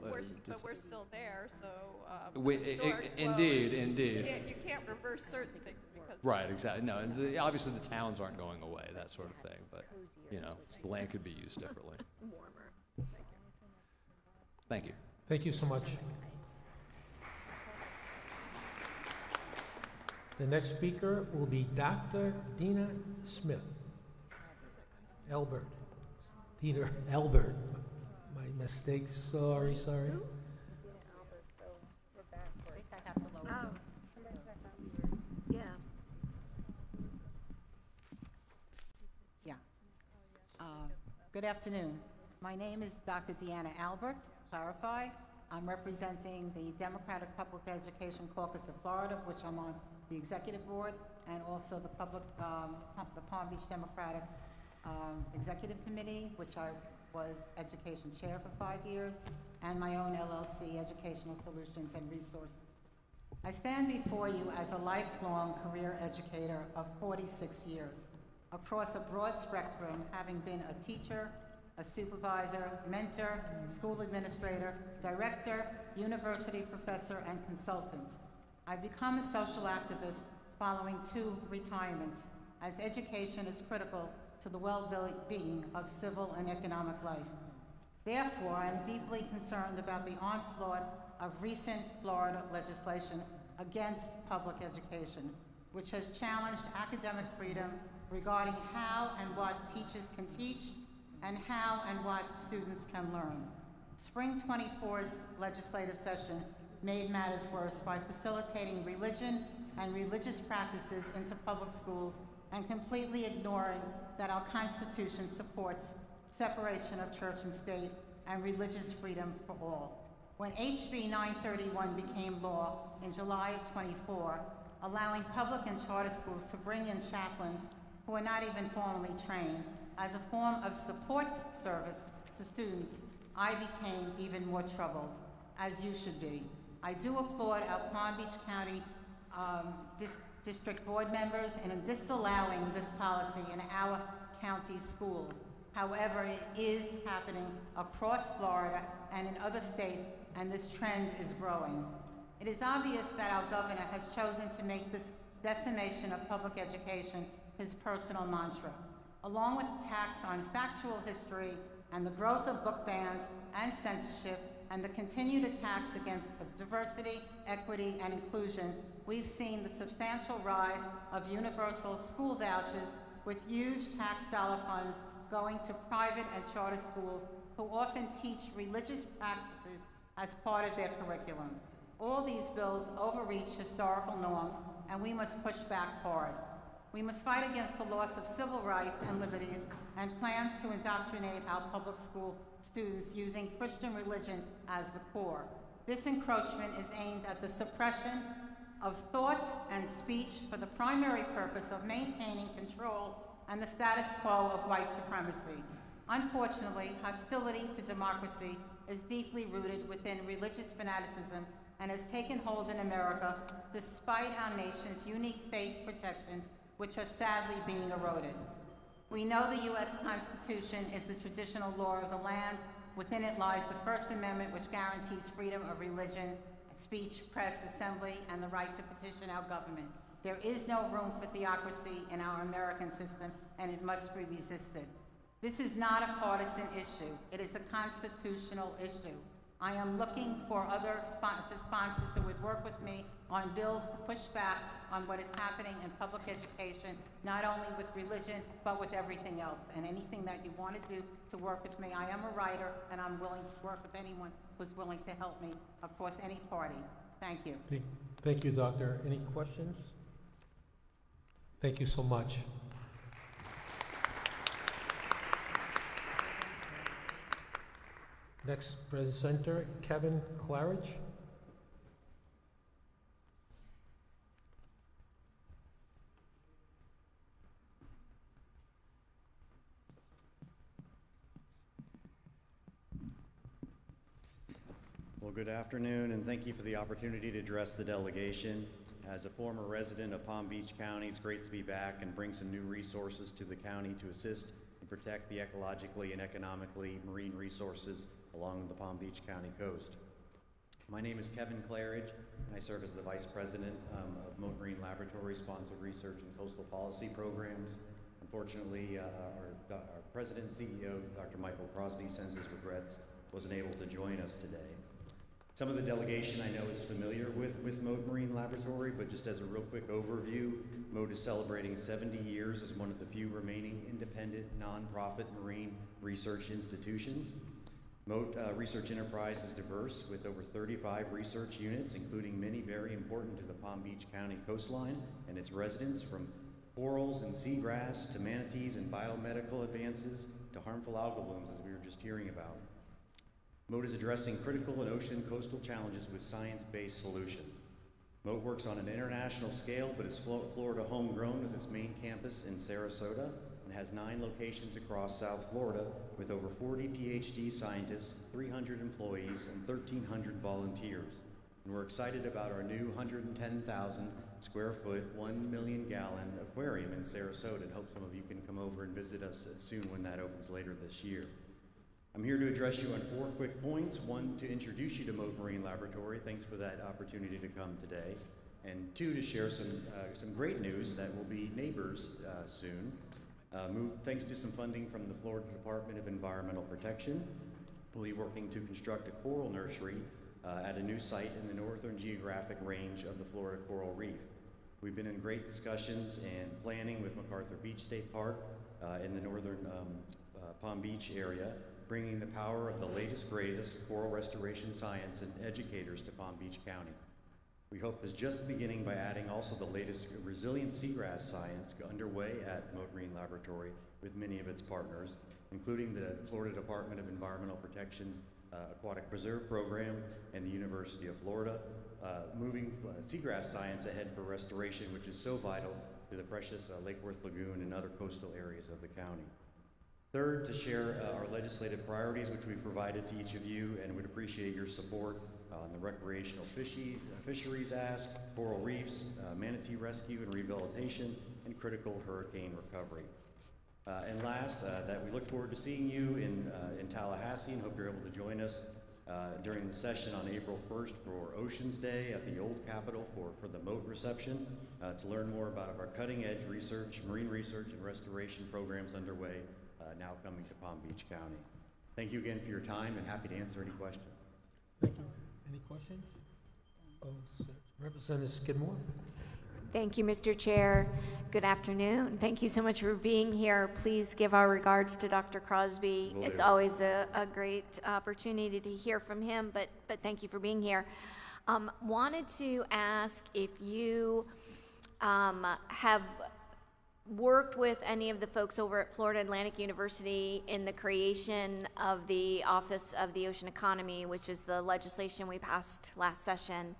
But we're still there, so indeed. You can't reverse certain things because right, exactly. No, obviously the towns aren't going away, that sort of thing, but you know, the land could be used differently. Thank you. Thank you so much. The next speaker will be Dr. Dina Smith. Elbert. Dina Elbert. My mistake. Sorry. Good afternoon. My name is Dr. Deanna Albert. To clarify, I'm representing the Democratic Public Education Caucus of Florida, which I'm on the executive board, and also the Palm Beach Democratic Executive Committee, which I was education chair for 5 years, and my own LLC, Educational Solutions and Resources. I stand before you as a lifelong career educator of 46 years, across a broad spectrum, having been a teacher, a supervisor, mentor, school administrator, director, university professor, and consultant. I've become a social activist following 2 retirements, as education is critical to the well-being of civil and economic life. Therefore, I am deeply concerned about the onslaught of recent Florida legislation against public education, which has challenged academic freedom regarding how and what teachers can teach and how and what students can learn. Spring 24's legislative session made matters worse by facilitating religion and religious practices into public schools and completely ignoring that our Constitution supports separation of church and state and religious freedom for all. When HB 931 became law in July of 24, allowing public and charter schools to bring in chaplains who are not even formally trained as a form of support service to students, I became even more troubled, as you should be. I do applaud our Palm Beach County District Board members in disallowing this policy in our county schools. However, it is happening across Florida and in other states, and this trend is growing. It is obvious that our governor has chosen to make this decimation of public education his personal mantra, along with attacks on factual history and the growth of book bans and censorship and the continued attacks against diversity, equity, and inclusion. We've seen the substantial rise of universal school vouchers with huge tax dollar funds going to private and charter schools who often teach religious practices as part of their curriculum. All these bills overreach historical norms, and we must push back hard. We must fight against the loss of civil rights and liberties and plans to indoctrinate our public school students using Christian religion as the core. This encroachment is aimed at the suppression of thought and speech for the primary purpose of maintaining control and the status quo of white supremacy. Unfortunately, hostility to democracy is deeply rooted within religious fanaticism and has taken hold in America despite our nation's unique faith protections, which are sadly being eroded. We know the U.S. Constitution is the traditional law of the land. Within it lies the First Amendment, which guarantees freedom of religion, speech, press, assembly, and the right to petition our government. There is no room for theocracy in our American system, and it must be resisted. This is not a partisan issue. It is a constitutional issue. I am looking for other sponsors who would work with me on bills to push back on what is happening in public education, not only with religion, but with everything else. And anything that you want to do to work with me, I am a writer, and I'm willing to work with anyone who's willing to help me across any party. Thank you. Thank you, Doctor. Any questions? Thank you so much. Next presenter, Kevin Claridge. Well, good afternoon, and thank you for the opportunity to address the delegation. As a former resident of Palm Beach County, it's great to be back and bring some new resources to the county to assist and protect the ecologically and economically marine resources along the Palm Beach County coast. My name is Kevin Claridge, and I serve as the Vice President of Mote Marine Laboratory Sponsored Research and Coastal Policy Programs. Unfortunately, our President and CEO, Dr. Michael Crosby, sends his regrets, wasn't able to join us today. Some of the delegation I know is familiar with Mote Marine Laboratory, but just as a real quick overview, Mote is celebrating 70 years as one of the few remaining independent, nonprofit marine research institutions. Mote Research Enterprise is diverse with over 35 research units, including many very important to the Palm Beach County coastline and its residents, from corals and seagrass to manatees and biomedical advances to harmful algal blooms, as we were just hearing about. Mote is addressing critical and ocean coastal challenges with science-based solutions. Mote works on an international scale, but is Florida homegrown with its main campus in Sarasota, and has 9 locations across South Florida with over 40 PhD scientists, 300 employees, and 1,300 volunteers. And we're excited about our new 110,000 square foot, 1 million gallon aquarium in Sarasota, and hope some of you can come over and visit us soon when that opens later this year. I'm here to address you on 4 quick points. 1, to introduce you to Mote Marine Laboratory. Thanks for that opportunity to come today. And 2, to share some great news that we'll be neighbors soon. Thanks to some funding from the Florida Department of Environmental Protection, we'll be working to construct a coral nursery at a new site in the northern geographic range of the Florida Coral Reef. We've been in great discussions and planning with MacArthur Beach State Park in the northern Palm Beach area, bringing the power of the latest, greatest coral restoration science and educators to Palm Beach County. We hope this is just the beginning by adding also the latest resilient seagrass science underway at Mote Marine Laboratory with many of its partners, including the Florida Department of Environmental Protection's Aquatic Preserve Program and the University of Florida, moving seagrass science ahead for restoration, which is so vital to the precious Lake Worth Lagoon and other coastal areas of the county. Third, to share our legislative priorities, which we've provided to each of you, and would appreciate your support on the recreational fisheries ask, coral reefs, manatee rescue and rehabilitation, and critical hurricane recovery. And last, that we look forward to seeing you in Tallahassee, and hope you're able to join us during the session on April 1st for Oceans Day at the Old Capitol for the Mote reception, to learn more about our cutting-edge research, marine research and restoration programs underway now coming to Palm Beach County. Thank you again for your time, and happy to answer any questions. Thank you. Any questions? Oh, Representative Skidmore. Thank you, Mr. Chair. Good afternoon. Thank you so much for being here. Please give our regards to Dr. Crosby. It's always a great opportunity to hear from him, but thank you for being here. Wanted to ask if you have worked with any of the folks over at Florida Atlantic University in the creation of the Office of the Ocean Economy, which is the legislation we passed last session,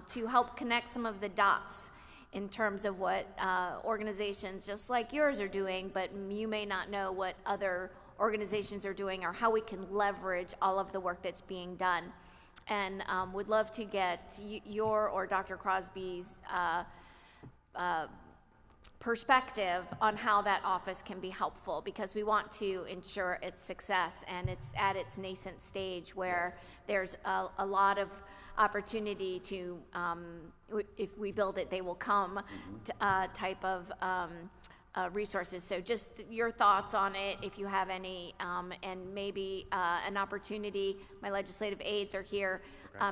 to help connect some of the dots in terms of what organizations just like yours are doing, but you may not know what other organizations are doing or how we can leverage all of the work that's being done. And would love to get your or Dr. Crosby's perspective on how that office can be helpful, because we want to ensure its success, and it's at its nascent stage where there's a lot of opportunity to, if we build it, they will come type of resources. So just your thoughts on it, if you have any, and maybe an opportunity, my legislative aides are here,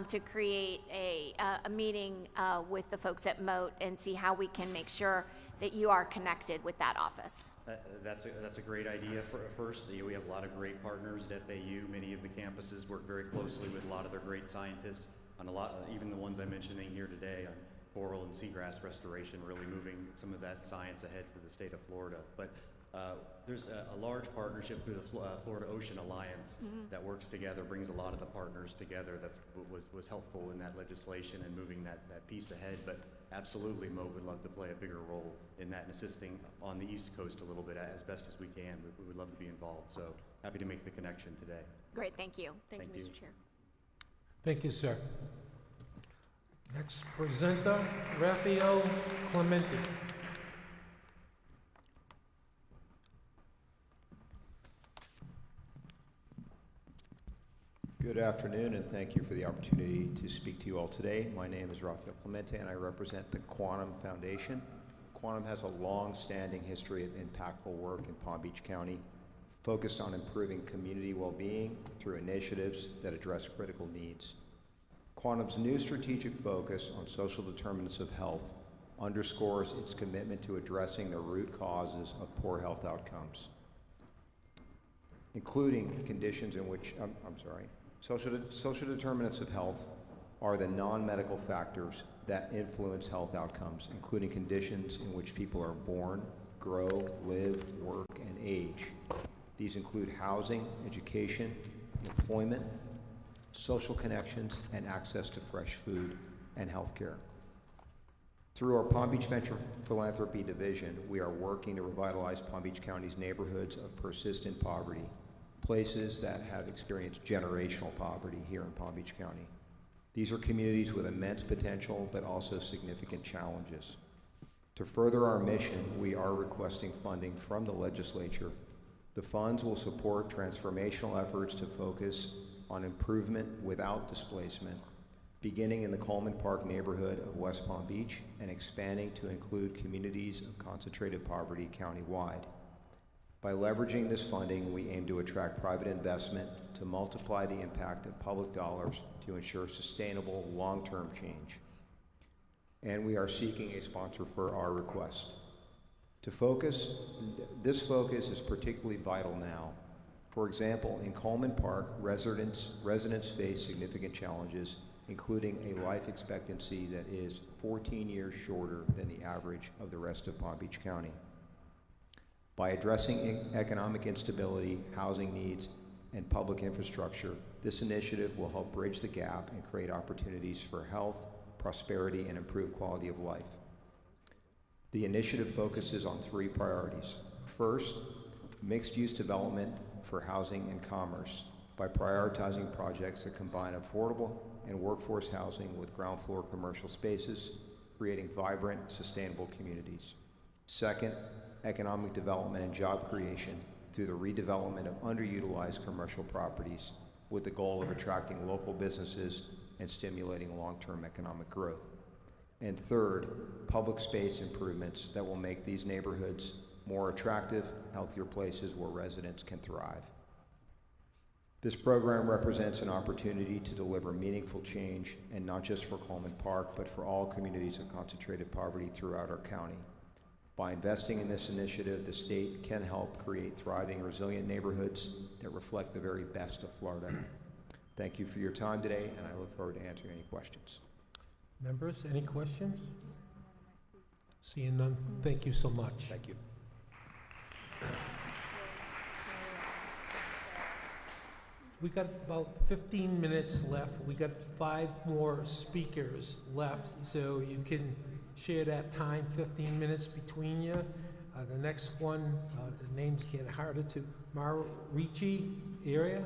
to create a meeting with the folks at Moat and see how we can make sure that you are connected with that office. That's a great idea. First, we have a lot of great partners at FAU. Many of the campuses work very closely with a lot of their great scientists on a lot, even the ones I'm mentioning here today on coral and seagrass restoration, really moving some of that science ahead for the state of Florida. But there's a large partnership through the Florida Ocean Alliance that works together, brings a lot of the partners together. That's was helpful in that legislation and moving that piece ahead. But absolutely, Moat would love to play a bigger role in that and assisting on the East Coast a little bit as best as we can. We would love to be involved. So happy to make the connection today. Great, thank you. Thank you, Mr. Chair. Thank you, sir. Next presenter, Rafael Clemente. Good afternoon, and thank you for the opportunity to speak to you all today. My name is Rafael Clemente, and I represent the Quantum Foundation. Quantum has a long-standing history of impactful work in Palm Beach County, focused on improving community well-being through initiatives that address critical needs. Quantum's new strategic focus on social determinants of health underscores its commitment to addressing the root causes of poor health outcomes, including conditions in which, social determinants of health are the non-medical factors that influence health outcomes, including conditions in which people are born, grow, live, work, and age. These include housing, education, employment, social connections, and access to fresh food and health care. Through our Palm Beach Venture Philanthropy Division, we are working to revitalize Palm Beach County's neighborhoods of persistent poverty, places that have experienced generational poverty here in Palm Beach County. These are communities with immense potential, but also significant challenges. To further our mission, we are requesting funding from the legislature. The funds will support transformational efforts to focus on improvement without displacement, beginning in the Coleman Park neighborhood of West Palm Beach and expanding to include communities of concentrated poverty countywide. By leveraging this funding, we aim to attract private investment to multiply the impact of public dollars to ensure sustainable long-term change. And we are seeking a sponsor for our request. This focus is particularly vital now. For example, in Coleman Park, residents face significant challenges, including a life expectancy that is 14 years shorter than the average of the rest of Palm Beach County. By addressing economic instability, housing needs, and public infrastructure, this initiative will help bridge the gap and create opportunities for health, prosperity, and improved quality of life. The initiative focuses on 3 priorities. First, mixed-use development for housing and commerce by prioritizing projects that combine affordable and workforce housing with ground floor commercial spaces, creating vibrant, sustainable communities. Second, economic development and job creation through the redevelopment of underutilized commercial properties with the goal of attracting local businesses and stimulating long-term economic growth. And third, public space improvements that will make these neighborhoods more attractive, healthier places where residents can thrive. This program represents an opportunity to deliver meaningful change, and not just for Coleman Park, but for all communities of concentrated poverty throughout our county. By investing in this initiative, the state can help create thriving, resilient neighborhoods that reflect the very best of Florida. Thank you for your time today, and I look forward to answering any questions. Members, any questions? Seeing none, thank you so much. Thank you. We got about 15 minutes left. We got 5 more speakers left, so you can share that time, 15 minutes between you. The next one, the names get harder to, Marici area.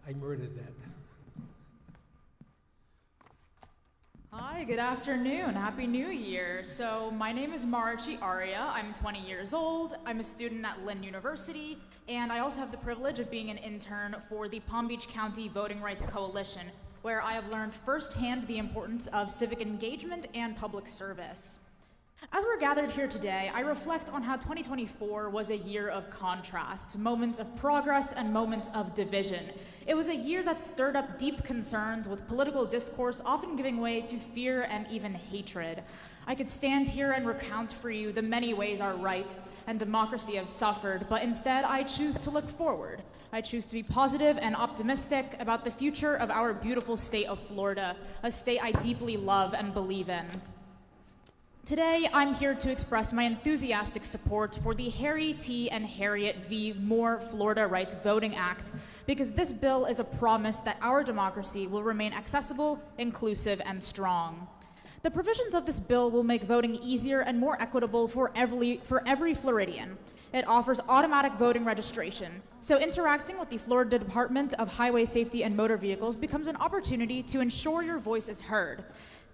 I murdered that. Hi, good afternoon. Happy New Year. So my name is Marici Aria. I'm 20 years old. I'm a student at Lynn University, and I also have the privilege of being an intern for the Palm Beach County Voting Rights Coalition, where I have learned firsthand the importance of civic engagement and public service. As we're gathered here today, I reflect on how 2024 was a year of contrast, moments of progress and moments of division. It was a year that stirred up deep concerns, with political discourse often giving way to fear and even hatred. I could stand here and recount for you the many ways our rights and democracy have suffered, but instead I choose to look forward. I choose to be positive and optimistic about the future of our beautiful state of Florida, a state I deeply love and believe in. Today, I'm here to express my enthusiastic support for the Harry T. and Harriet V. Moore Florida Rights Voting Act, because this bill is a promise that our democracy will remain accessible, inclusive, and strong. The provisions of this bill will make voting easier and more equitable for every Floridian. It offers automatic voting registration, so interacting with the Florida Department of Highway Safety and Motor Vehicles becomes an opportunity to ensure your voice is heard.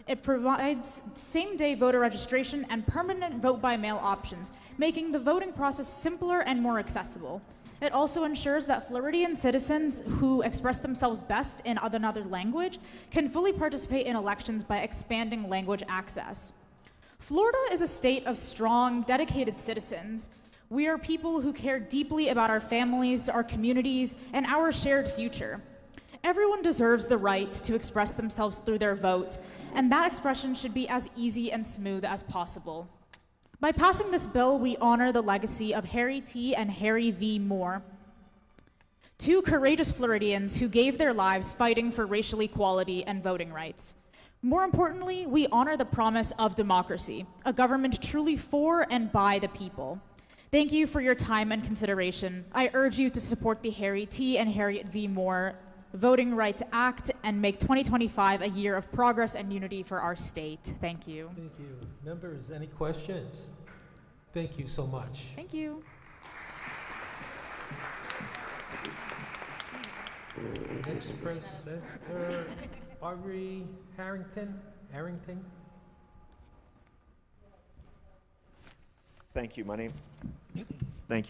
It provides same-day voter registration and permanent vote-by-mail options, making the voting process simpler and more accessible. It also ensures that Floridian citizens who express themselves best in another language can fully participate in elections by expanding language access. Florida is a state of strong, dedicated citizens. We are people who care deeply about our families, our communities, and our shared future. Everyone deserves the right to express themselves through their vote, and that expression should be as easy and smooth as possible. By passing this bill, we honor the legacy of Harry T. and Harry V. Moore, two courageous Floridians who gave their lives fighting for racial equality and voting rights. More importantly, we honor the promise of democracy, a government truly for and by the people. Thank you for your time and consideration. I urge you to support the Harry T. and Harriet V. Moore Voting Rights Act and make 2025 a year of progress and unity for our state. Thank you. Thank you. Members, any questions? Thank you so much. Thank you. Next presenter, Aubrey Harrington. Thank you.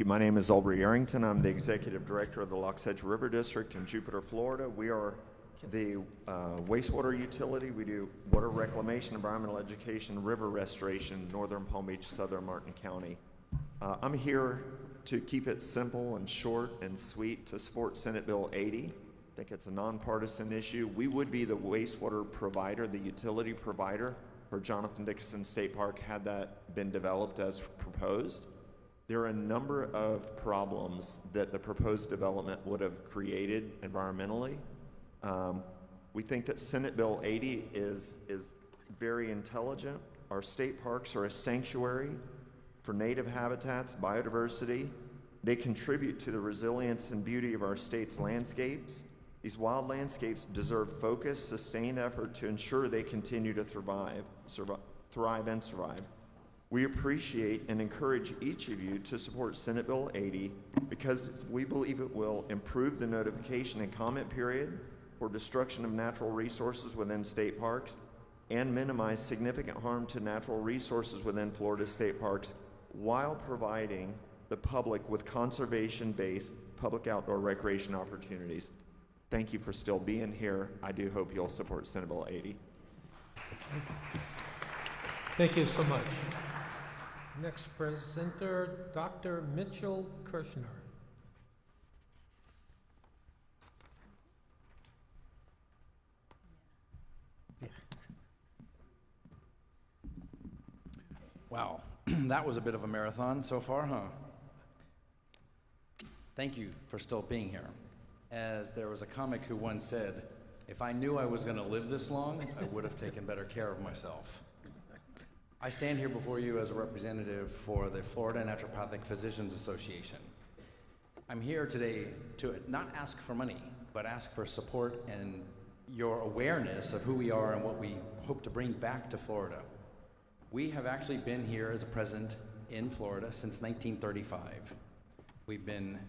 My name is Aubrey Arrington. I'm the Executive Director of the Loxedge River District in Jupiter, Florida. We are the wastewater utility. We do water reclamation, environmental education, river restoration, northern Palm Beach, southern Martin County. I'm here to keep it simple and short and sweet to support Senate Bill 80. I think it's a nonpartisan issue. We would be the wastewater provider, the utility provider for Jonathan Dickinson State Park had that been developed as proposed. There are a number of problems that the proposed development would have created environmentally. We think that Senate Bill 80 is very intelligent. Our state parks are a sanctuary for native habitats, biodiversity. They contribute to the resilience and beauty of our state's landscapes. These wild landscapes deserve focused, sustained effort to ensure they continue to thrive and survive. We appreciate and encourage each of you to support Senate Bill 80 because we believe it will improve the notification and comment period for destruction of natural resources within state parks and minimize significant harm to natural resources within Florida state parks while providing the public with conservation-based public outdoor recreation opportunities. Thank you for still being here. I do hope you'll support Senate Bill 80. Thank you so much. Next presenter, Dr. Mitchell Kirshner. Wow, that was a bit of a marathon so far, huh? Thank you for still being here. As there was a comic who once said, if I knew I was going to live this long, I would have taken better care of myself. I stand here before you as a representative for the Florida Naturopathic Physicians Association. I'm here today to not ask for money, but ask for support and your awareness of who we are and what we hope to bring back to Florida. We have actually been here as a present in Florida since 1935. We've been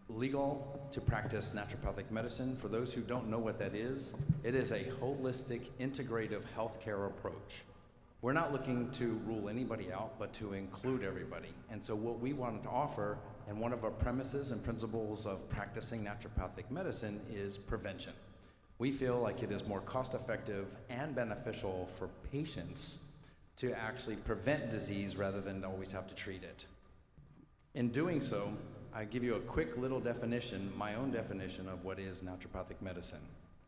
legal to practice naturopathic medicine. For those who don't know what that is, it is a holistic, integrative healthcare approach. We're not looking to rule anybody out, but to include everybody. And so what we wanted to offer, and one of our premises and principles of practicing naturopathic medicine, is prevention. We feel like it is more cost-effective and beneficial for patients to actually prevent disease rather than always have to treat it. In doing so, I give you a quick little definition, my own definition of what is naturopathic medicine.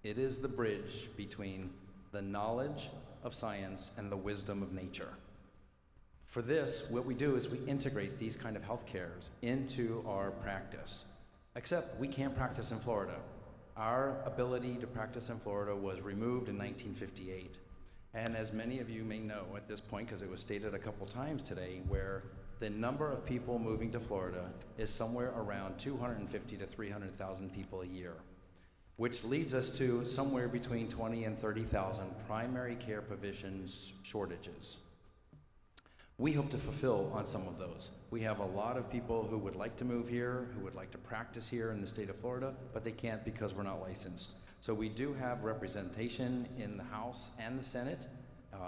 It is the bridge between the knowledge of science and the wisdom of nature. For this, what we do is we integrate these kind of health cares into our practice. Except we can't practice in Florida. Our ability to practice in Florida was removed in 1958. And as many of you may know at this point, because it was stated a couple times today, where the number of people moving to Florida is somewhere around 250 to 300,000 people a year, which leads us to somewhere between 20 and 30,000 primary care provisions shortages. We hope to fulfill on some of those. We have a lot of people who would like to move here, who would like to practice here in the state of Florida, but they can't because we're not licensed. So we do have representation in the House and the Senate.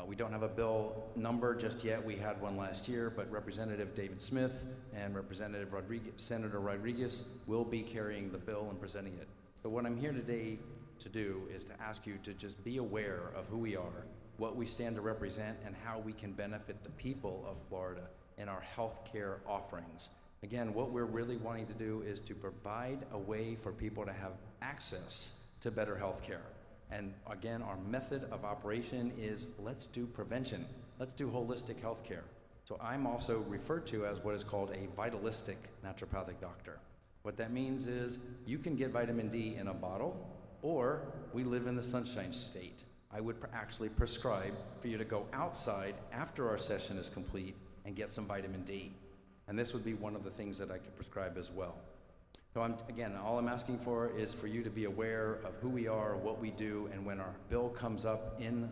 We don't have a bill number just yet. We had one last year, but Representative David Smith and Representative Senator Rodriguez will be carrying the bill and presenting it. So what I'm here today to do is to ask you to just be aware of who we are, what we stand to represent, and how we can benefit the people of Florida in our health care offerings. Again, what we're really wanting to do is to provide a way for people to have access to better health care. And again, our method of operation is let's do prevention. Let's do holistic health care. So I'm also referred to as what is called a vitalistic naturopathic doctor. What that means is you can get vitamin D in a bottle, or we live in the Sunshine State. I would actually prescribe for you to go outside after our session is complete and get some vitamin D. And this would be one of the things that I could prescribe as well. So again, all I'm asking for is for you to be aware of who we are, what we do, and when our bill comes up in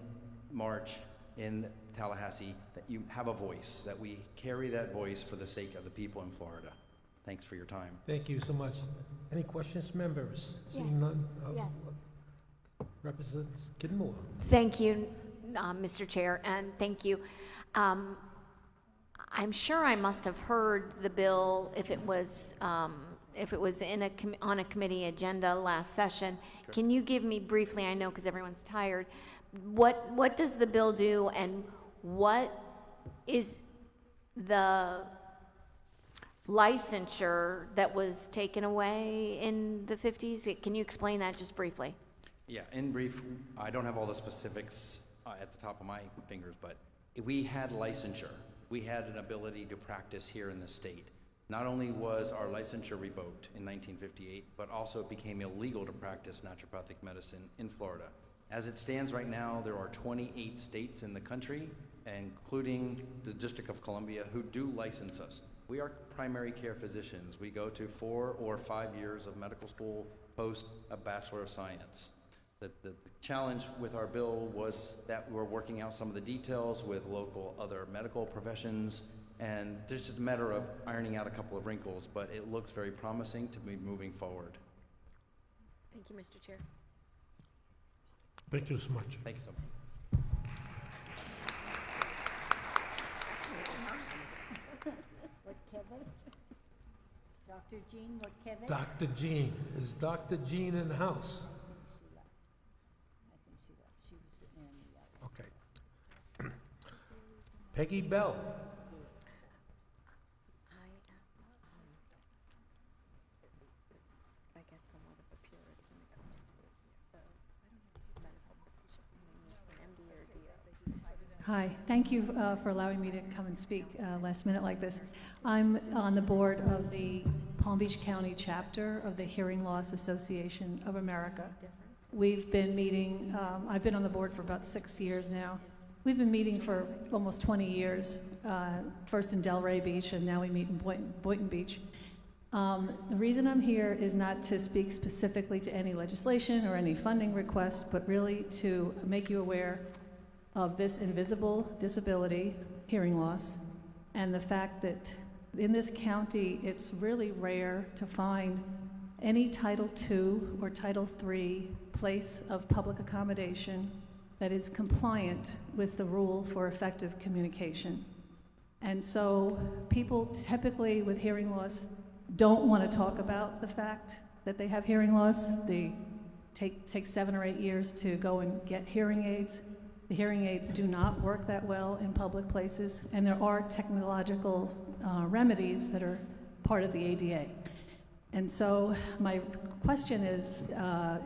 March in Tallahassee, that you have a voice, that we carry that voice for the sake of the people in Florida. Thanks for your time. Thank you so much. Any questions, members? Yes. Seeing none? Yes. Representative Skidmore. Thank you, Mr. Chair, and thank you. I'm sure I must have heard the bill if it was in on a committee agenda last session. Sure. Can you give me briefly, I know because everyone's tired, what does the bill do, and what is the licensure that was taken away in the 50s? Can you explain that just briefly? Yeah, in brief, I don't have all the specifics at the top of my fingers, but we had licensure. We had an ability to practice here in the state. Not only was our licensure revoked in 1958, but also it became illegal to practice naturopathic medicine in Florida. As it stands right now, there are 28 states in the country, including the District of Columbia, who do license us. We are primary care physicians. We go to 4 or 5 years of medical school post a Bachelor of Science. The challenge with our bill was that we're working out some of the details with local other medical professions, and there's just a matter of ironing out a couple of wrinkles, but it looks very promising to be moving forward. Thank you, Mr. Chair. Thank you so much. Thank you so much. Dr. Jean Wojtkiewicz? Dr. Jean. Is Dr. Jean in the house? I think she left. She was sitting in the Okay. Peggy Bell. I guess somewhat of a purist when it comes to MD or DO. Hi, thank you for allowing me to come and speak last minute like this. I'm on the board of the Palm Beach County chapter of the Hearing Loss Association of America. We've been meeting, I've been on the board for about 6 years now. We've been meeting for almost 20 years, first in Delray Beach, and now we meet in Boynton Beach. The reason I'm here is not to speak specifically to any legislation or any funding request, but really to make you aware of this invisible disability, hearing loss, and the fact that in this county, it's really rare to find any Title II or Title III place of public accommodation that is compliant with the rule for effective communication. And so people typically with hearing loss don't want to talk about the fact that they have hearing loss. They take 7 or 8 years to go and get hearing aids. The hearing aids do not work that well in public places, and there are technological remedies that are part of the ADA. And so my question is,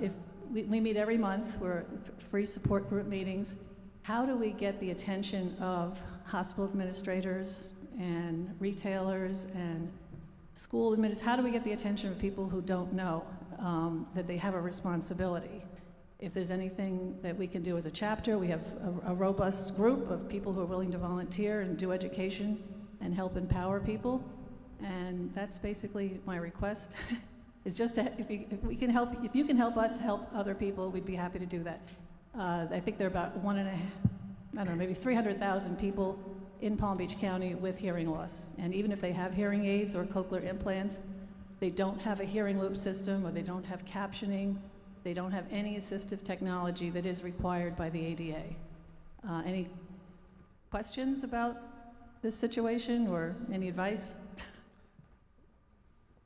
if we meet every month, we're free support group meetings, how do we get the attention of hospital administrators and retailers and school administrators? How do we get the attention of people who don't know that they have a responsibility? If there's anything that we can do as a chapter, we have a robust group of people who are willing to volunteer and do education and help empower people. And that's basically my request. It's just if you can help us help other people, we'd be happy to do that. I think there are about maybe 300,000 people in Palm Beach County with hearing loss. And even if they have hearing aids or cochlear implants, they don't have a hearing loop system, or they don't have captioning, they don't have any assistive technology that is required by the ADA. Any questions about this situation or any advice?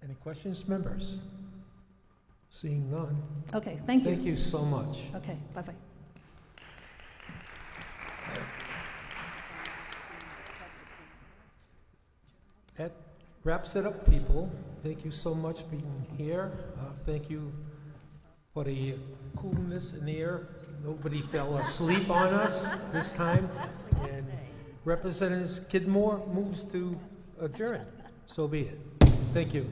Any questions, members? Seeing none. Okay, thank you. Thank you so much. Okay, bye-bye. That wraps it up, people. Thank you so much for being here. Thank you for the coolness in the air. Nobody fell asleep on us this time. And Representative Kidmore moves to adjourn. So be it. Thank you.